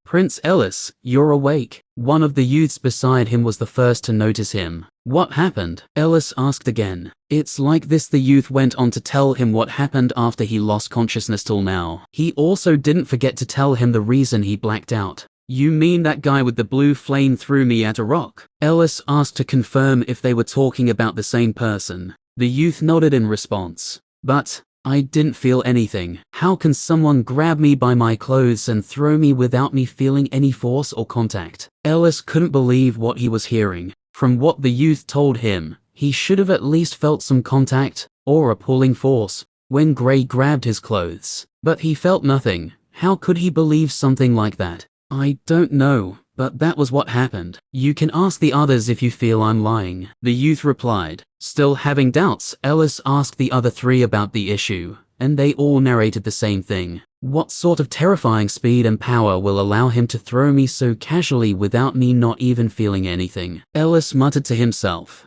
Prince Ellis, you're awake. One of the youths beside him was the first to notice him. What happened? Ellis asked again. It's like this, the youth went on to tell him what happened after he lost consciousness till now. He also didn't forget to tell him the reason he blacked out. You mean that guy with the blue flame threw me at a rock? Ellis asked to confirm if they were talking about the same person. The youth nodded in response. But I didn't feel anything. How can someone grab me by my clothes and throw me without me feeling any force or contact? Ellis couldn't believe what he was hearing. From what the youth told him, he should have at least felt some contact, or a pulling force, when Grey grabbed his clothes. But he felt nothing. How could he believe something like that? I don't know, but that was what happened. You can ask the others if you feel I'm lying, the youth replied. Still having doubts, Ellis asked the other three about the issue, and they all narrated the same thing. What sort of terrifying speed and power will allow him to throw me so casually without me not even feeling anything? Ellis muttered to himself.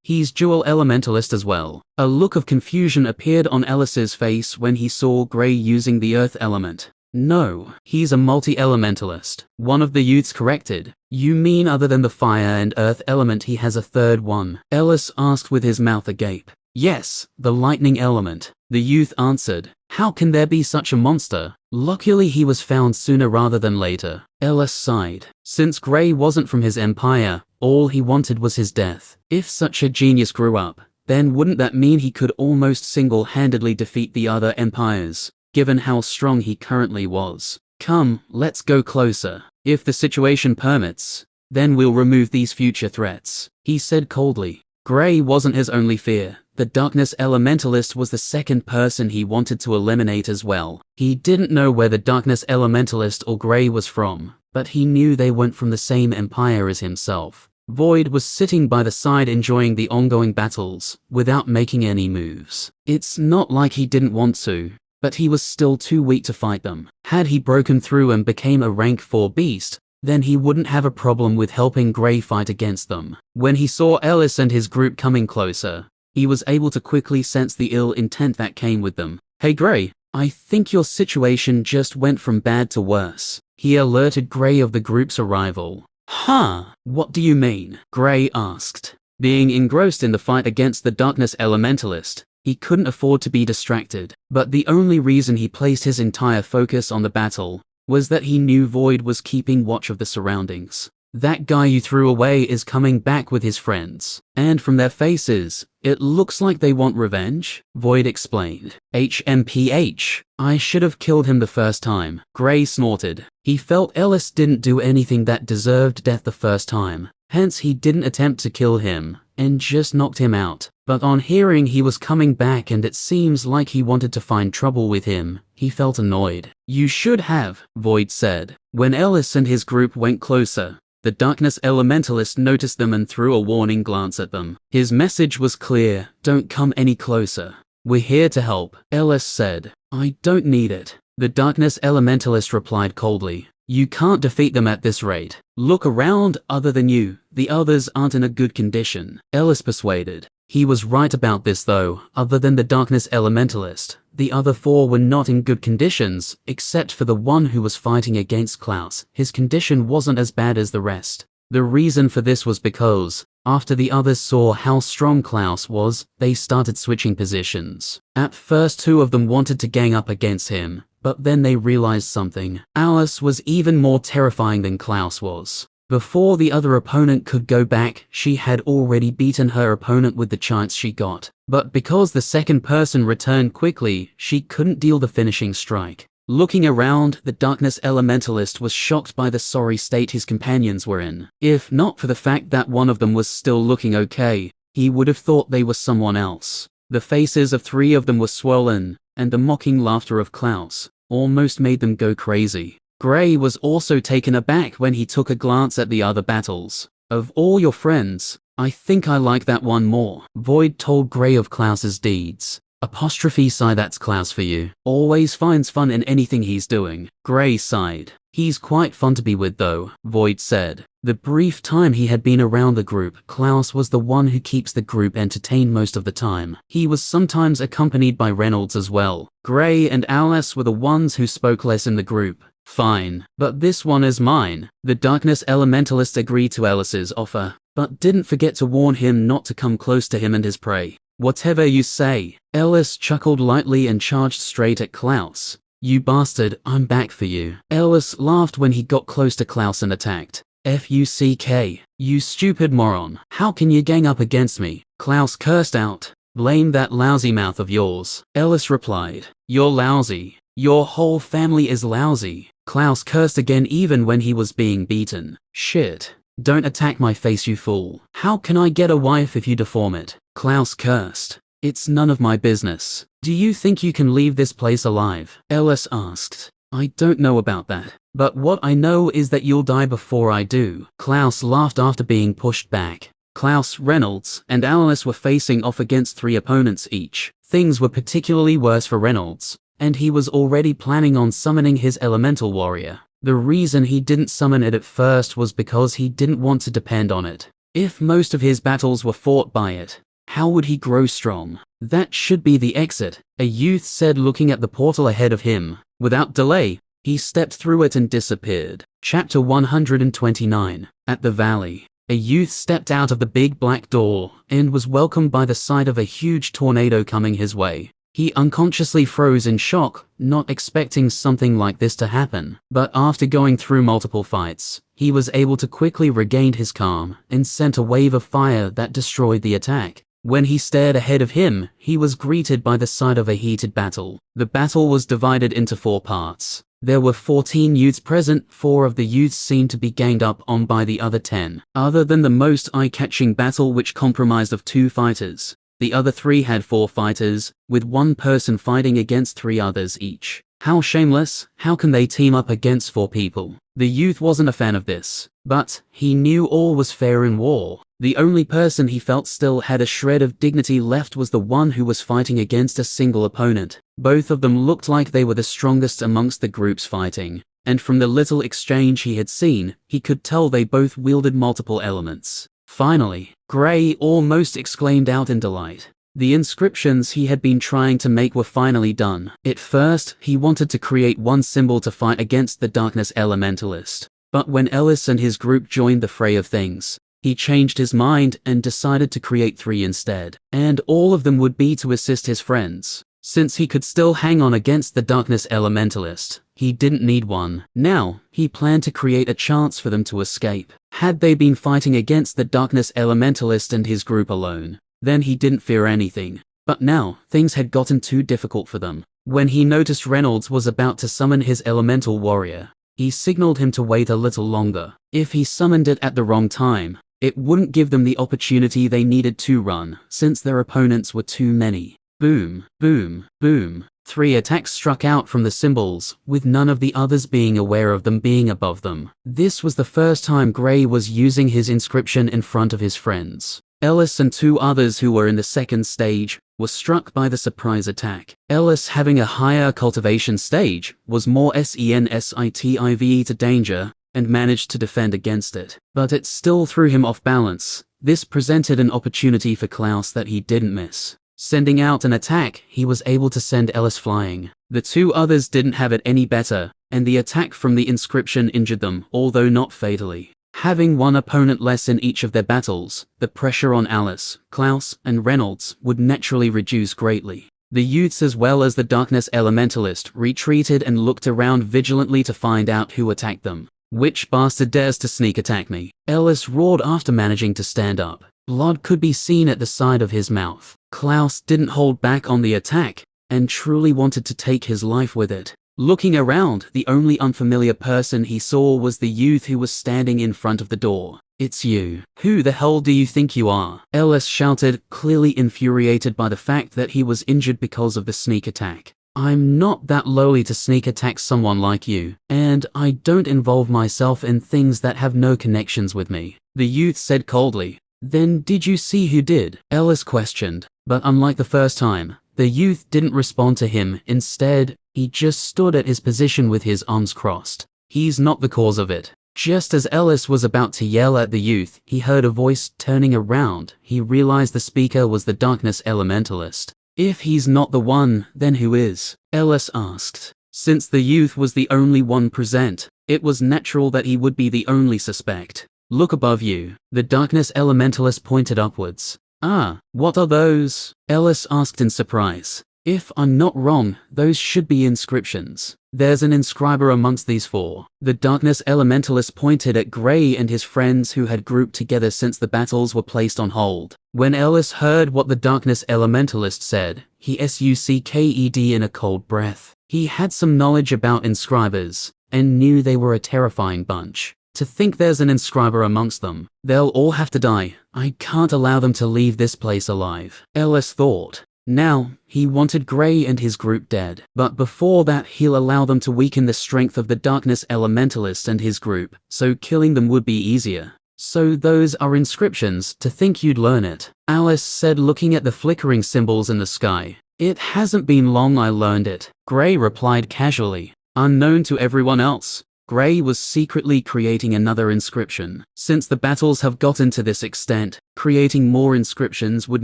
He's dual elementalist as well. A look of confusion appeared on Ellis's face when he saw Grey using the earth element. No, he's a multi-elementalist. One of the youths corrected. You mean other than the fire and earth element he has a third one? Ellis asked with his mouth agape. Yes, the lightning element, the youth answered. How can there be such a monster? Luckily he was found sooner rather than later. Ellis sighed. Since Gray wasn't from his empire, all he wanted was his death. If such a genius grew up, then wouldn't that mean he could almost single-handedly defeat the other empires, given how strong he currently was? Come, let's go closer. If the situation permits, then we'll remove these future threats, he said coldly. Gray wasn't his only fear. The darkness elementalist was the second person he wanted to eliminate as well. He didn't know where the darkness elementalist or Gray was from, but he knew they weren't from the same empire as himself. Void was sitting by the side enjoying the ongoing battles, without making any moves. It's not like he didn't want to, but he was still too weak to fight them. Had he broken through and became a rank 4 beast, then he wouldn't have a problem with helping Gray fight against them. When he saw Ellis and his group coming closer, he was able to quickly sense the ill intent that came with them. Hey Gray, I think your situation just went from bad to worse. He alerted Gray of the group's arrival. Huh? What do you mean? Gray asked. Being engrossed in the fight against the darkness elementalist, he couldn't afford to be distracted. But the only reason he placed his entire focus on the battle was that he knew Void was keeping watch of the surroundings. That guy you threw away is coming back with his friends. And from their faces, it looks like they want revenge, Void explained. HMPH. I should have killed him the first time. Gray snorted. He felt Ellis didn't do anything that deserved death the first time. Hence he didn't attempt to kill him, and just knocked him out. But on hearing he was coming back and it seems like he wanted to find trouble with him, he felt annoyed. You should have, Void said. When Ellis and his group went closer, the darkness elementalist noticed them and threw a warning glance at them. His message was clear, don't come any closer. We're here to help, Ellis said. I don't need it. The darkness elementalist replied coldly. You can't defeat them at this rate. Look around, other than you, the others aren't in a good condition, Ellis persuaded. He was right about this though. Other than the darkness elementalist, the other 4 were not in good conditions, except for the one who was fighting against Clouse. His condition wasn't as bad as the rest. The reason for this was because, after the others saw how strong Clouse was, they started switching positions. At first 2 of them wanted to gang up against him, but then they realized something. Alice was even more terrifying than Clouse was. Before the other opponent could go back, she had already beaten her opponent with the chance she got. But because the second person returned quickly, she couldn't deal the finishing strike. Looking around, the darkness elementalist was shocked by the sorry state his companions were in. If not for the fact that one of them was still looking okay, he would have thought they were someone else. The faces of 3 of them were swollen, and the mocking laughter of Clouse almost made them go crazy. Gray was also taken aback when he took a glance at the other battles. Of all your friends, I think I like that one more, Void told Gray of Clouse's deeds. Sigh, that's Clouse for you. Always finds fun in anything he's doing. Gray sighed. He's quite fun to be with though, Void said. The brief time he had been around the group, Clouse was the one who keeps the group entertained most of the time. He was sometimes accompanied by Reynolds as well. Gray and Alice were the ones who spoke less in the group. Fine, but this one is mine. The darkness elementalist agreed to Ellis's offer, but didn't forget to warn him not to come close to him and his prey. Whatever you say. Ellis chuckled lightly and charged straight at Clouse. You bastard, I'm back for you. Ellis laughed when he got close to Clouse and attacked. Fuck. You stupid moron. How can you gang up against me? Clouse cursed out. Blame that lousy mouth of yours. Ellis replied. You're lousy. Your whole family is lousy. Clouse cursed again even when he was being beaten. Shit. Don't attack my face, you fool. How can I get a wife if you deform it? Clouse cursed. It's none of my business. Do you think you can leave this place alive? Ellis asked. I don't know about that. But what I know is that you'll die before I do. Clouse laughed after being pushed back. Clouse, Reynolds, and Alice were facing off against 3 opponents each. Things were particularly worse for Reynolds, and he was already planning on summoning his elemental warrior. The reason he didn't summon it at first was because he didn't want to depend on it. If most of his battles were fought by it, how would he grow strong? That should be the exit, a youth said looking at the portal ahead of him. Without delay, he stepped through it and disappeared. Chapter 129. At the valley. A youth stepped out of the big black door and was welcomed by the sight of a huge tornado coming his way. He unconsciously froze in shock, not expecting something like this to happen. But after going through multiple fights, he was able to quickly regain his calm and sent a wave of fire that destroyed the attack. When he stared ahead of him, he was greeted by the sight of a heated battle. The battle was divided into 4 parts. There were 14 youths present. 4 of the youths seemed to be ganged up on by the other 10. Other than the most eye-catching battle, which comprised of 2 fighters, the other 3 had 4 fighters, with 1 person fighting against 3 others each. How shameless! How can they team up against 4 people? The youth wasn't a fan of this, but he knew all was fair in war. The only person he felt still had a shred of dignity left was the one who was fighting against a single opponent. Both of them looked like they were the strongest amongst the groups fighting, and from the little exchange he had seen, he could tell they both wielded multiple elements. Finally, Gray almost exclaimed out in delight. The inscriptions he had been trying to make were finally done. At first, he wanted to create 1 symbol to fight against the darkness elementalist, but when Ellis and his group joined the fray of things, he changed his mind and decided to create 3 instead, and all of them would be to assist his friends. Since he could still hang on against the darkness elementalist, he didn't need 1. Now, he planned to create a chance for them to escape. Had they been fighting against the darkness elementalist and his group alone, then he didn't fear anything. But now, things had gotten too difficult for them. When he noticed Reynolds was about to summon his elemental warrior, he signaled him to wait a little longer. If he summoned it at the wrong time, it wouldn't give them the opportunity they needed to run, since their opponents were too many. Boom, boom, boom. 3 attacks struck out from the symbols, with none of the others being aware of them being above them. This was the first time Gray was using his inscription in front of his friends. Ellis and 2 others who were in the second stage were struck by the surprise attack. Ellis, having a higher cultivation stage, was more sensitive to danger, and managed to defend against it. But it still threw him off balance. This presented an opportunity for Clouse that he didn't miss. Sending out an attack, he was able to send Ellis flying. The 2 others didn't have it any better, and the attack from the inscription injured them, although not fatally. Having 1 opponent less in each of their battles, the pressure on Alice, Clouse, and Reynolds would naturally reduce greatly. The youths as well as the darkness elementalist retreated and looked around vigilantly to find out who attacked them. Which bastard dares to sneak attack me? Ellis roared after managing to stand up. Blood could be seen at the side of his mouth. Clouse didn't hold back on the attack, and truly wanted to take his life with it. Looking around, the only unfamiliar person he saw was the youth who was standing in front of the door. "It's you. Who the hell do you think you are?" Ellis shouted, clearly infuriated by the fact that he was injured because of the sneak attack. "I'm not that lowly to sneak attack someone like you, and I don't involve myself in things that have no connections with me," the youth said coldly. "Then did you see who did?" Ellis questioned, but unlike the first time, the youth didn't respond to him. Instead, he just stood at his position with his arms crossed. "He's not the cause of it." Just as Ellis was about to yell at the youth, he heard a voice. Turning around, he realized the speaker was the darkness elementalist. "If he's not the one, then who is?" Ellis asked. Since the youth was the only one present, it was natural that he would be the only suspect. "Look above you." The darkness elementalist pointed upwards. "Ah, what are those?" Ellis asked in surprise. "If I'm not wrong, those should be inscriptions. There's an inscriber amongst these 4. The darkness elementalist pointed at Gray and his friends who had grouped together since the battles were placed on hold. When Ellis heard what the darkness elementalist said, he sucked in a cold breath. He had some knowledge about inscribers, and knew they were a terrifying bunch. To think there's an inscriber amongst them. They'll all have to die. I can't allow them to leave this place alive, Ellis thought. Now, he wanted Gray and his group dead. But before that, he'll allow them to weaken the strength of the darkness elementalist and his group, so killing them would be easier. "So those are inscriptions. To think you'd learn it," Alice said, looking at the flickering symbols in the sky. "It hasn't been long I learned it," Gray replied casually. Unknown to everyone else, Gray was secretly creating another inscription. Since the battles have gotten to this extent, creating more inscriptions would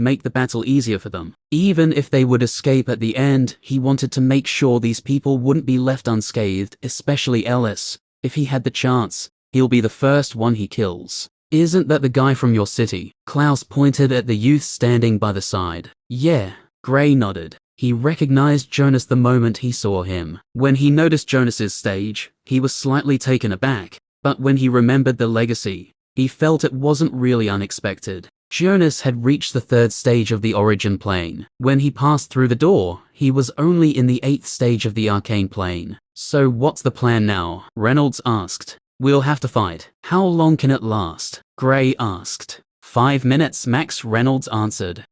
make the battle easier for them. Even if they would escape at the end, he wanted to make sure these people wouldn't be left unscathed, especially Ellis. If he had the chance, he'll be the first one he kills. "Isn't that the guy from your city?" Clouse pointed at the youth standing by the side. "Yeah," Gray nodded. He recognized Jonas the moment he saw him. When he noticed Jonas's stage, he was slightly taken aback, but when he remembered the legacy, he felt it wasn't really unexpected. Jonas had reached the 3rd stage of the origin plane. When he passed through the door, he was only in the 8th stage of the arcane plane. So what's the plan now? Reynolds asked. We'll have to fight. How long can it last? Gray asked. 5 minutes max, Reynolds answered.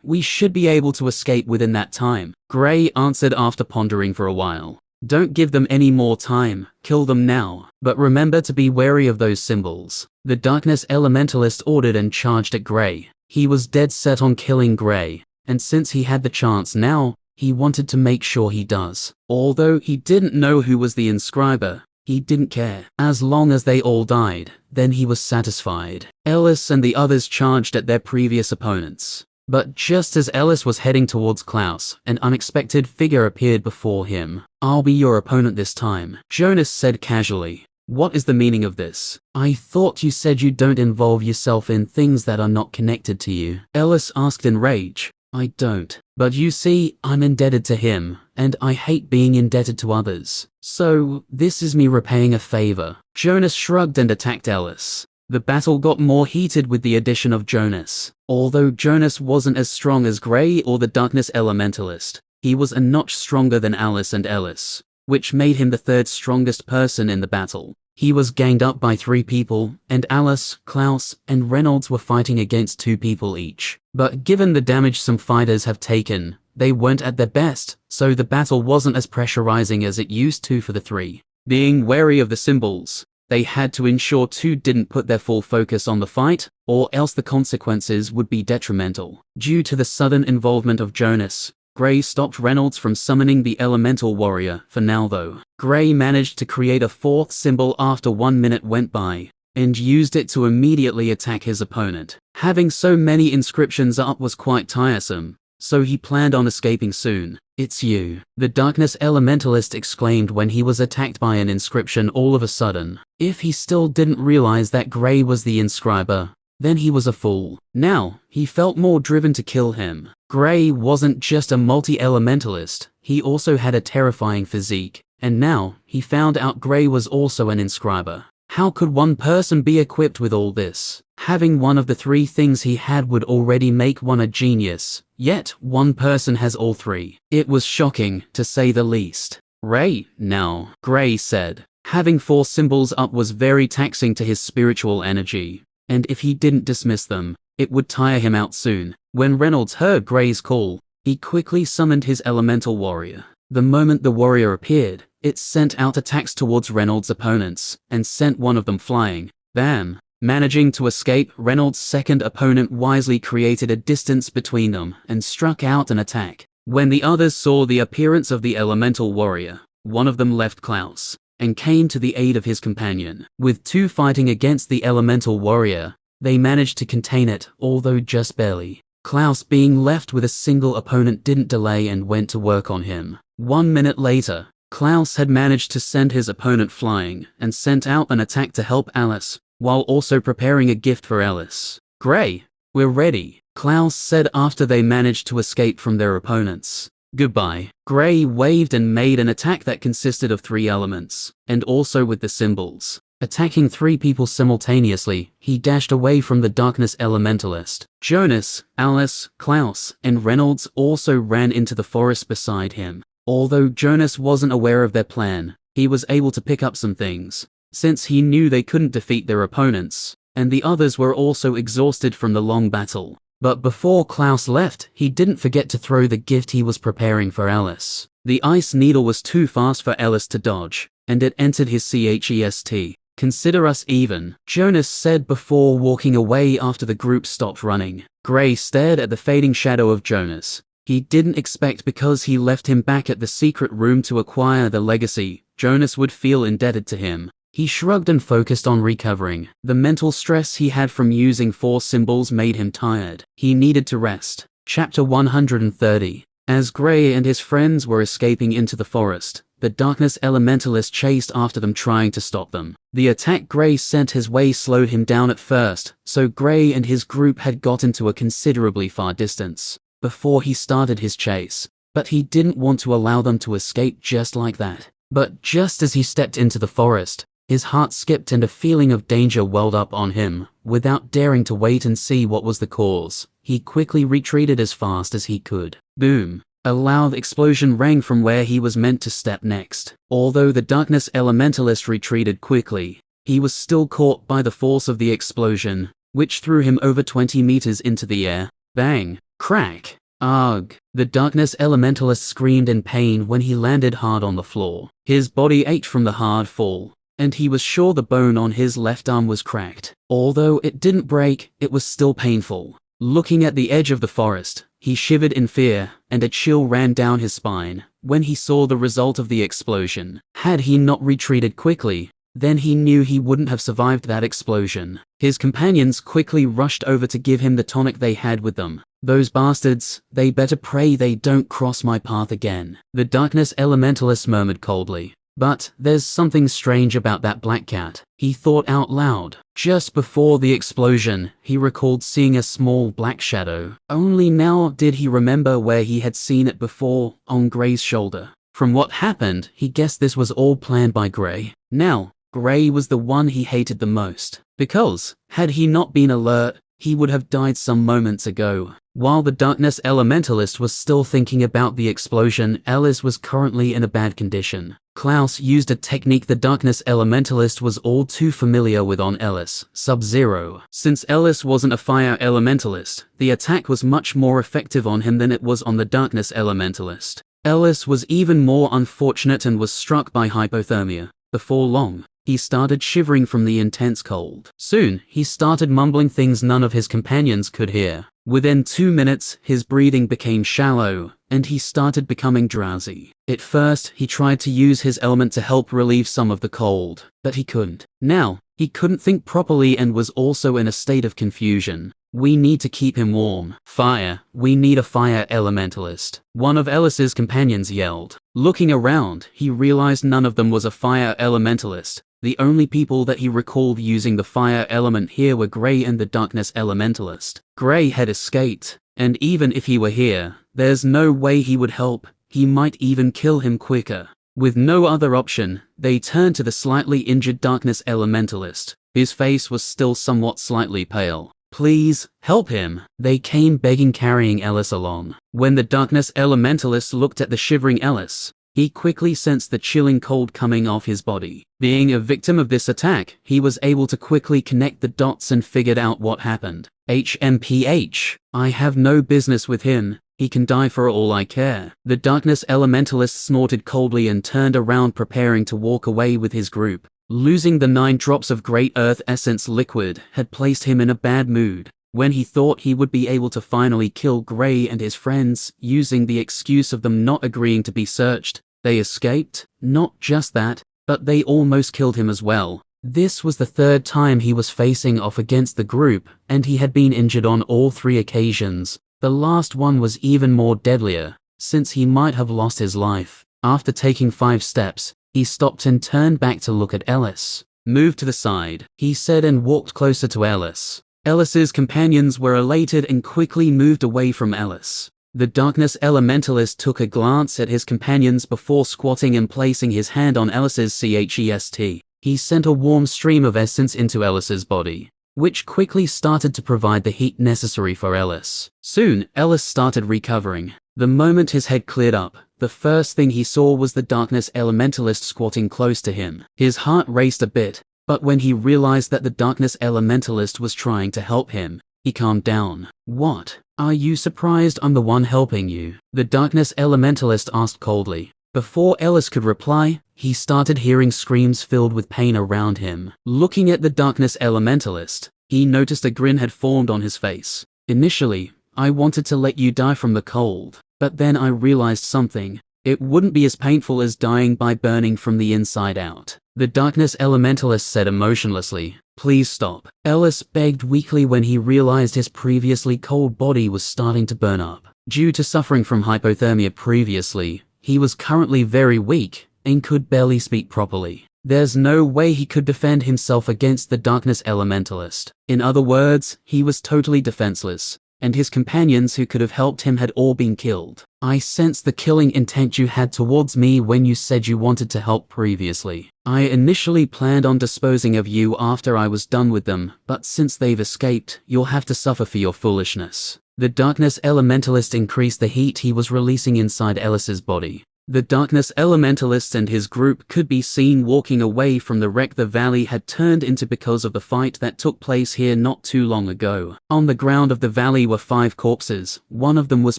We should be able to escape within that time, Gray answered after pondering for a while. Don't give them any more time, kill them now. But remember to be wary of those symbols. The darkness elementalist ordered and charged at Gray. He was dead set on killing Gray, and since he had the chance now, he wanted to make sure he does. Although he didn't know who was the inscriber, he didn't care. As long as they all died, then he was satisfied. Ellis and the others charged at their previous opponents. But just as Ellis was heading towards Clouse, an unexpected figure appeared before him. I'll be your opponent this time, Jonas said casually. What is the meaning of this? I thought you said you don't involve yourself in things that are not connected to you, Ellis asked in rage. I don't. But you see, I'm indebted to him, and I hate being indebted to others. So, this is me repaying a favor. Jonas shrugged and attacked Ellis. The battle got more heated with the addition of Jonas. Although Jonas wasn't as strong as Gray or the Darkness Elementalist, he was a notch stronger than Alice and Ellis, which made him the 3rd strongest person in the battle. He was ganged up by 3 people, and Alice, Clouse, and Reynolds were fighting against 2 people each. But given the damage some fighters have taken, they weren't at their best, so the battle wasn't as pressurizing as it used to for the 3. Being wary of the symbols, they had to ensure 2 didn't put their full focus on the fight, or else the consequences would be detrimental. Due to the sudden involvement of Jonas, Gray stopped Reynolds from summoning the elemental warrior for now though. Gray managed to create a 4th symbol after 1 minute went by, and used it to immediately attack his opponent. Having so many inscriptions up was quite tiresome, so he planned on escaping soon. It's you, the Darkness Elementalist exclaimed when he was attacked by an inscription all of a sudden. If he still didn't realize that Gray was the inscriber, then he was a fool. Now, he felt more driven to kill him. Gray wasn't just a multi-elementalist, he also had a terrifying physique, and now, he found out Gray was also an inscriber. How could one person be equipped with all this? Having one of the 3 things he had would already make one a genius, yet one person has all 3. It was shocking, to say the least. Ray, now, Gray said. Having 4 symbols up was very taxing to his spiritual energy, and if he didn't dismiss them, it would tire him out soon. When Reynolds heard Gray's call, he quickly summoned his elemental warrior. The moment the warrior appeared, it sent out attacks towards Reynolds' opponents, and sent one of them flying. Bam! Managing to escape, Reynolds' second opponent wisely created a distance between them, and struck out an attack. When the others saw the appearance of the elemental warrior, one of them left Clouse, and came to the aid of his companion. With 2 fighting against the elemental warrior, they managed to contain it, although just barely. Clouse being left with a single opponent didn't delay and went to work on him. 1 minute later, Clouse had managed to send his opponent flying, and sent out an attack to help Alice, while also preparing a gift for Alice. Gray, we're ready, Clouse said after they managed to escape from their opponents. Goodbye. Gray waved and made an attack that consisted of 3 elements, and also with the symbols. Attacking 3 people simultaneously, he dashed away from the Darkness Elementalist. Jonas, Alice, Clouse, and Reynolds also ran into the forest beside him. Although Jonas wasn't aware of their plan, he was able to pick up some things, since he knew they couldn't defeat their opponents, and the others were also exhausted from the long battle. But before Clouse left, he didn't forget to throw the gift he was preparing for Alice. The ice needle was too fast for Alice to dodge, and it entered his chest. Consider us even, Jonas said before walking away after the group stopped running. Gray stared at the fading shadow of Jonas. He didn't expect because he left him back at the secret room to acquire the legacy, Jonas would feel indebted to him. He shrugged and focused on recovering. The mental stress he had from using 4 symbols made him tired. He needed to rest. Chapter 130. As Gray and his friends were escaping into the forest, the Darkness Elementalist chased after them trying to stop them. The attack Gray sent his way slowed him down at first, so Gray and his group had gotten to a considerably far distance. Before he started his chase, but he didn't want to allow them to escape just like that. But just as he stepped into the forest, his heart skipped and a feeling of danger welled up on him. Without daring to wait and see what was the cause, he quickly retreated as fast as he could. Boom! A loud explosion rang from where he was meant to step next. Although the darkness elementalist retreated quickly, he was still caught by the force of the explosion, which threw him over 20 meters into the air. Bang! Crack! Ugh! The darkness elementalist screamed in pain when he landed hard on the floor. His body ached from the hard fall, and he was sure the bone on his left arm was cracked. Although it didn't break, it was still painful. Looking at the edge of the forest, he shivered in fear, and a chill ran down his spine when he saw the result of the explosion. Had he not retreated quickly, then he knew he wouldn't have survived that explosion. His companions quickly rushed over to give him the tonic they had with them. Those bastards, they better pray they don't cross my path again, the darkness elementalist murmured coldly. But there's something strange about that black cat, he thought out loud. Just before the explosion, he recalled seeing a small black shadow. Only now did he remember where he had seen it before, on Gray's shoulder. From what happened, he guessed this was all planned by Gray. Now, Gray was the one he hated the most, because, had he not been alert, he would have died some moments ago. While the darkness elementalist was still thinking about the explosion, Ellis was currently in a bad condition. Clouse used a technique the darkness elementalist was all too familiar with on Ellis, Sub-Zero. Since Ellis wasn't a fire elementalist, the attack was much more effective on him than it was on the darkness elementalist. Ellis was even more unfortunate and was struck by hypothermia. Before long, he started shivering from the intense cold. Soon, he started mumbling things none of his companions could hear. Within 2 minutes, his breathing became shallow, and he started becoming drowsy. At first, he tried to use his element to help relieve some of the cold, but he couldn't. Now, he couldn't think properly and was also in a state of confusion. We need to keep him warm. Fire, we need a fire elementalist, one of Ellis's companions yelled. Looking around, he realized none of them was a fire elementalist. The only people that he recalled using the fire element here were Gray and the darkness elementalist. Gray had escaped, and even if he were here, there's no way he would help. He might even kill him quicker. With no other option, they turned to the slightly injured darkness elementalist. His face was still somewhat slightly pale. Please, help him. They came begging, carrying Ellis along. When the darkness elementalist looked at the shivering Ellis, he quickly sensed the chilling cold coming off his body. Being a victim of this attack, he was able to quickly connect the dots and figured out what happened. HMPH. I have no business with him. He can die for all I care. The darkness elementalist snorted coldly and turned around, preparing to walk away with his group. Losing the 9 drops of Great Earth Essence liquid had placed him in a bad mood. When he thought he would be able to finally kill Gray and his friends, using the excuse of them not agreeing to be searched, they escaped. Not just that, but they almost killed him as well. This was the 3rd time he was facing off against the group, and he had been injured on all 3 occasions. The last one was even more deadlier, since he might have lost his life. After taking 5 steps, he stopped and turned back to look at Ellis. Move to the side, he said, and walked closer to Ellis. Ellis's companions were elated and quickly moved away from Ellis. The darkness elementalist took a glance at his companions before squatting and placing his hand on Ellis's chest. He sent a warm stream of essence into Ellis's body, which quickly started to provide the heat necessary for Ellis. Soon, Ellis started recovering. The moment his head cleared up, the first thing he saw was the darkness elementalist squatting close to him. His heart raced a bit, but when he realized that the darkness elementalist was trying to help him, he calmed down. What? Are you surprised I'm the one helping you? The darkness elementalist asked coldly. Before Ellis could reply, he started hearing screams filled with pain around him. Looking at the darkness elementalist, he noticed a grin had formed on his face. Initially, I wanted to let you die from the cold, but then I realized something. It wouldn't be as painful as dying by burning from the inside out. The darkness elementalist said emotionlessly. Please stop. Ellis begged weakly when he realized his previously cold body was starting to burn up. Due to suffering from hypothermia previously, he was currently very weak and could barely speak properly. There's no way he could defend himself against the darkness elementalist. In other words, he was totally defenseless. and his companions who could have helped him had all been killed. I sensed the killing intent you had towards me when you said you wanted to help previously. I initially planned on disposing of you after I was done with them, but since they've escaped, you'll have to suffer for your foolishness. The darkness elementalist increased the heat he was releasing inside Ellis's body. The darkness elementalist and his group could be seen walking away from the wreck the valley had turned into because of the fight that took place here not too long ago. On the ground of the valley were 5 corpses. One of them was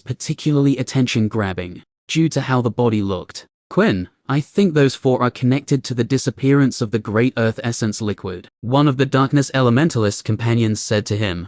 particularly attention-grabbing, due to how the body looked. Quinn, I think those 4 are connected to the disappearance of the Great Earth Essence liquid, one of the darkness elementalist companions said to him.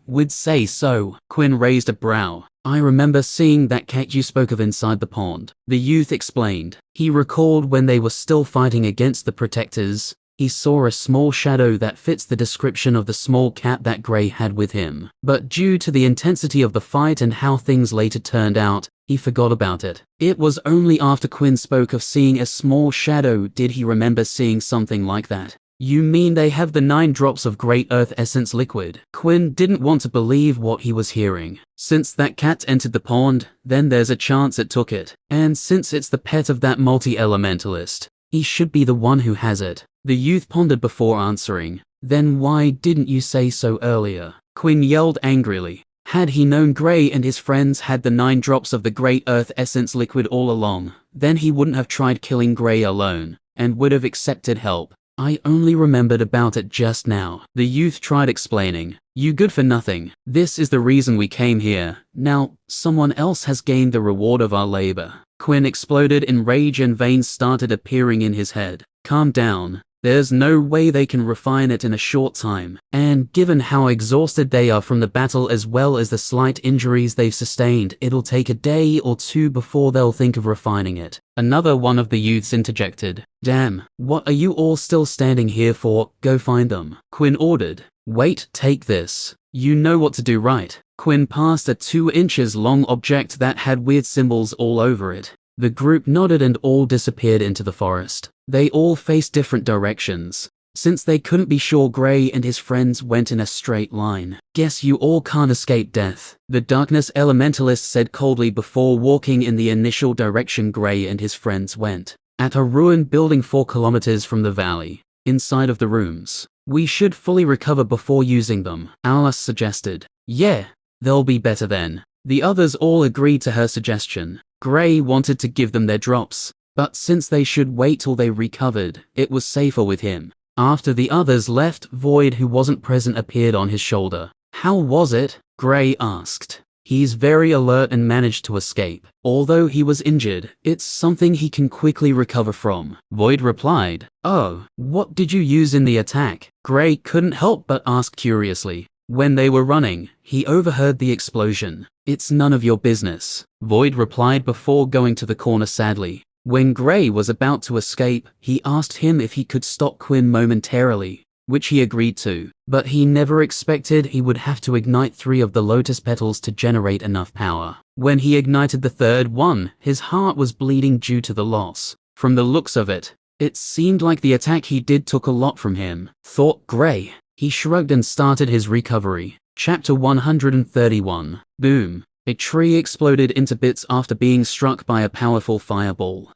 We'd say so. Quinn raised a brow. I remember seeing that cat you spoke of inside the pond. The youth explained. He recalled when they were still fighting against the protectors. He saw a small shadow that fits the description of the small cat that Gray had with him. But due to the intensity of the fight and how things later turned out, he forgot about it. It was only after Quinn spoke of seeing a small shadow did he remember seeing something like that. You mean they have the 9 drops of Great Earth Essence liquid? Quinn didn't want to believe what he was hearing. Since that cat entered the pond, then there's a chance it took it. And since it's the pet of that multi-elementalist, he should be the one who has it. The youth pondered before answering. Then why didn't you say so earlier? Quinn yelled angrily. Had he known Gray and his friends had the 9 drops of the Great Earth Essence liquid all along, then he wouldn't have tried killing Gray alone, and would have accepted help. I only remembered about it just now. The youth tried explaining. You good for nothing. This is the reason we came here. Now, someone else has gained the reward of our labor. Quinn exploded in rage and veins started appearing in his head. Calm down. There's no way they can refine it in a short time. And given how exhausted they are from the battle as well as the slight injuries they've sustained, it'll take a day or 2 before they'll think of refining it. Another one of the youths interjected. Damn, what are you all still standing here for? Go find them. Quinn ordered. Wait, take this. You know what to do, right? Quinn passed a 2 inches long object that had weird symbols all over it. The group nodded and all disappeared into the forest. They all faced different directions. Since they couldn't be sure, Gray and his friends went in a straight line. Guess you all can't escape death, the darkness elementalist said coldly before walking in the initial direction Gray and his friends went. At a ruined building 4 kilometers from the valley. Inside of the rooms. We should fully recover before using them, Alice suggested. Yeah, they'll be better then. The others all agreed to her suggestion. Gray wanted to give them their drops, but since they should wait till they recovered, it was safer with him. After the others left, Void, who wasn't present, appeared on his shoulder. How was it? Gray asked. He's very alert and managed to escape. Although he was injured, it's something he can quickly recover from. Void replied. Oh, what did you use in the attack? Gray couldn't help but ask curiously. When they were running, he overheard the explosion. It's none of your business, Void replied before going to the corner sadly. When Gray was about to escape, he asked him if he could stop Quinn momentarily, which he agreed to, but he never expected he would have to ignite 3 of the lotus petals to generate enough power. When he ignited the 3rd one, his heart was bleeding due to the loss. From the looks of it, it seemed like the attack he did took a lot from him, thought Gray. He shrugged and started his recovery. Chapter 131. Boom. A tree exploded into bits after being struck by a powerful fireball.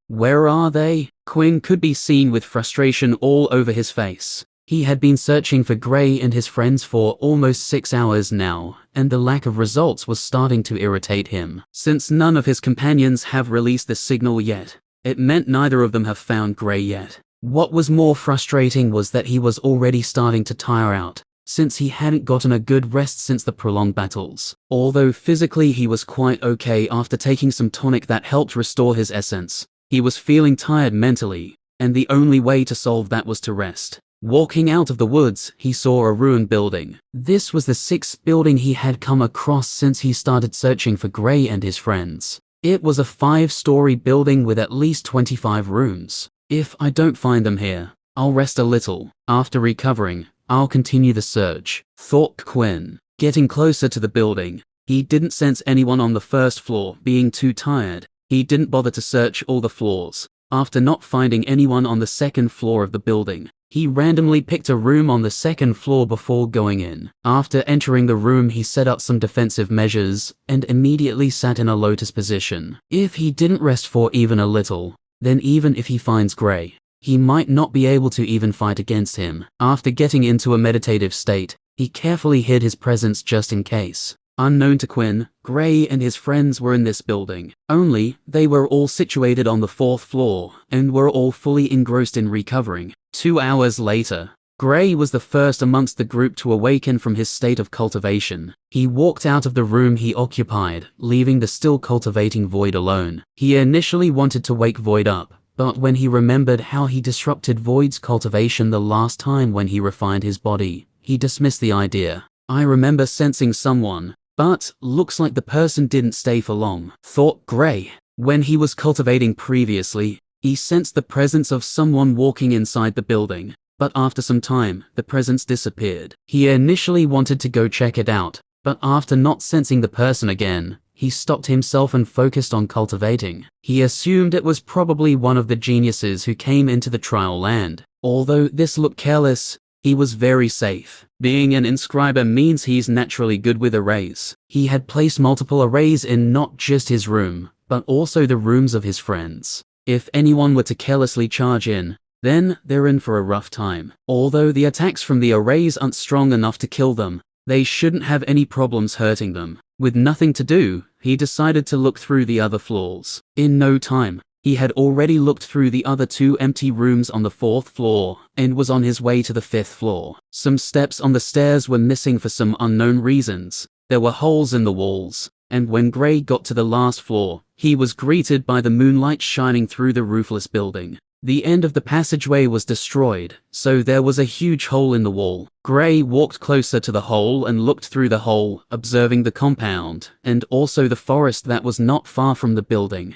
Where are they? Quinn could be seen with frustration all over his face. He had been searching for Gray and his friends for almost 6 hours now, and the lack of results was starting to irritate him. Since none of his companions have released the signal yet, it meant neither of them have found Gray yet. What was more frustrating was that he was already starting to tire out, since he hadn't gotten a good rest since the prolonged battles. Although physically he was quite okay after taking some tonic that helped restore his essence, he was feeling tired mentally, and the only way to solve that was to rest. Walking out of the woods, he saw a ruined building. This was the 6th building he had come across since he started searching for Gray and his friends. It was a 5-story building with at least 25 rooms. If I don't find them here, I'll rest a little. After recovering, I'll continue the search, thought Quinn. Getting closer to the building, he didn't sense anyone on the 1st floor. Being too tired, he didn't bother to search all the floors. After not finding anyone on the 2nd floor of the building, He randomly picked a room on the second floor before going in. After entering the room, he set up some defensive measures and immediately sat in a lotus position. If he didn't rest for even a little, then even if he finds Gray, he might not be able to even fight against him. After getting into a meditative state, he carefully hid his presence just in case. Unknown to Quinn, Gray and his friends were in this building. Only, they were all situated on the 4th floor and were all fully engrossed in recovering. 2 hours later, Gray was the first amongst the group to awaken from his state of cultivation. He walked out of the room he occupied, leaving the still cultivating Void alone. He initially wanted to wake Void up, but when he remembered how he disrupted Void's cultivation the last time when he refined his body, he dismissed the idea. I remember sensing someone, but looks like the person didn't stay for long, thought Gray. When he was cultivating previously, he sensed the presence of someone walking inside the building, but after some time, the presence disappeared. He initially wanted to go check it out, but after not sensing the person again, he stopped himself and focused on cultivating. He assumed it was probably one of the geniuses who came into the trial land. Although this looked careless, he was very safe. Being an inscriber means he's naturally good with arrays. He had placed multiple arrays in not just his room, but also the rooms of his friends. If anyone were to carelessly charge in, then they're in for a rough time. Although the attacks from the arrays aren't strong enough to kill them, they shouldn't have any problems hurting them. With nothing to do, he decided to look through the other floors. In no time, he had already looked through the other 2 empty rooms on the 4th floor and was on his way to the 5th floor. Some steps on the stairs were missing for some unknown reasons. There were holes in the walls, and when Gray got to the last floor, he was greeted by the moonlight shining through the roofless building. The end of the passageway was destroyed, so there was a huge hole in the wall. Gray walked closer to the hole and looked through the hole, observing the compound, and also the forest that was not far from the building.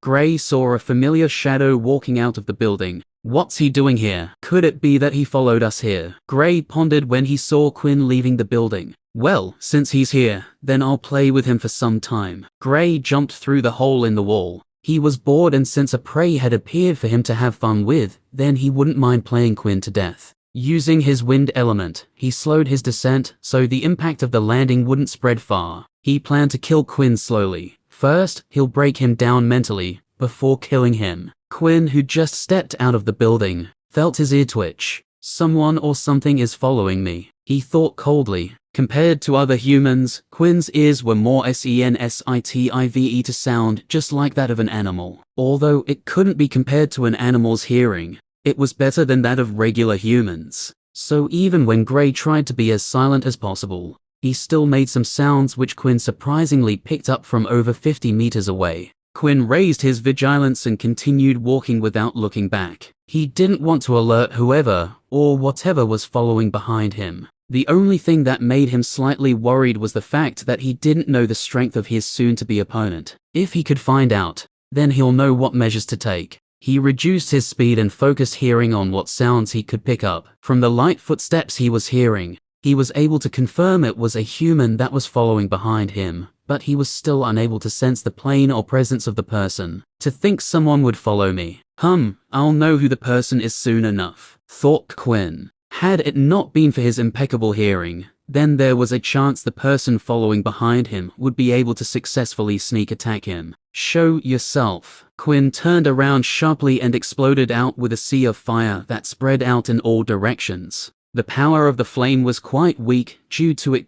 Gray saw a familiar shadow walking out of the building. What's he doing here? Could it be that he followed us here? Gray pondered when he saw Quinn leaving the building. Well, since he's here, then I'll play with him for some time. Gray jumped through the hole in the wall. He was bored, and since a prey had appeared for him to have fun with, then he wouldn't mind playing Quinn to death. Using his wind element, he slowed his descent so the impact of the landing wouldn't spread far. He planned to kill Quinn slowly. First, he'll break him down mentally, before killing him. Quinn, who just stepped out of the building, felt his ear twitch. Someone or something is following me, he thought coldly. Compared to other humans, Quinn's ears were more sensitive to sound, just like that of an animal. Although it couldn't be compared to an animal's hearing, it was better than that of regular humans. So even when Gray tried to be as silent as possible, he still made some sounds which Quinn surprisingly picked up from over 50 meters away. Quinn raised his vigilance and continued walking without looking back. He didn't want to alert whoever or whatever was following behind him. The only thing that made him slightly worried was the fact that he didn't know the strength of his soon-to-be opponent. If he could find out, then he'll know what measures to take. He reduced his speed and focused hearing on what sounds he could pick up. From the light footsteps he was hearing, he was able to confirm it was a human that was following behind him, but he was still unable to sense the plane or presence of the person. To think someone would follow me. I'll know who the person is soon enough, thought Quinn. Had it not been for his impeccable hearing, then there was a chance the person following behind him would be able to successfully sneak attack him. Show yourself. Quinn turned around sharply and exploded out with a sea of fire that spread out in all directions. The power of the flame was quite weak due to it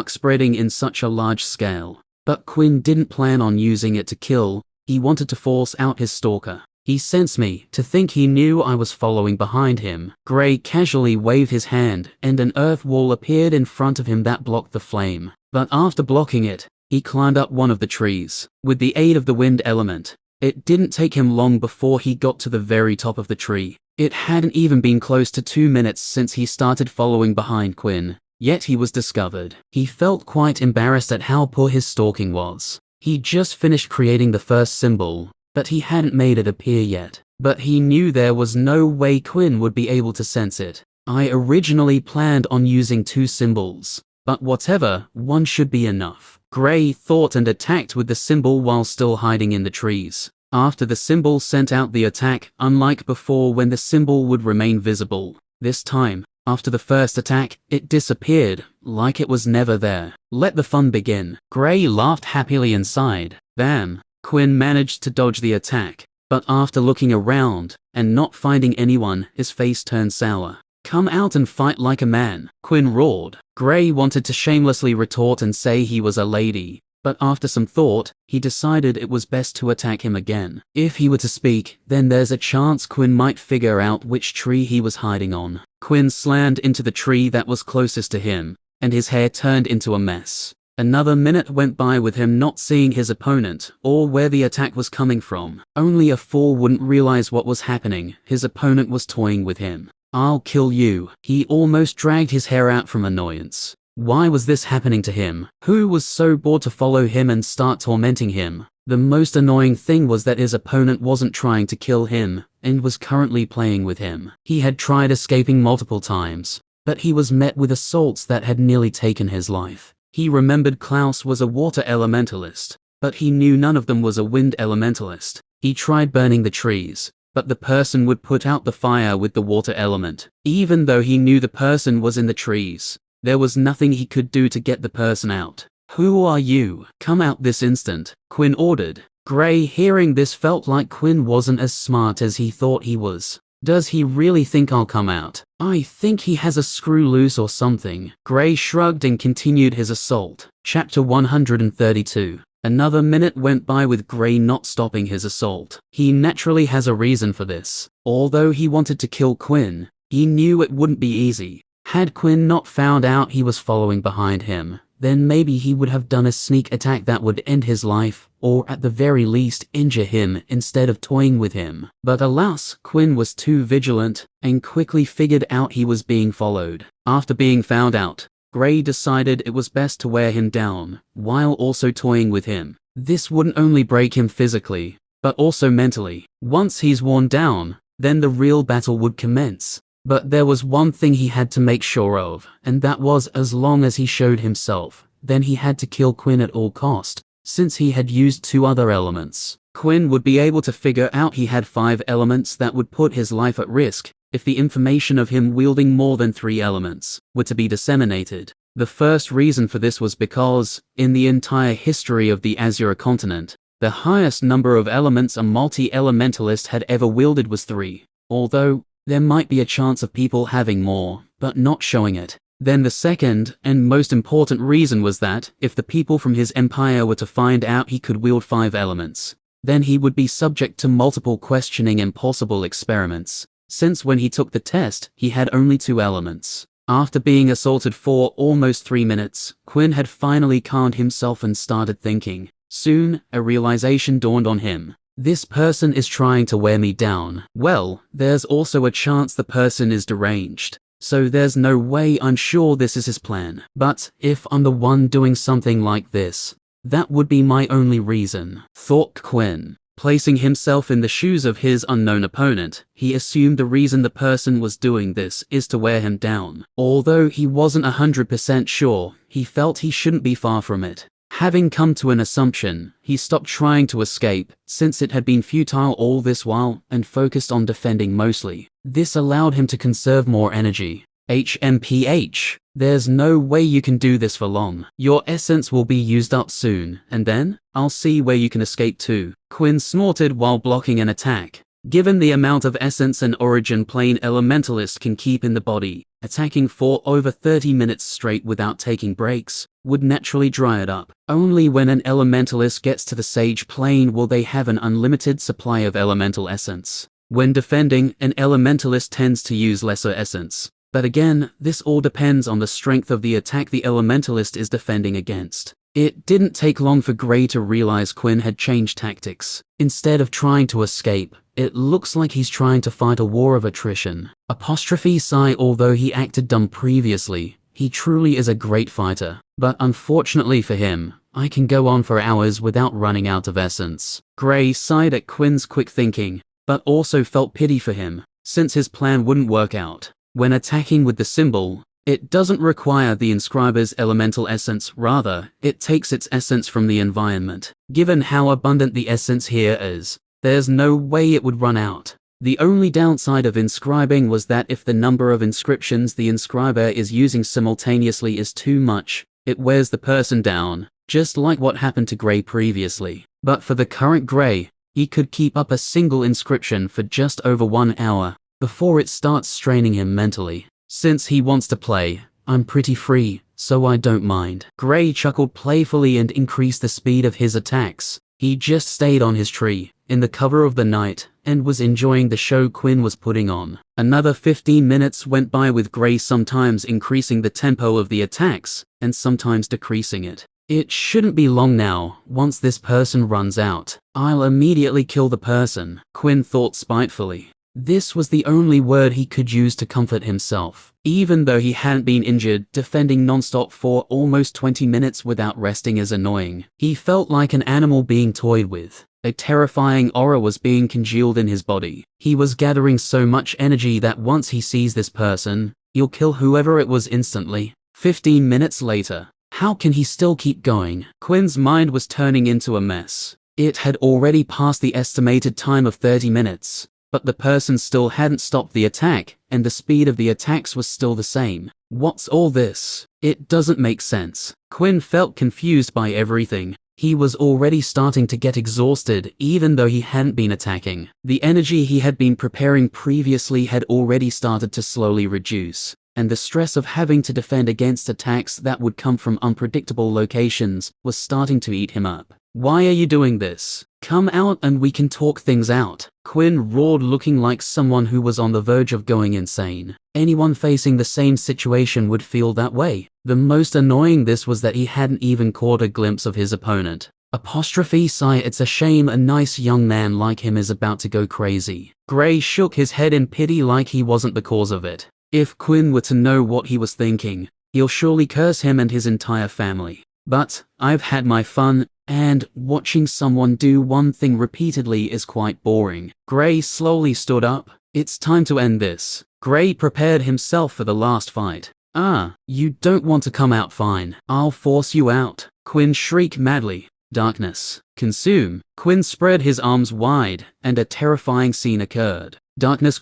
spreading in such a large scale. But Quinn didn't plan on using it to kill, he wanted to force out his stalker. He sensed me, to think he knew I was following behind him. Gray casually waved his hand, and an earth wall appeared in front of him that blocked the flame. But after blocking it, he climbed up one of the trees. With the aid of the wind element, it didn't take him long before he got to the very top of the tree. It hadn't even been close to 2 minutes since he started following behind Quinn, yet he was discovered. He felt quite embarrassed at how poor his stalking was. He just finished creating the first symbol, but he hadn't made it appear yet. But he knew there was no way Quinn would be able to sense it. I originally planned on using 2 symbols, but whatever, one should be enough. Gray thought and attacked with the symbol while still hiding in the trees. After the symbol sent out the attack, unlike before when the symbol would remain visible. This time, after the first attack, it disappeared, like it was never there. Let the fun begin. Gray laughed happily inside. Bam! Quinn managed to dodge the attack, but after looking around and not finding anyone, his face turned sour. Come out and fight like a man, Quinn roared. Gray wanted to shamelessly retort and say he was a lady, but after some thought, he decided it was best to attack him again. If he were to speak, then there's a chance Quinn might figure out which tree he was hiding on. Quinn slammed into the tree that was closest to him, and his hair turned into a mess. Another minute went by with him not seeing his opponent, or where the attack was coming from. Only a fool wouldn't realize what was happening. His opponent was toying with him. I'll kill you. He almost dragged his hair out from annoyance. Why was this happening to him? Who was so bored to follow him and start tormenting him? The most annoying thing was that his opponent wasn't trying to kill him, and was currently playing with him. He had tried escaping multiple times, but he was met with assaults that had nearly taken his life. He remembered Clouse was a water elementalist, but he knew none of them was a wind elementalist. He tried burning the trees, but the person would put out the fire with the water element. Even though he knew the person was in the trees, there was nothing he could do to get the person out. Who are you? Come out this instant, Quinn ordered. Gray, hearing this, felt like Quinn wasn't as smart as he thought he was. Does he really think I'll come out? I think he has a screw loose or something. Gray shrugged and continued his assault. Chapter 132. Another minute went by with Gray not stopping his assault. He naturally has a reason for this. Although he wanted to kill Quinn, he knew it wouldn't be easy. Had Quinn not found out he was following behind him, then maybe he would have done a sneak attack that would end his life, or at the very least injure him instead of toying with him. But alas, Quinn was too vigilant, and quickly figured out he was being followed. After being found out, Gray decided it was best to wear him down, while also toying with him. This wouldn't only break him physically, but also mentally. Once he's worn down, then the real battle would commence. But there was one thing he had to make sure of, and that was as long as he showed himself, then he had to kill Quinn at all cost, since he had used 2 other elements. Quinn would be able to figure out he had 5 elements that would put his life at risk if the information of him wielding more than 3 elements were to be disseminated. The first reason for this was because, in the entire history of the Azure continent, the highest number of elements a multi-elementalist had ever wielded was 3, although there might be a chance of people having more, but not showing it. Then the second, and most important reason was that, if the people from his empire were to find out he could wield 5 elements, then he would be subject to multiple questioning and possible experiments, since when he took the test, he had only 2 elements. After being assaulted for almost 3 minutes, Quinn had finally calmed himself and started thinking. Soon, a realization dawned on him. This person is trying to wear me down. Well, there's also a chance the person is deranged. So there's no way I'm sure this is his plan. But if I'm the one doing something like this, that would be my only reason, thought Quinn. Placing himself in the shoes of his unknown opponent, he assumed the reason the person was doing this is to wear him down. Although he wasn't 100% sure, he felt he shouldn't be far from it. Having come to an assumption, he stopped trying to escape, since it had been futile all this while, and focused on defending mostly. This allowed him to conserve more energy. HMPH. There's no way you can do this for long. Your essence will be used up soon, and then, I'll see where you can escape to. Quinn snorted while blocking an attack. Given the amount of essence an origin plane elementalist can keep in the body, attacking for over 30 minutes straight without taking breaks would naturally dry it up. Only when an elementalist gets to the sage plane will they have an unlimited supply of elemental essence. When defending, an elementalist tends to use lesser essence. But again, this all depends on the strength of the attack the elementalist is defending against. It didn't take long for Gray to realize Quinn had changed tactics. Instead of trying to escape, it looks like he's trying to fight a war of attrition. Apostrophe sigh. Although he acted dumb previously, he truly is a great fighter. But unfortunately for him, I can go on for hours without running out of essence. Gray sighed at Quinn's quick thinking, but also felt pity for him, since his plan wouldn't work out. When attacking with the symbol, it doesn't require the inscriber's elemental essence, rather, it takes its essence from the environment. Given how abundant the essence here is, There's no way it would run out. The only downside of inscribing was that if the number of inscriptions the inscriber is using simultaneously is too much, it wears the person down, just like what happened to Gray previously. But for the current Gray, he could keep up a single inscription for just over 1 hour before it starts straining him mentally. Since he wants to play, I'm pretty free, so I don't mind. Gray chuckled playfully and increased the speed of his attacks. He just stayed on his tree, in the cover of the night, and was enjoying the show Quinn was putting on. Another 15 minutes went by with Gray sometimes increasing the tempo of the attacks, and sometimes decreasing it. It shouldn't be long now. Once this person runs out, I'll immediately kill the person, Quinn thought spitefully. This was the only word he could use to comfort himself. Even though he hadn't been injured, defending non-stop for almost 20 minutes without resting is annoying. He felt like an animal being toyed with. A terrifying aura was being congealed in his body. He was gathering so much energy that once he sees this person, he'll kill whoever it was instantly. 15 minutes later. How can he still keep going? Quinn's mind was turning into a mess. It had already passed the estimated time of 30 minutes. But the person still hadn't stopped the attack, and the speed of the attacks was still the same. What's all this? It doesn't make sense. Quinn felt confused by everything. He was already starting to get exhausted even though he hadn't been attacking. The energy he had been preparing previously had already started to slowly reduce, and the stress of having to defend against attacks that would come from unpredictable locations was starting to eat him up. Why are you doing this? Come out and we can talk things out. Quinn roared, looking like someone who was on the verge of going insane. Anyone facing the same situation would feel that way. The most annoying this was that he hadn't even caught a glimpse of his opponent. Sigh, it's a shame a nice young man like him is about to go crazy. Gray shook his head in pity like he wasn't the cause of it. If Quinn were to know what he was thinking, he'll surely curse him and his entire family. But I've had my fun, and watching someone do one thing repeatedly is quite boring. Gray slowly stood up. It's time to end this. Gray prepared himself for the last fight. You don't want to come out? Fine. I'll force you out. Quinn shrieked madly. Darkness. Consume. Quinn spread his arms wide, and a terrifying scene occurred. Darkness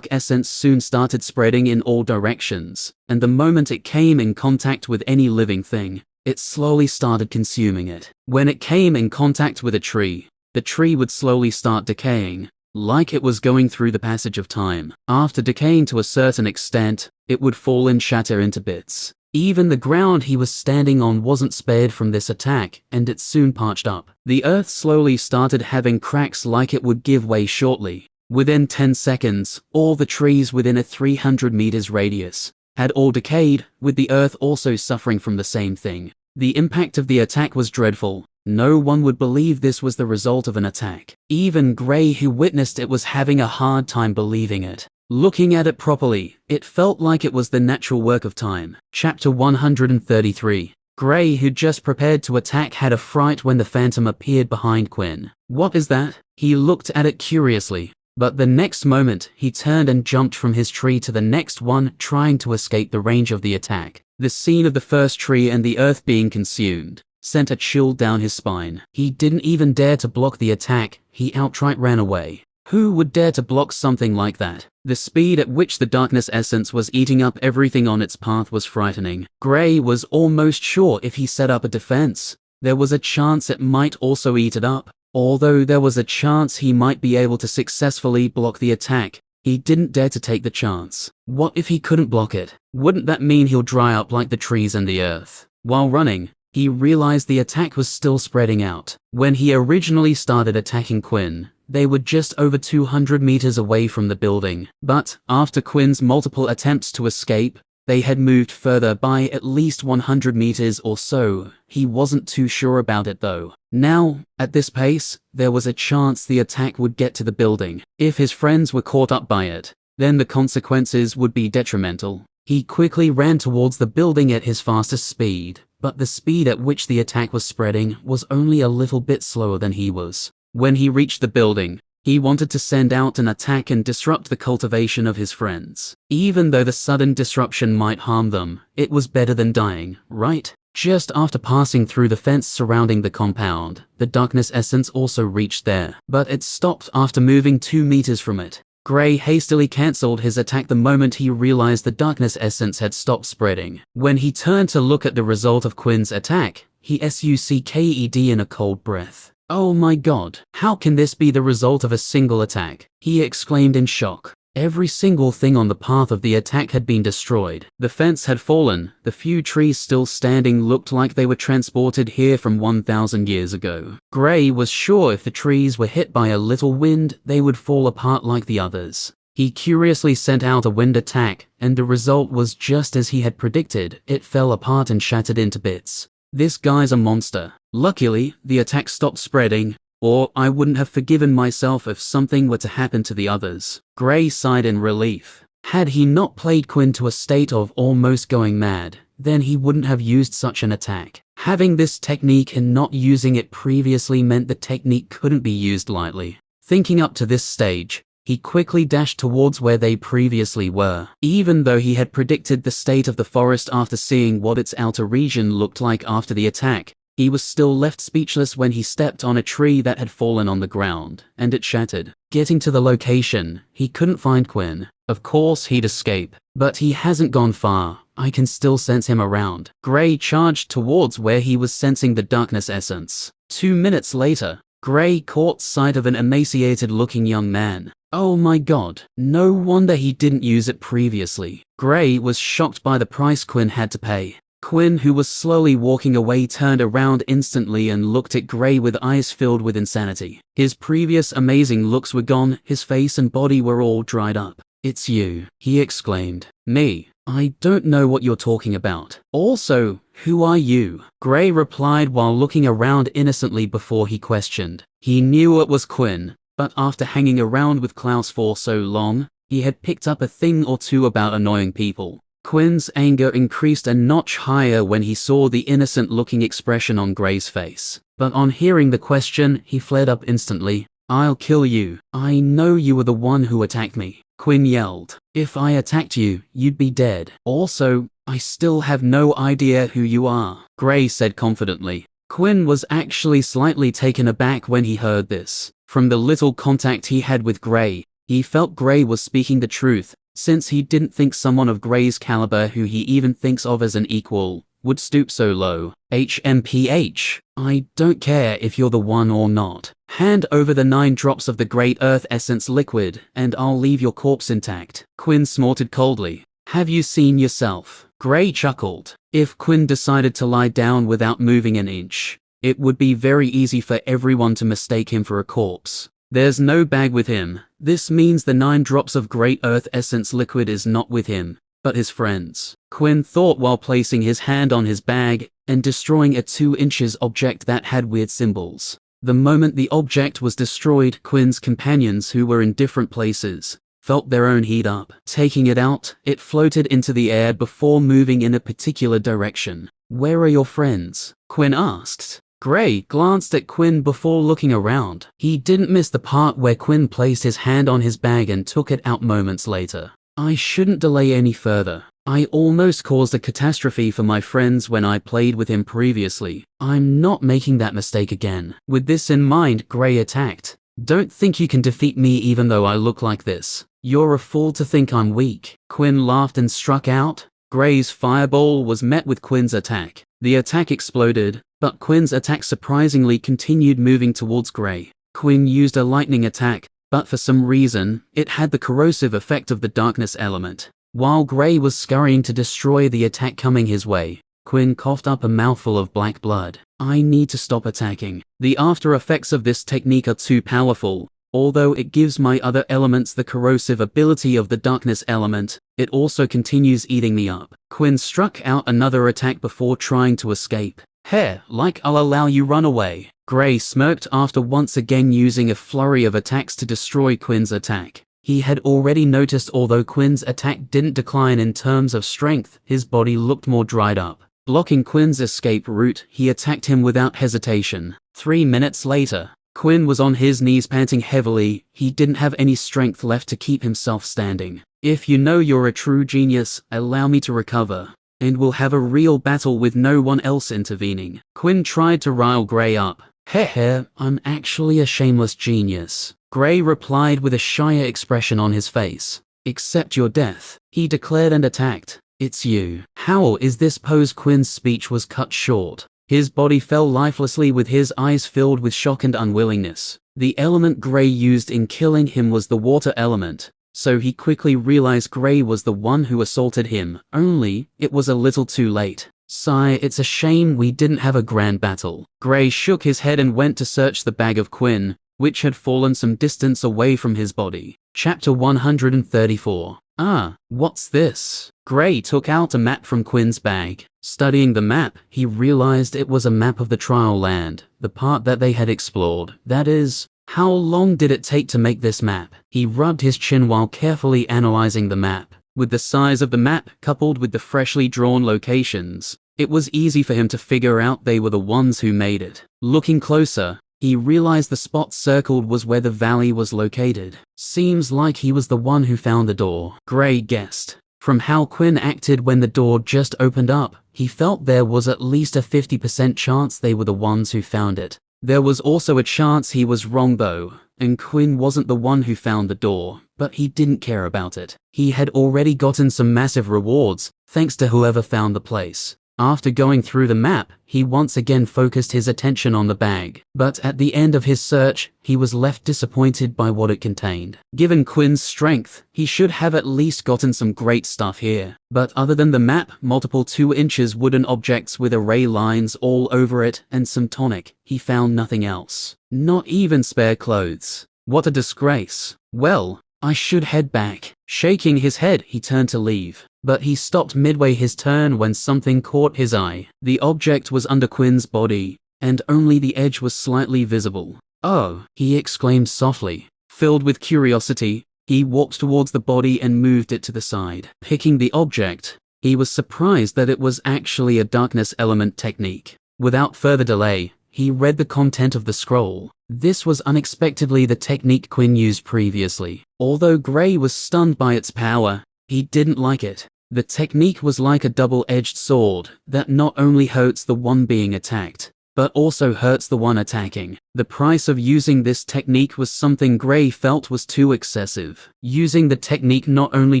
essence soon started spreading in all directions, and the moment it came in contact with any living thing, it slowly started consuming it. When it came in contact with a tree, the tree would slowly start decaying, like it was going through the passage of time. After decaying to a certain extent, it would fall and shatter into bits. Even the ground he was standing on wasn't spared from this attack, and it soon parched up. The earth slowly started having cracks like it would give way shortly. Within 10 seconds, all the trees within a 300 meters radius had all decayed, with the earth also suffering from the same thing. The impact of the attack was dreadful. No one would believe this was the result of an attack. Even Gray, who witnessed it, was having a hard time believing it. Looking at it properly, it felt like it was the natural work of time. Chapter 133. Gray, who just prepared to attack, had a fright when the phantom appeared behind Quinn. What is that? He looked at it curiously. But the next moment, he turned and jumped from his tree to the next one, trying to escape the range of the attack. The scene of the first tree and the earth being consumed sent a chill down his spine. He didn't even dare to block the attack, he outright ran away. Who would dare to block something like that? The speed at which the darkness essence was eating up everything on its path was frightening. Gray was almost sure if he set up a defense, there was a chance it might also eat it up. Although there was a chance he might be able to successfully block the attack, he didn't dare to take the chance. What if he couldn't block it? Wouldn't that mean he'll dry up like the trees and the earth? While running, he realized the attack was still spreading out. When he originally started attacking Quinn, they were just over 200 meters away from the building. But after Quinn's multiple attempts to escape, they had moved further by at least 100 meters or so. He wasn't too sure about it though. Now, at this pace, there was a chance the attack would get to the building. If his friends were caught up by it, then the consequences would be detrimental. He quickly ran towards the building at his fastest speed, but the speed at which the attack was spreading was only a little bit slower than he was. When he reached the building, he wanted to send out an attack and disrupt the cultivation of his friends. Even though the sudden disruption might harm them, it was better than dying, right? Just after passing through the fence surrounding the compound, the darkness essence also reached there, but it stopped after moving 2 meters from it. Gray hastily cancelled his attack the moment he realized the darkness essence had stopped spreading. When he turned to look at the result of Quinn's attack, he sucked in a cold breath. "Oh my god, how can this be the result of a single attack?" he exclaimed in shock. Every single thing on the path of the attack had been destroyed. The fence had fallen, the few trees still standing looked like they were transported here from 1,000 years ago. Gray was sure if the trees were hit by a little wind, they would fall apart like the others. He curiously sent out a wind attack, and the result was just as he had predicted. It fell apart and shattered into bits. This guy's a monster. Luckily, the attack stopped spreading, or I wouldn't have forgiven myself if something were to happen to the others. Gray sighed in relief. Had he not played Quinn to a state of almost going mad, then he wouldn't have used such an attack. Having this technique and not using it previously meant the technique couldn't be used lightly. Thinking up to this stage, he quickly dashed towards where they previously were. Even though he had predicted the state of the forest after seeing what its outer region looked like after the attack, he was still left speechless when he stepped on a tree that had fallen on the ground, and it shattered. Getting to the location, he couldn't find Quinn. Of course he'd escape, but he hasn't gone far. I can still sense him around. Gray charged towards where he was sensing the darkness essence. 2 minutes later, Gray caught sight of an emaciated-looking young man. Oh my god, no wonder he didn't use it previously. Gray was shocked by the price Quinn had to pay. Quinn, who was slowly walking away, turned around instantly and looked at Gray with eyes filled with insanity. His previous amazing looks were gone, his face and body were all dried up. "It's you," he exclaimed. "Me? I don't know what you're talking about. Also, who are you?" Gray replied while looking around innocently before he questioned. He knew it was Quinn, but after hanging around with Clouse for so long, he had picked up a thing or two about annoying people. Quinn's anger increased a notch higher when he saw the innocent-looking expression on Gray's face. But on hearing the question, he flared up instantly. "I'll kill you. I know you were the one who attacked me," Quinn yelled. "If I attacked you, you'd be dead. Also, I still have no idea who you are," Gray said confidently. Quinn was actually slightly taken aback when he heard this. From the little contact he had with Gray, he felt Gray was speaking the truth, since he didn't think someone of Gray's caliber, who he even thinks of as an equal, would stoop so low. HMPH. "I don't care if you're the one or not. Hand over the 9 drops of the Great Earth Essence liquid, and I'll leave your corpse intact," Quinn snorted coldly. "Have you seen yourself?" Gray chuckled. If Quinn decided to lie down without moving an inch, it would be very easy for everyone to mistake him for a corpse. There's no bag with him. This means the 9 drops of Great Earth Essence liquid is not with him, but his friends. Quinn thought while placing his hand on his bag and destroying a 2 inches object that had weird symbols. The moment the object was destroyed, Quinn's companions, who were in different places, felt their own heat up. Taking it out, it floated into the air before moving in a particular direction. "Where are your friends?" Quinn asked. Gray glanced at Quinn before looking around. He didn't miss the part where Quinn placed his hand on his bag and took it out moments later. "I shouldn't delay any further. I almost caused a catastrophe for my friends when I played with him previously. I'm not making that mistake again." With this in mind, Gray attacked. "Don't think you can defeat me even though I look like this. You're a fool to think I'm weak." Quinn laughed and struck out. Gray's fireball was met with Quinn's attack. The attack exploded, but Quinn's attack surprisingly continued moving towards Gray. Quinn used a lightning attack, but for some reason, it had the corrosive effect of the darkness element. While Gray was scurrying to destroy the attack coming his way, Quinn coughed up a mouthful of black blood. "I need to stop attacking. The after effects of this technique are too powerful. Although it gives my other elements the corrosive ability of the darkness element, it also continues eating me up." Quinn struck out another attack before trying to escape. "Heh, like I'll allow you run away." Gray smirked after once again using a flurry of attacks to destroy Quinn's attack. He had already noticed although Quinn's attack didn't decline in terms of strength, his body looked more dried up. Blocking Quinn's escape route, he attacked him without hesitation. 3 minutes later, Quinn was on his knees panting heavily. He didn't have any strength left to keep himself standing. "If you know you're a true genius, allow me to recover." and we'll have a real battle with no one else intervening. Quinn tried to rile Gray up. Heh, I'm actually a shameless genius. Gray replied with a shyer expression on his face. Accept your death, he declared and attacked. It's you. How is this pose? Quinn's speech was cut short. His body fell lifelessly with his eyes filled with shock and unwillingness. The element Gray used in killing him was the water element, so he quickly realized Gray was the one who assaulted him, only it was a little too late. Sigh, it's a shame we didn't have a grand battle. Gray shook his head and went to search the bag of Quinn, which had fallen some distance away from his body. Chapter 134. Ah, what's this? Gray took out a map from Quinn's bag. Studying the map, he realized it was a map of the trial land, the part that they had explored. That is, how long did it take to make this map? He rubbed his chin while carefully analyzing the map. With the size of the map, coupled with the freshly drawn locations, it was easy for him to figure out they were the ones who made it. Looking closer, he realized the spot circled was where the valley was located. Seems like he was the one who found the door, Gray guessed. From how Quinn acted when the door just opened up, he felt there was at least a 50% chance they were the ones who found it. There was also a chance he was wrong though, and Quinn wasn't the one who found the door, but he didn't care about it. He had already gotten some massive rewards, thanks to whoever found the place. After going through the map, he once again focused his attention on the bag, but at the end of his search, he was left disappointed by what it contained. Given Quinn's strength, he should have at least gotten some great stuff here. But other than the map, multiple 2-inch wooden objects with array lines all over it, and some tonic, he found nothing else. Not even spare clothes. What a disgrace. Well, I should head back. Shaking his head, he turned to leave. But he stopped midway his turn when something caught his eye. The object was under Quinn's body, and only the edge was slightly visible. Oh, he exclaimed softly. Filled with curiosity, he walked towards the body and moved it to the side. Picking the object, he was surprised that it was actually a darkness element technique. Without further delay, he read the content of the scroll. This was unexpectedly the technique Quinn used previously. Although Gray was stunned by its power, he didn't like it. The technique was like a double-edged sword that not only hurts the one being attacked, but also hurts the one attacking. The price of using this technique was something Gray felt was too excessive. Using the technique not only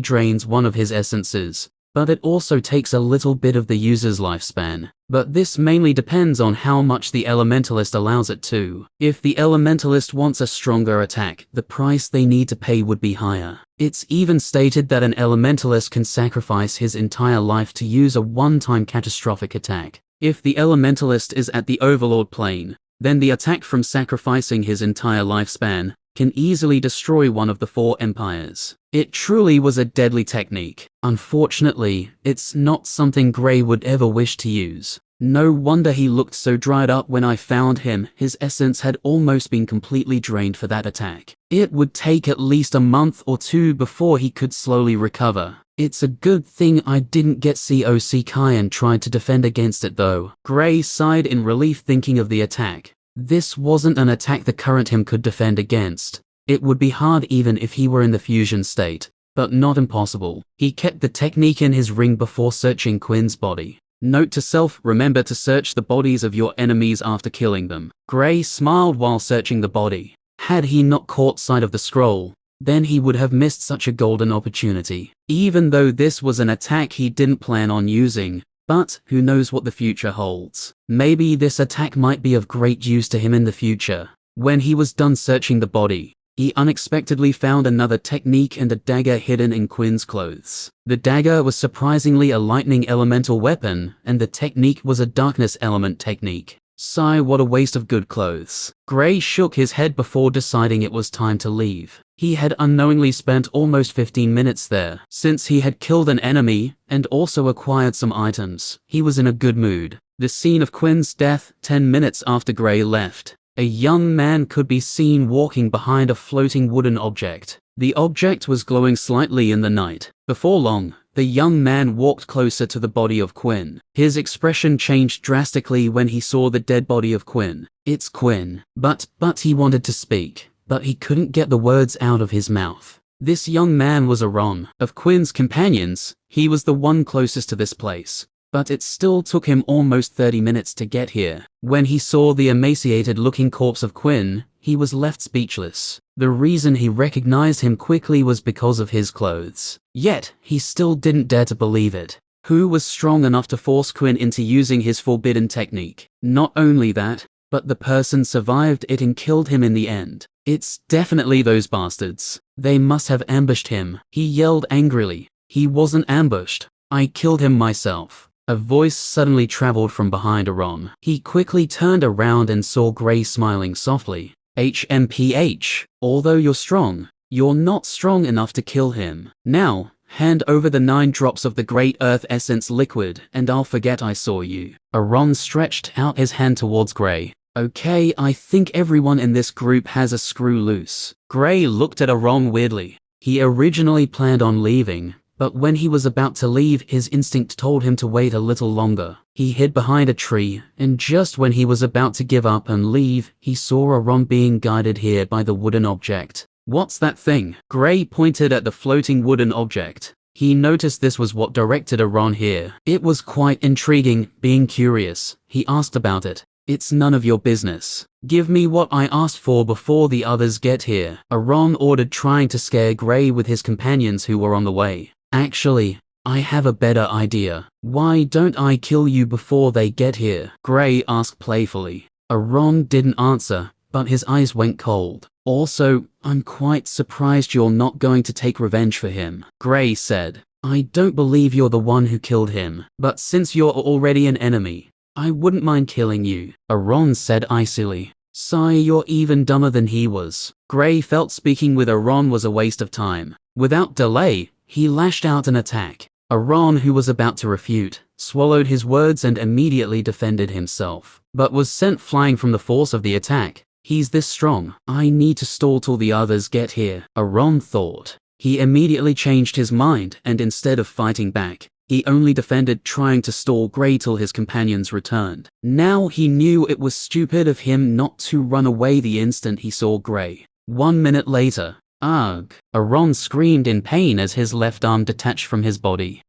drains one of his essences, but it also takes a little bit of the user's lifespan. But this mainly depends on how much the elementalist allows it to. If the elementalist wants a stronger attack, the price they need to pay would be higher. It's even stated that an elementalist can sacrifice his entire life to use a one-time catastrophic attack. If the elementalist is at the overlord plane, then the attack from sacrificing his entire lifespan can easily destroy one of the 4 empires. It truly was a deadly technique. Unfortunately, it's not something Gray would ever wish to use. No wonder he looked so dried up when I found him. His essence had almost been completely drained for that attack. It would take at least a month or 2 before he could slowly recover. It's a good thing I didn't get COC Kai and tried to defend against it though. Gray sighed in relief thinking of the attack. This wasn't an attack the current him could defend against. It would be hard even if he were in the fusion state, but not impossible. He kept the technique in his ring before searching Quinn's body. Note to self, remember to search the bodies of your enemies after killing them. Gray smiled while searching the body. Had he not caught sight of the scroll, then he would have missed such a golden opportunity. Even though this was an attack he didn't plan on using, but who knows what the future holds. Maybe this attack might be of great use to him in the future. When he was done searching the body, he unexpectedly found another technique and a dagger hidden in Quinn's clothes. The dagger was surprisingly a lightning elemental weapon, and the technique was a darkness element technique. Sigh, what a waste of good clothes. Gray shook his head before deciding it was time to leave. He had unknowingly spent almost 15 minutes there. Since he had killed an enemy, and also acquired some items, he was in a good mood. The scene of Quinn's death, 10 minutes after Gray left. A young man could be seen walking behind a floating wooden object. The object was glowing slightly in the night. Before long, the young man walked closer to the body of Quinn. His expression changed drastically when he saw the dead body of Quinn. It's Quinn. But he wanted to speak, but he couldn't get the words out of his mouth. This young man was Aaron. Of Quinn's companions, he was the one closest to this place. but it still took him almost 30 minutes to get here. When he saw the emaciated-looking corpse of Quinn, he was left speechless. The reason he recognized him quickly was because of his clothes. Yet, he still didn't dare to believe it. Who was strong enough to force Quinn into using his forbidden technique? Not only that, but the person survived it and killed him in the end. It's definitely those bastards. They must have ambushed him. He yelled angrily. He wasn't ambushed. I killed him myself. A voice suddenly traveled from behind Aaron. He quickly turned around and saw Gray smiling softly. HMPH. Although you're strong, you're not strong enough to kill him. Now, hand over the 9 drops of the Great Earth Essence liquid, and I'll forget I saw you. Aaron stretched out his hand towards Gray. Okay, I think everyone in this group has a screw loose. Gray looked at Aaron weirdly. He originally planned on leaving, but when he was about to leave, his instinct told him to wait a little longer. He hid behind a tree, and just when he was about to give up and leave, he saw Aaron being guided here by the wooden object. What's that thing? Gray pointed at the floating wooden object. He noticed this was what directed Aaron here. It was quite intriguing. Being curious, he asked about it. It's none of your business. Give me what I asked for before the others get here, Aaron ordered, trying to scare Gray with his companions who were on the way. Actually, I have a better idea. Why don't I kill you before they get here? Gray asked playfully. Aaron didn't answer, but his eyes went cold. Also, I'm quite surprised you're not going to take revenge for him, Gray said. I don't believe you're the one who killed him, but since you're already an enemy, I wouldn't mind killing you, Aaron said icily. Sigh, you're even dumber than he was. Gray felt speaking with Aaron was a waste of time. Without delay, he lashed out an attack. Aaron, who was about to refute, swallowed his words and immediately defended himself, but was sent flying from the force of the attack. He's this strong. I need to stall till the others get here, Aaron thought. He immediately changed his mind, and instead of fighting back, he only defended, trying to stall Gray till his companions returned. Now he knew it was stupid of him not to run away the instant he saw Gray. 1 minute later, ugh! Aaron screamed in pain as his left arm detached from his body.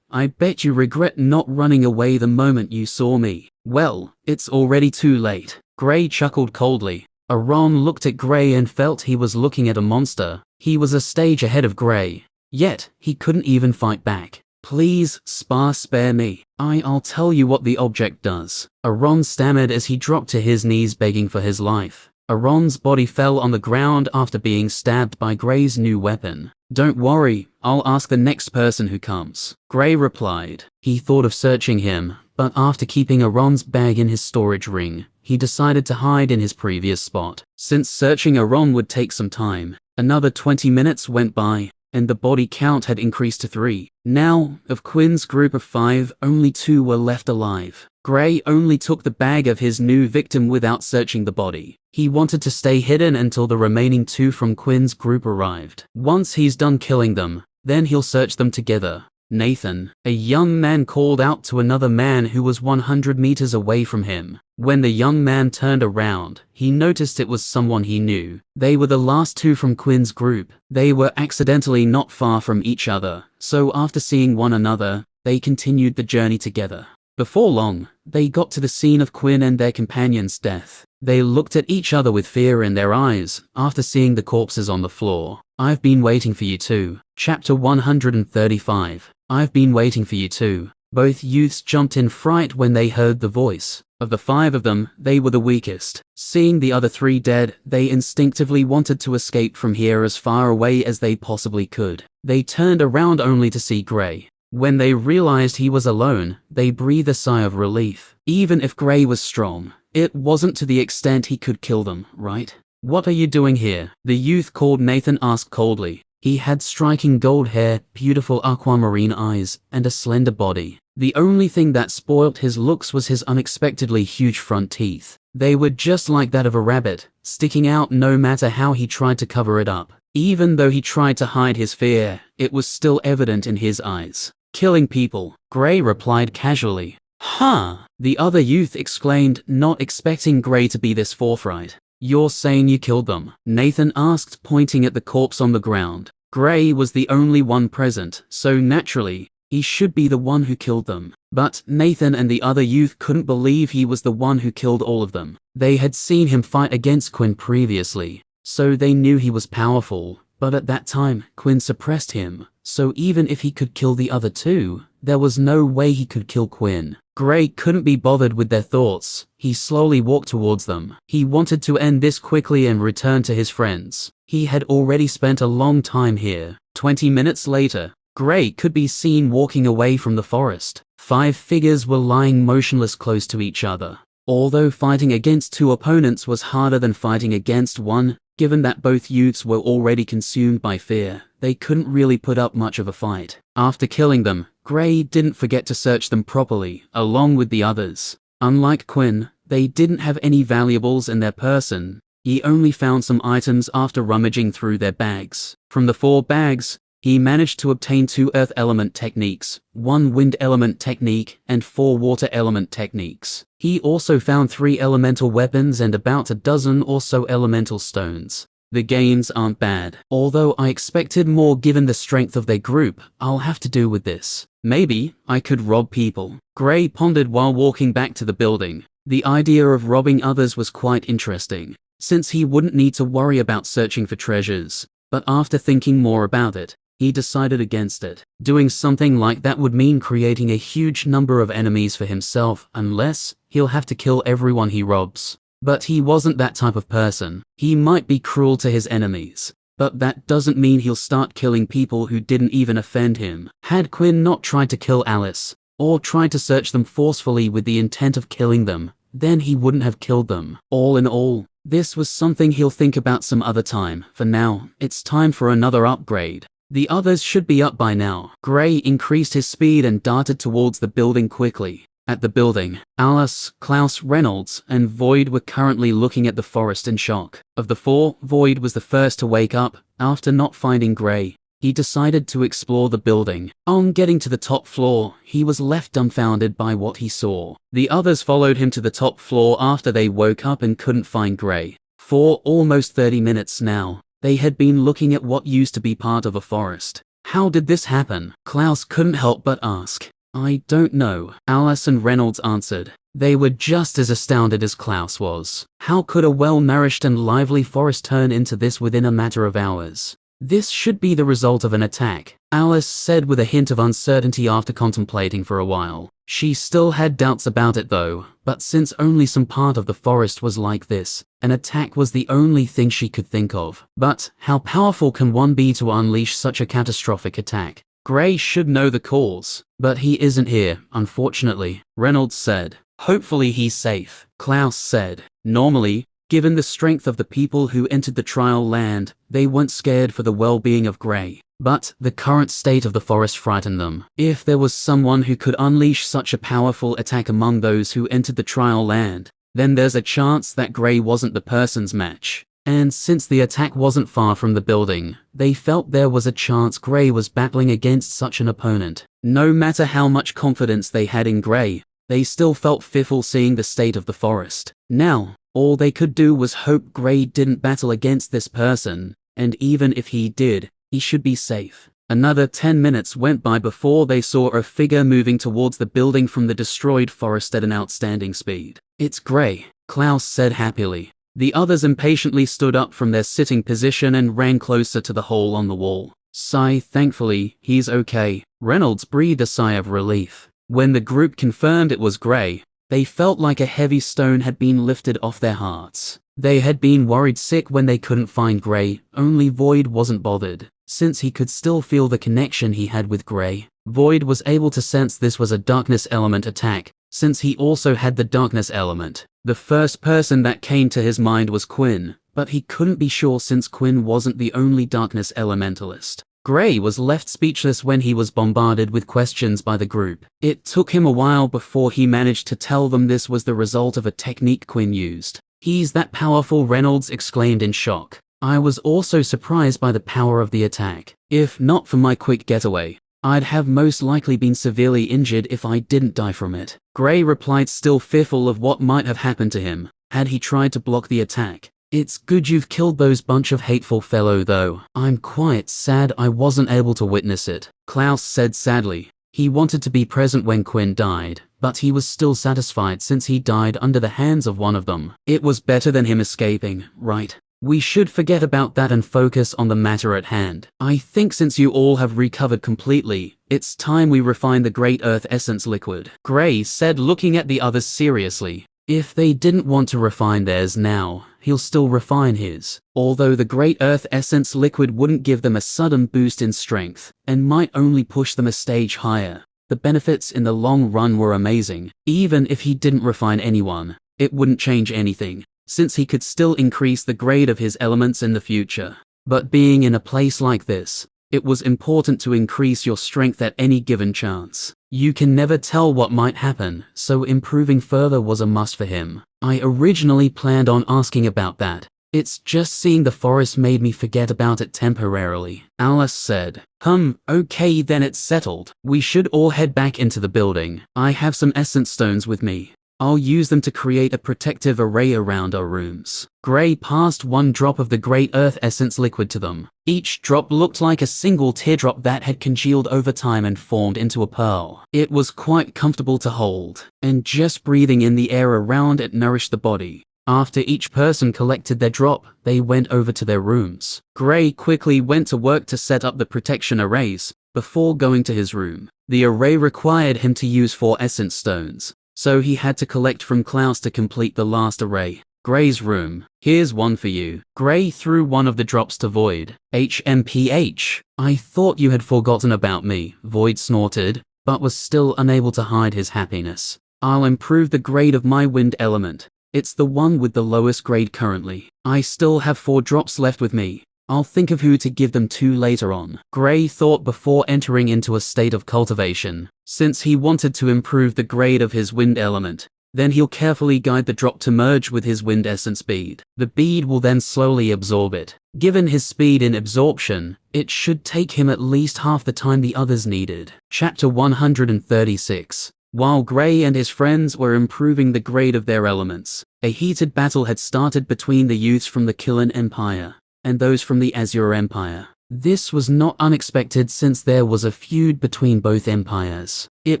I bet you regret not running away the moment you saw me. Well, it's already too late. Gray chuckled coldly. Aaron looked at Gray and felt he was looking at a monster. He was a stage ahead of Gray. Yet, he couldn't even fight back. Please, spare me. I'll tell you what the object does. Aaron stammered as he dropped to his knees begging for his life. Aaron's body fell on the ground after being stabbed by Gray's new weapon. Don't worry, I'll ask the next person who comes, Gray replied. He thought of searching him, but after keeping Aaron's bag in his storage ring, he decided to hide in his previous spot. Since searching Aaron would take some time, another 20 minutes went by, and the body count had increased to 3. Now, of Quinn's group of 5, only 2 were left alive. Gray only took the bag of his new victim without searching the body. He wanted to stay hidden until the remaining 2 from Quinn's group arrived. Once he's done killing them, then he'll search them together. Nathan, a young man, called out to another man who was 100 meters away from him. When the young man turned around, he noticed it was someone he knew. They were the last 2 from Quinn's group. They were accidentally not far from each other, so after seeing one another, they continued the journey together. Before long, they got to the scene of Quinn and their companion's death. They looked at each other with fear in their eyes after seeing the corpses on the floor. I've been waiting for you too. Chapter 135. I've been waiting for you too. Both youths jumped in fright when they heard the voice. Of the 5 of them, they were the weakest. Seeing the other 3 dead, they instinctively wanted to escape from here as far away as they possibly could. They turned around only to see Gray. When they realized he was alone, they breathed a sigh of relief. Even if Gray was strong, it wasn't to the extent he could kill them, right? What are you doing here? The youth called Nathan asked coldly. He had striking gold hair, beautiful aquamarine eyes, and a slender body. The only thing that spoilt his looks was his unexpectedly huge front teeth. They were just like that of a rabbit, sticking out no matter how he tried to cover it up. Even though he tried to hide his fear, it was still evident in his eyes. Killing people, Gray replied casually. Huh? The other youth exclaimed, not expecting Gray to be this forthright. You're saying you killed them? Nathan asked, pointing at the corpse on the ground. Gray was the only one present, so naturally, He should be the one who killed them. But Nathan and the other youth couldn't believe he was the one who killed all of them. They had seen him fight against Quinn previously, so they knew he was powerful. But at that time, Quinn suppressed him, so even if he could kill the other two, there was no way he could kill Quinn. Gray couldn't be bothered with their thoughts. He slowly walked towards them. He wanted to end this quickly and return to his friends. He had already spent a long time here. 20 minutes later, Gray could be seen walking away from the forest. 5 figures were lying motionless close to each other. Although fighting against 2 opponents was harder than fighting against 1, given that both youths were already consumed by fear, they couldn't really put up much of a fight. After killing them, Gray didn't forget to search them properly, along with the others. Unlike Quinn, they didn't have any valuables in their person. He only found some items after rummaging through their bags. From the 4 bags, he managed to obtain 2 earth element techniques, 1 wind element technique, and 4 water element techniques. He also found 3 elemental weapons and about a dozen or so elemental stones. The gains aren't bad. Although I expected more given the strength of their group, I'll have to do with this. Maybe I could rob people. Gray pondered while walking back to the building. The idea of robbing others was quite interesting, since he wouldn't need to worry about searching for treasures. But after thinking more about it, he decided against it. Doing something like that would mean creating a huge number of enemies for himself, unless he'll have to kill everyone he robs. But he wasn't that type of person. He might be cruel to his enemies, but that doesn't mean he'll start killing people who didn't even offend him. Had Quinn not tried to kill Alice, or tried to search them forcefully with the intent of killing them, then he wouldn't have killed them. All in all, this was something he'll think about some other time. For now, it's time for another upgrade. The others should be up by now. Gray increased his speed and darted towards the building quickly. At the building, Alice, Clouse, Reynolds, and Void were currently looking at the forest in shock. Of the 4, Void was the first to wake up. After not finding Gray, he decided to explore the building. On getting to the top floor, he was left dumbfounded by what he saw. The others followed him to the top floor after they woke up and couldn't find Gray. For almost 30 minutes now, they had been looking at what used to be part of a forest. How did this happen? Clouse couldn't help but ask. I don't know, Alice and Reynolds answered. They were just as astounded as Clouse was. How could a well-nourished and lively forest turn into this within a matter of hours? This should be the result of an attack, Alice said with a hint of uncertainty after contemplating for a while. She still had doubts about it though, but since only some part of the forest was like this, an attack was the only thing she could think of. But how powerful can one be to unleash such a catastrophic attack? Gray should know the cause, but he isn't here, unfortunately, Reynolds said. Hopefully he's safe, Clouse said. Normally, given the strength of the people who entered the trial land, they weren't scared for the well-being of Gray. But the current state of the forest frightened them. If there was someone who could unleash such a powerful attack among those who entered the trial land, then there's a chance that Gray wasn't the person's match. And since the attack wasn't far from the building, they felt there was a chance Gray was battling against such an opponent. No matter how much confidence they had in Gray, they still felt fearful seeing the state of the forest. Now, all they could do was hope Gray didn't battle against this person, and even if he did, he should be safe. Another 10 minutes went by before they saw a figure moving towards the building from the destroyed forest at an outstanding speed. It's Gray, Clouse said happily. The others impatiently stood up from their sitting position and ran closer to the hole on the wall. Sigh, thankfully, he's okay. Reynolds breathed a sigh of relief. When the group confirmed it was Gray, they felt like a heavy stone had been lifted off their hearts. They had been worried sick when they couldn't find Gray, only Void wasn't bothered, since he could still feel the connection he had with Gray. Void was able to sense this was a darkness element attack, since he also had the darkness element. The first person that came to his mind was Quinn, but he couldn't be sure since Quinn wasn't the only darkness elementalist. Gray was left speechless when he was bombarded with questions by the group. It took him a while before he managed to tell them this was the result of a technique Quinn used. He's that powerful, Reynolds exclaimed in shock. I was also surprised by the power of the attack. If not for my quick getaway, I'd have most likely been severely injured if I didn't die from it. Gray replied, still fearful of what might have happened to him had he tried to block the attack. It's good you've killed those bunch of hateful fellow though. I'm quite sad I wasn't able to witness it, Clouse said sadly. He wanted to be present when Quinn died, but he was still satisfied since he died under the hands of one of them. It was better than him escaping, right? We should forget about that and focus on the matter at hand. I think since you all have recovered completely, it's time we refine the Great Earth Essence liquid, Gray said, looking at the others seriously. If they didn't want to refine theirs now, he'll still refine his. Although the Great Earth Essence liquid wouldn't give them a sudden boost in strength, and might only push them a stage higher, the benefits in the long run were amazing. Even if he didn't refine anyone, it wouldn't change anything, since he could still increase the grade of his elements in the future. But being in a place like this, it was important to increase your strength at any given chance. You can never tell what might happen, so improving further was a must for him. I originally planned on asking about that. It's just seeing the forest made me forget about it temporarily, Alice said. Okay, then it's settled. We should all head back into the building. I have some essence stones with me. I'll use them to create a protective array around our rooms. Gray passed one drop of the Great Earth Essence liquid to them. Each drop looked like a single teardrop that had congealed over time and formed into a pearl. It was quite comfortable to hold, and just breathing in the air around it nourished the body. After each person collected their drop, they went over to their rooms. Gray quickly went to work to set up the protection arrays before going to his room. The array required him to use 4 essence stones, so he had to collect from Clouse to complete the last array. Gray's room. Here's one for you. Gray threw one of the drops to Void. HMPH. I thought you had forgotten about me, Void snorted, but was still unable to hide his happiness. I'll improve the grade of my wind element. It's the one with the lowest grade currently. I still have 4 drops left with me. I'll think of who to give them to later on. Gray thought before entering into a state of cultivation. Since he wanted to improve the grade of his wind element, then he'll carefully guide the drop to merge with his wind essence bead. The bead will then slowly absorb it. Given his speed in absorption, it should take him at least half the time the others needed. Chapter 136. While Gray and his friends were improving the grade of their elements, a heated battle had started between the youths from the Killen Empire and those from the Azure Empire. This was not unexpected since there was a feud between both empires. It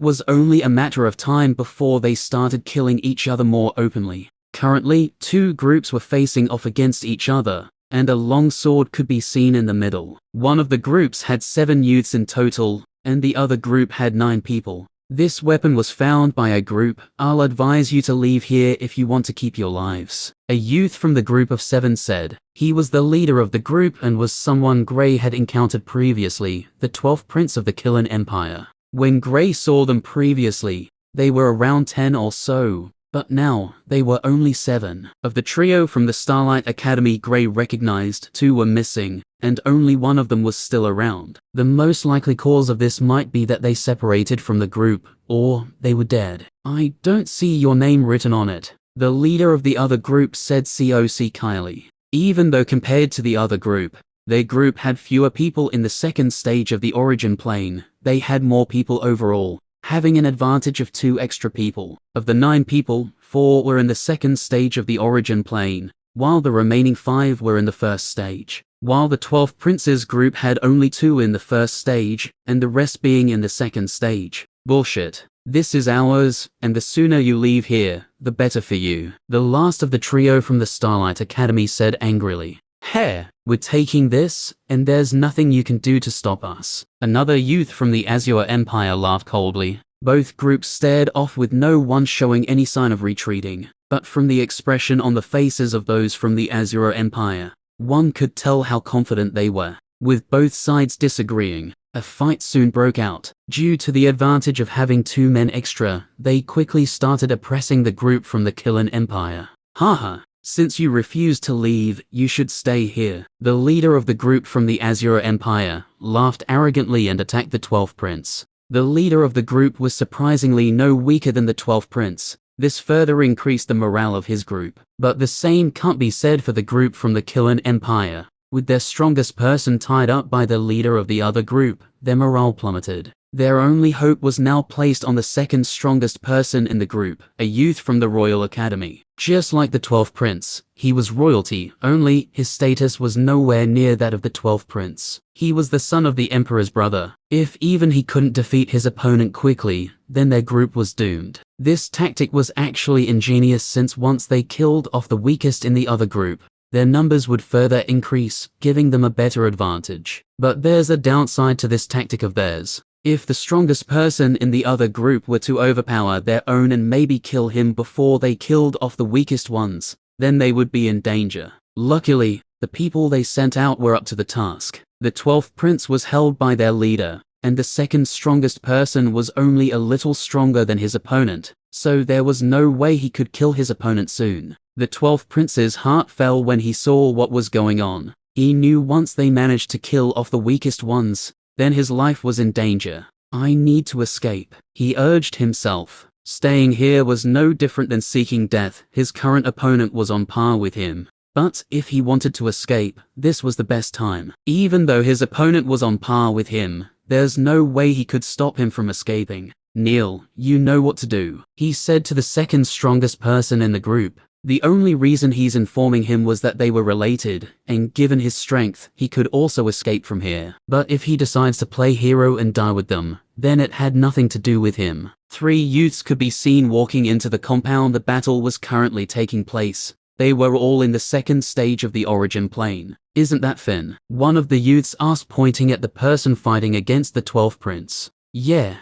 was only a matter of time before they started killing each other more openly. Currently, 2 groups were facing off against each other, and a long sword could be seen in the middle. One of the groups had 7 youths in total, and the other group had 9 people. This weapon was found by a group. I'll advise you to leave here if you want to keep your lives. A youth from the group of 7 said. He was the leader of the group and was someone Gray had encountered previously, the 12th prince of the Killen Empire. When Gray saw them previously, they were around 10 or so, but now they were only 7. Of the trio from the Starlight Academy, Gray recognized 2 were missing, and only one of them was still around. The most likely cause of this might be that they separated from the group, or they were dead. I don't see your name written on it. The leader of the other group said, Coc Kylie. Even though compared to the other group, their group had fewer people in the second stage of the origin plane, they had more people overall, having an advantage of 2 extra people. Of the 9 people, 4 were in the second stage of the origin plane, while the remaining 5 were in the first stage. While the 12th Prince's group had only 2 in the first stage, and the rest being in the second stage. Bullshit. This is ours, and the sooner you leave here, the better for you. The last of the trio from the Starlight Academy said angrily. Heh, we're taking this, and there's nothing you can do to stop us. Another youth from the Azure Empire laughed coldly. Both groups stared off with no one showing any sign of retreating, but from the expression on the faces of those from the Azure Empire, one could tell how confident they were. With both sides disagreeing, a fight soon broke out. Due to the advantage of having 2 men extra, they quickly started oppressing the group from the Killen Empire. Haha, since you refuse to leave, you should stay here. The leader of the group from the Azure Empire laughed arrogantly and attacked the 12th Prince. The leader of the group was surprisingly no weaker than the 12th Prince. This further increased the morale of his group. But the same can't be said for the group from the Killen Empire. With their strongest person tied up by the leader of the other group, their morale plummeted. Their only hope was now placed on the second strongest person in the group, a youth from the Royal Academy. Just like the 12th Prince, he was royalty, only his status was nowhere near that of the 12th Prince. He was the son of the Emperor's brother. If even he couldn't defeat his opponent quickly, then their group was doomed. This tactic was actually ingenious, since once they killed off the weakest in the other group, their numbers would further increase, giving them a better advantage. But there's a downside to this tactic of theirs. If the strongest person in the other group were to overpower their own and maybe kill him before they killed off the weakest ones, then they would be in danger. Luckily, the people they sent out were up to the task. The 12th Prince was held by their leader, and the second strongest person was only a little stronger than his opponent, so there was no way he could kill his opponent soon. The 12th Prince's heart fell when he saw what was going on. He knew once they managed to kill off the weakest ones, then his life was in danger. I need to escape, he urged himself. Staying here was no different than seeking death. His current opponent was on par with him. But if he wanted to escape, this was the best time. Even though his opponent was on par with him, there's no way he could stop him from escaping. Neil, you know what to do, he said to the second strongest person in the group. The only reason he's informing him was that they were related, and given his strength, he could also escape from here. But if he decides to play hero and die with them, then it had nothing to do with him. 3 youths could be seen walking into the compound the battle was currently taking place. They were all in the second stage of the origin plane. Isn't that Finn? One of the youths asked, pointing at the person fighting against the 12th Prince. Yeah.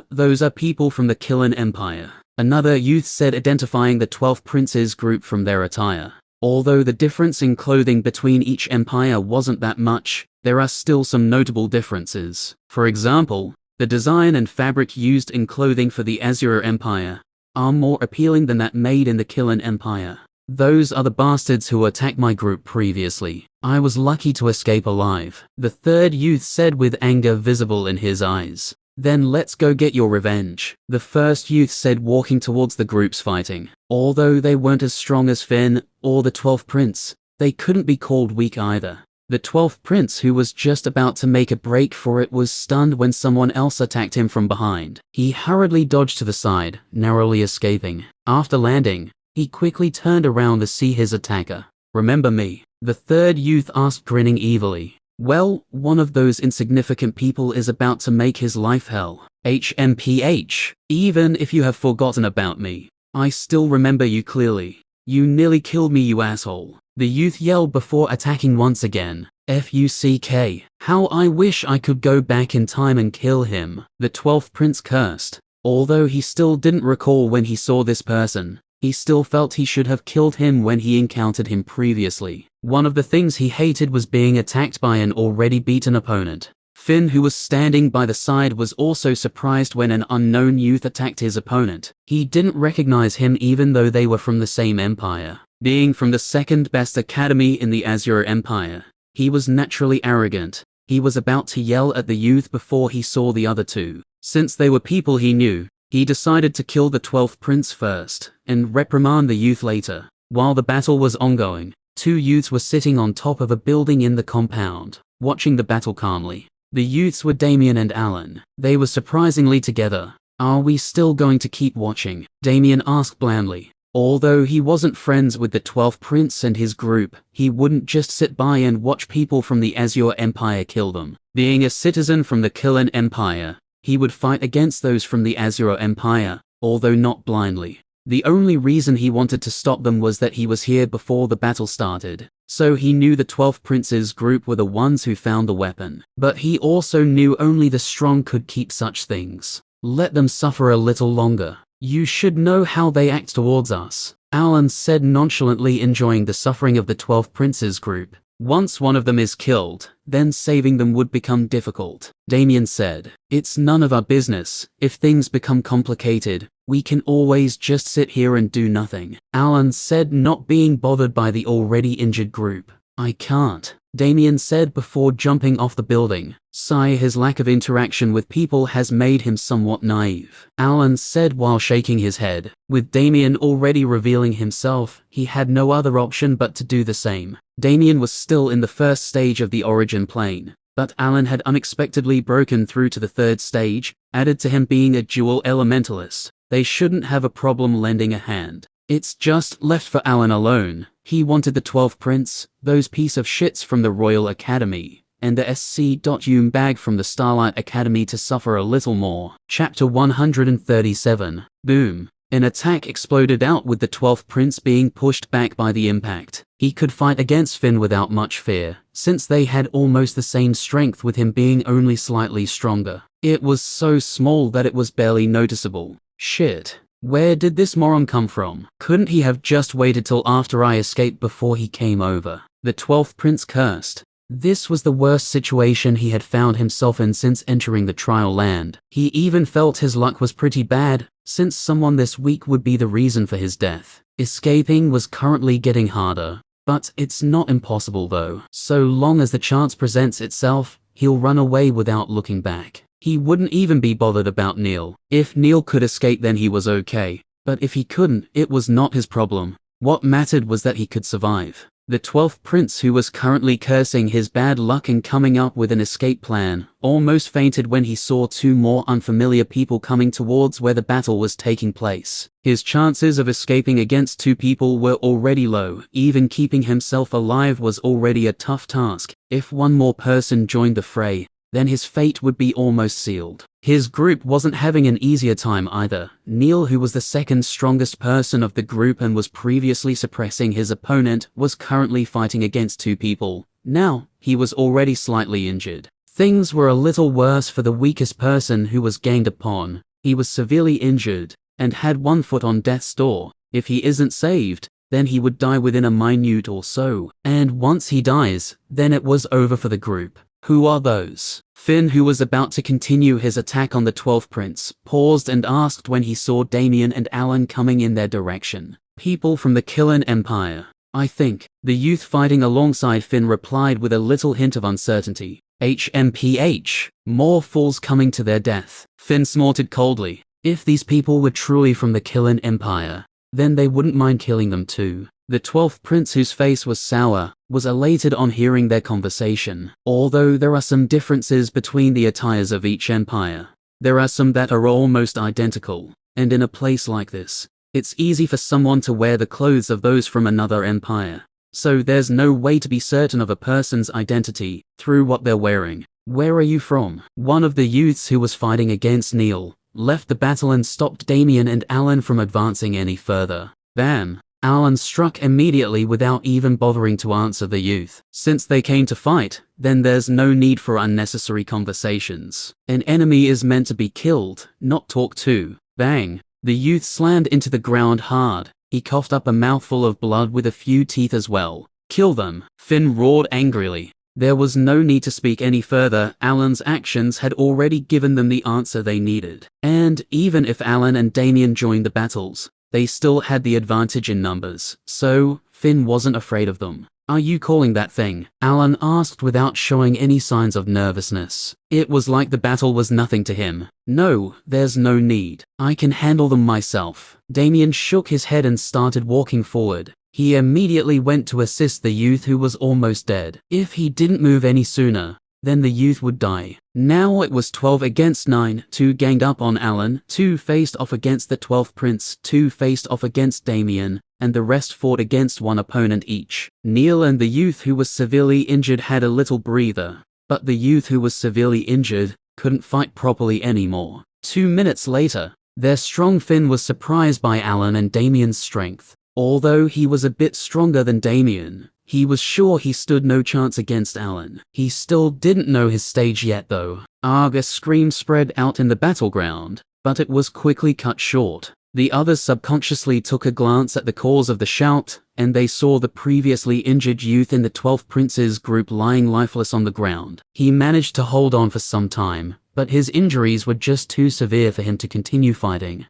Those are people from the Killen Empire, another youth said, identifying the 12th Prince's group from their attire. Although the difference in clothing between each empire wasn't that much, there are still some notable differences. For example, the design and fabric used in clothing for the Azure Empire are more appealing than that made in the Killen Empire. Those are the bastards who attacked my group previously. I was lucky to escape alive, the third youth said with anger visible in his eyes. Then let's go get your revenge, the first youth said, walking towards the groups fighting. Although they weren't as strong as Finn or the 12th Prince, they couldn't be called weak either. The 12th Prince, who was just about to make a break for it, was stunned when someone else attacked him from behind. He hurriedly dodged to the side, narrowly escaping. After landing, he quickly turned around to see his attacker. Remember me? The third youth asked, grinning evilly. Well, one of those insignificant people is about to make his life hell. HMPH. Even if you have forgotten about me, I still remember you clearly. You nearly killed me, you asshole, the youth yelled before attacking once again. FUCK. How I wish I could go back in time and kill him, the 12th Prince cursed. Although he still didn't recall when he saw this person, he still felt he should have killed him when he encountered him previously. One of the things he hated was being attacked by an already beaten opponent. Finn, who was standing by the side, was also surprised when an unknown youth attacked his opponent. He didn't recognize him even though they were from the same empire. Being from the second best academy in the Azure Empire, he was naturally arrogant. He was about to yell at the youth before he saw the other two. Since they were people he knew, he decided to kill the 12th Prince first, and reprimand the youth later. While the battle was ongoing, 2 youths were sitting on top of a building in the compound, watching the battle calmly. The youths were Damien and Alan. They were surprisingly together. Are we still going to keep watching? Damien asked blandly. Although he wasn't friends with the 12th Prince and his group, he wouldn't just sit by and watch people from the Azure Empire kill them. Being a citizen from the Killen Empire, he would fight against those from the Azure Empire, although not blindly. The only reason he wanted to stop them was that he was here before the battle started, so he knew the 12th Prince's group were the ones who found the weapon. But he also knew only the strong could keep such things. Let them suffer a little longer. You should know how they act towards us, Alan said, nonchalantly enjoying the suffering of the 12th Prince's group. Once one of them is killed, then saving them would become difficult, Damien said. It's none of our business. If things become complicated, we can always just sit here and do nothing, Alan said, not being bothered by the already injured group. I can't, Damien said before jumping off the building. His lack of interaction with people has made him somewhat naive, Alan said while shaking his head. With Damien already revealing himself, he had no other option but to do the same. Damien was still in the first stage of the origin plane. But Alan had unexpectedly broken through to the third stage, added to him being a dual elementalist. They shouldn't have a problem lending a hand. It's just left for Alan alone. He wanted the 12 prints, those piece of shits from the Royal Academy, and the SC.UM bag from the Starlight Academy to suffer a little more. Chapter 137. Boom. An attack exploded out with the 12th prince being pushed back by the impact. He could fight against Finn without much fear, since they had almost the same strength with him being only slightly stronger. It was so small that it was barely noticeable. Shit. Where did this moron come from? Couldn't he have just waited till after I escaped before he came over? The 12th prince cursed. This was the worst situation he had found himself in since entering the trial land. He even felt his luck was pretty bad, since someone this weak would be the reason for his death. Escaping was currently getting harder, but it's not impossible though. So long as the chance presents itself, he'll run away without looking back. He wouldn't even be bothered about Neil. If Neil could escape, then he was okay, but if he couldn't, it was not his problem. What mattered was that he could survive. The 12th prince, who was currently cursing his bad luck and coming up with an escape plan, almost fainted when he saw two more unfamiliar people coming towards where the battle was taking place. His chances of escaping against two people were already low. Even keeping himself alive was already a tough task. If one more person joined the fray, then his fate would be almost sealed. His group wasn't having an easier time either. Neil, who was the second strongest person of the group and was previously suppressing his opponent, was currently fighting against two people. Now, he was already slightly injured. Things were a little worse for the weakest person who was ganged upon. He was severely injured, and had one foot on death's door. If he isn't saved, then he would die within a minute or so. And once he dies, then it was over for the group. Who are those? Finn, who was about to continue his attack on the 12th prince, paused and asked when he saw Damien and Alan coming in their direction. People from the Killen Empire, I think. The youth fighting alongside Finn replied with a little hint of uncertainty. HMPH. More fools coming to their death. Finn snorted coldly. If these people were truly from the Killen Empire, then they wouldn't mind killing them too. The 12th prince, whose face was sour, was elated on hearing their conversation. Although there are some differences between the attires of each empire, there are some that are almost identical, and in a place like this, it's easy for someone to wear the clothes of those from another empire. So there's no way to be certain of a person's identity through what they're wearing. Where are you from? One of the youths who was fighting against Neil left the battle and stopped Damien and Alan from advancing any further. Bam! Alan struck immediately without even bothering to answer the youth. Since they came to fight, then there's no need for unnecessary conversations. An enemy is meant to be killed, not talked to. Bang! The youth slammed into the ground hard. He coughed up a mouthful of blood with a few teeth as well. Kill them! Finn roared angrily. There was no need to speak any further. Alan's actions had already given them the answer they needed. And even if Alan and Damien joined the battles, they still had the advantage in numbers, so Finn wasn't afraid of them. Are you calling that thing? Alan asked without showing any signs of nervousness. It was like the battle was nothing to him. No, there's no need. I can handle them myself. Damien shook his head and started walking forward. He immediately went to assist the youth who was almost dead. If he didn't move any sooner, then the youth would die. Now it was 12 against 9, 2 ganged up on Alan, 2 faced off against the 12th prince, 2 faced off against Damien, and the rest fought against one opponent each. Neil and the youth who was severely injured had a little breather, but the youth who was severely injured couldn't fight properly anymore. 2 minutes later, their strong Finn was surprised by Alan and Damien's strength. Although he was a bit stronger than Damien, he was sure he stood no chance against Alan. He still didn't know his stage yet though. A scream spread out in the battleground, but it was quickly cut short. The others subconsciously took a glance at the cause of the shout, and they saw the previously injured youth in the 12th prince's group lying lifeless on the ground. He managed to hold on for some time, but his injuries were just too severe for him to continue fighting.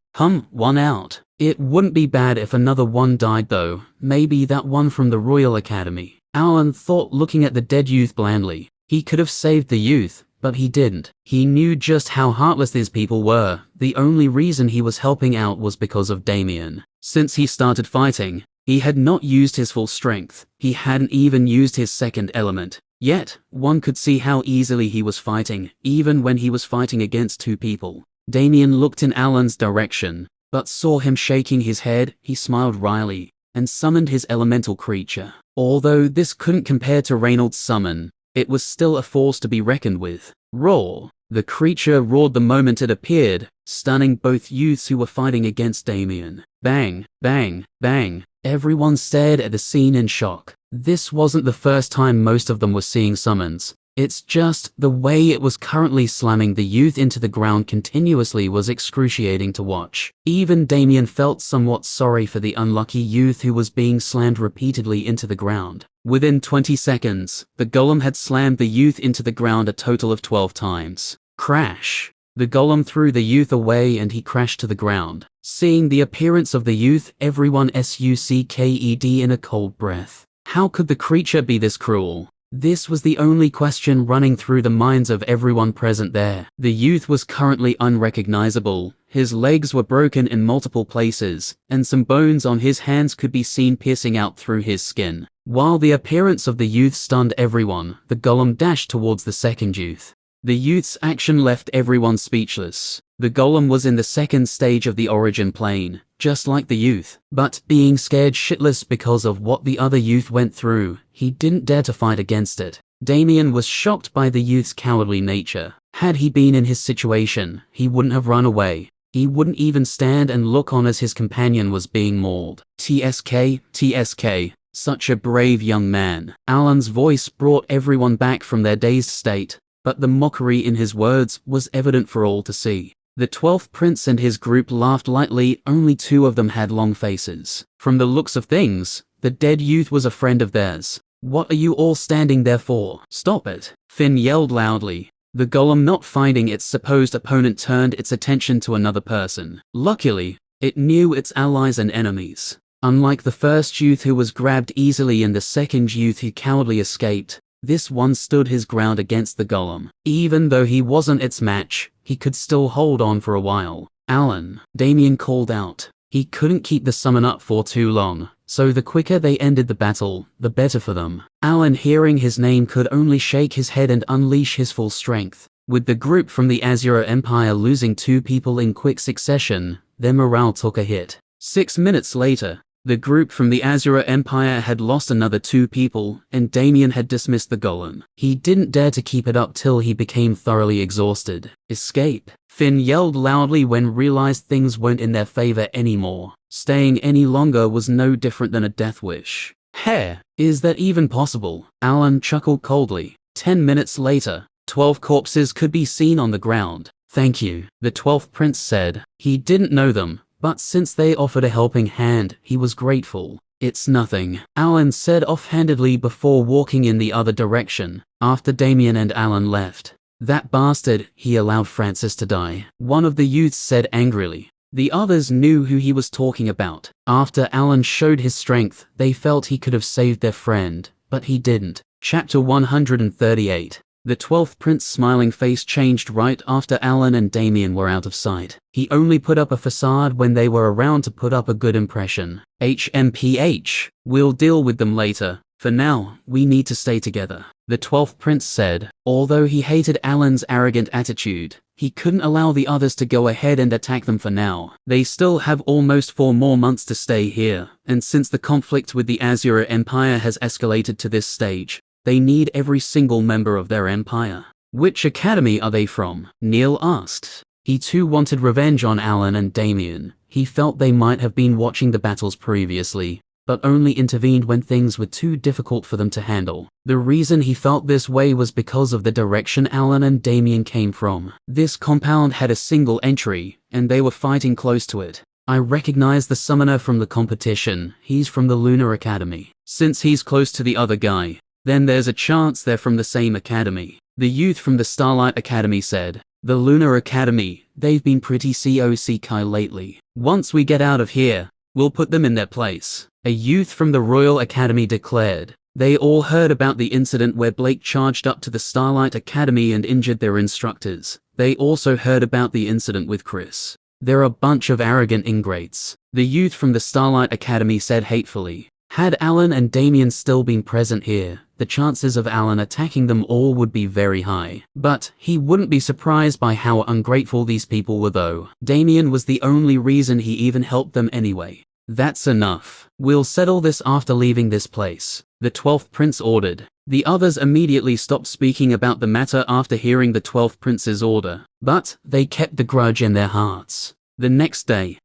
One out. It wouldn't be bad if another one died though, maybe that one from the Royal Academy. Alan thought, looking at the dead youth blandly. He could have saved the youth, but he didn't. He knew just how heartless these people were. The only reason he was helping out was because of Damien. Since he started fighting, he had not used his full strength. He hadn't even used his second element. Yet, one could see how easily he was fighting, even when he was fighting against two people. Damien looked in Alan's direction, but saw him shaking his head. He smiled wryly, and summoned his elemental creature. Although this couldn't compare to Reynolds' summon, it was still a force to be reckoned with. Roar! The creature roared the moment it appeared, stunning both youths who were fighting against Damien. Bang, bang, bang. Everyone stared at the scene in shock. This wasn't the first time most of them were seeing summons. It's just, the way it was currently slamming the youth into the ground continuously was excruciating to watch. Even Damien felt somewhat sorry for the unlucky youth who was being slammed repeatedly into the ground. Within 20 seconds, the golem had slammed the youth into the ground a total of 12 times. Crash! The golem threw the youth away and he crashed to the ground. Seeing the appearance of the youth, everyone sucked in a cold breath. How could the creature be this cruel? This was the only question running through the minds of everyone present there. The youth was currently unrecognizable. His legs were broken in multiple places, and some bones on his hands could be seen piercing out through his skin. While the appearance of the youth stunned everyone, the golem dashed towards the second youth. The youth's action left everyone speechless. The golem was in the second stage of the origin plane, just like the youth, but being scared shitless because of what the other youth went through, he didn't dare to fight against it. Damien was shocked by the youth's cowardly nature. Had he been in his situation, he wouldn't have run away. He wouldn't even stand and look on as his companion was being mauled. TSK, such a brave young man. Alan's voice brought everyone back from their dazed state, but the mockery in his words was evident for all to see. The 12th Prince and his group laughed lightly. Only two of them had long faces. From the looks of things, the dead youth was a friend of theirs. What are you all standing there for? Stop it! Finn yelled loudly. The golem, not finding its supposed opponent, turned its attention to another person. Luckily, it knew its allies and enemies. Unlike the first youth who was grabbed easily and the second youth who cowardly escaped, this one stood his ground against the golem. Even though he wasn't its match, he could still hold on for a while. Alan, Damien called out. He couldn't keep the summon up for too long, so the quicker they ended the battle, the better for them. Alan, hearing his name, could only shake his head and unleash his full strength. With the group from the Azure Empire losing two people in quick succession, their morale took a hit. 6 minutes later, the group from the Azure Empire had lost another two people, and Damien had dismissed the golem. He didn't dare to keep it up till he became thoroughly exhausted. Escape! Finn yelled loudly when realized things weren't in their favor anymore. Staying any longer was no different than a death wish. Heh, is that even possible? Alan chuckled coldly. 10 minutes later, 12 corpses could be seen on the ground. Thank you, the 12th Prince said. He didn't know them, but since they offered a helping hand, he was grateful. It's nothing, Alan said offhandedly before walking in the other direction, after Damien and Alan left. That bastard, he allowed Francis to die, one of the youths said angrily. The others knew who he was talking about. After Alan showed his strength, they felt he could have saved their friend, but he didn't. Chapter 138. The 12th Prince's smiling face changed right after Alan and Damien were out of sight. He only put up a facade when they were around to put up a good impression. HMPH, we'll deal with them later. For now, we need to stay together, the 12th Prince said. Although he hated Alan's arrogant attitude, he couldn't allow the others to go ahead and attack them for now. They still have almost 4 more months to stay here, and since the conflict with the Azure Empire has escalated to this stage, they need every single member of their empire. Which academy are they from? Neil asked. He too wanted revenge on Alan and Damien. He felt they might have been watching the battles previously, but only intervened when things were too difficult for them to handle. The reason he felt this way was because of the direction Alan and Damien came from. This compound had a single entry, and they were fighting close to it. I recognize the summoner from the competition. He's from the Lunar Academy. Since he's close to the other guy, then there's a chance they're from the same academy, the youth from the Starlight Academy said. The Lunar Academy, they've been pretty COCK lately. Once we get out of here, we'll put them in their place, a youth from the Royal Academy declared. They all heard about the incident where Blake charged up to the Starlight Academy and injured their instructors. They also heard about the incident with Chris. They're a bunch of arrogant ingrates, the youth from the Starlight Academy said hatefully. Had Alan and Damien still been present here, the chances of Alan attacking them all would be very high. But he wouldn't be surprised by how ungrateful these people were though. Damien was the only reason he even helped them anyway. That's enough. We'll settle this after leaving this place, the 12th prince ordered. The others immediately stopped speaking about the matter after hearing the 12th prince's order, but they kept the grudge in their hearts. The next day,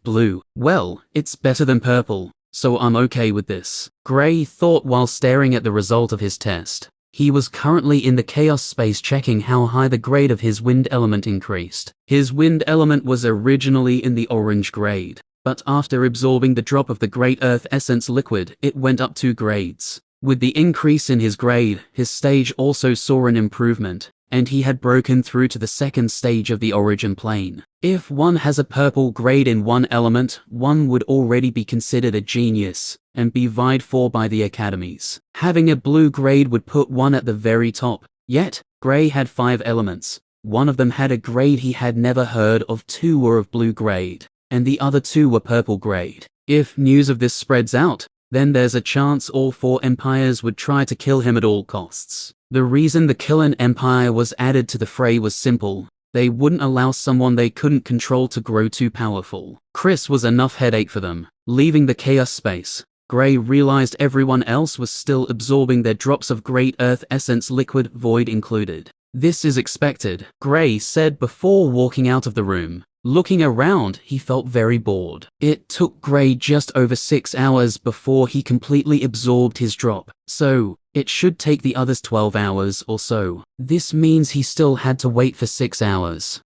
blue. Well, it's better than purple, so I'm okay with this, Gray thought while staring at the result of his test. He was currently in the chaos space checking how high the grade of his wind element increased. His wind element was originally in the orange grade, but after absorbing the drop of the Great Earth Essence liquid, it went up 2 grades. With the increase in his grade, his stage also saw an improvement, and he had broken through to the 2nd stage of the origin plane. If one has a purple grade in one element, one would already be considered a genius, and be vied for by the academies. Having a blue grade would put one at the very top, yet, Gray had 5 elements. One of them had a grade he had never heard of, 2 were of blue grade, and the other 2 were purple grade. If news of this spreads out, then there's a chance all 4 empires would try to kill him at all costs. The reason the Killen Empire was added to the fray was simple. They wouldn't allow someone they couldn't control to grow too powerful. Chris was enough headache for them. Leaving the chaos space, Gray realized everyone else was still absorbing their drops of Great Earth Essence liquid, void included. This is expected, Gray said before walking out of the room. Looking around, he felt very bored. It took Gray just over 6 hours before he completely absorbed his drop, so it should take the others 12 hours or so. This means he still had to wait for 6 hours.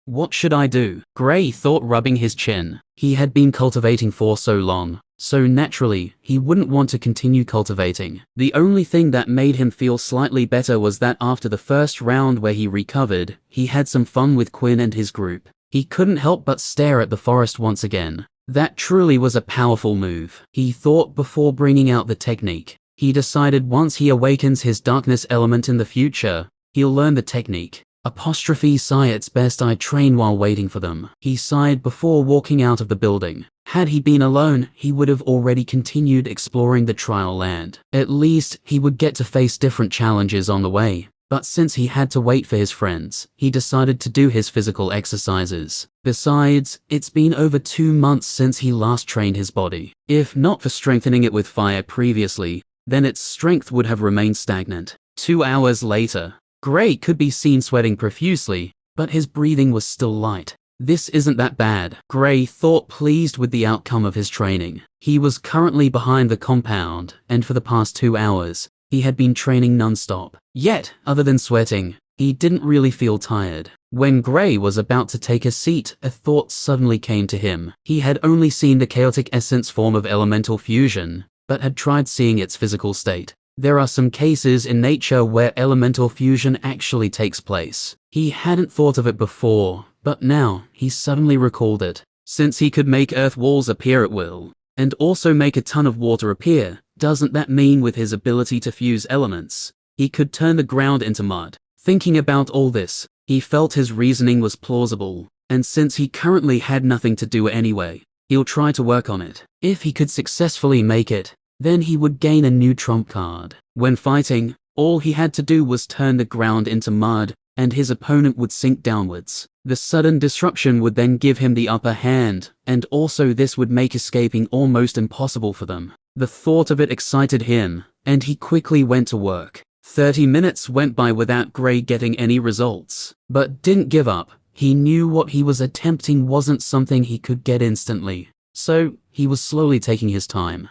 What should I do? Gray thought, rubbing his chin. He had been cultivating for so long, so naturally, he wouldn't want to continue cultivating. The only thing that made him feel slightly better was that after the first round where he recovered, he had some fun with Quinn and his group. He couldn't help but stare at the forest once again. That truly was a powerful move, he thought before bringing out the technique. He decided once he awakens his darkness element in the future, he'll learn the technique. Sigh, it's best I train while waiting for them. He sighed before walking out of the building. Had he been alone, he would have already continued exploring the trial land. At least, he would get to face different challenges on the way. But since he had to wait for his friends, he decided to do his physical exercises. Besides, it's been over 2 months since he last trained his body. If not for strengthening it with fire previously, then its strength would have remained stagnant. 2 hours later, Gray could be seen sweating profusely, but his breathing was still light. This isn't that bad, Gray thought, pleased with the outcome of his training. He was currently behind the compound, and for the past 2 hours, he had been training non-stop. Yet, other than sweating, he didn't really feel tired. When Gray was about to take a seat, a thought suddenly came to him. He had only seen the chaotic essence form of elemental fusion, but had tried seeing its physical state. There are some cases in nature where elemental fusion actually takes place. He hadn't thought of it before, but now he suddenly recalled it. Since he could make earth walls appear at will, and also make a ton of water appear, doesn't that mean with his ability to fuse elements, he could turn the ground into mud? Thinking about all this, he felt his reasoning was plausible, and since he currently had nothing to do anyway, he'll try to work on it. If he could successfully make it, then he would gain a new trump card. When fighting, all he had to do was turn the ground into mud, and his opponent would sink downwards. The sudden disruption would then give him the upper hand, and also this would make escaping almost impossible for them. The thought of it excited him, and he quickly went to work. 30 minutes went by without Gray getting any results, but didn't give up. He knew what he was attempting wasn't something he could get instantly, so he was slowly taking his time.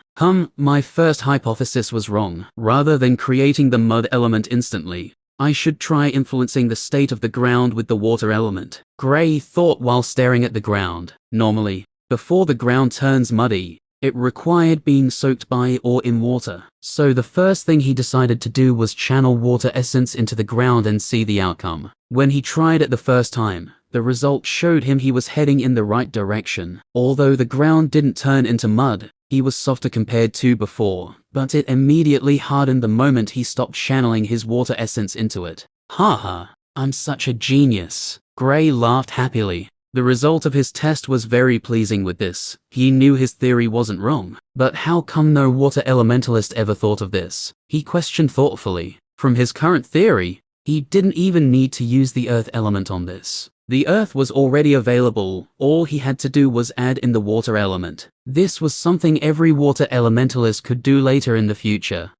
My first hypothesis was wrong. Rather than creating the mud element instantly, I should try influencing the state of the ground with the water element, Gray thought while staring at the ground. Normally, before the ground turns muddy, it required being soaked by or in water. So the first thing he decided to do was channel water essence into the ground and see the outcome. When he tried it the first time, the result showed him he was heading in the right direction. Although the ground didn't turn into mud, he was softer compared to before, but it immediately hardened the moment he stopped channeling his water essence into it. Haha, I'm such a genius. Gray laughed happily. The result of his test was very pleasing with this. He knew his theory wasn't wrong. But how come no water elementalist ever thought of this? He questioned thoughtfully. From his current theory, he didn't even need to use the earth element on this. The earth was already available, all he had to do was add in the water element. This was something every water elementalist could do later in the future.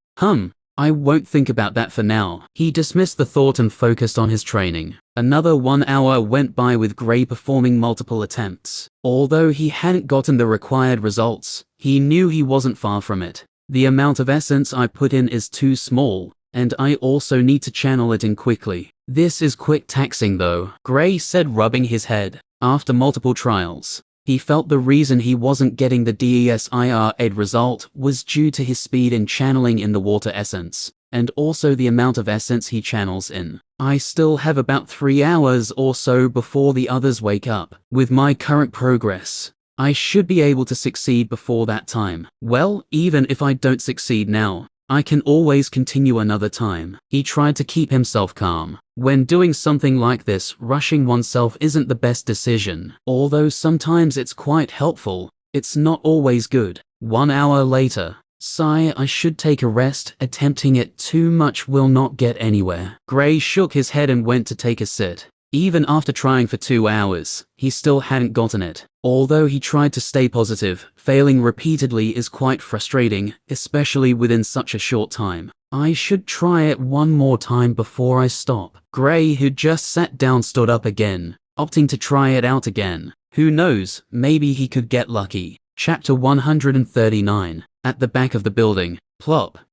I won't think about that for now. He dismissed the thought and focused on his training. Another 1 hour went by with Gray performing multiple attempts. Although he hadn't gotten the required results, he knew he wasn't far from it. The amount of essence I put in is too small, and I also need to channel it in quickly. This is quick taxing though, Gray said, rubbing his head. After multiple trials, he felt the reason he wasn't getting the desired result was due to his speed in channeling in the water essence, and also the amount of essence he channels in. I still have about 3 hours or so before the others wake up. With my current progress, I should be able to succeed before that time. Well, even if I don't succeed now, I can always continue another time. He tried to keep himself calm. When doing something like this, rushing oneself isn't the best decision. Although sometimes it's quite helpful, it's not always good. 1 hour later. Sigh, I should take a rest. Attempting it too much will not get anywhere. Gray shook his head and went to take a sit. Even after trying for 2 hours, he still hadn't gotten it. Although he tried to stay positive, failing repeatedly is quite frustrating, especially within such a short time. I should try it one more time before I stop. Gray, who just sat down, stood up again, opting to try it out again. Who knows, maybe he could get lucky. Chapter 139. At the back of the building. Plop. Fuck.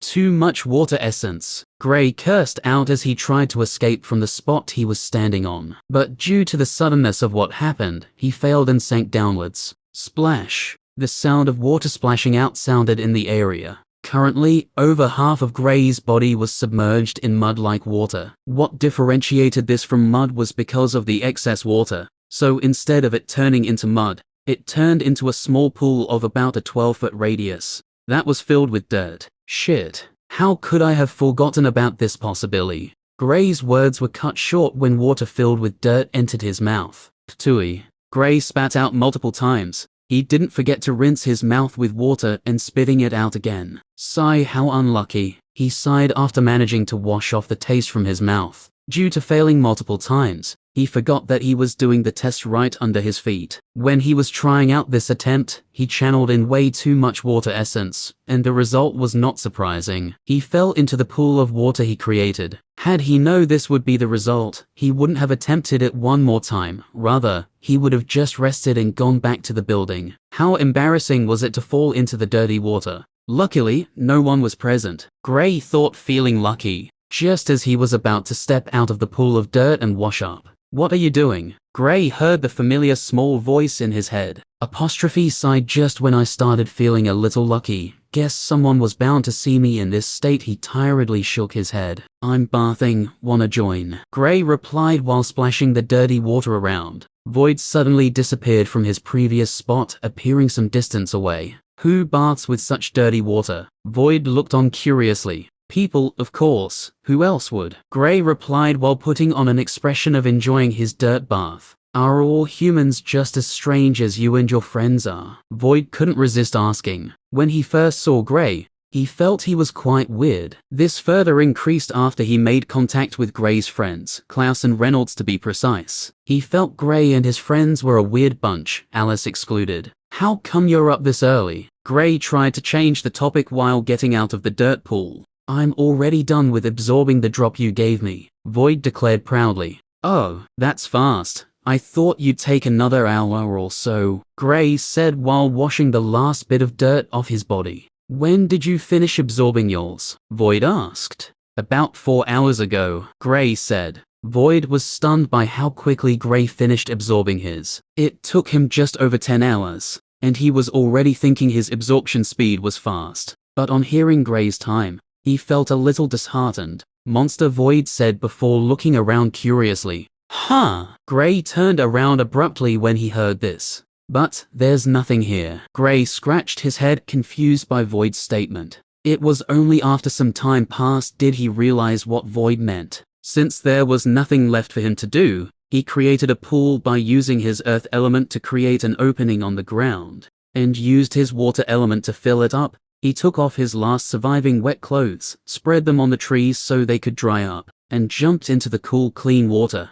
Too much water essence. Gray cursed out as he tried to escape from the spot he was standing on. But due to the suddenness of what happened, he failed and sank downwards. Splash. The sound of water splashing out sounded in the area. Currently, over half of Gray's body was submerged in mud-like water. What differentiated this from mud was because of the excess water. So instead of it turning into mud, it turned into a small pool of about a 12-foot radius. That was filled with dirt. Shit. How could I have forgotten about this possibility? Gray's words were cut short when water filled with dirt entered his mouth. Ptooey. Gray spat out multiple times. He didn't forget to rinse his mouth with water and spitting it out again. Sigh, how unlucky. He sighed after managing to wash off the taste from his mouth. Due to failing multiple times, he forgot that he was doing the test right under his feet. When he was trying out this attempt, he channeled in way too much water essence, and the result was not surprising. He fell into the pool of water he created. Had he known this would be the result, he wouldn't have attempted it one more time. Rather, he would have just rested and gone back to the building. How embarrassing was it to fall into the dirty water? Luckily, no one was present. Gray thought, feeling lucky. Just as he was about to step out of the pool of dirt and wash up. What are you doing? Gray heard the familiar small voice in his head. Apostrophe sighed just when I started feeling a little lucky. Guess someone was bound to see me in this state. He tiredly shook his head. I'm bathing, wanna join? Gray replied while splashing the dirty water around. Void suddenly disappeared from his previous spot, appearing some distance away. Who baths with such dirty water? Void looked on curiously. People, of course. Who else would? Gray replied while putting on an expression of enjoying his dirt bath. Are all humans just as strange as you and your friends are? Void couldn't resist asking. When he first saw Gray, he felt he was quite weird. This further increased after he made contact with Gray's friends, Clouse and Reynolds to be precise. He felt Gray and his friends were a weird bunch, Alice excluded. How come you're up this early? Gray tried to change the topic while getting out of the dirt pool. I'm already done with absorbing the drop you gave me, Void declared proudly. Oh, that's fast. I thought you'd take another hour or so, Gray said while washing the last bit of dirt off his body. When did you finish absorbing yours? Void asked. About 4 hours ago, Gray said. Void was stunned by how quickly Gray finished absorbing his. It took him just over 10 hours, and he was already thinking his absorption speed was fast. But on hearing Gray's time, he felt a little disheartened. Monster, Void said before looking around curiously. Huh? Gray turned around abruptly when he heard this. But there's nothing here. Gray scratched his head, confused by Void's statement. It was only after some time passed did he realize what Void meant. Since there was nothing left for him to do, He created a pool by using his earth element to create an opening on the ground, and used his water element to fill it up. He took off his last surviving wet clothes, spread them on the trees so they could dry up, and jumped into the cool, clean water.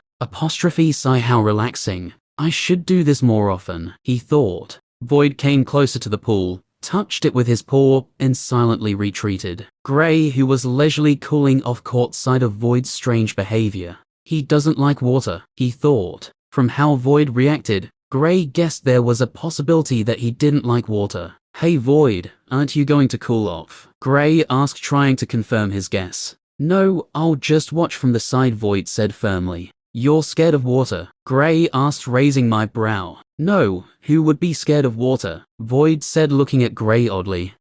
Sigh, how relaxing. I should do this more often, he thought. Void came closer to the pool, touched it with his paw, and silently retreated. Gray, who was leisurely cooling off, caught sight of Void's strange behavior. He doesn't like water, he thought. From how Void reacted, Gray guessed there was a possibility that he didn't like water. Hey Void, aren't you going to cool off? Gray asked, trying to confirm his guess. No, I'll just watch from the side, Void said firmly. You're scared of water? Gray asked, raising my brow. No, who would be scared of water? Void said, looking at Gray oddly.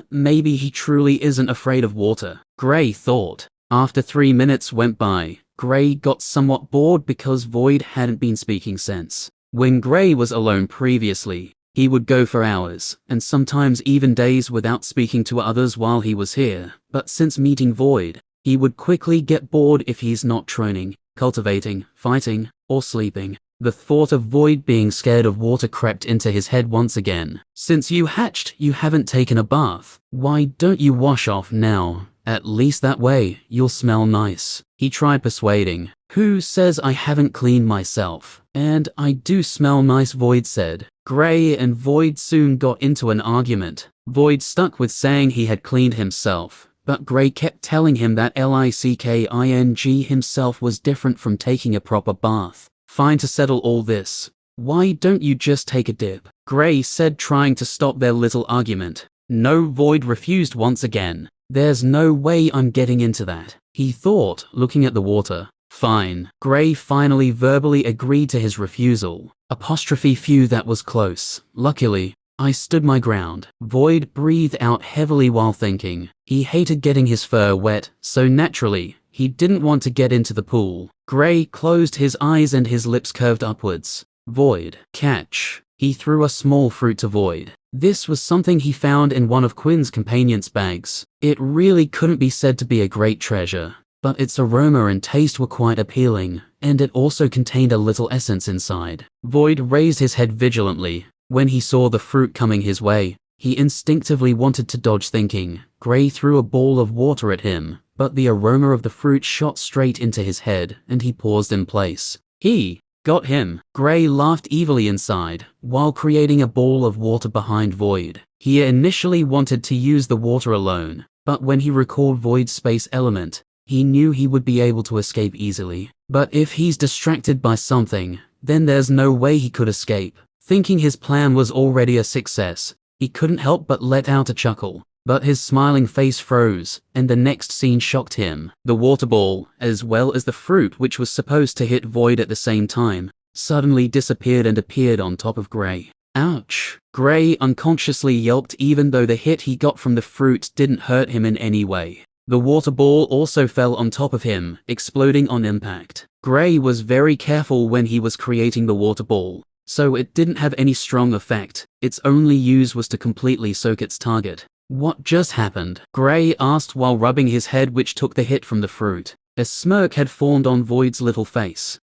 Maybe he truly isn't afraid of water, Gray thought. After 3 minutes went by, Gray got somewhat bored because Void hadn't been speaking since. When Gray was alone previously, he would go for hours, and sometimes even days without speaking to others while he was here, but since meeting Void, he would quickly get bored if he's not training, cultivating, fighting, or sleeping. The thought of Void being scared of water crept into his head once again. Since you hatched, you haven't taken a bath. Why don't you wash off now? At least that way, you'll smell nice. He tried persuading. Who says I haven't cleaned myself? And I do smell nice, Void said. Gray and Void soon got into an argument. Void stuck with saying he had cleaned himself, but Gray kept telling him that licking himself was different from taking a proper bath. Fine, to settle all this, why don't you just take a dip? Gray said, trying to stop their little argument. No, Void refused once again. There's no way I'm getting into that, he thought, looking at the water. Fine. Gray finally verbally agreed to his refusal. Phew, that was close. Luckily, I stood my ground. Void breathed out heavily while thinking. He hated getting his fur wet, so naturally, he didn't want to get into the pool. Gray closed his eyes and his lips curved upwards. Void, catch. He threw a small fruit to Void. This was something he found in one of Quinn's companion's bags. It really couldn't be said to be a great treasure, but its aroma and taste were quite appealing, and it also contained a little essence inside. Void raised his head vigilantly. When he saw the fruit coming his way, he instinctively wanted to dodge, thinking. Gray threw a ball of water at him, but the aroma of the fruit shot straight into his head, and he paused in place. He got him. Gray laughed evilly inside, while creating a ball of water behind Void. He initially wanted to use the water alone, but when he recalled Void's space element, he knew he would be able to escape easily. But if he's distracted by something, then there's no way he could escape. Thinking his plan was already a success, he couldn't help but let out a chuckle. But his smiling face froze, and the next scene shocked him. The water ball, as well as the fruit which was supposed to hit Void at the same time, suddenly disappeared and appeared on top of Gray. Ouch! Gray unconsciously yelped, even though the hit he got from the fruit didn't hurt him in any way. The water ball also fell on top of him, exploding on impact. Gray was very careful when he was creating the water ball, so it didn't have any strong effect. Its only use was to completely soak its target. What just happened? Gray asked while rubbing his head, which took the hit from the fruit. A smirk had formed on Void's little face.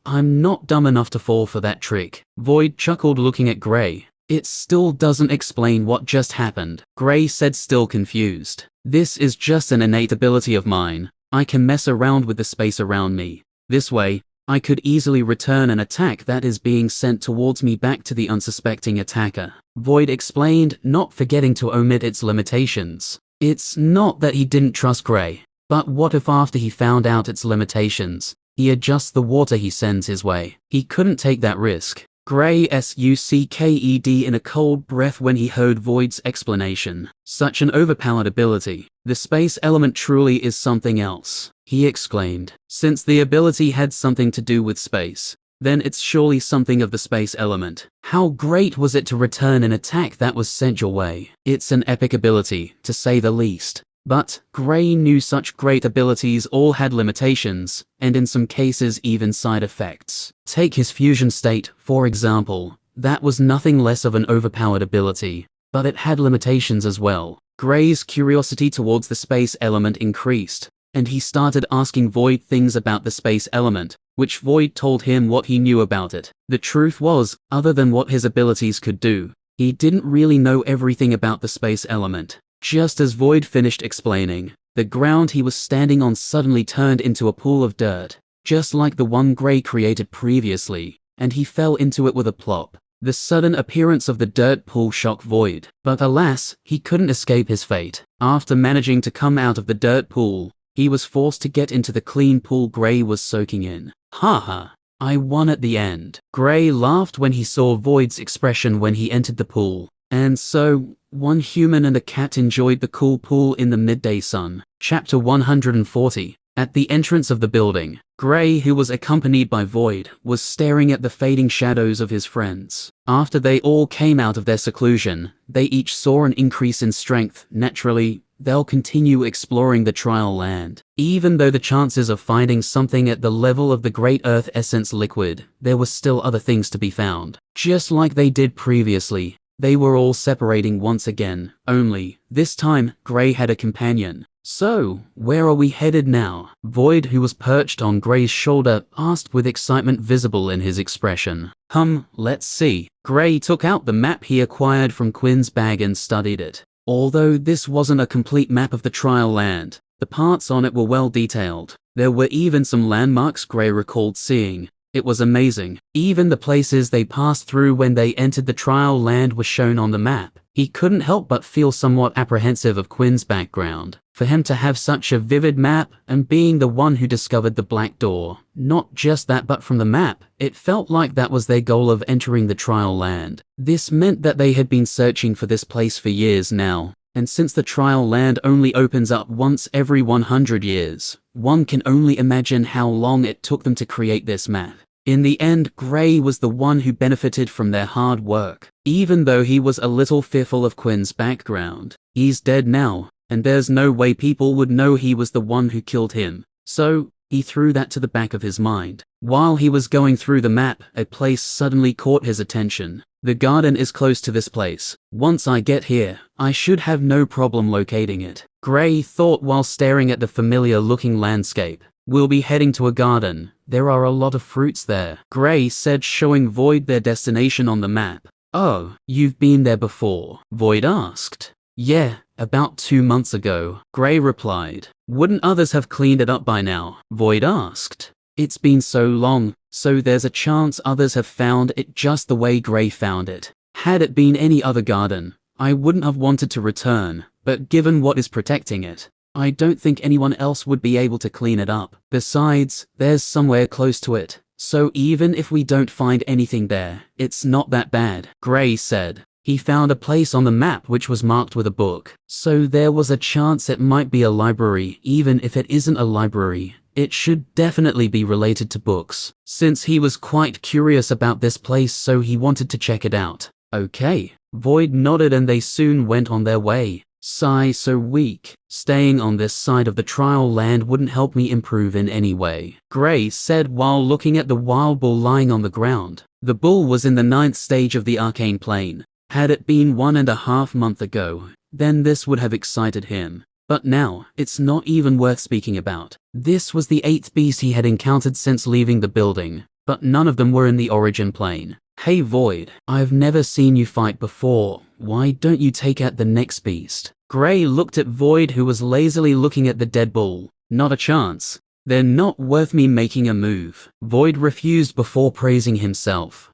I'm not dumb enough to fall for that trick. Void chuckled, looking at Gray. It still doesn't explain what just happened, Gray said, still confused. This is just an innate ability of mine. I can mess around with the space around me. This way, I could easily return an attack that is being sent towards me back to the unsuspecting attacker. Void explained, not forgetting to omit its limitations. It's not that he didn't trust Gray, but what if after he found out its limitations, he adjusts the water he sends his way? He couldn't take that risk. Gray sucked in a cold breath when he heard Void's explanation. Such an overpowered ability. The space element truly is something else, he exclaimed. Since the ability had something to do with space, then it's surely something of the space element. How great was it to return an attack that was sent your way? It's an epic ability, to say the least. But Gray knew such great abilities all had limitations, and in some cases even side effects. Take his fusion state, for example. That was nothing less of an overpowered ability, but it had limitations as well. Gray's curiosity towards the space element increased, and he started asking Void things about the space element. which Void told him what he knew about it. The truth was, other than what his abilities could do, he didn't really know everything about the space element. Just as Void finished explaining, the ground he was standing on suddenly turned into a pool of dirt, just like the one Gray created previously, and he fell into it with a plop. The sudden appearance of the dirt pool shocked Void, but alas, he couldn't escape his fate. After managing to come out of the dirt pool, he was forced to get into the clean pool Gray was soaking in. Haha, I won at the end. Gray laughed when he saw Void's expression when he entered the pool. And so, one human and a cat enjoyed the cool pool in the midday sun. Chapter 140. At the entrance of the building, Gray, who was accompanied by Void, was staring at the fading shadows of his friends. After they all came out of their seclusion, they each saw an increase in strength. Naturally, they'll continue exploring the trial land. Even though the chances of finding something at the level of the Great Earth Essence liquid, there were still other things to be found. Just like they did previously, they were all separating once again, only, this time, Gray had a companion. So, where are we headed now? Void, who was perched on Gray's shoulder, asked with excitement visible in his expression. Let's see. Gray took out the map he acquired from Quinn's bag and studied it. Although this wasn't a complete map of the trial land, the parts on it were well detailed. There were even some landmarks Gray recalled seeing. It was amazing. Even the places they passed through when they entered the trial land were shown on the map. He couldn't help but feel somewhat apprehensive of Quinn's background. For him to have such a vivid map, and being the one who discovered the Black Door, not just that but from the map, it felt like that was their goal of entering the trial land. This meant that they had been searching for this place for years now, and since the trial land only opens up once every 100 years, one can only imagine how long it took them to create this map. In the end, Gray was the one who benefited from their hard work. Even though he was a little fearful of Quinn's background, he's dead now, and there's no way people would know he was the one who killed him. So, he threw that to the back of his mind. While he was going through the map, a place suddenly caught his attention. The garden is close to this place. Once I get here, I should have no problem locating it. Gray thought while staring at the familiar-looking landscape. We'll be heading to a garden. There are a lot of fruits there, Gray said, showing Void their destination on the map. Oh, you've been there before? Void asked. Yeah, about 2 months ago, Gray replied. Wouldn't others have cleaned it up by now? Void asked. It's been so long, so there's a chance others have found it just the way Gray found it. Had it been any other garden, I wouldn't have wanted to return, but given what is protecting it, I don't think anyone else would be able to clean it up. Besides, there's somewhere close to it, so even if we don't find anything there, it's not that bad, Gray said. He found a place on the map which was marked with a book, so there was a chance it might be a library. Even if it isn't a library, it should definitely be related to books, since he was quite curious about this place, so he wanted to check it out. Okay, Void nodded and they soon went on their way. Sigh, so weak. Staying on this side of the trial land wouldn't help me improve in any way, Gray said while looking at the wild bull lying on the ground. The bull was in the 9th stage of the arcane plane. Had it been 1.5 months ago, then this would have excited him. But now, it's not even worth speaking about. This was the 8th beast he had encountered since leaving the building, but none of them were in the origin plane. Hey Void, I've never seen you fight before. Why don't you take out the next beast? Gray looked at Void, who was lazily looking at the dead bull. Not a chance. They're not worth me making a move. Void refused before praising himself.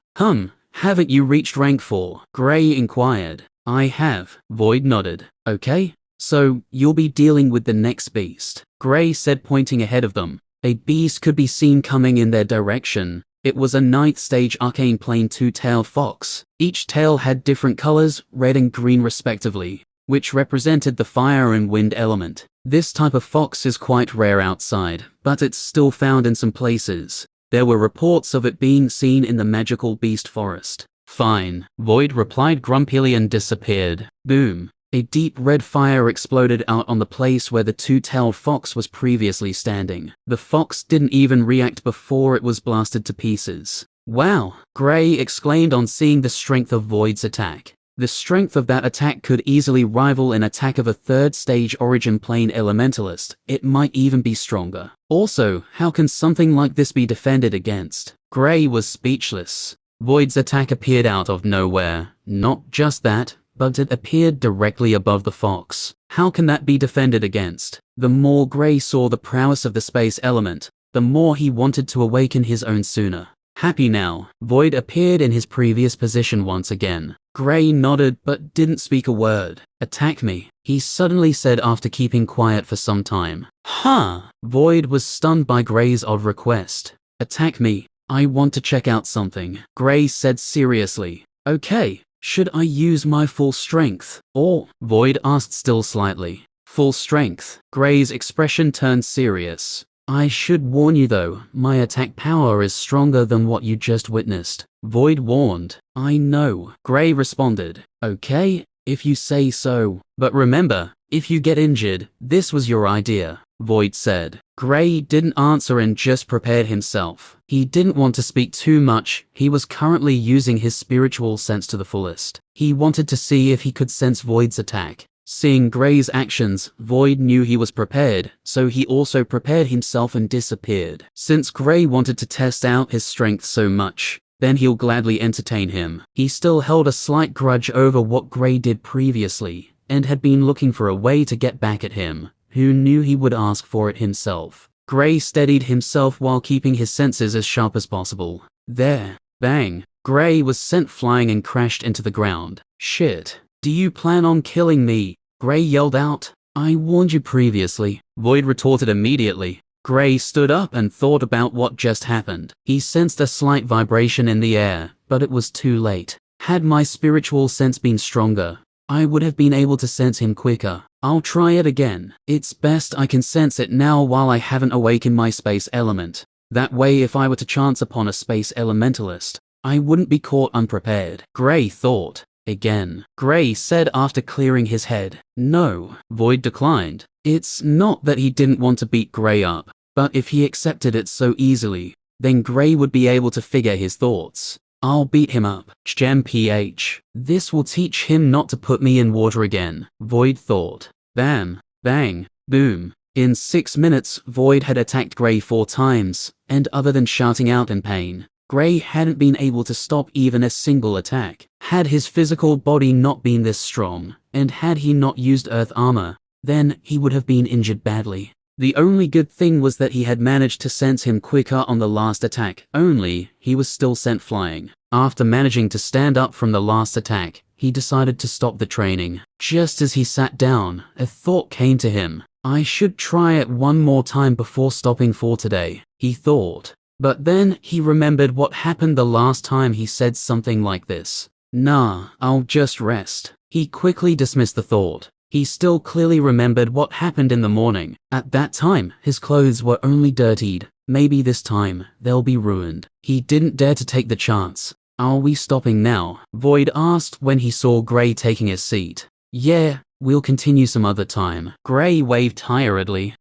Haven't you reached rank 4? Gray inquired. I have. Void nodded. Okay, so you'll be dealing with the next beast, Gray said, pointing ahead of them. A beast could be seen coming in their direction. It was a 9th stage arcane plane 2-tailed fox. Each tail had different colors, red and green respectively, which represented the fire and wind element. This type of fox is quite rare outside, but it's still found in some places. There were reports of it being seen in the magical beast forest. Fine, Void replied grumpily and disappeared. Boom. A deep red fire exploded out on the place where the 2-tailed fox was previously standing. The fox didn't even react before it was blasted to pieces. Wow, Gray exclaimed on seeing the strength of Void's attack. The strength of that attack could easily rival an attack of a third-stage origin plane elementalist. It might even be stronger. Also, how can something like this be defended against? Gray was speechless. Void's attack appeared out of nowhere. Not just that, but it appeared directly above the fox. How can that be defended against? The more Gray saw the prowess of the space element, the more he wanted to awaken his own sooner. Happy now, Void appeared in his previous position once again. Gray nodded but didn't speak a word. Attack me, he suddenly said after keeping quiet for some time. Huh! Void was stunned by Gray's odd request. Attack me, I want to check out something, Gray said seriously. Okay, should I use my full strength? Or? Void asked still slightly. Full strength. Gray's expression turned serious. I should warn you though, my attack power is stronger than what you just witnessed, Void warned. I know, Gray responded. Okay, if you say so. But remember, if you get injured, this was your idea, Void said. Gray didn't answer and just prepared himself. He didn't want to speak too much. He was currently using his spiritual sense to the fullest. He wanted to see if he could sense Void's attack. Seeing Gray's actions, Void knew he was prepared, so he also prepared himself and disappeared. Since Gray wanted to test out his strength so much, then he'll gladly entertain him. He still held a slight grudge over what Gray did previously, and had been looking for a way to get back at him, who knew he would ask for it himself. Gray steadied himself while keeping his senses as sharp as possible. There. Bang. Gray was sent flying and crashed into the ground. Shit. Do you plan on killing me? Gray yelled out. I warned you previously, Void retorted immediately. Gray stood up and thought about what just happened. He sensed a slight vibration in the air, but it was too late. Had my spiritual sense been stronger, I would have been able to sense him quicker. I'll try it again. It's best I can sense it now while I haven't awakened my space element. That way if I were to chance upon a space elementalist, I wouldn't be caught unprepared, Gray thought. Again, Gray said after clearing his head. No, Void declined. It's not that he didn't want to beat Gray up, but if he accepted it so easily, then Gray would be able to figure his thoughts. I'll beat him up. Ch101-150. This will teach him not to put me in water again, Void thought. Bam, bang, boom. In 6 minutes, Void had attacked Gray 4 times, and other than shouting out in pain, Gray hadn't been able to stop even a single attack. Had his physical body not been this strong, and had he not used earth armor, then he would have been injured badly. The only good thing was that he had managed to sense him quicker on the last attack, only he was still sent flying. After managing to stand up from the last attack, he decided to stop the training. Just as he sat down, a thought came to him. I should try it one more time before stopping for today, he thought. But then he remembered what happened the last time he said something like this. Nah, I'll just rest. He quickly dismissed the thought. He still clearly remembered what happened in the morning. At that time, his clothes were only dirtied. Maybe this time, they'll be ruined. He didn't dare to take the chance. Are we stopping now? Void asked when he saw Gray taking his seat. Yeah, we'll continue some other time. Gray waved tiredly.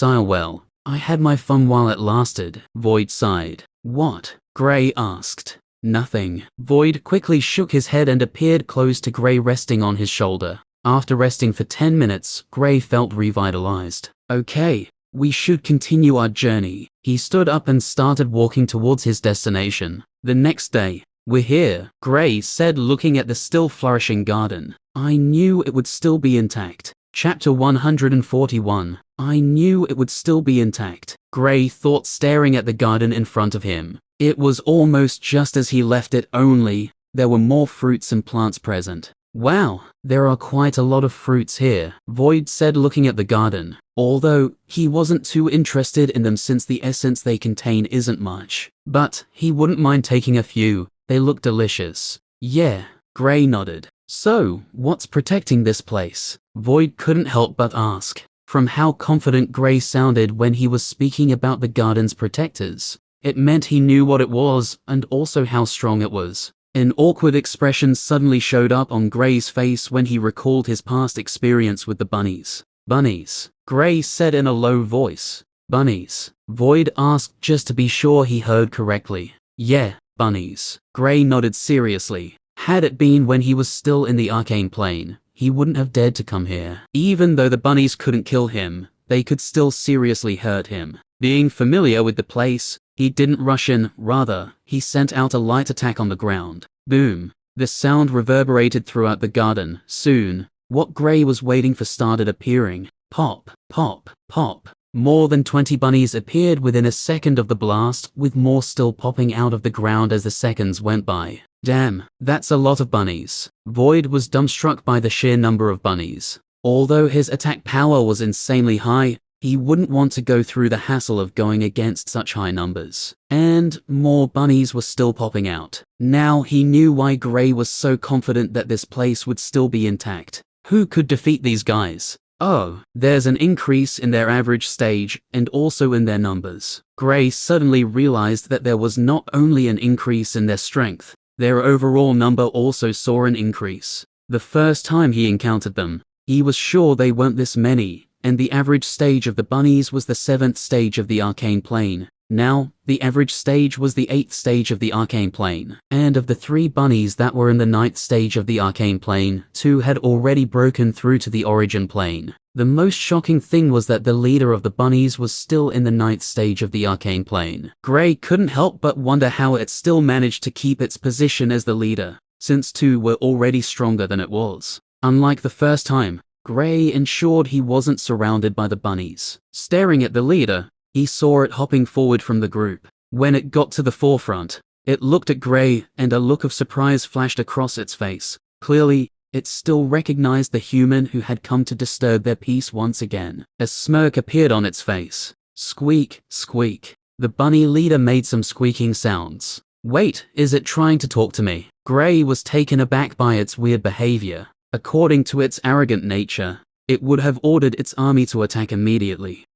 Well, I had my fun while it lasted, Void sighed. What? Gray asked. Nothing. Void quickly shook his head and appeared close to Gray, resting on his shoulder. After resting for 10 minutes, Gray felt revitalized. Okay, we should continue our journey. He stood up and started walking towards his destination. The next day, we're here, Gray said, looking at the still flourishing garden. I knew it would still be intact. Chapter 141. I knew it would still be intact, Gray thought, staring at the garden in front of him. It was almost just as he left it, only there were more fruits and plants present. Wow, there are quite a lot of fruits here, Void said, looking at the garden, although he wasn't too interested in them since the essence they contain isn't much. But he wouldn't mind taking a few, they look delicious. Yeah, Gray nodded. So, what's protecting this place? Void couldn't help but ask. From how confident Gray sounded when he was speaking about the garden's protectors, it meant he knew what it was and also how strong it was. An awkward expression suddenly showed up on Gray's face when he recalled his past experience with the bunnies. Bunnies, Gray said in a low voice. Bunnies? Void asked just to be sure he heard correctly. Yeah, bunnies. Gray nodded seriously. Had it been when he was still in the arcane plane, he wouldn't have dared to come here. Even though the bunnies couldn't kill him, they could still seriously hurt him. Being familiar with the place, he didn't rush in, rather, he sent out a light attack on the ground. Boom. The sound reverberated throughout the garden. Soon, what Gray was waiting for started appearing. Pop, pop, pop. More than 20 bunnies appeared within a second of the blast, with more still popping out of the ground as the seconds went by. Damn, that's a lot of bunnies. Void was dumbstruck by the sheer number of bunnies. Although his attack power was insanely high, he wouldn't want to go through the hassle of going against such high numbers. And more bunnies were still popping out. Now he knew why Gray was so confident that this place would still be intact. Who could defeat these guys? Oh, there's an increase in their average stage and also in their numbers. Gray suddenly realized that there was not only an increase in their strength, their overall number also saw an increase. The first time he encountered them, he was sure they weren't this many, and the average stage of the bunnies was the 7th stage of the arcane plane. Now, the average stage was the 8th stage of the arcane plane. And of the 3 bunnies that were in the 9th stage of the arcane plane, 2 had already broken through to the origin plane. The most shocking thing was that the leader of the bunnies was still in the 9th stage of the arcane plane. Gray couldn't help but wonder how it still managed to keep its position as the leader, since 2 were already stronger than it was. Unlike the first time, Gray ensured he wasn't surrounded by the bunnies. Staring at the leader, he saw it hopping forward from the group. When it got to the forefront, it looked at Gray, and a look of surprise flashed across its face. Clearly, it still recognized the human who had come to disturb their peace once again. A smirk appeared on its face. Squeak, squeak. The bunny leader made some squeaking sounds. Wait, is it trying to talk to me? Gray was taken aback by its weird behavior. According to its arrogant nature, it would have ordered its army to attack immediately.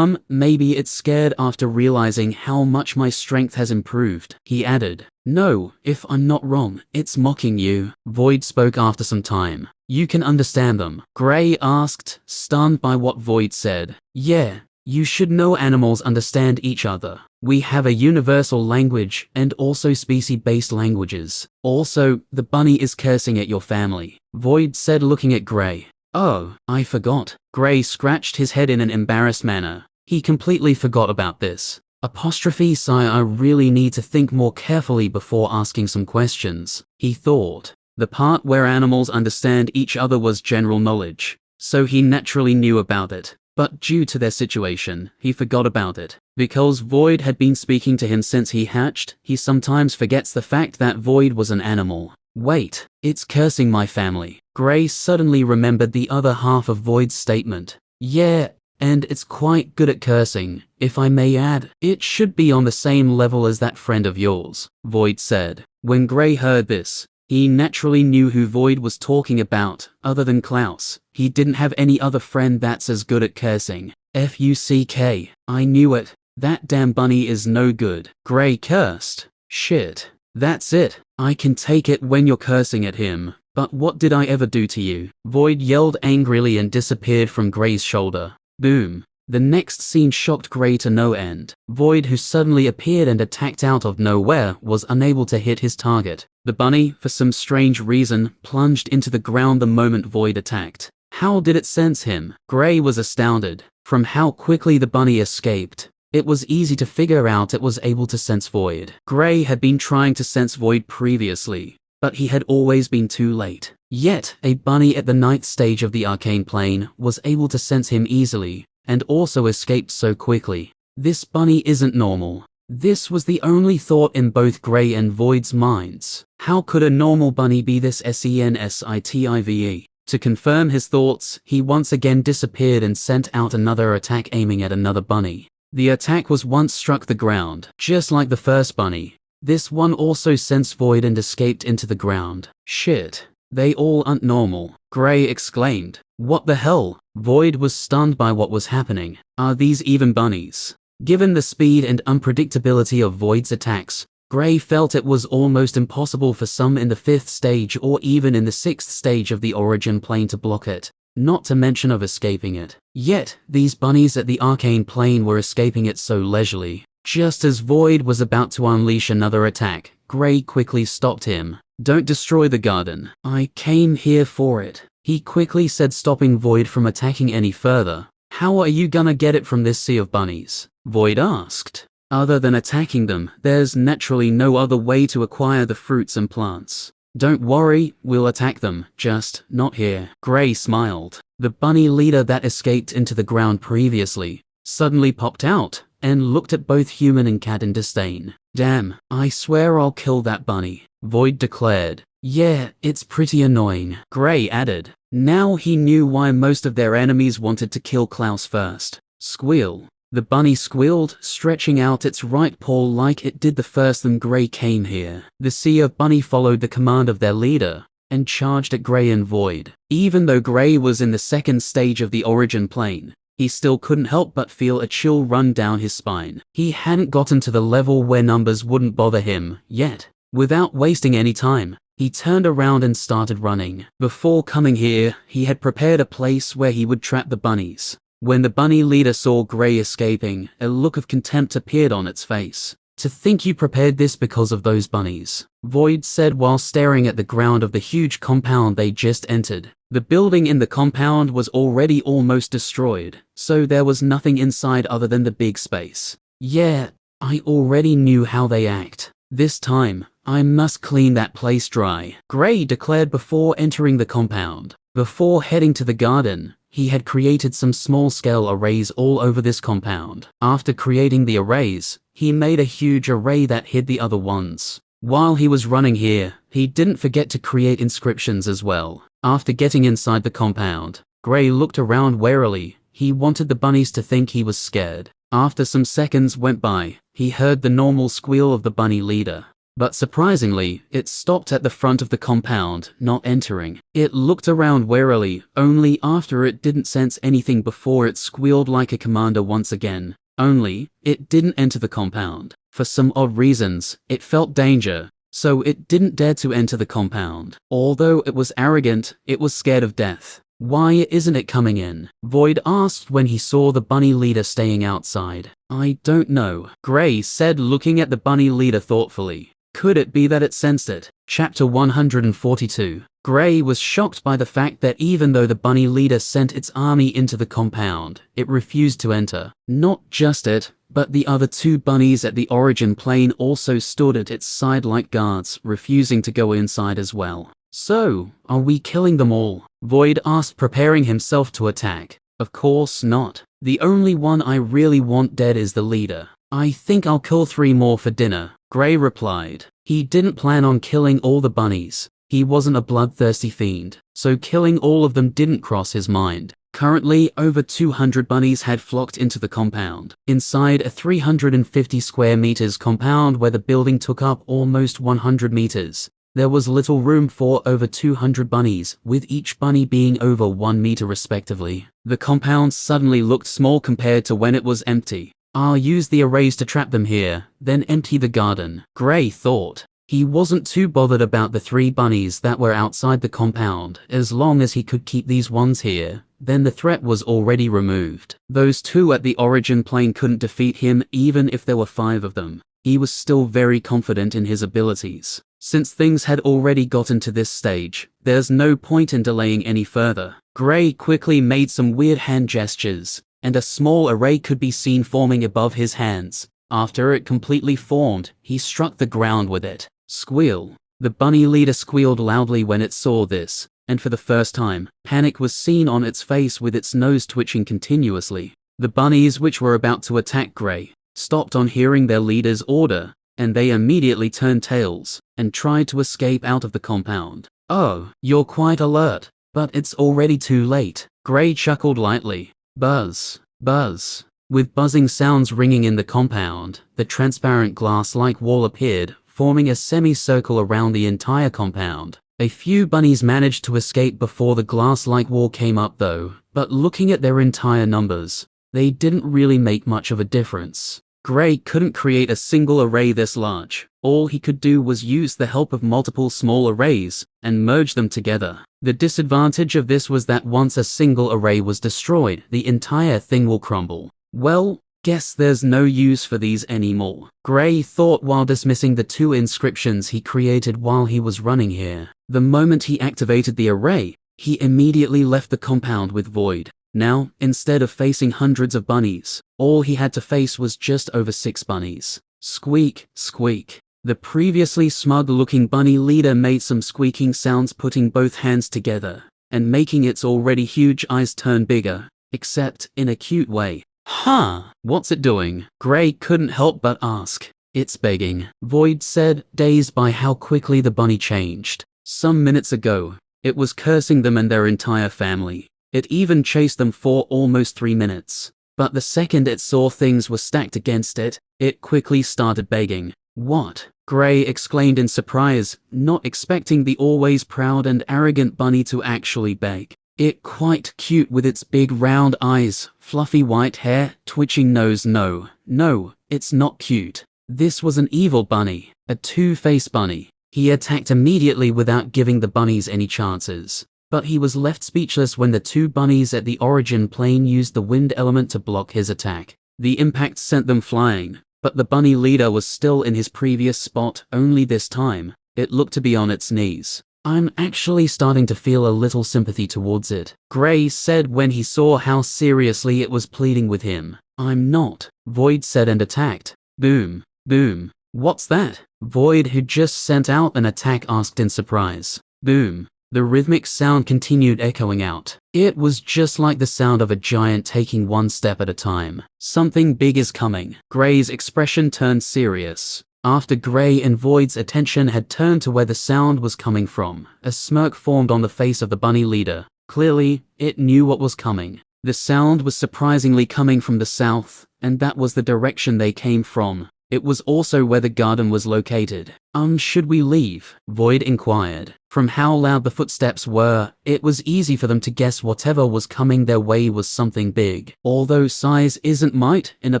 Maybe it's scared after realizing how much my strength has improved, he added. No, if I'm not wrong, it's mocking you. Void spoke after some time. You can understand them? Gray asked, stunned by what Void said. Yeah, you should know animals understand each other. We have a universal language and also species-based languages. Also, the bunny is cursing at your family, Void said, looking at Gray. Oh, I forgot. Gray scratched his head in an embarrassed manner. He completely forgot about this. Sigh, I really need to think more carefully before asking some questions, he thought. The part where animals understand each other was general knowledge, so he naturally knew about it. But due to their situation, he forgot about it. Because Void had been speaking to him since he hatched, he sometimes forgets the fact that Void was an animal. Wait, it's cursing my family. Gray suddenly remembered the other half of Void's statement. Yeah, and it's quite good at cursing, if I may add. It should be on the same level as that friend of yours, Void said. When Gray heard this, he naturally knew who Void was talking about. Other than Clouse, he didn't have any other friend that's as good at cursing. Fuck, I knew it. That damn bunny is no good. Gray cursed. Shit. That's it. I can take it when you're cursing at him, but what did I ever do to you? Void yelled angrily and disappeared from Gray's shoulder. Boom. The next scene shocked Gray to no end. Void, who suddenly appeared and attacked out of nowhere, was unable to hit his target. The bunny, for some strange reason, plunged into the ground the moment Void attacked. How did it sense him? Gray was astounded. From how quickly the bunny escaped, it was easy to figure out it was able to sense Void. Gray had been trying to sense Void previously, but he had always been too late. Yet, a bunny at the 9th stage of the arcane plane was able to sense him easily, and also escaped so quickly. This bunny isn't normal. This was the only thought in both Gray and Void's minds. How could a normal bunny be this sensitive? To confirm his thoughts, he once again disappeared and sent out another attack aiming at another bunny. The attack was once struck the ground, just like the first bunny. This one also sensed Void and escaped into the ground. Shit. They all aren't normal, Gray exclaimed. What the hell? Void was stunned by what was happening. Are these even bunnies? Given the speed and unpredictability of Void's attacks, Gray felt it was almost impossible for some in the 5th stage or even in the 6th stage of the origin plane to block it, not to mention of escaping it. Yet, these bunnies at the arcane plane were escaping it so leisurely. Just as Void was about to unleash another attack, Gray quickly stopped him. "Don't destroy the garden. I came here for it," he quickly said, stopping Void from attacking any further. "How are you gonna get it from this sea of bunnies?" Void asked. "Other than attacking them, there's naturally no other way to acquire the fruits and plants. Don't worry, we'll attack them, just not here." Gray smiled. The bunny leader that escaped into the ground previously suddenly popped out and looked at both human and cat in disdain. "Damn, I swear I'll kill that bunny," Void declared. "Yeah, it's pretty annoying," Gray added. Now he knew why most of their enemies wanted to kill Clouse first. Squeal. The bunny squealed, stretching out its right paw like it did the first time Gray came here. The sea of bunny followed the command of their leader and charged at Gray and Void. Even though Gray was in the second stage of the origin plane, he still couldn't help but feel a chill run down his spine. He hadn't gotten to the level where numbers wouldn't bother him yet. Without wasting any time, he turned around and started running. Before coming here, he had prepared a place where he would trap the bunnies. When the bunny leader saw Gray escaping, a look of contempt appeared on its face. "To think you prepared this because of those bunnies," Void said while staring at the ground of the huge compound they just entered. The building in the compound was already almost destroyed, so there was nothing inside other than the big space. "Yeah, I already knew how they act. This time, I must clean that place dry," Gray declared before entering the compound. Before heading to the garden, he had created some small-scale arrays all over this compound. After creating the arrays, he made a huge array that hid the other ones. While he was running here, he didn't forget to create inscriptions as well. After getting inside the compound, Gray looked around warily. He wanted the bunnies to think he was scared. After some seconds went by, he heard the normal squeal of the bunny leader. But surprisingly, it stopped at the front of the compound, not entering. It looked around warily, only after it didn't sense anything before it squealed like a commander once again. Only, it didn't enter the compound. For some odd reasons, it felt danger, so it didn't dare to enter the compound. Although it was arrogant, it was scared of death. "Why isn't it coming in?" Void asked when he saw the bunny leader staying outside. "I don't know," Gray said, looking at the bunny leader thoughtfully. "Could it be that it sensed it?" Chapter 142. Gray was shocked by the fact that even though the bunny leader sent its army into the compound, it refused to enter. Not just it, but the other two bunnies at the origin plane also stood at its side like guards, refusing to go inside as well. "So, are we killing them all?" Void asked, preparing himself to attack. "Of course not. The only one I really want dead is the leader. I think I'll kill 3 more for dinner," Gray replied. He didn't plan on killing all the bunnies. He wasn't a bloodthirsty fiend, so killing all of them didn't cross his mind. Currently, over 200 bunnies had flocked into the compound. Inside a 350 square meters compound where the building took up almost 100 meters, there was little room for over 200 bunnies, with each bunny being over 1 meter respectively. The compound suddenly looked small compared to when it was empty. "I'll use the arrays to trap them here, then empty the garden," Gray thought. He wasn't too bothered about the 3 bunnies that were outside the compound. As long as he could keep these ones here, then the threat was already removed. Those 2 at the origin plane couldn't defeat him even if there were 5 of them. He was still very confident in his abilities. Since things had already gotten to this stage, there's no point in delaying any further. Gray quickly made some weird hand gestures, and a small array could be seen forming above his hands. After it completely formed, he struck the ground with it. Squeal. The bunny leader squealed loudly when it saw this, and for the first time, panic was seen on its face with its nose twitching continuously. The bunnies, which were about to attack Gray, stopped on hearing their leader's order, and they immediately turned tails and tried to escape out of the compound. "Oh, you're quite alert, but it's already too late," Gray chuckled lightly. Buzz, buzz. With buzzing sounds ringing in the compound, the transparent glass-like wall appeared, forming a semicircle around the entire compound. A few bunnies managed to escape before the glass-like wall came up though, but looking at their entire numbers, they didn't really make much of a difference. Gray couldn't create a single array this large. All he could do was use the help of multiple small arrays and merge them together. The disadvantage of this was that once a single array was destroyed, the entire thing will crumble. Well, Guess there's no use for these anymore, Gray thought while dismissing the 2 inscriptions he created while he was running here. The moment he activated the array, he immediately left the compound with Void. Now, instead of facing hundreds of bunnies, all he had to face was just over 6 bunnies. Squeak, squeak. The previously smug-looking bunny leader made some squeaking sounds, putting both hands together and making its already huge eyes turn bigger, except in a cute way. Huh, what's it doing? Gray couldn't help but ask. It's begging, Void said, dazed by how quickly the bunny changed. Some minutes ago, it was cursing them and their entire family. It even chased them for almost 3 minutes. But the second it saw things were stacked against it, it quickly started begging. What? Gray exclaimed in surprise, not expecting the always proud and arrogant bunny to actually beg. It quite cute with its big round eyes, fluffy white hair, twitching nose. No, it's not cute. This was an evil bunny, a two-faced bunny. He attacked immediately without giving the bunnies any chances. But he was left speechless when the 2 bunnies at the origin plane used the wind element to block his attack. The impact sent them flying, but the bunny leader was still in his previous spot, only this time, it looked to be on its knees. I'm actually starting to feel a little sympathy towards it, Gray said when he saw how seriously it was pleading with him. I'm not, Void said and attacked. Boom, boom. What's that? Void, who just sent out an attack, asked in surprise. Boom. The rhythmic sound continued echoing out. It was just like the sound of a giant taking 1 step at a time. Something big is coming. Gray's expression turned serious. After Gray and Void's attention had turned to where the sound was coming from, a smirk formed on the face of the bunny leader. Clearly, it knew what was coming. The sound was surprisingly coming from the south, and that was the direction they came from. It was also where the garden was located. Should we leave? Void inquired. From how loud the footsteps were, it was easy for them to guess whatever was coming their way was something big. Although size isn't might, in a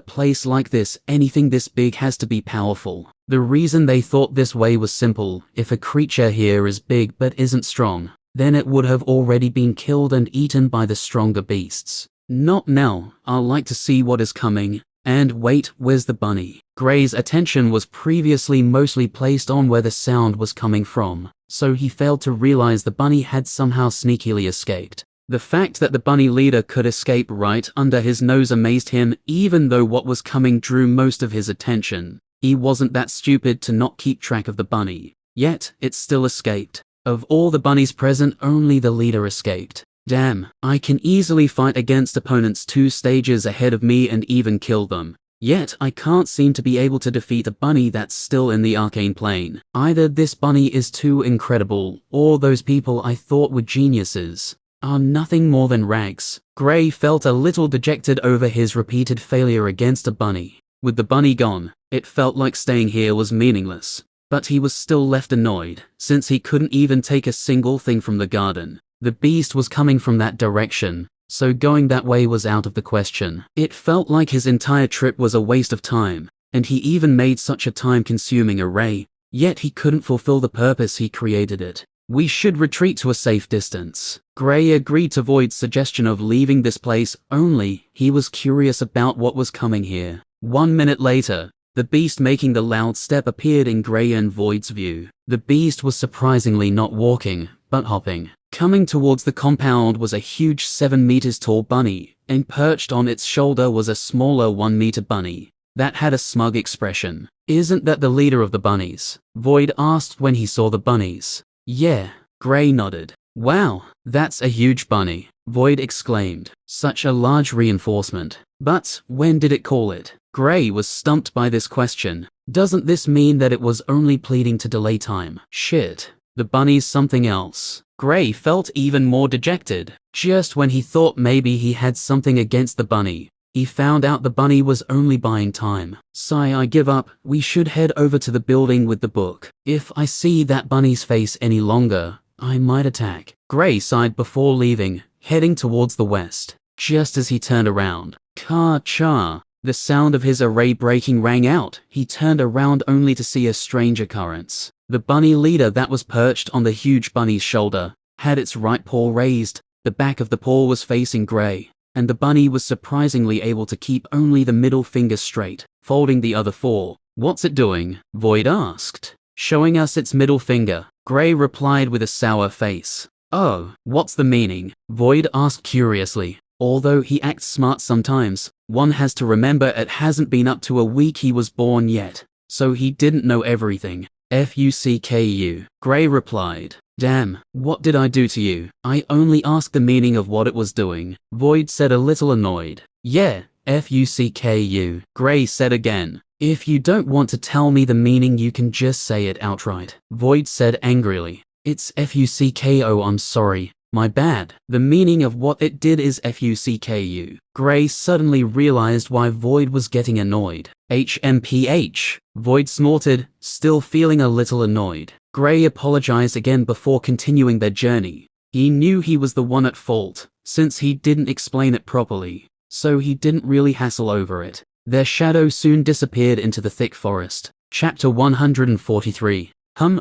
place like this, anything this big has to be powerful. The reason they thought this way was simple. If a creature here is big but isn't strong, then it would have already been killed and eaten by the stronger beasts. Not now. I'd like to see what is coming. And wait, where's the bunny? Gray's attention was previously mostly placed on where the sound was coming from, so he failed to realize the bunny had somehow sneakily escaped. The fact that the bunny leader could escape right under his nose amazed him, even though what was coming drew most of his attention. He wasn't that stupid to not keep track of the bunny. Yet, it still escaped. Of all the bunnies present, only the leader escaped. Damn, I can easily fight against opponents 2 stages ahead of me and even kill them. Yet I can't seem to be able to defeat a bunny that's still in the arcane plane. Either this bunny is too incredible, or those people I thought were geniuses are nothing more than rags. Gray felt a little dejected over his repeated failure against a bunny. With the bunny gone, it felt like staying here was meaningless. But he was still left annoyed, since he couldn't even take a single thing from the garden. The beast was coming from that direction, so going that way was out of the question. It felt like his entire trip was a waste of time, and he even made such a time-consuming array, yet he couldn't fulfill the purpose he created it. We should retreat to a safe distance. Gray agreed to Void's suggestion of leaving this place, only he was curious about what was coming here. 1 minute later, the beast making the loud step appeared in Gray and Void's view. The beast was surprisingly not walking, but hopping. Coming towards the compound was a huge 7 meters tall bunny, and perched on its shoulder was a smaller 1 meter bunny that had a smug expression. Isn't that the leader of the bunnies? Void asked when he saw the bunnies. Yeah, Gray nodded. Wow, that's a huge bunny, Void exclaimed. Such a large reinforcement. But when did it call it? Gray was stumped by this question. Doesn't this mean that it was only pleading to delay time? Shit, the bunny's something else. Gray felt even more dejected. Just when he thought maybe he had something against the bunny, he found out the bunny was only buying time. Sigh, I give up. We should head over to the building with the book. If I see that bunny's face any longer, I might attack. Gray sighed before leaving, heading towards the west. Just as he turned around, Ka-cha! The sound of his array breaking rang out. He turned around only to see a strange occurrence. The bunny leader that was perched on the huge bunny's shoulder had its right paw raised. The back of the paw was facing Gray. and the bunny was surprisingly able to keep only the middle finger straight, folding the other 4. "What's it doing?" Void asked. "Showing us its middle finger," Gray replied with a sour face. "Oh, what's the meaning?" Void asked curiously. Although he acts smart sometimes, one has to remember it hasn't been up to a week he was born yet, so he didn't know everything. "Fucku," Gray replied. "Damn, what did I do to you? I only asked the meaning of what it was doing," Void said, a little annoyed. "Yeah, fucku," Gray said again. "If you don't want to tell me the meaning, you can just say it outright," Void said angrily. "It's fucko, I'm sorry. My bad. The meaning of what it did is fucku." Gray suddenly realized why Void was getting annoyed. "HMPH," Void snorted, still feeling a little annoyed. Gray apologized again before continuing their journey. He knew he was the one at fault, since he didn't explain it properly, so he didn't really hassle over it. Their shadow soon disappeared into the thick forest. Chapter 143.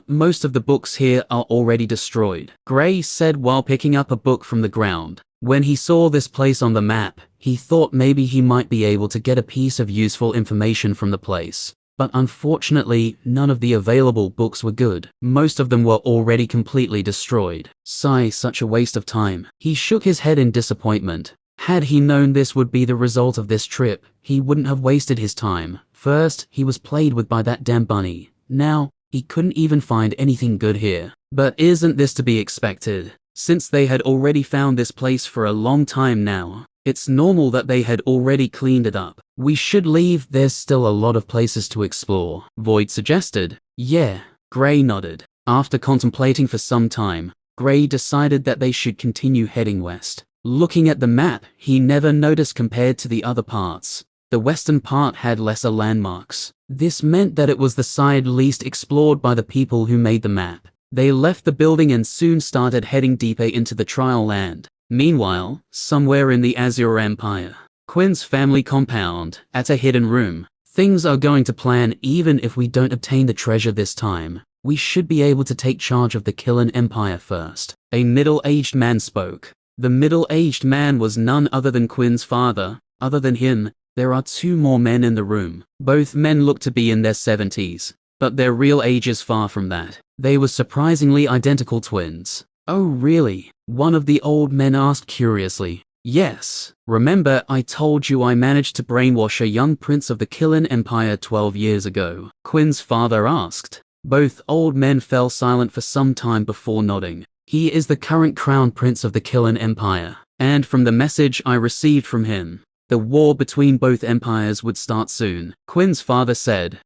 Most of the books here are already destroyed," Gray said while picking up a book from the ground. When he saw this place on the map, he thought maybe he might be able to get a piece of useful information from the place. But unfortunately, none of the available books were good. Most of them were already completely destroyed. Sigh, such a waste of time. He shook his head in disappointment. Had he known this would be the result of this trip, he wouldn't have wasted his time. First, he was played with by that damn bunny. Now, he couldn't even find anything good here. But isn't this to be expected? Since they had already found this place for a long time now, it's normal that they had already cleaned it up. "We should leave, there's still a lot of places to explore," Void suggested. "Yeah," Gray nodded. After contemplating for some time, Gray decided that they should continue heading west. Looking at the map, he never noticed compared to the other parts, the western part had lesser landmarks. This meant that it was the side least explored by the people who made the map. They left the building and soon started heading deeper into the trial land. Meanwhile, somewhere in the Azure Empire, Quinn's family compound, at a hidden room, things are going to plan. Even if we don't obtain the treasure this time, we should be able to take charge of the Killen Empire first. A middle-aged man spoke. The middle-aged man was none other than Quinn's father. Other than him, there are 2 more men in the room. Both men look to be in their 70s, but their real age is far from that. They were surprisingly identical twins. "Oh really?" one of the old men asked curiously. "Yes. Remember I told you I managed to brainwash a young prince of the Killen Empire 12 years ago?" Quinn's father asked. Both old men fell silent for some time before nodding. "He is the current crown prince of the Killen Empire, and from the message I received from him, the war between both empires would start soon," Quinn's father said.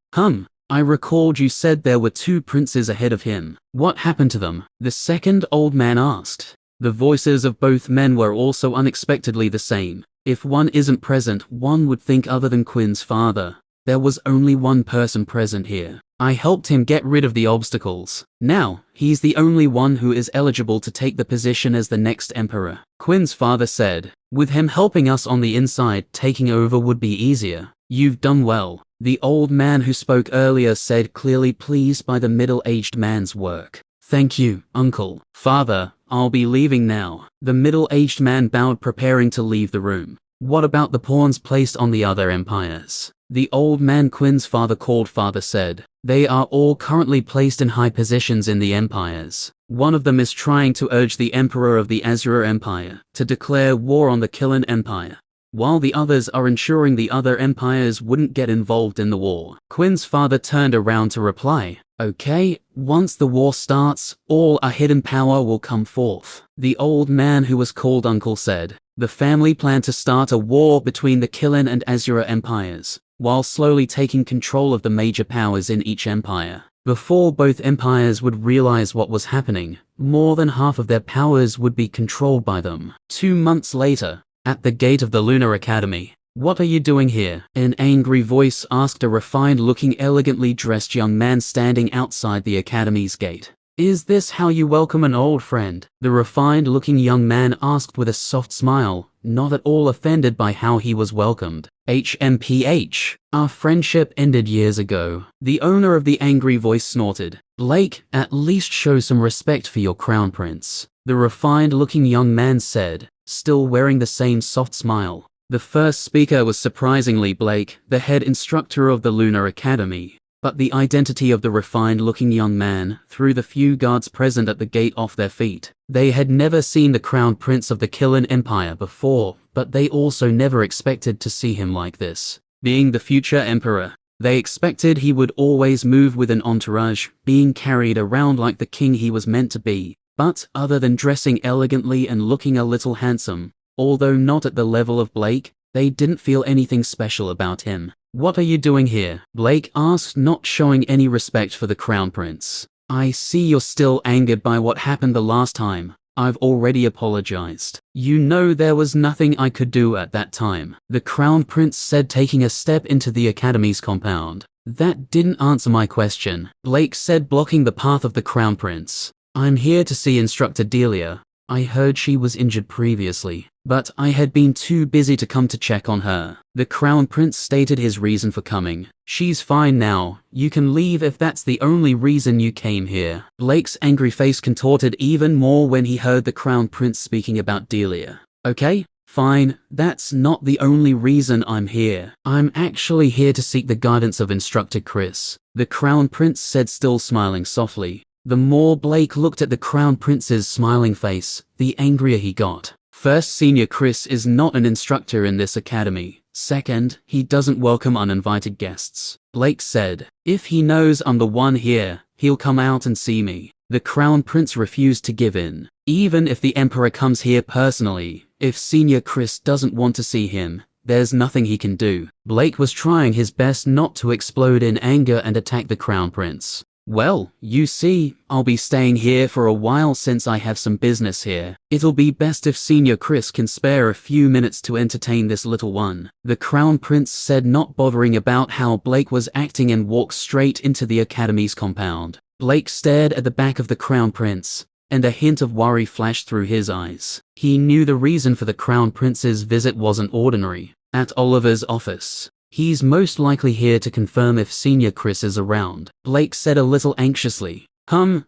I recalled you said there were 2 princes ahead of him. What happened to them?" the second old man asked. The voices of both men were also unexpectedly the same. If one isn't present, one would think other than Quinn's father. There was only one person present here. I helped him get rid of the obstacles. Now, he's the only one who is eligible to take the position as the next emperor, Quinn's father said. With him helping us on the inside, taking over would be easier. You've done well, the old man who spoke earlier said, clearly pleased by the middle-aged man's work. Thank you, uncle. Father, I'll be leaving now. The middle-aged man bowed, preparing to leave the room. What about the pawns placed on the other empires? The old man Quinn's father said. They are all currently placed in high positions in the empires. One of them is trying to urge the emperor of the Azure Empire to declare war on the Killen Empire, while the others are ensuring the other empires wouldn't get involved in the war. Quinn's father turned around to reply, okay, once the war starts, all our hidden power will come forth. The old man who was called uncle said. The family planned to start a war between the Killen and Azure empires, while slowly taking control of the major powers in each empire. Before both empires would realize what was happening, more than half of their powers would be controlled by them. 2 months later, at the gate of the Lunar Academy. What are you doing here? An angry voice asked a refined-looking, elegantly dressed young man standing outside the academy's gate. Is this how you welcome an old friend? The refined-looking young man asked with a soft smile, not at all offended by how he was welcomed. HMPH. Our friendship ended years ago. The owner of the angry voice snorted. Blake, at least show some respect for your crown prince. The refined-looking young man said, still wearing the same soft smile. The first speaker was surprisingly Blake, the head instructor of the Lunar Academy. But the identity of the refined-looking young man threw the few guards present at the gate off their feet. They had never seen the crown prince of the Killen Empire before, but they also never expected to see him like this. Being the future emperor, they expected he would always move with an entourage, being carried around like the king he was meant to be. But, other than dressing elegantly and looking a little handsome, although not at the level of Blake, they didn't feel anything special about him. "What are you doing here?" Blake asked, not showing any respect for the crown prince. "I see you're still angered by what happened the last time. I've already apologized. You know there was nothing I could do at that time," the crown prince said, taking a step into the academy's compound. "That didn't answer my question," Blake said, blocking the path of the crown prince. "I'm here to see Instructor Delia. I heard she was injured previously, but I had been too busy to come to check on her." The crown prince stated his reason for coming. "She's fine now. You can leave if that's the only reason you came here." Blake's angry face contorted even more when he heard the crown prince speaking about Delia. "Okay, fine, that's not the only reason I'm here. I'm actually here to seek the guidance of Instructor Chris," the crown prince said, still smiling softly. The more Blake looked at the crown prince's smiling face, the angrier he got. First, Senior Chris is not an instructor in this academy. Second, he doesn't welcome uninvited guests. Blake said, "If he knows I'm the one here, he'll come out and see me." The crown prince refused to give in. Even if the emperor comes here personally, if Senior Chris doesn't want to see him, there's nothing he can do. Blake was trying his best not to explode in anger and attack the crown prince. "Well, you see, I'll be staying here for a while since I have some business here. It'll be best if Senior Chris can spare a few minutes to entertain this little one," the crown prince said, not bothering about how Blake was acting, and walked straight into the academy's compound. Blake stared at the back of the crown prince, and a hint of worry flashed through his eyes. He knew the reason for the crown prince's visit wasn't ordinary. At Oliver's office. "He's most likely here to confirm if Senior Chris is around," Blake said a little anxiously.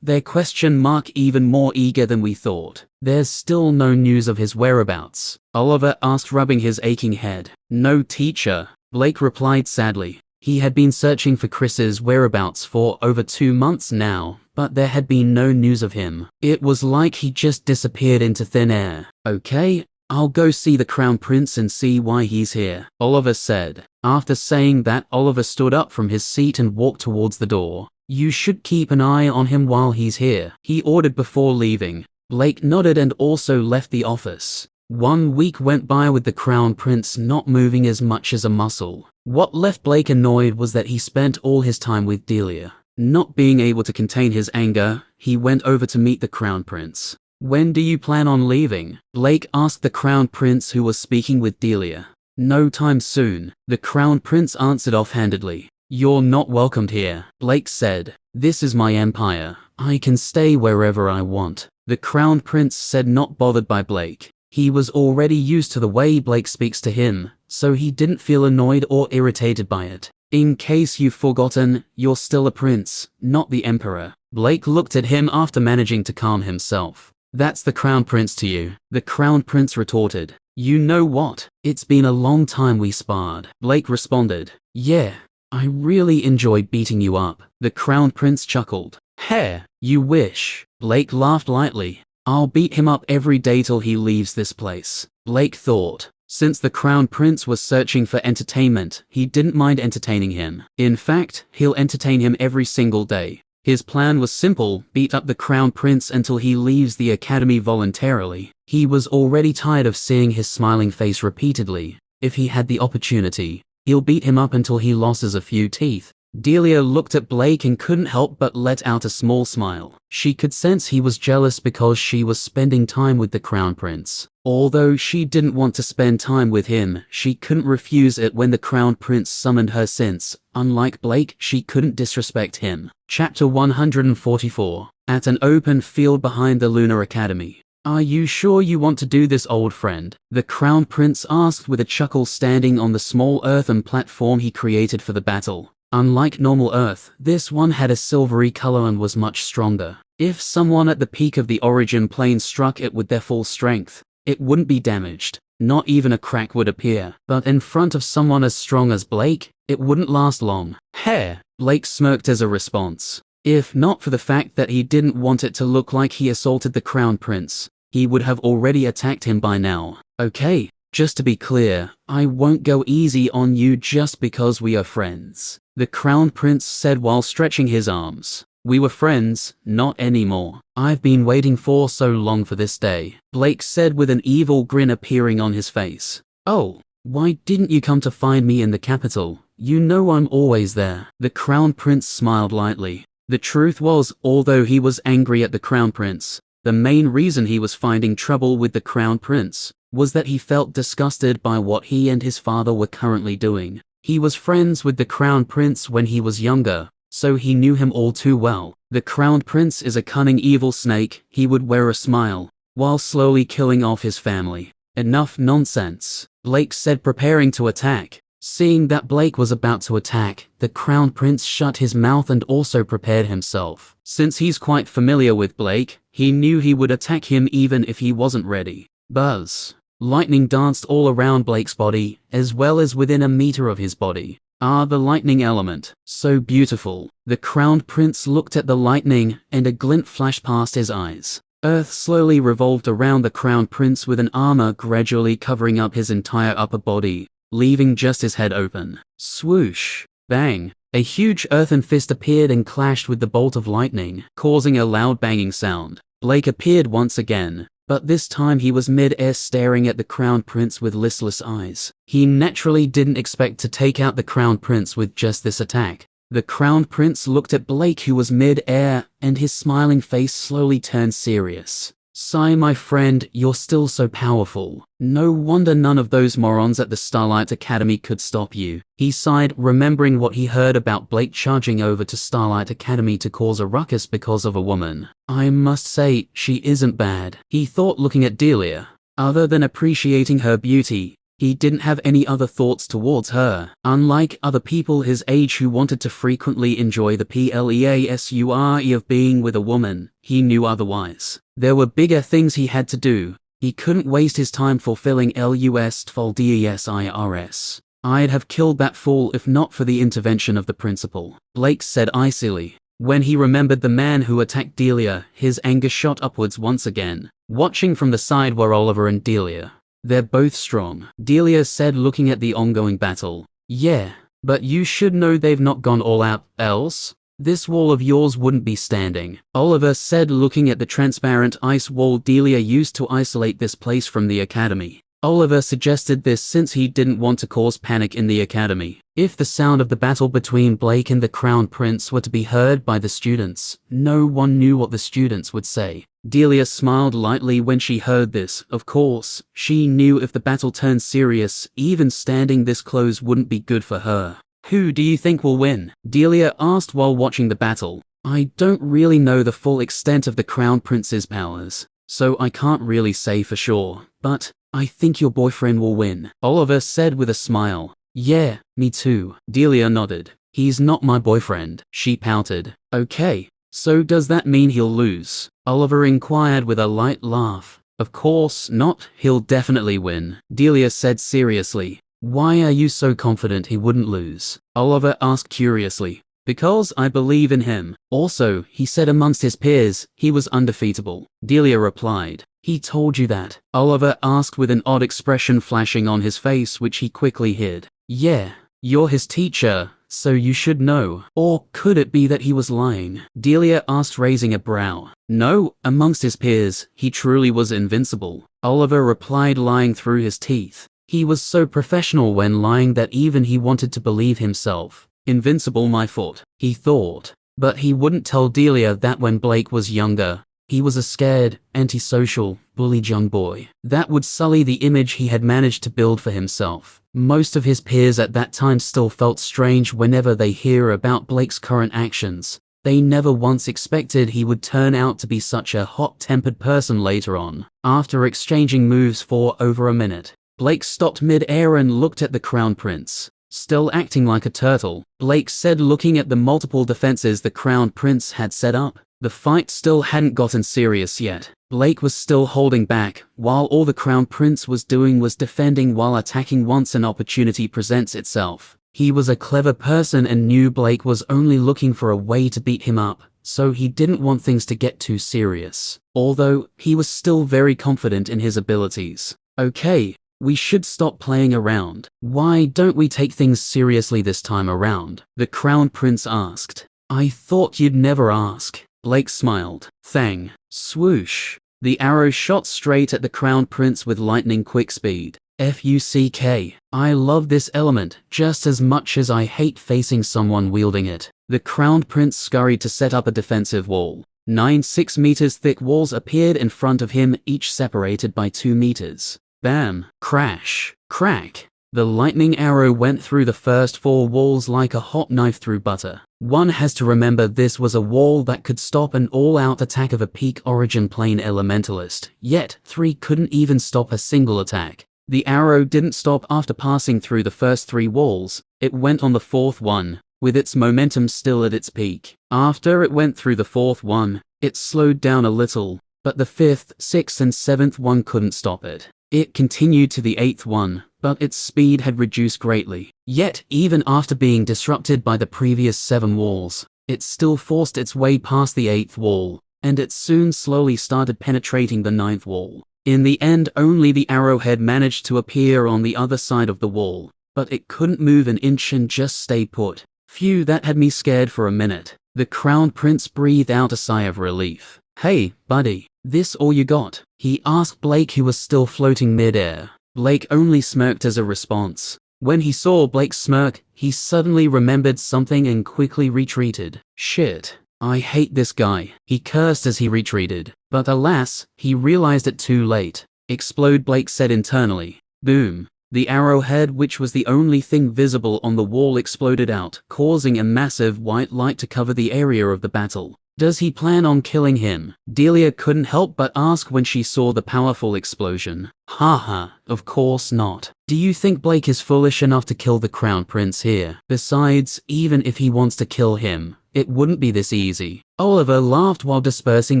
Their question mark even more eager than we thought. "There's still no news of his whereabouts?" Oliver asked, rubbing his aching head. "No, teacher," Blake replied sadly. He had been searching for Chris's whereabouts for over 2 months now, but there had been no news of him. It was like he just disappeared into thin air. "Okay, I'll go see the crown prince and see why he's here," Oliver said. After saying that, Oliver stood up from his seat and walked towards the door. "You should keep an eye on him while he's here," he ordered before leaving. Blake nodded and also left the office. 1 week went by with the crown prince not moving as much as a muscle. What left Blake annoyed was that he spent all his time with Delia. Not being able to contain his anger, he went over to meet the crown prince. "When do you plan on leaving?" Blake asked the crown prince, who was speaking with Delia. "No time soon," the crown prince answered offhandedly. "You're not welcomed here," Blake said. "This is my empire. I can stay wherever I want," the crown prince said, not bothered by Blake. He was already used to the way Blake speaks to him, so he didn't feel annoyed or irritated by it. "In case you've forgotten, you're still a prince, not the emperor." Blake looked at him after managing to calm himself. "That's the crown prince to you," the crown prince retorted. "You know what? It's been a long time we sparred," Blake responded. "Yeah, I really enjoy beating you up," the crown prince chuckled. "Heh, you wish," Blake laughed lightly. "I'll beat him up every day till he leaves this place," Blake thought. Since the crown prince was searching for entertainment, he didn't mind entertaining him. In fact, he'll entertain him every single day. His plan was simple: beat up the crown prince until he leaves the academy voluntarily. He was already tired of seeing his smiling face repeatedly. If he had the opportunity, he'll beat him up until he loses a few teeth. Delia looked at Blake and couldn't help but let out a small smile. She could sense he was jealous because she was spending time with the crown prince. Although she didn't want to spend time with him, she couldn't refuse it when the crown prince summoned her, since, unlike Blake, she couldn't disrespect him. Chapter 144. At an open field behind the Lunar Academy. "Are you sure you want to do this, old friend?" the crown prince asked with a chuckle, standing on the small earthen platform he created for the battle. Unlike normal earth, this one had a silvery color and was much stronger. If someone at the peak of the origin plane struck it with their full strength, it wouldn't be damaged. Not even a crack would appear. But in front of someone as strong as Blake, it wouldn't last long. Hair. Blake smirked as a response. If not for the fact that he didn't want it to look like he assaulted the Crown Prince, he would have already attacked him by now. Okay, just to be clear, I won't go easy on you just because we are friends, the Crown Prince said while stretching his arms. We were friends, not anymore. I've been waiting for so long for this day, Blake said with an evil grin appearing on his face. Oh, why didn't you come to find me in the capital? You know I'm always there. The Crown Prince smiled lightly. The truth was, although he was angry at the Crown Prince, the main reason he was finding trouble with the Crown Prince was that he felt disgusted by what he and his father were currently doing. He was friends with the Crown Prince when he was younger, so he knew him all too well. The Crown Prince is a cunning evil snake. He would wear a smile while slowly killing off his family. Enough nonsense, Blake said, preparing to attack. Seeing that Blake was about to attack, the Crown Prince shut his mouth and also prepared himself. Since he's quite familiar with Blake, he knew he would attack him even if he wasn't ready. Buzz. Lightning danced all around Blake's body, as well as within a meter of his body. Ah, the lightning element. So beautiful. The Crown Prince looked at the lightning, and a glint flashed past his eyes. Earth slowly revolved around the Crown Prince with an armor gradually covering up his entire upper body, leaving just his head open. Swoosh. Bang. A huge earthen fist appeared and clashed with the bolt of lightning, causing a loud banging sound. Blake appeared once again, but this time he was mid-air staring at the Crown Prince with listless eyes. He naturally didn't expect to take out the Crown Prince with just this attack. The Crown Prince looked at Blake, who was mid-air, and his smiling face slowly turned serious. Sigh, my friend, you're still so powerful. No wonder none of those morons at the Starlight Academy could stop you. He sighed, remembering what he heard about Blake charging over to Starlight Academy to cause a ruckus because of a woman. I must say, she isn't bad, he thought, looking at Delia. Other than appreciating her beauty, he didn't have any other thoughts towards her. Unlike other people his age who wanted to frequently enjoy the pleasure of being with a woman, he knew otherwise. There were bigger things he had to do. He couldn't waste his time fulfilling LUSTFOLDESIRS. I'd have killed that fool if not for the intervention of the principal, Blake said icily. When he remembered the man who attacked Delia, his anger shot upwards once again. Watching from the side were Oliver and Delia. They're both strong, Delia said, looking at the ongoing battle. Yeah, but you should know they've not gone all out, else this wall of yours wouldn't be standing, Oliver said, looking at the transparent ice wall Delia used to isolate this place from the academy. Oliver suggested this since he didn't want to cause panic in the academy. If the sound of the battle between Blake and the Crown Prince were to be heard by the students, no one knew what the students would say. Delia smiled lightly when she heard this. Of course, she knew if the battle turned serious, even standing this close wouldn't be good for her. Who do you think will win? Delia asked while watching the battle. I don't really know the full extent of the Crown Prince's powers, so I can't really say for sure, but I think your boyfriend will win, Oliver said with a smile. Yeah, me too, Delia nodded. He's not my boyfriend, she pouted. Okay, so does that mean he'll lose? Oliver inquired with a light laugh. Of course not, he'll definitely win, Delia said seriously. Why are you so confident he wouldn't lose? Oliver asked curiously. Because I believe in him. Also, he said amongst his peers, he was undefeatable, Delia replied. He told you that? Oliver asked with an odd expression flashing on his face which he quickly hid. Yeah, you're his teacher, so you should know. Or could it be that he was lying? Delia asked, raising a brow. No, amongst his peers, he truly was invincible, Oliver replied, lying through his teeth. He was so professional when lying that even he wanted to believe himself. Invincible, my foot, he thought. But he wouldn't tell Delia that when Blake was younger, he was a scared, antisocial, bullied young boy. That would sully the image he had managed to build for himself. Most of his peers at that time still felt strange whenever they hear about Blake's current actions. They never once expected he would turn out to be such a hot-tempered person later on. After exchanging moves for over a minute, Blake stopped mid-air and looked at the Crown Prince. Still acting like a turtle, Blake said, looking at the multiple defenses the Crown Prince had set up. The fight still hadn't gotten serious yet. Blake was still holding back, while all the Crown Prince was doing was defending while attacking once an opportunity presents itself. He was a clever person and knew Blake was only looking for a way to beat him up, so he didn't want things to get too serious. Although, he was still very confident in his abilities. Okay, we should stop playing around. Why don't we take things seriously this time around? The Crown Prince asked. I thought you'd never ask. Blake smiled. Thang. Swoosh. The arrow shot straight at the Crown Prince with lightning quick speed. Fuck. I love this element just as much as I hate facing someone wielding it. The Crown Prince scurried to set up a defensive wall. 9 6 meters thick walls appeared in front of him, each separated by 2 meters. Bam. Crash. Crack. The lightning arrow went through the first 4 walls like a hot knife through butter. One has to remember this was a wall that could stop an all-out attack of a peak origin plane elementalist, yet 3 couldn't even stop a single attack. The arrow didn't stop after passing through the first 3 walls, it went on the 4th one, with its momentum still at its peak. After it went through the 4th one, it slowed down a little, but the 5th, 6th and 7th one couldn't stop it. It continued to the 8th one, but its speed had reduced greatly. Yet, even after being disrupted by the previous 7 walls, it still forced its way past the 8th wall, and it soon slowly started penetrating the 9th wall. In the end, only the arrowhead managed to appear on the other side of the wall, but it couldn't move an inch and just stay put. Phew, that had me scared for a minute. The Crown Prince breathed out a sigh of relief. Hey, buddy, this all you got? He asked Blake, who was still floating mid-air. Blake only smirked as a response. When he saw Blake smirk, he suddenly remembered something and quickly retreated. Shit. I hate this guy, he cursed as he retreated. But alas, he realized it too late. Explode, Blake said internally. Boom. The arrowhead, which was the only thing visible on the wall, exploded out, causing a massive white light to cover the area of the battle. Does he plan on killing him? Delia couldn't help but ask when she saw the powerful explosion. Haha, of course not. Do you think Blake is foolish enough to kill the Crown Prince here? Besides, even if he wants to kill him, it wouldn't be this easy. Oliver laughed while dispersing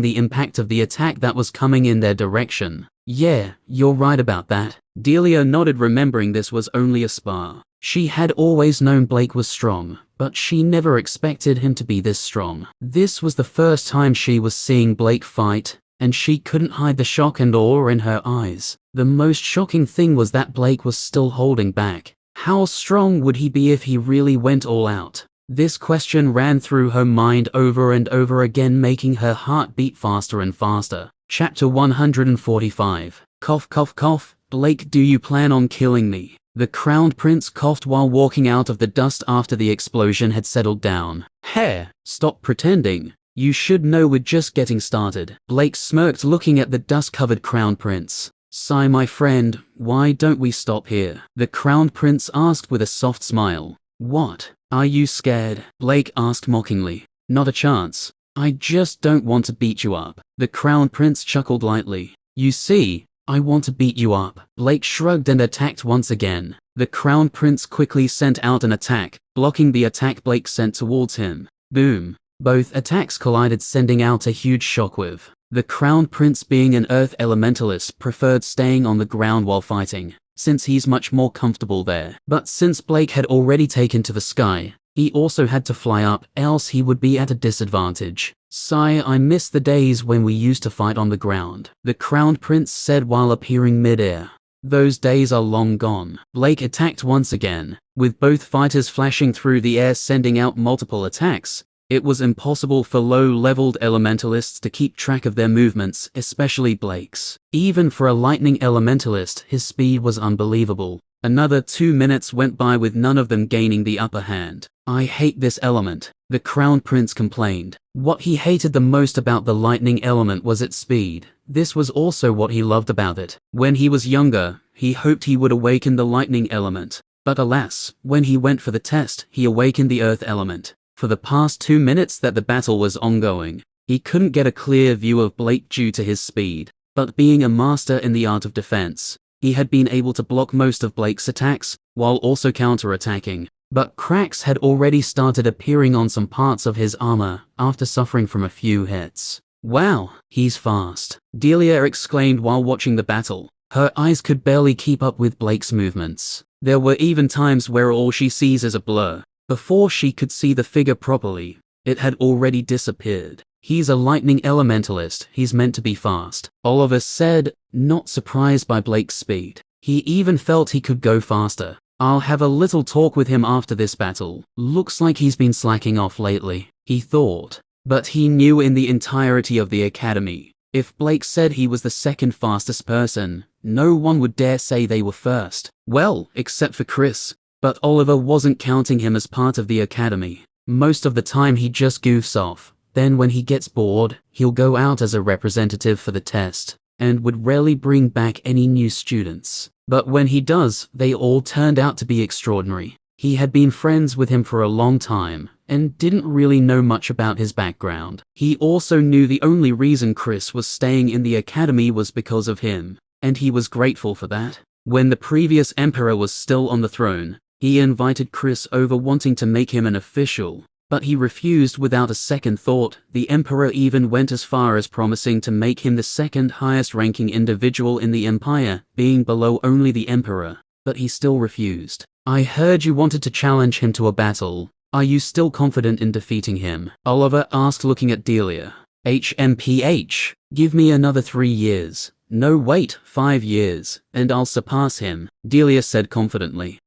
the impact of the attack that was coming in their direction. Yeah, you're right about that. Delia nodded, remembering this was only a spar. She had always known Blake was strong, but she never expected him to be this strong. This was the first time she was seeing Blake fight, and she couldn't hide the shock and awe in her eyes. The most shocking thing was that Blake was still holding back. How strong would he be if he really went all out? This question ran through her mind over and over again, making her heart beat faster and faster. Chapter 145. Cough cough cough. Blake, do you plan on killing me? The Crown Prince coughed while walking out of the dust after the explosion had settled down. Heh, stop pretending. You should know we're just getting started. Blake smirked, looking at the dust-covered Crown Prince. Sigh, my friend, why don't we stop here? The Crown Prince asked with a soft smile. What? Are you scared? Blake asked mockingly. Not a chance. I just don't want to beat you up. The Crown Prince chuckled lightly. You see, I want to beat you up. Blake shrugged and attacked once again. The Crown Prince quickly sent out an attack, blocking the attack Blake sent towards him. Boom. Both attacks collided, sending out a huge shockwave. The Crown Prince, being an earth elementalist, preferred staying on the ground while fighting, since he's much more comfortable there. But since Blake had already taken to the sky, he also had to fly up, else he would be at a disadvantage. Sigh, I miss the days when we used to fight on the ground, the Crown Prince said while appearing mid-air. Those days are long gone. Blake attacked once again, with both fighters flashing through the air, sending out multiple attacks. It was impossible for low-leveled elementalists to keep track of their movements, especially Blake's. Even for a lightning elementalist, his speed was unbelievable. Another 2 minutes went by with none of them gaining the upper hand. I hate this element, the Crown Prince complained. What he hated the most about the lightning element was its speed. This was also what he loved about it. When he was younger, he hoped he would awaken the lightning element. But alas, when he went for the test, he awakened the earth element. For the past 2 minutes that the battle was ongoing, he couldn't get a clear view of Blake due to his speed. But being a master in the art of defense, he had been able to block most of Blake's attacks, while also counter-attacking. but cracks had already started appearing on some parts of his armor after suffering from a few hits. "Wow, he's fast," Delia exclaimed while watching the battle. Her eyes could barely keep up with Blake's movements. There were even times where all she sees is a blur. Before she could see the figure properly, it had already disappeared. "He's a lightning elementalist, he's meant to be fast," Oliver said, not surprised by Blake's speed. He even felt he could go faster. "I'll have a little talk with him after this battle. Looks like he's been slacking off lately," he thought. But he knew in the entirety of the academy, if Blake said he was the second fastest person, no one would dare say they were first. Well, except for Chris. But Oliver wasn't counting him as part of the academy. Most of the time he just goofs off. Then when he gets bored, he'll go out as a representative for the test, and would rarely bring back any new students. But when he does, they all turned out to be extraordinary. He had been friends with him for a long time, and didn't really know much about his background. He also knew the only reason Chris was staying in the academy was because of him, and he was grateful for that. When the previous emperor was still on the throne, he invited Chris over wanting to make him an official, but he refused without a second thought. The emperor even went as far as promising to make him the second highest ranking individual in the empire, being below only the emperor, but he still refused. "I heard you wanted to challenge him to a battle. Are you still confident in defeating him?" Oliver asked, looking at Delia. "HMPH, give me another 3 years. No, wait, 5 years, and I'll surpass him," Delia said confidently.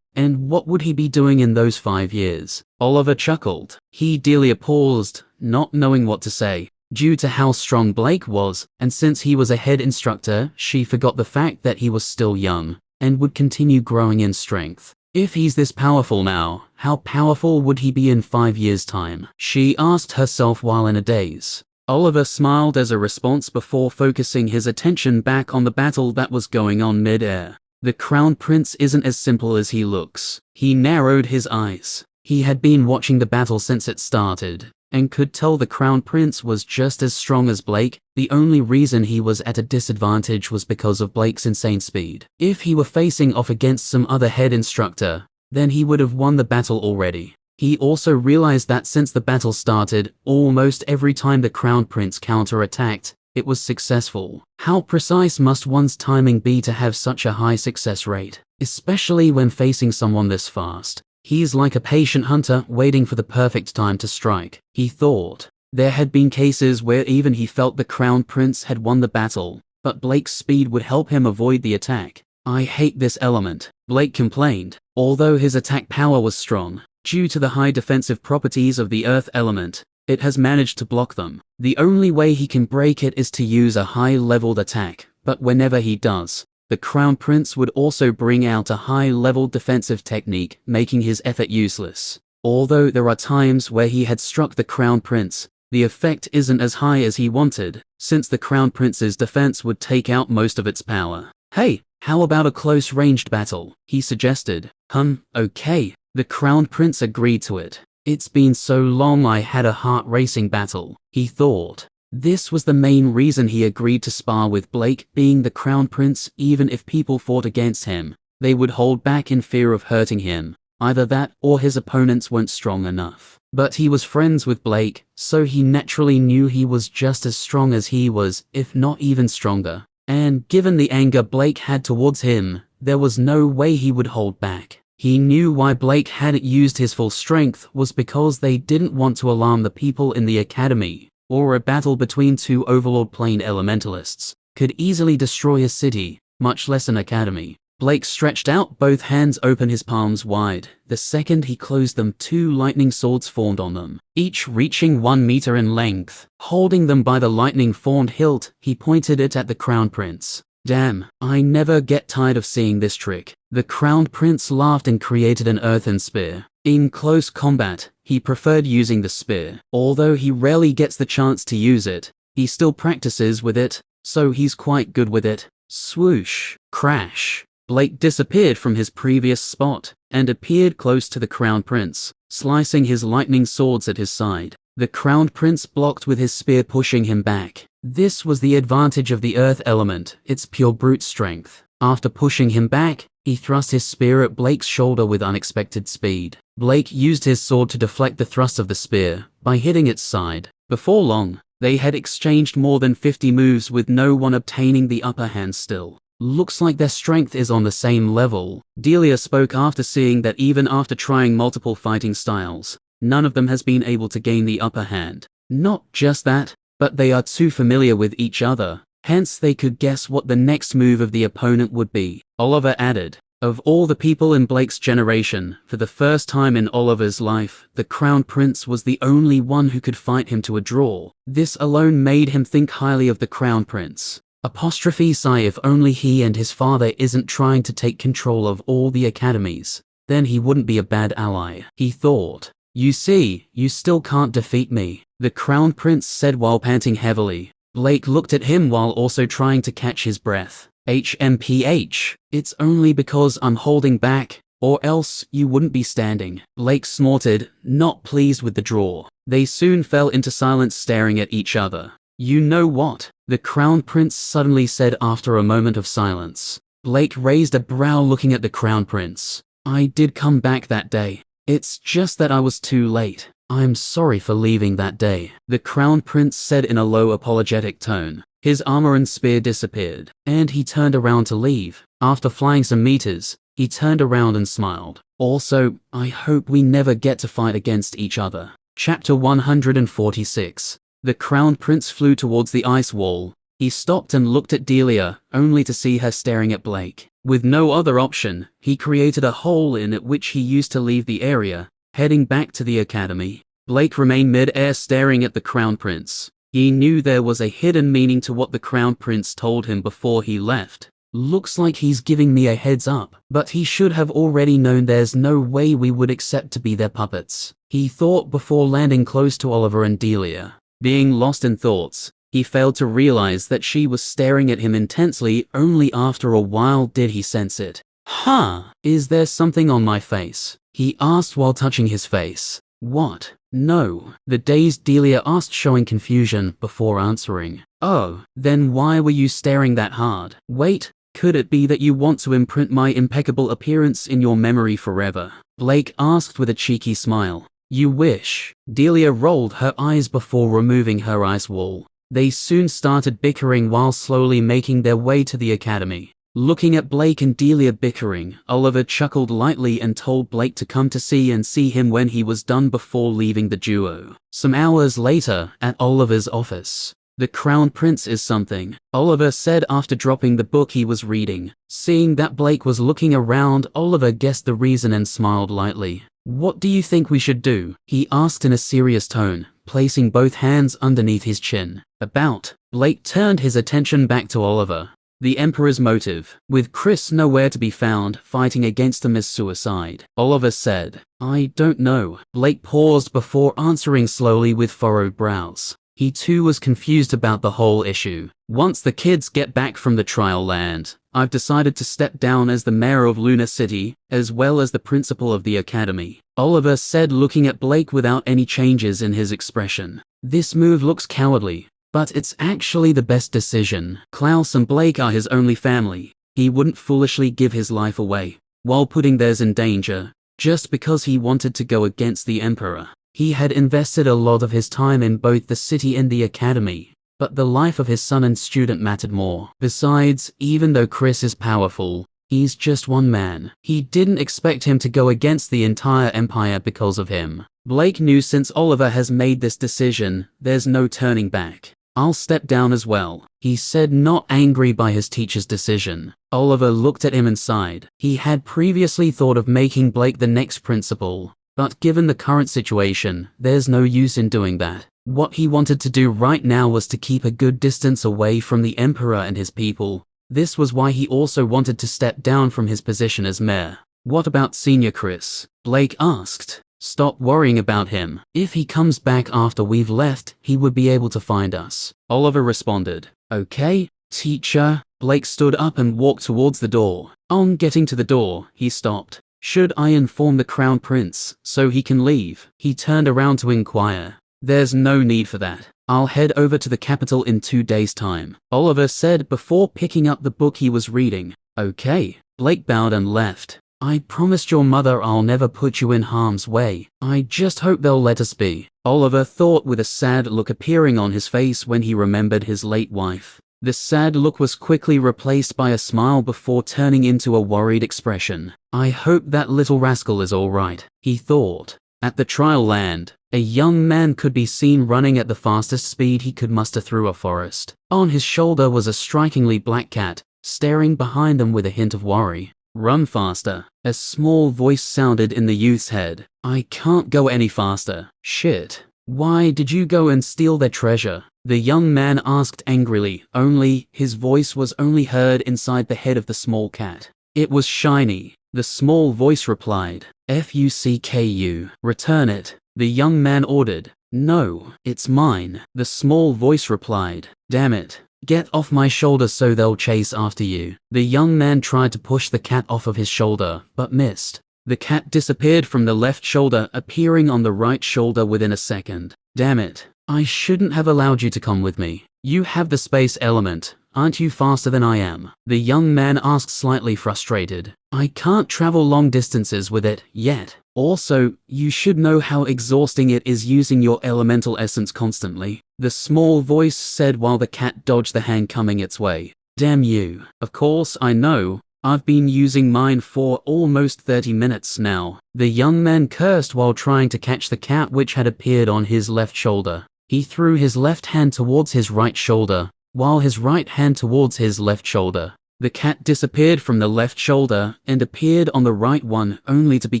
And what would he be doing in those 5 years? Oliver chuckled. Delia paused, not knowing what to say. Due to how strong Blake was, and since he was a head instructor, she forgot the fact that he was still young, and would continue growing in strength. If he's this powerful now, how powerful would he be in 5 years' time? She asked herself while in a daze. Oliver smiled as a response before focusing his attention back on the battle that was going on mid-air. The Crown Prince isn't as simple as he looks. He narrowed his eyes. He had been watching the battle since it started, and could tell the Crown Prince was just as strong as Blake. The only reason he was at a disadvantage was because of Blake's insane speed. If he were facing off against some other head instructor, then he would have won the battle already. He also realized that since the battle started, almost every time the Crown Prince counter-attacked, it was successful. How precise must one's timing be to have such a high success rate, especially when facing someone this fast? He's like a patient hunter waiting for the perfect time to strike, he thought. There had been cases where even he felt the Crown Prince had won the battle, but Blake's speed would help him avoid the attack. "I hate this element," Blake complained. Although his attack power was strong, due to the high defensive properties of the earth element, it has managed to block them. The only way he can break it is to use a high-leveled attack, but whenever he does, the Crown Prince would also bring out a high-leveled defensive technique, making his effort useless. Although there are times where he had struck the Crown Prince, the effect isn't as high as he wanted, since the Crown Prince's defense would take out most of its power. "Hey, how about a close-ranged battle?" he suggested. Okay. The Crown Prince agreed to it. "It's been so long I had a heart-racing battle," he thought. This was the main reason he agreed to spar with Blake. Being the Crown Prince, even if people fought against him, they would hold back in fear of hurting him. Either that, or his opponents weren't strong enough. But he was friends with Blake, so he naturally knew he was just as strong as he was, if not even stronger. And given the anger Blake had towards him, there was no way he would hold back. He knew why Blake hadn't used his full strength was because they didn't want to alarm the people in the academy, or a battle between two Overlord Plane elementalists could easily destroy a city, much less an academy. Blake stretched out both hands, open his palms wide. The second he closed them, 2 lightning swords formed on them, each reaching 1 meter in length. Holding them by the lightning-formed hilt, he pointed it at the Crown Prince. "Damn, I never get tired of seeing this trick." The Crown Prince laughed and created an earthen spear. In close combat, he preferred using the spear. Although he rarely gets the chance to use it, he still practices with it, so he's quite good with it. Swoosh. Crash. Blake disappeared from his previous spot, and appeared close to the Crown Prince, slicing his lightning swords at his side. The Crown Prince blocked with his spear, pushing him back. This was the advantage of the earth element, its pure brute strength. After pushing him back, he thrust his spear at Blake's shoulder with unexpected speed. Blake used his sword to deflect the thrust of the spear by hitting its side. Before long, they had exchanged more than 50 moves with no one obtaining the upper hand still. Looks like their strength is on the same level. Delia spoke after seeing that even after trying multiple fighting styles, none of them has been able to gain the upper hand. Not just that, but they are too familiar with each other, hence they could guess what the next move of the opponent would be. Oliver added, of all the people in Blake's generation, for the first time in Oliver's life, the Crown Prince was the only one who could fight him to a draw. This alone made him think highly of the Crown Prince. Sigh, if only he and his father isn't trying to take control of all the academies, then he wouldn't be a bad ally, he thought. You see, you still can't defeat me, the Crown Prince said while panting heavily. Blake looked at him while also trying to catch his breath. HMPH, it's only because I'm holding back, or else you wouldn't be standing. Blake snorted, not pleased with the draw. They soon fell into silence staring at each other. You know what? The Crown Prince suddenly said after a moment of silence. Blake raised a brow looking at the Crown Prince. I did come back that day. It's just that I was too late. I'm sorry for leaving that day, the Crown Prince said in a low apologetic tone. His armor and spear disappeared, and he turned around to leave. After flying some meters, he turned around and smiled. Also, I hope we never get to fight against each other. Chapter 146. The Crown Prince flew towards the ice wall. He stopped and looked at Delia, only to see her staring at Blake. With no other option, he created a hole in it which he used to leave the area, heading back to the academy. Blake remained mid-air staring at the Crown Prince. He knew there was a hidden meaning to what the Crown Prince told him before he left. Looks like he's giving me a heads up, but he should have already known there's no way we would accept to be their puppets, he thought before landing close to Oliver and Delia. Being lost in thoughts, he failed to realize that she was staring at him intensely. Only after a while did he sense it. Huh, is there something on my face? He asked while touching his face. What? No, the dazed Delia asked, showing confusion before answering. Oh, then why were you staring that hard? Wait, could it be that you want to imprint my impeccable appearance in your memory forever? Blake asked with a cheeky smile. You wish. Delia rolled her eyes before removing her ice wall. They soon started bickering while slowly making their way to the academy. Looking at Blake and Delia bickering, Oliver chuckled lightly and told Blake to come to see him when he was done before leaving the duo. Some hours later, at Oliver's office. The Crown Prince is something, Oliver said after dropping the book he was reading. Seeing that Blake was looking around, Oliver guessed the reason and smiled lightly. What do you think we should do? He asked in a serious tone, placing both hands underneath his chin. About. Blake turned his attention back to Oliver. The Emperor's motive, with Chris nowhere to be found, fighting against him as suicide. Oliver said, I don't know. Blake paused before answering slowly with furrowed brows. He too was confused about the whole issue. Once the kids get back from the trial land, I've decided to step down as the mayor of Luna City, as well as the principal of the academy. Oliver said, looking at Blake without any changes in his expression. This move looks cowardly, but it's actually the best decision. Clouse and Blake are his only family. He wouldn't foolishly give his life away, while putting theirs in danger, just because he wanted to go against the Emperor. He had invested a lot of his time in both the city and the academy, but the life of his son and student mattered more. Besides, even though Chris is powerful, he's just one man. He didn't expect him to go against the entire empire because of him. Blake knew since Oliver has made this decision, there's no turning back. I'll step down as well, he said, not angry by his teacher's decision. Oliver looked at him and sighed. He had previously thought of making Blake the next principal, but given the current situation, there's no use in doing that. What he wanted to do right now was to keep a good distance away from the Emperor and his people. This was why he also wanted to step down from his position as mayor. What about Senior Chris? Blake asked. Stop worrying about him. If he comes back after we've left, he would be able to find us. Oliver responded. Okay, teacher. Blake stood up and walked towards the door. On getting to the door, he stopped. Should I inform the Crown Prince, so he can leave? He turned around to inquire. There's no need for that. I'll head over to the capital in 2 days' time, Oliver said before picking up the book he was reading. Okay. Blake bowed and left. I promised your mother I'll never put you in harm's way. I just hope they'll let us be, Oliver thought with a sad look appearing on his face when he remembered his late wife. The sad look was quickly replaced by a smile before turning into a worried expression. I hope that little rascal is all right, he thought. At the trial land, a young man could be seen running at the fastest speed he could muster through a forest. On his shoulder was a strikingly black cat, staring behind him with a hint of worry. Run faster. A small voice sounded in the youth's head. I can't go any faster. Shit. Why did you go and steal their treasure? The young man asked angrily, only his voice was only heard inside the head of the small cat. It was shiny. The small voice replied. Fucku. Return it. The young man ordered. No, it's mine. The small voice replied. Damn it. Get off my shoulder so they'll chase after you. The young man tried to push the cat off of his shoulder, but missed. The cat disappeared from the left shoulder, appearing on the right shoulder within a second. Damn it. I shouldn't have allowed you to come with me. You have the space element. Aren't you faster than I am? The young man asked, slightly frustrated. I can't travel long distances with it yet. Also, you should know how exhausting it is using your elemental essence constantly. The small voice said while the cat dodged the hand coming its way. Damn you. Of course I know. I've been using mine for almost 30 minutes now. The young man cursed while trying to catch the cat which had appeared on his left shoulder. He threw his left hand towards his right shoulder, while his right hand towards his left shoulder. The cat disappeared from the left shoulder and appeared on the right one, only to be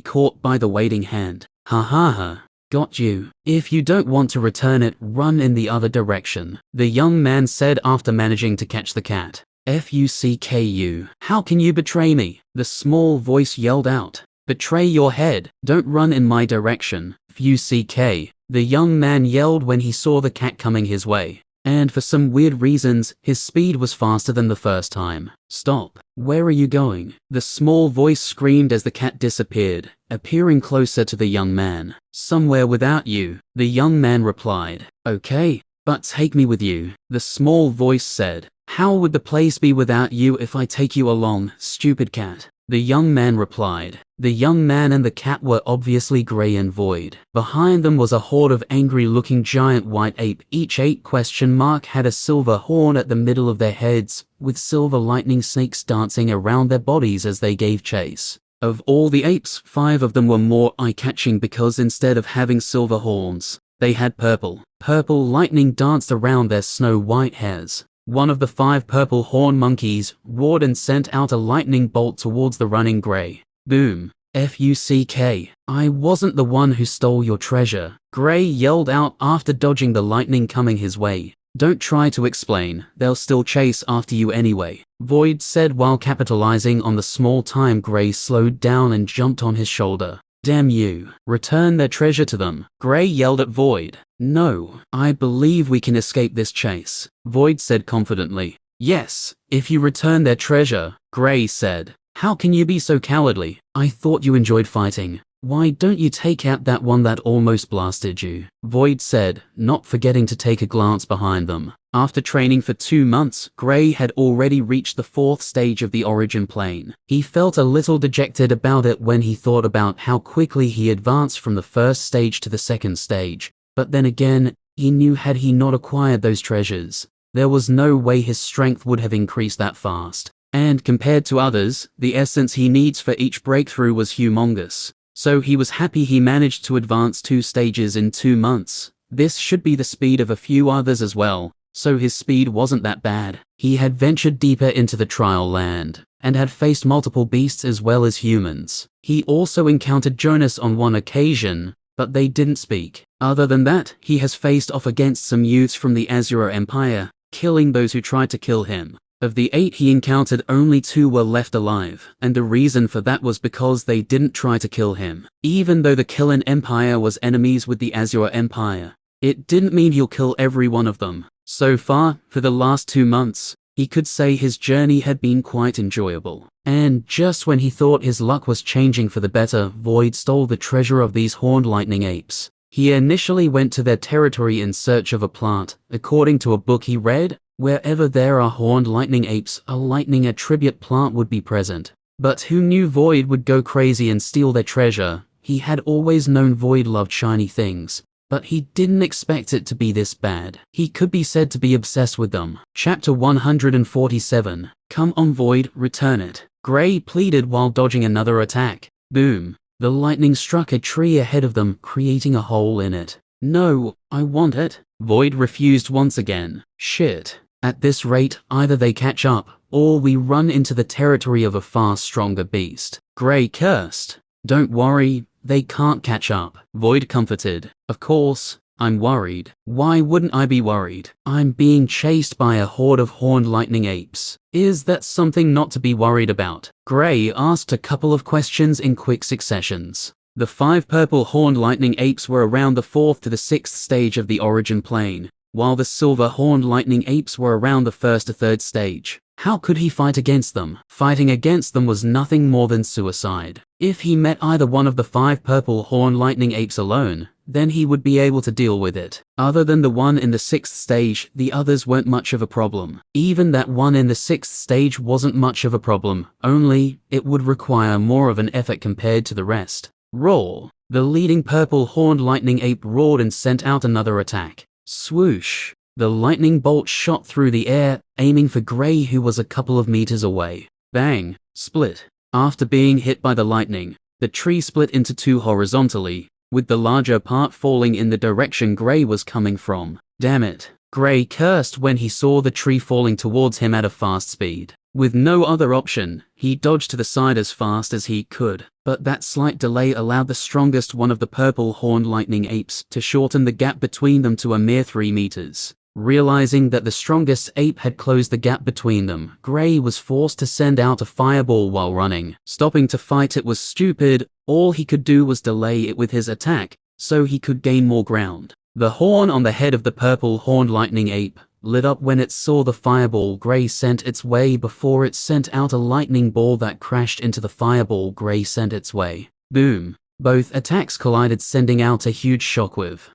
caught by the waiting hand. Ha ha ha. Got you. If you don't want to return it, run in the other direction, the young man said after managing to catch the cat. Fucku. How can you betray me? The small voice yelled out. Betray your head. Don't run in my direction. Fuck. The young man yelled when he saw the cat coming his way. And for some weird reasons, his speed was faster than the first time. Stop. Where are you going? The small voice screamed as the cat disappeared, appearing closer to the young man. Somewhere without you, the young man replied. Okay, but take me with you, the small voice said. How would the place be without you if I take you along, stupid cat? The young man replied. The young man and the cat were obviously grey and void. Behind them was a horde of angry-looking giant white ape. Each ape had a silver horn at the middle of their heads, with silver lightning snakes dancing around their bodies as they gave chase. Of all the apes, 5 of them were more eye-catching because instead of having silver horns, they had purple. Purple lightning danced around their snow-white hairs. One of the 5 purple horn monkeys roared and sent out a lightning bolt towards the running grey. Boom. Fuck. I wasn't the one who stole your treasure, Grey yelled out after dodging the lightning coming his way. Don't try to explain, they'll still chase after you anyway, Void said while capitalizing on the small time Grey slowed down and jumped on his shoulder. Damn you. Return their treasure to them, Grey yelled at Void. No, I believe we can escape this chase, Void said confidently. Yes, if you return their treasure, Grey said. How can you be so cowardly? I thought you enjoyed fighting. Why don't you take out that one that almost blasted you? Void said, not forgetting to take a glance behind them. After training for 2 months, Grey had already reached the 4th stage of the origin plane. He felt a little dejected about it when he thought about how quickly he advanced from the 1st stage to the 2nd stage. But then again, he knew had he not acquired those treasures, there was no way his strength would have increased that fast. And compared to others, the essence he needs for each breakthrough was humongous. So he was happy he managed to advance 2 stages in 2 months. This should be the speed of a few others as well, so his speed wasn't that bad. He had ventured deeper into the trial land, and had faced multiple beasts as well as humans. He also encountered Jonas on one occasion, but they didn't speak. Other than that, he has faced off against some youths from the Azure Empire, killing those who tried to kill him. Of the 8 he encountered, only 2 were left alive, and the reason for that was because they didn't try to kill him. Even though the Killen Empire was enemies with the Azure Empire, it didn't mean he'll kill every one of them. So far, for the last 2 months, he could say his journey had been quite enjoyable. And just when he thought his luck was changing for the better, Void stole the treasure of these horned lightning apes. He initially went to their territory in search of a plant. According to a book he read, Wherever there are horned lightning apes, a lightning attribute plant would be present. But who knew Void would go crazy and steal their treasure? He had always known Void loved shiny things, but he didn't expect it to be this bad. He could be said to be obsessed with them. Chapter 147. Come on Void, return it. Gray pleaded while dodging another attack. Boom. The lightning struck a tree ahead of them, creating a hole in it. No, I want it. Void refused once again. Shit. At this rate, either they catch up, or we run into the territory of a far stronger beast. Gray cursed. Don't worry, they can't catch up. Void comforted. Of course, I'm worried. Why wouldn't I be worried? I'm being chased by a horde of horned lightning apes. Is that something not to be worried about? Gray asked a couple of questions in quick successions. The 5 purple horned lightning apes were around the 4th to the 6th stage of the origin plane, while the silver horned lightning apes were around the 1st to 3rd stage. How could he fight against them? Fighting against them was nothing more than suicide. If he met either one of the 5 purple horned lightning apes alone, then he would be able to deal with it. Other than the one in the 6th stage, the others weren't much of a problem. Even that one in the 6th stage wasn't much of a problem, only it would require more of an effort compared to the rest. Roar! The leading purple horned lightning ape roared and sent out another attack. Swoosh! The lightning bolt shot through the air, aiming for Gray, who was a couple of meters away. Bang! Split. After being hit by the lightning, the tree split into 2 horizontally, with the larger part falling in the direction Gray was coming from. Damn it. Gray cursed when he saw the tree falling towards him at a fast speed. With no other option, he dodged to the side as fast as he could, but that slight delay allowed the strongest one of the purple horned lightning apes to shorten the gap between them to a mere 3 meters. Realizing that the strongest ape had closed the gap between them, Gray was forced to send out a fireball while running. Stopping to fight it was stupid. All he could do was delay it with his attack, so he could gain more ground. The horn on the head of the purple horned lightning ape lit up when it saw the fireball Gray sent its way before it sent out a lightning ball that crashed into the fireball Gray sent its way. Boom. Both attacks collided, sending out a huge shockwave.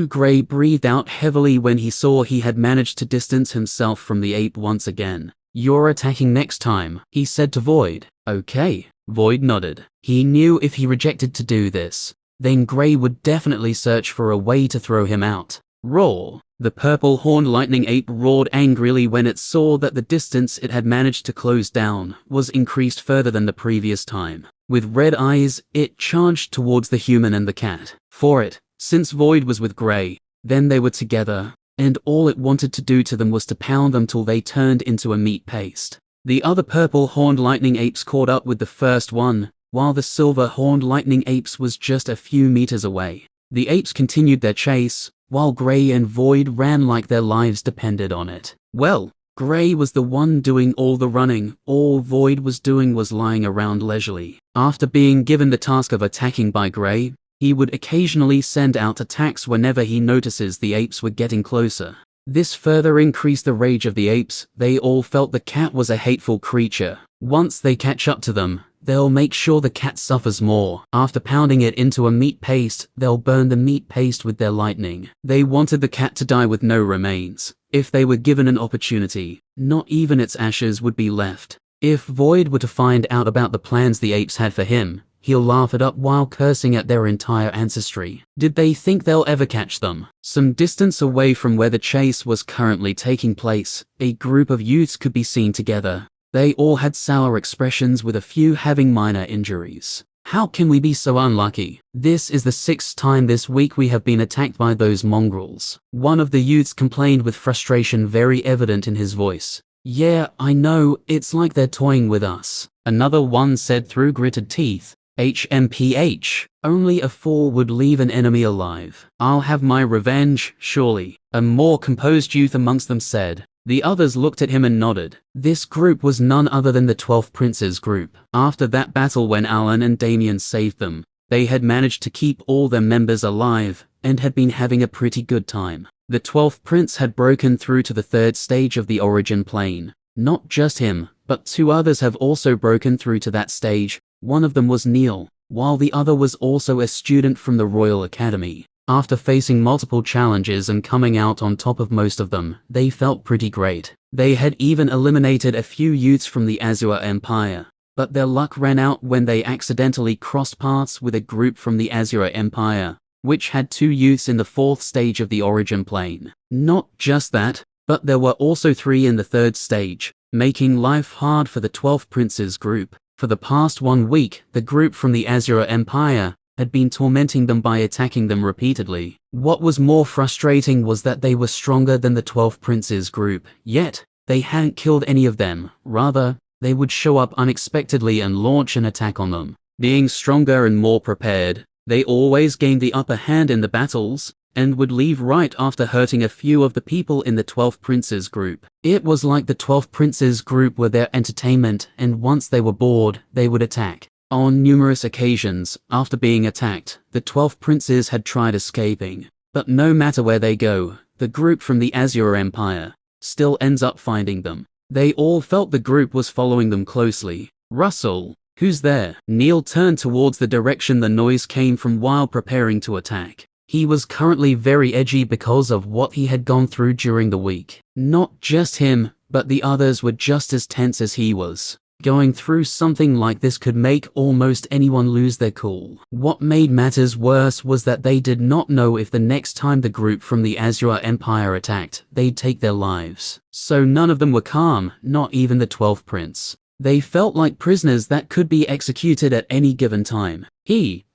Gray breathed out heavily when he saw he had managed to distance himself from the ape once again. You're attacking next time, he said to Void. Okay. Void nodded. He knew if he rejected to do this, then Gray would definitely search for a way to throw him out. Roar! The purple horned lightning ape roared angrily when it saw that the distance it had managed to close down was increased further than the previous time. With red eyes, it charged towards the human and the cat. For it, since Void was with Gray, then they were together, and all it wanted to do to them was to pound them till they turned into a meat paste. The other purple horned lightning apes caught up with the first one, while the silver horned lightning apes was just a few meters away. The apes continued their chase, while Gray and Void ran like their lives depended on it. Well, Gray was the one doing all the running. All Void was doing was lying around leisurely. After being given the task of attacking by Gray, he would occasionally send out attacks whenever he notices the apes were getting closer. This further increased the rage of the apes. They all felt the cat was a hateful creature. Once they catch up to them, they'll make sure the cat suffers more. After pounding it into a meat paste, they'll burn the meat paste with their lightning. They wanted the cat to die with no remains. If they were given an opportunity, not even its ashes would be left. If Void were to find out about the plans the apes had for him, he'll laugh it up while cursing at their entire ancestry. Did they think they'll ever catch them? Some distance away from where the chase was currently taking place, a group of youths could be seen together. They all had sour expressions, with a few having minor injuries. How can we be so unlucky? This is the 6th time this week we have been attacked by those mongrels. One of the youths complained with frustration very evident in his voice. Yeah, I know, it's like they're toying with us. Another one said through gritted teeth. HMPH. Only a fool would leave an enemy alive. I'll have my revenge, surely. A more composed youth amongst them said. The others looked at him and nodded. This group was none other than the 12th Prince's group. After that battle when Alan and Damien saved them, they had managed to keep all their members alive, and had been having a pretty good time. The 12th Prince had broken through to the 3rd stage of the origin plane. Not just him, but 2 others have also broken through to that stage. One of them was Neil, while the other was also a student from the Royal Academy. After facing multiple challenges and coming out on top of most of them, they felt pretty great. They had even eliminated a few youths from the Azure Empire. But their luck ran out when they accidentally crossed paths with a group from the Azure Empire, which had 2 youths in the 4th stage of the origin plane. Not just that, but there were also 3 in the 3rd stage, making life hard for the 12 Princes group. For the past 1 week, the group from the Azure Empire had been tormenting them by attacking them repeatedly. What was more frustrating was that they were stronger than the 12 Princes group, yet they hadn't killed any of them. Rather, they would show up unexpectedly and launch an attack on them. Being stronger and more prepared, they always gained the upper hand in the battles, and would leave right after hurting a few of the people in the 12 Princes group. It was like the 12 Princes group were their entertainment, and once they were bored, they would attack. On numerous occasions, after being attacked, the 12 Princes had tried escaping. But no matter where they go, the group from the Azure Empire still ends up finding them. They all felt the group was following them closely. Russell, who's there? Neil turned towards the direction the noise came from while preparing to attack. He was currently very edgy because of what he had gone through during the week. Not just him, but the others were just as tense as he was. Going through something like this could make almost anyone lose their cool. What made matters worse was that they did not know if the next time the group from the Azure Empire attacked, they'd take their lives. So none of them were calm, not even the 12th Prince. They felt like prisoners that could be executed at any given time.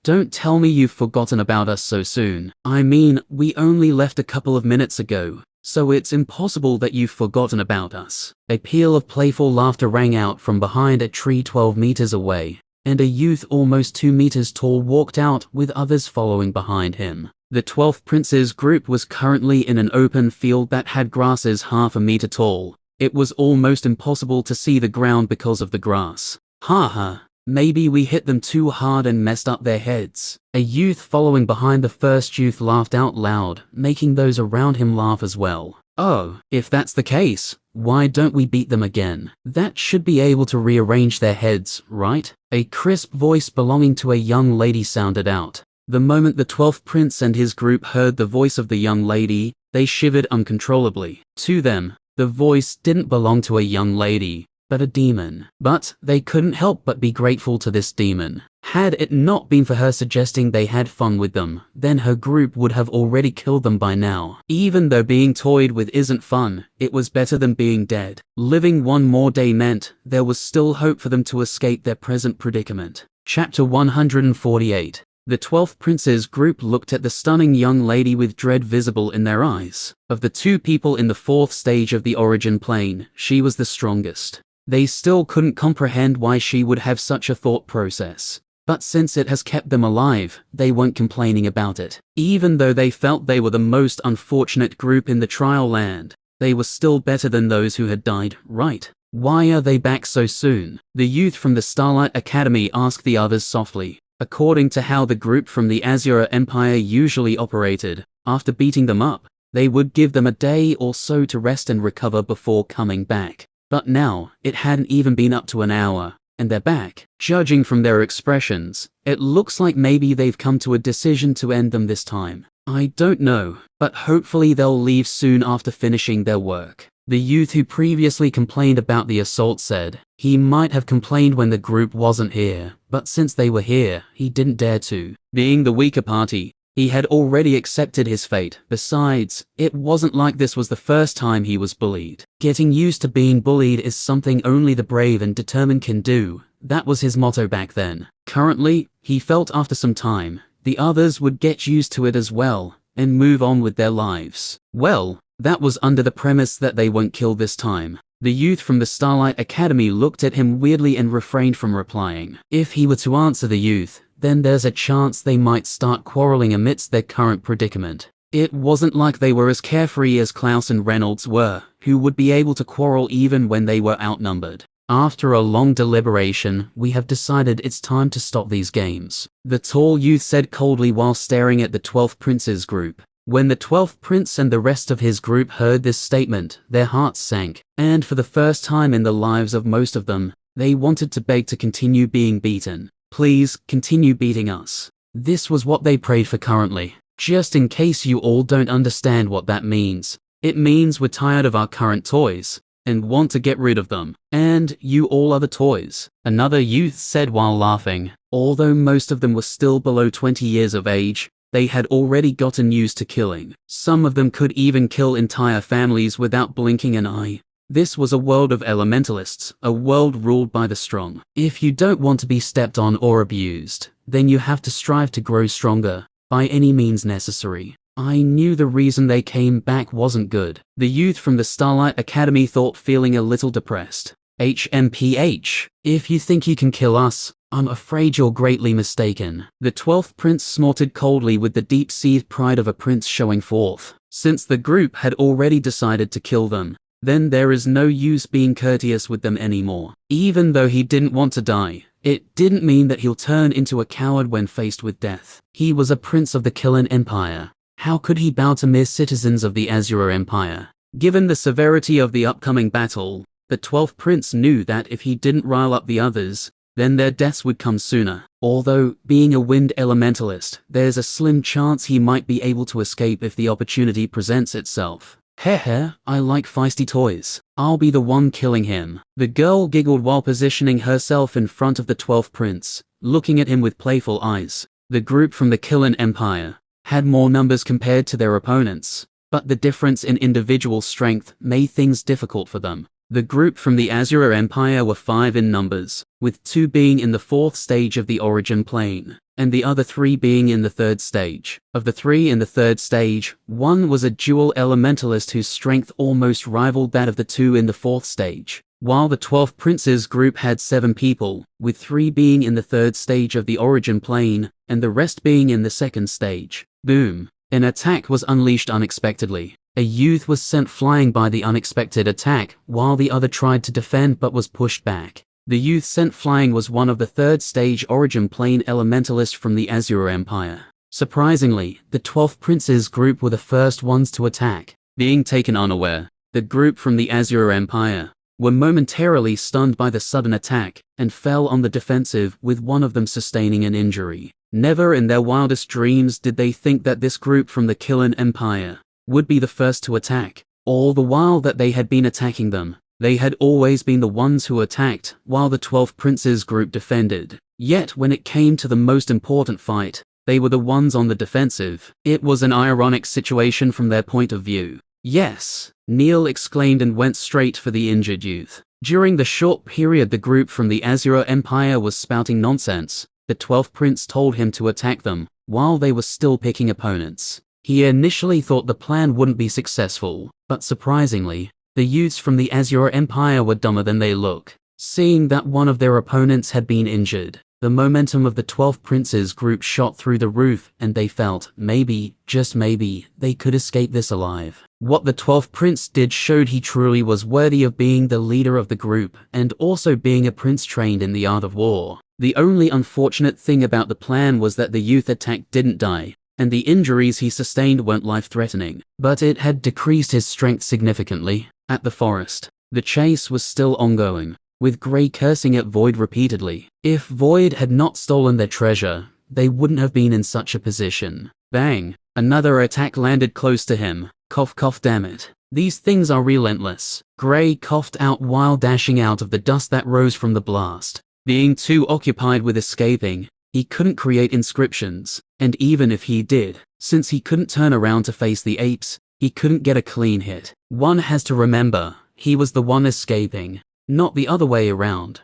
Don't tell me you've forgotten about us so soon. I mean, we only left a couple of minutes ago. So it's impossible that you've forgotten about us. A peal of playful laughter rang out from behind a tree 12 meters away, and a youth almost 2 meters tall walked out with others following behind him. The 12th Princes group was currently in an open field that had grasses half a meter tall. It was almost impossible to see the ground because of the grass. Haha, maybe we hit them too hard and messed up their heads. A youth following behind the first youth laughed out loud, making those around him laugh as well. Oh, if that's the case, why don't we beat them again? That should be able to rearrange their heads, right? A crisp voice belonging to a young lady sounded out. The moment the 12th Prince and his group heard the voice of the young lady, they shivered uncontrollably. To them, the voice didn't belong to a young lady, but a demon. But they couldn't help but be grateful to this demon. Had it not been for her suggesting they had fun with them, then her group would have already killed them by now. Even though being toyed with isn't fun, it was better than being dead. Living one more day meant there was still hope for them to escape their present predicament. Chapter 148. The 12th Princes group looked at the stunning young lady with dread visible in their eyes. Of the 2 people in the 4th stage of the origin plane, she was the strongest. They still couldn't comprehend why she would have such a thought process. But since it has kept them alive, they weren't complaining about it. Even though they felt they were the most unfortunate group in the trial land, they were still better than those who had died, right? Why are they back so soon? The youth from the Starlight Academy asked the others softly. According to how the group from the Azure Empire usually operated, after beating them up, they would give them a day or so to rest and recover before coming back. But now, it hadn't even been up to an hour, and they're back. Judging from their expressions, it looks like maybe they've come to a decision to end them this time. I don't know, but hopefully they'll leave soon after finishing their work. The youth who previously complained about the assault said he might have complained when the group wasn't here, but since they were here, he didn't dare to. Being the weaker party, he had already accepted his fate. Besides, it wasn't like this was the first time he was bullied. Getting used to being bullied is something only the brave and determined can do. That was his motto back then. Currently, he felt after some time, the others would get used to it as well, and move on with their lives. Well, that was under the premise that they weren't killed this time. The youth from the Starlight Academy looked at him weirdly and refrained from replying. If he were to answer the youth, then there's a chance they might start quarreling amidst their current predicament. It wasn't like they were as carefree as Clouse and Reynolds were, who would be able to quarrel even when they were outnumbered. After a long deliberation, we have decided it's time to stop these games, the tall youth said coldly while staring at the 12th Princes group. When the 12th Prince and the rest of his group heard this statement, their hearts sank, and for the first time in the lives of most of them, they wanted to beg to continue being beaten. Please, continue beating us. This was what they prayed for currently. Just in case you all don't understand what that means, it means we're tired of our current toys and want to get rid of them. And you all are the toys, another youth said while laughing. Although most of them were still below 20 years of age, they had already gotten used to killing. Some of them could even kill entire families without blinking an eye. This was a world of elementalists, a world ruled by the strong. If you don't want to be stepped on or abused, then you have to strive to grow stronger, by any means necessary. I knew the reason they came back wasn't good. The youth from the Starlight Academy thought, feeling a little depressed. HMPH, if you think you can kill us, I'm afraid you're greatly mistaken. The 12th prince snorted coldly, with the deep-seated pride of a prince showing forth. Since the group had already decided to kill them, then there is no use being courteous with them anymore. Even though he didn't want to die, it didn't mean that he'll turn into a coward when faced with death. He was a prince of the Killing Empire. How could he bow to mere citizens of the Azure Empire? Given the severity of the upcoming battle, the 12th prince knew that if he didn't rile up the others, then their deaths would come sooner. Although, being a wind elementalist, there's a slim chance he might be able to escape if the opportunity presents itself. Heh, I like feisty toys. I'll be the one killing him. The girl giggled while positioning herself in front of the 12th prince, looking at him with playful eyes. The group from the Killing Empire had more numbers compared to their opponents, but the difference in individual strength made things difficult for them. The group from the Azure Empire were 5 in numbers, with 2 being in the 4th stage of the origin plane, and the other 3 being in the 3rd stage. Of the 3 in the 3rd stage, 1 was a dual elementalist whose strength almost rivaled that of the 2 in the 4th stage. While the 12th princes group had 7 people, with 3 being in the 3rd stage of the origin plane, and the rest being in the 2nd stage. Boom! An attack was unleashed unexpectedly. A youth was sent flying by the unexpected attack, while the other tried to defend but was pushed back. The youth sent flying was one of the 3rd stage origin plane elementalists from the Azure Empire. Surprisingly, the 12th princes group were the first ones to attack. Being taken unaware, the group from the Azure Empire were momentarily stunned by the sudden attack, and fell on the defensive, with one of them sustaining an injury. Never in their wildest dreams did they think that this group from the Killing Empire would be the first to attack. All the while that they had been attacking them, they had always been the ones who attacked, while the 12th princes group defended. Yet when it came to the most important fight, they were the ones on the defensive. It was an ironic situation from their point of view. Yes, Neil exclaimed and went straight for the injured youth. During the short period the group from the Azure Empire was spouting nonsense, the 12th prince told him to attack them, while they were still picking opponents. He initially thought the plan wouldn't be successful, but surprisingly, the youths from the Azure Empire were dumber than they look. Seeing that one of their opponents had been injured, the momentum of the 12th princes group shot through the roof, and they felt, maybe, just maybe, they could escape this alive. What the 12th prince did showed he truly was worthy of being the leader of the group, and also being a prince trained in the art of war. The only unfortunate thing about the plan was that the youth attacked didn't die, and the injuries he sustained weren't life-threatening, but it had decreased his strength significantly. At the forest, the chase was still ongoing, with Grey cursing at Void repeatedly. If Void had not stolen their treasure, they wouldn't have been in such a position. Bang! Another attack landed close to him. Cough cough, damn it. These things are relentless. Grey coughed out while dashing out of the dust that rose from the blast. Being too occupied with escaping, he couldn't create inscriptions, and even if he did, since he couldn't turn around to face the apes, he couldn't get a clean hit. One has to remember, he was the one escaping, not the other way around.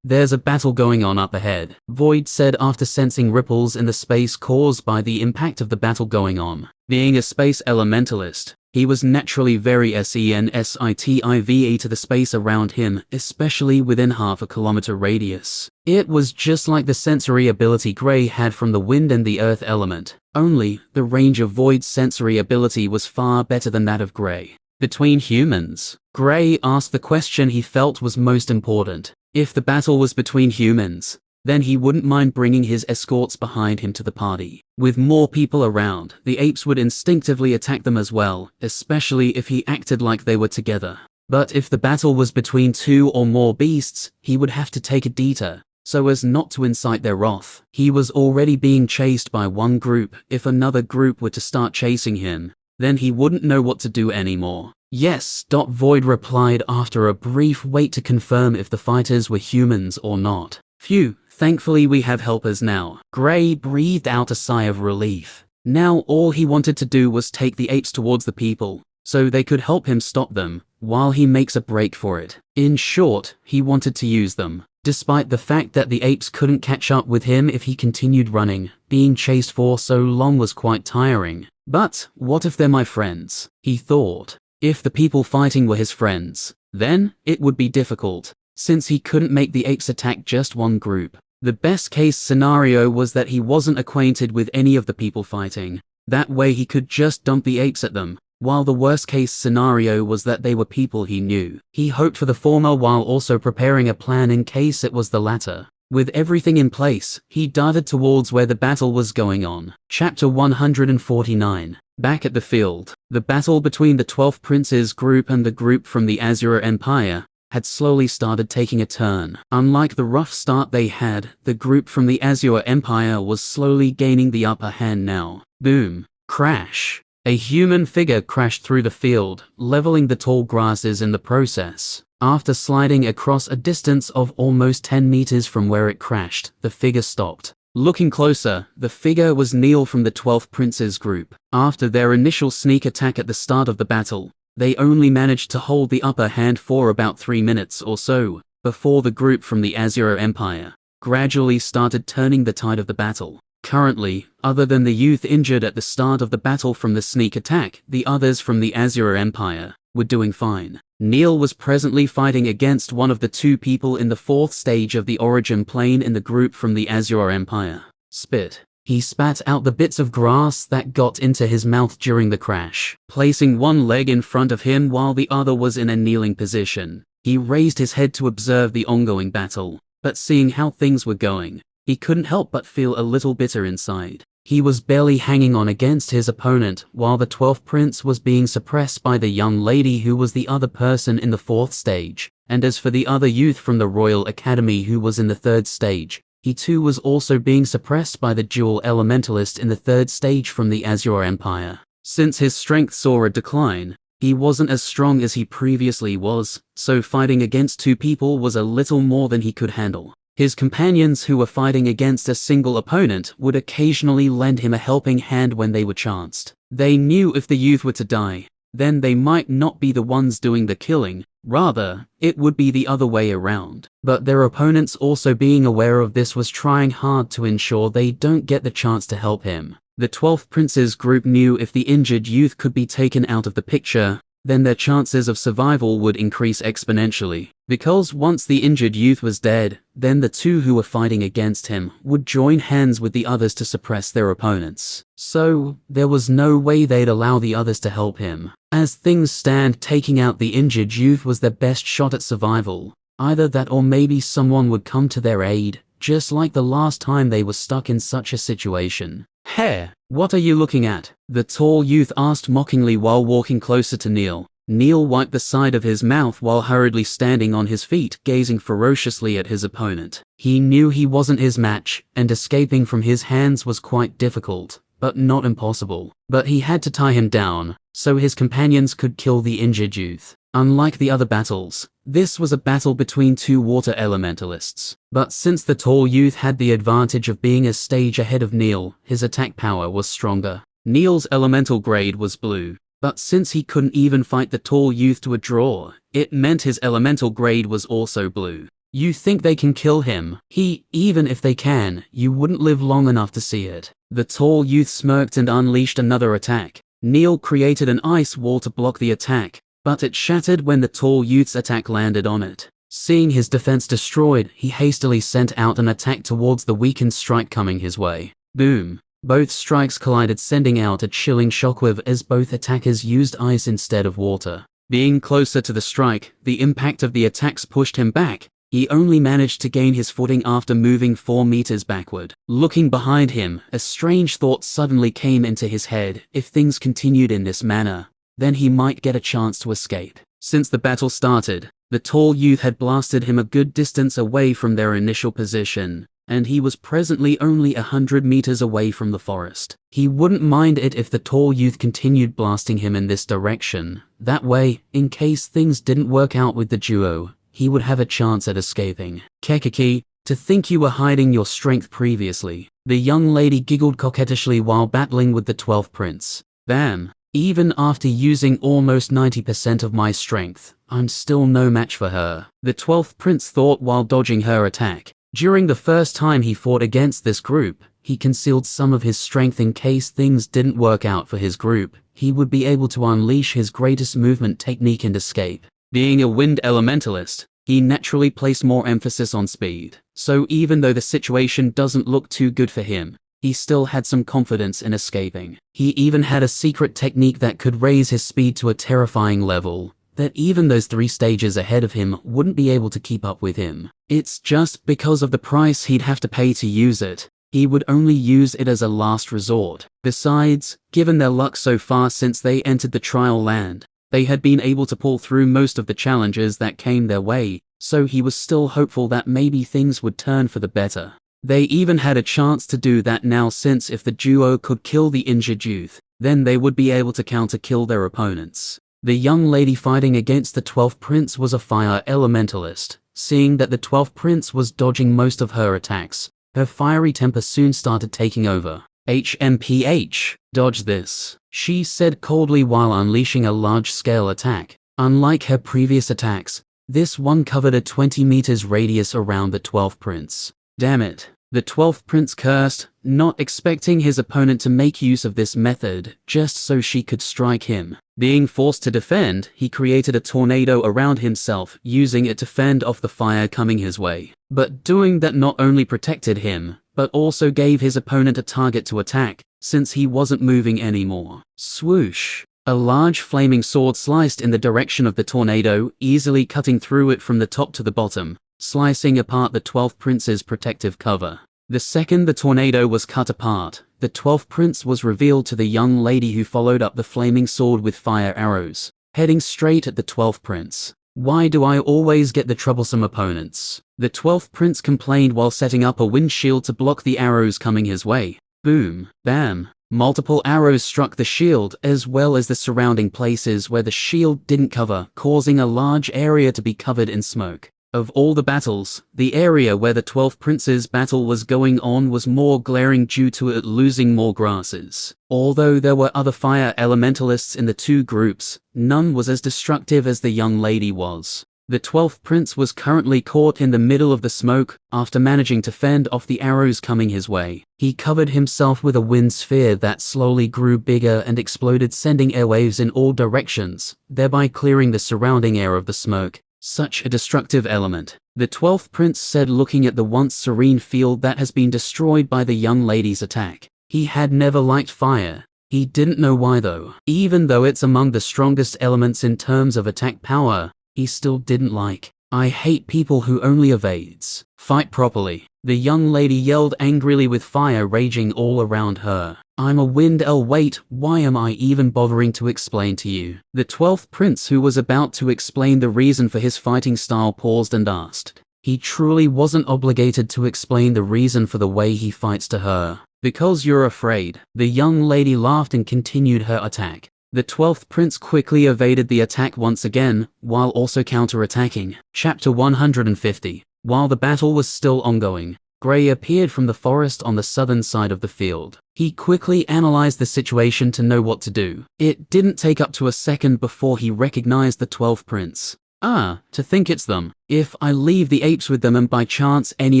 There's a battle going on up ahead, Void said after sensing ripples in the space caused by the impact of the battle going on. Being a space elementalist, he was naturally very sensitive to the space around him, especially within half a kilometer radius. It was just like the sensory ability Grey had from the wind and the earth element, only the range of Void's sensory ability was far better than that of Grey. Between humans, Grey asked the question he felt was most important. If the battle was between humans, then he wouldn't mind bringing his escorts behind him to the party. With more people around, the apes would instinctively attack them as well, especially if he acted like they were together. But if the battle was between 2 or more beasts, he would have to take a detour, so as not to incite their wrath. He was already being chased by one group. If another group were to start chasing him, then he wouldn't know what to do anymore. Yes, Void replied after a brief wait to confirm if the fighters were humans or not. Phew, thankfully we have helpers now. Gray breathed out a sigh of relief. Now all he wanted to do was take the apes towards the people, so they could help him stop them, while he makes a break for it. In short, he wanted to use them. Despite the fact that the apes couldn't catch up with him if he continued running, being chased for so long was quite tiring. But what if they're my friends? He thought. If the people fighting were his friends, then it would be difficult, since he couldn't make the apes attack just one group. The best case scenario was that he wasn't acquainted with any of the people fighting. That way he could just dump the apes at them, while the worst case scenario was that they were people he knew. He hoped for the former while also preparing a plan in case it was the latter. With everything in place, he darted towards where the battle was going on. Chapter 149. Back at the field, the battle between the 12th Prince's group and the group from the Azure Empire had slowly started taking a turn. Unlike the rough start they had, the group from the Azure Empire was slowly gaining the upper hand now. Boom. Crash. A human figure crashed through the field, leveling the tall grasses in the process. After sliding across a distance of almost 10 meters from where it crashed, the figure stopped. Looking closer, the figure was Neil from the 12th Prince's group. After their initial sneak attack at the start of the battle, they only managed to hold the upper hand for about 3 minutes or so, before the group from the Azure Empire gradually started turning the tide of the battle. Currently, other than the youth injured at the start of the battle from the sneak attack, the others from the Azure Empire were doing fine. Neil was presently fighting against one of the two people in the 4th stage of the origin plane in the group from the Azure Empire. Spit. He spat out the bits of grass that got into his mouth during the crash. Placing one leg in front of him while the other was in a kneeling position, he raised his head to observe the ongoing battle. But seeing how things were going, he couldn't help but feel a little bitter inside. He was barely hanging on against his opponent while the 12th Prince was being suppressed by the young lady who was the other person in the 4th stage. And as for the other youth from the Royal Academy who was in the 3rd stage, he too was also being suppressed by the dual elementalist in the 3rd stage from the Azure Empire. Since his strength saw a decline, he wasn't as strong as he previously was, so fighting against two people was a little more than he could handle. His companions who were fighting against a single opponent would occasionally lend him a helping hand when they were chanced. They knew if the youth were to die, then they might not be the ones doing the killing, rather, it would be the other way around. But their opponents also being aware of this was trying hard to ensure they don't get the chance to help him. The 12th Prince's group knew if the injured youth could be taken out of the picture, then their chances of survival would increase exponentially. Because once the injured youth was dead, then the two who were fighting against him would join hands with the others to suppress their opponents. So, there was no way they'd allow the others to help him. As things stand, taking out the injured youth was their best shot at survival. Either that or maybe someone would come to their aid, just like the last time they were stuck in such a situation. "Hey, what are you looking at?" the tall youth asked mockingly while walking closer to Neil. Neil wiped the side of his mouth while hurriedly standing on his feet, gazing ferociously at his opponent. He knew he wasn't his match, and escaping from his hands was quite difficult, but not impossible. But he had to tie him down, so his companions could kill the injured youth. Unlike the other battles, this was a battle between two water elementalists. But since the tall youth had the advantage of being a stage ahead of Neil, his attack power was stronger. Neil's elemental grade was blue, but since he couldn't even fight the tall youth to a draw, it meant his elemental grade was also blue. You think they can kill him? Even if they can, you wouldn't live long enough to see it. The tall youth smirked and unleashed another attack. Neil created an ice wall to block the attack, but it shattered when the tall youth's attack landed on it. Seeing his defense destroyed, he hastily sent out an attack towards the weakened strike coming his way. Boom. Both strikes collided, sending out a chilling shockwave as both attackers used ice instead of water. Being closer to the strike, the impact of the attacks pushed him back. He only managed to gain his footing after moving 4 meters backward. Looking behind him, a strange thought suddenly came into his head. If things continued in this manner, then he might get a chance to escape. Since the battle started, The tall youth had blasted him a good distance away from their initial position, and he was presently only 100 meters away from the forest. He wouldn't mind it if the tall youth continued blasting him in this direction. That way, in case things didn't work out with the duo, he would have a chance at escaping. Kekiki, to think you were hiding your strength previously. The young lady giggled coquettishly while battling with the 12th prince. Bam! Even after using almost 90% of my strength, I'm still no match for her. The 12th prince thought while dodging her attack. During the first time he fought against this group, he concealed some of his strength in case things didn't work out for his group. He would be able to unleash his greatest movement technique and escape. Being a wind elementalist, he naturally placed more emphasis on speed. So even though the situation doesn't look too good for him, he still had some confidence in escaping. He even had a secret technique that could raise his speed to a terrifying level, that even those 3 stages ahead of him wouldn't be able to keep up with him. It's just because of the price he'd have to pay to use it. He would only use it as a last resort. Besides, given their luck so far since they entered the trial land, they had been able to pull through most of the challenges that came their way, so he was still hopeful that maybe things would turn for the better. They even had a chance to do that now, since if the duo could kill the injured youth, then they would be able to counter-kill their opponents. The young lady fighting against the 12th prince was a fire elementalist. Seeing that the 12th prince was dodging most of her attacks, her fiery temper soon started taking over. HMPH, dodge this, she said coldly while unleashing a large-scale attack. Unlike her previous attacks, this one covered a 20 meters radius around the 12th prince. Damn it. The 12th prince cursed, not expecting his opponent to make use of this method, just so she could strike him. Being forced to defend, he created a tornado around himself, using it to fend off the fire coming his way. But doing that not only protected him, but also gave his opponent a target to attack, since he wasn't moving anymore. Swoosh! A large flaming sword sliced in the direction of the tornado, easily cutting through it from the top to the bottom, slicing apart the 12th prince's protective cover. The second the tornado was cut apart, the 12th prince was revealed to the young lady, who followed up the flaming sword with fire arrows, heading straight at the 12th prince. Why do I always get the troublesome opponents? The 12th prince complained while setting up a windshield to block the arrows coming his way. Boom, bam. Multiple arrows struck the shield as well as the surrounding places where the shield didn't cover, causing a large area to be covered in smoke. Of all the battles, the area where the 12th prince's battle was going on was more glaring due to it losing more grasses. Although there were other fire elementalists in the 2 groups, none was as destructive as the young lady was. The 12th prince was currently caught in the middle of the smoke, after managing to fend off the arrows coming his way. He covered himself with a wind sphere that slowly grew bigger and exploded, sending airwaves in all directions, thereby clearing the surrounding air of the smoke. Such a destructive element, the 12th prince said, looking at the once serene field that has been destroyed by the young lady's attack. He had never liked fire. He didn't know why though. Even though it's among the strongest elements in terms of attack power, he still didn't like. I hate people who only evades. Fight properly. The young lady yelled angrily with fire raging all around her. I'm a wind wait, why am I even bothering to explain to you? The 12th prince, who was about to explain the reason for his fighting style, paused and asked. He truly wasn't obligated to explain the reason for the way he fights to her. Because you're afraid. The young lady laughed and continued her attack. The 12th prince quickly evaded the attack once again, while also counter-attacking. Chapter 150. While the battle was still ongoing, Gray appeared from the forest on the southern side of the field. He quickly analyzed the situation to know what to do. It didn't take up to a second before he recognized the 12th prince. Ah, to think it's them. If I leave the apes with them and by chance any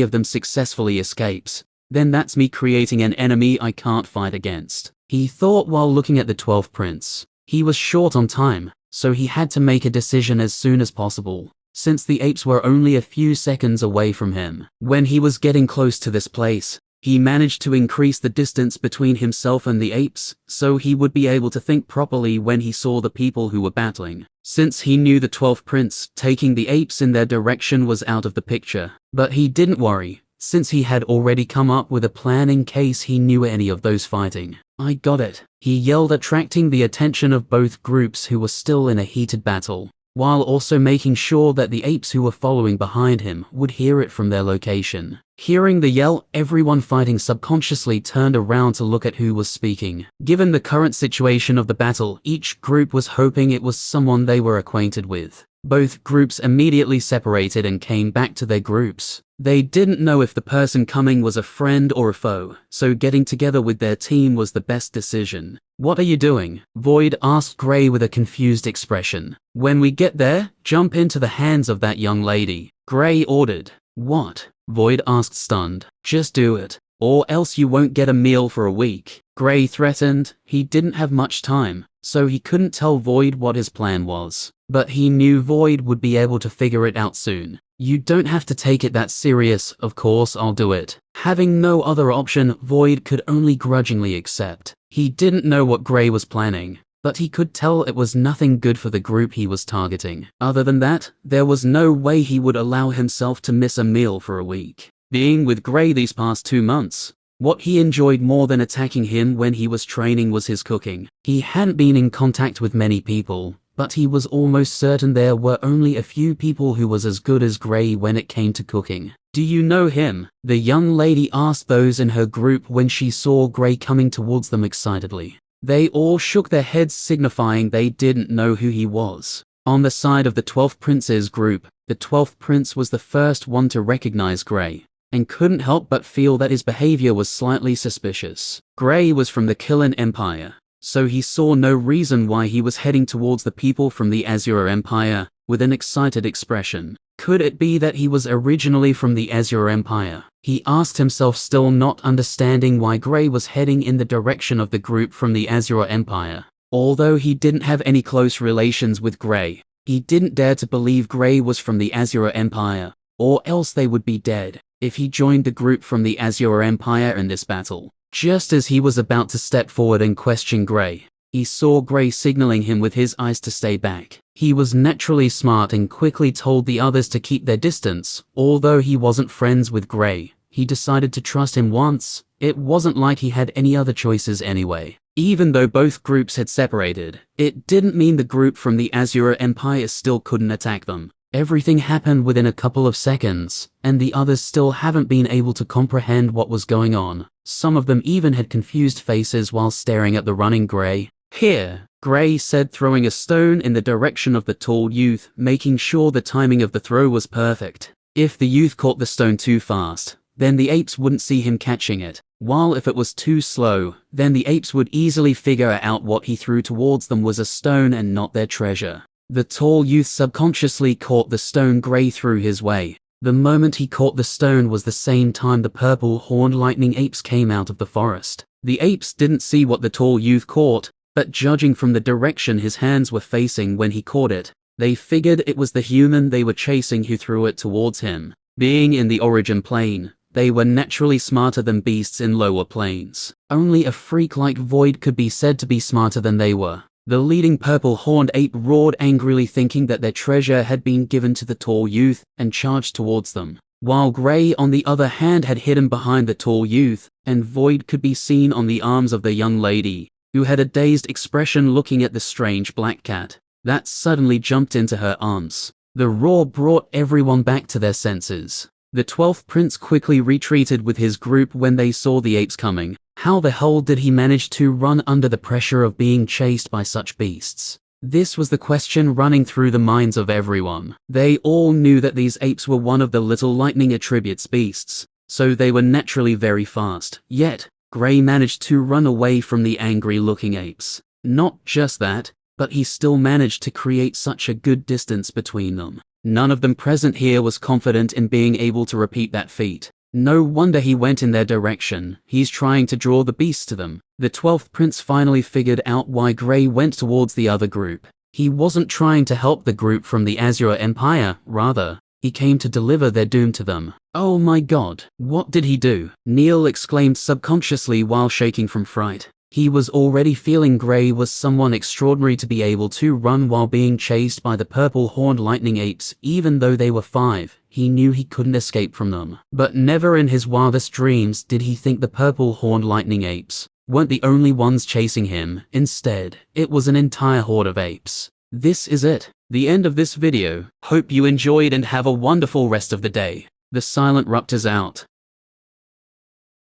of them successfully escapes, then that's me creating an enemy I can't fight against. He thought while looking at the 12th prince. He was short on time, so he had to make a decision as soon as possible, since the apes were only a few seconds away from him. When he was getting close to this place, he managed to increase the distance between himself and the apes, so he would be able to think properly when he saw the people who were battling. Since he knew the 12th prince, taking the apes in their direction was out of the picture. But he didn't worry, since he had already come up with a plan in case he knew any of those fighting. I got it, he yelled, attracting the attention of both groups who were still in a heated battle. while also making sure that the apes who were following behind him would hear it from their location. Hearing the yell, everyone fighting subconsciously turned around to look at who was speaking. Given the current situation of the battle, each group was hoping it was someone they were acquainted with. Both groups immediately separated and came back to their groups. They didn't know if the person coming was a friend or a foe, so getting together with their team was the best decision. "What are you doing?" Void asked Gray with a confused expression. "When we get there, jump into the hands of that young lady," Gray ordered. "What?" Void asked, stunned. "Just do it, or else you won't get a meal for a week," Gray threatened. He didn't have much time, so he couldn't tell Void what his plan was. But he knew Void would be able to figure it out soon. "You don't have to take it that serious, of course I'll do it." Having no other option, Void could only grudgingly accept. He didn't know what Gray was planning, but he could tell it was nothing good for the group he was targeting. Other than that, there was no way he would allow himself to miss a meal for a week. Being with Gray these past 2 months, what he enjoyed more than attacking him when he was training was his cooking. He hadn't been in contact with many people, but he was almost certain there were only a few people who was as good as Gray when it came to cooking. "Do you know him?" the young lady asked those in her group when she saw Gray coming towards them excitedly. They all shook their heads, signifying they didn't know who he was. On the side of the 12th Prince's group, the 12th Prince was the first one to recognize Gray, and couldn't help but feel that his behavior was slightly suspicious. Gray was from the Killen Empire, so he saw no reason why he was heading towards the people from the Azure Empire with an excited expression. Could it be that he was originally from the Azure Empire? He asked himself, still not understanding why Gray was heading in the direction of the group from the Azure Empire. Although he didn't have any close relations with Gray, he didn't dare to believe Gray was from the Azure Empire, or else they would be dead if he joined the group from the Azure Empire in this battle. Just as he was about to step forward and question Gray, he saw Gray signaling him with his eyes to stay back. He was naturally smart and quickly told the others to keep their distance. Although he wasn't friends with Gray, he decided to trust him once. It wasn't like he had any other choices anyway. Even though both groups had separated, it didn't mean the group from the Azure Empire still couldn't attack them. Everything happened within a couple of seconds, and the others still haven't been able to comprehend what was going on. Some of them even had confused faces while staring at the running Gray. "Here," Gray said, throwing a stone in the direction of the tall youth, making sure the timing of the throw was perfect. If the youth caught the stone too fast, then the apes wouldn't see him catching it, while if it was too slow, then the apes would easily figure out what he threw towards them was a stone and not their treasure. The tall youth subconsciously caught the stone Gray threw his way. The moment he caught the stone was the same time the purple horned lightning apes came out of the forest. The apes didn't see what the tall youth caught, but judging from the direction his hands were facing when he caught it, they figured it was the human they were chasing who threw it towards him. Being in the origin plane, they were naturally smarter than beasts in lower planes. Only a freak like Void could be said to be smarter than they were. The leading purple-horned ape roared angrily, thinking that their treasure had been given to the tall youth, and charged towards them. While Gray, on the other hand, had hidden behind the tall youth, and Void could be seen on the arms of the young lady, who had a dazed expression looking at the strange black cat that suddenly jumped into her arms. The roar brought everyone back to their senses. The 12th Prince quickly retreated with his group when they saw the apes coming. How the hell did he manage to run under the pressure of being chased by such beasts? This was the question running through the minds of everyone. They all knew that these apes were one of the little lightning attributes beasts, so they were naturally very fast. Yet, Gray managed to run away from the angry-looking apes. Not just that, but he still managed to create such a good distance between them. None of them present here was confident in being able to repeat that feat. No wonder he went in their direction. He's trying to draw the beasts to them. The 12th Prince finally figured out why Gray went towards the other group. He wasn't trying to help the group from the Azure Empire, rather, he came to deliver their doom to them. Oh my god, what did he do? Neil exclaimed subconsciously while shaking from fright. He was already feeling Gray was someone extraordinary to be able to run while being chased by the purple-horned lightning apes. Even though they were 5, he knew he couldn't escape from them. But never in his wildest dreams did he think the purple-horned lightning apes weren't the only ones chasing him. Instead, it was an entire horde of apes. This is it. The end of this video. Hope you enjoyed and have a wonderful rest of the day. The silent ruptures out.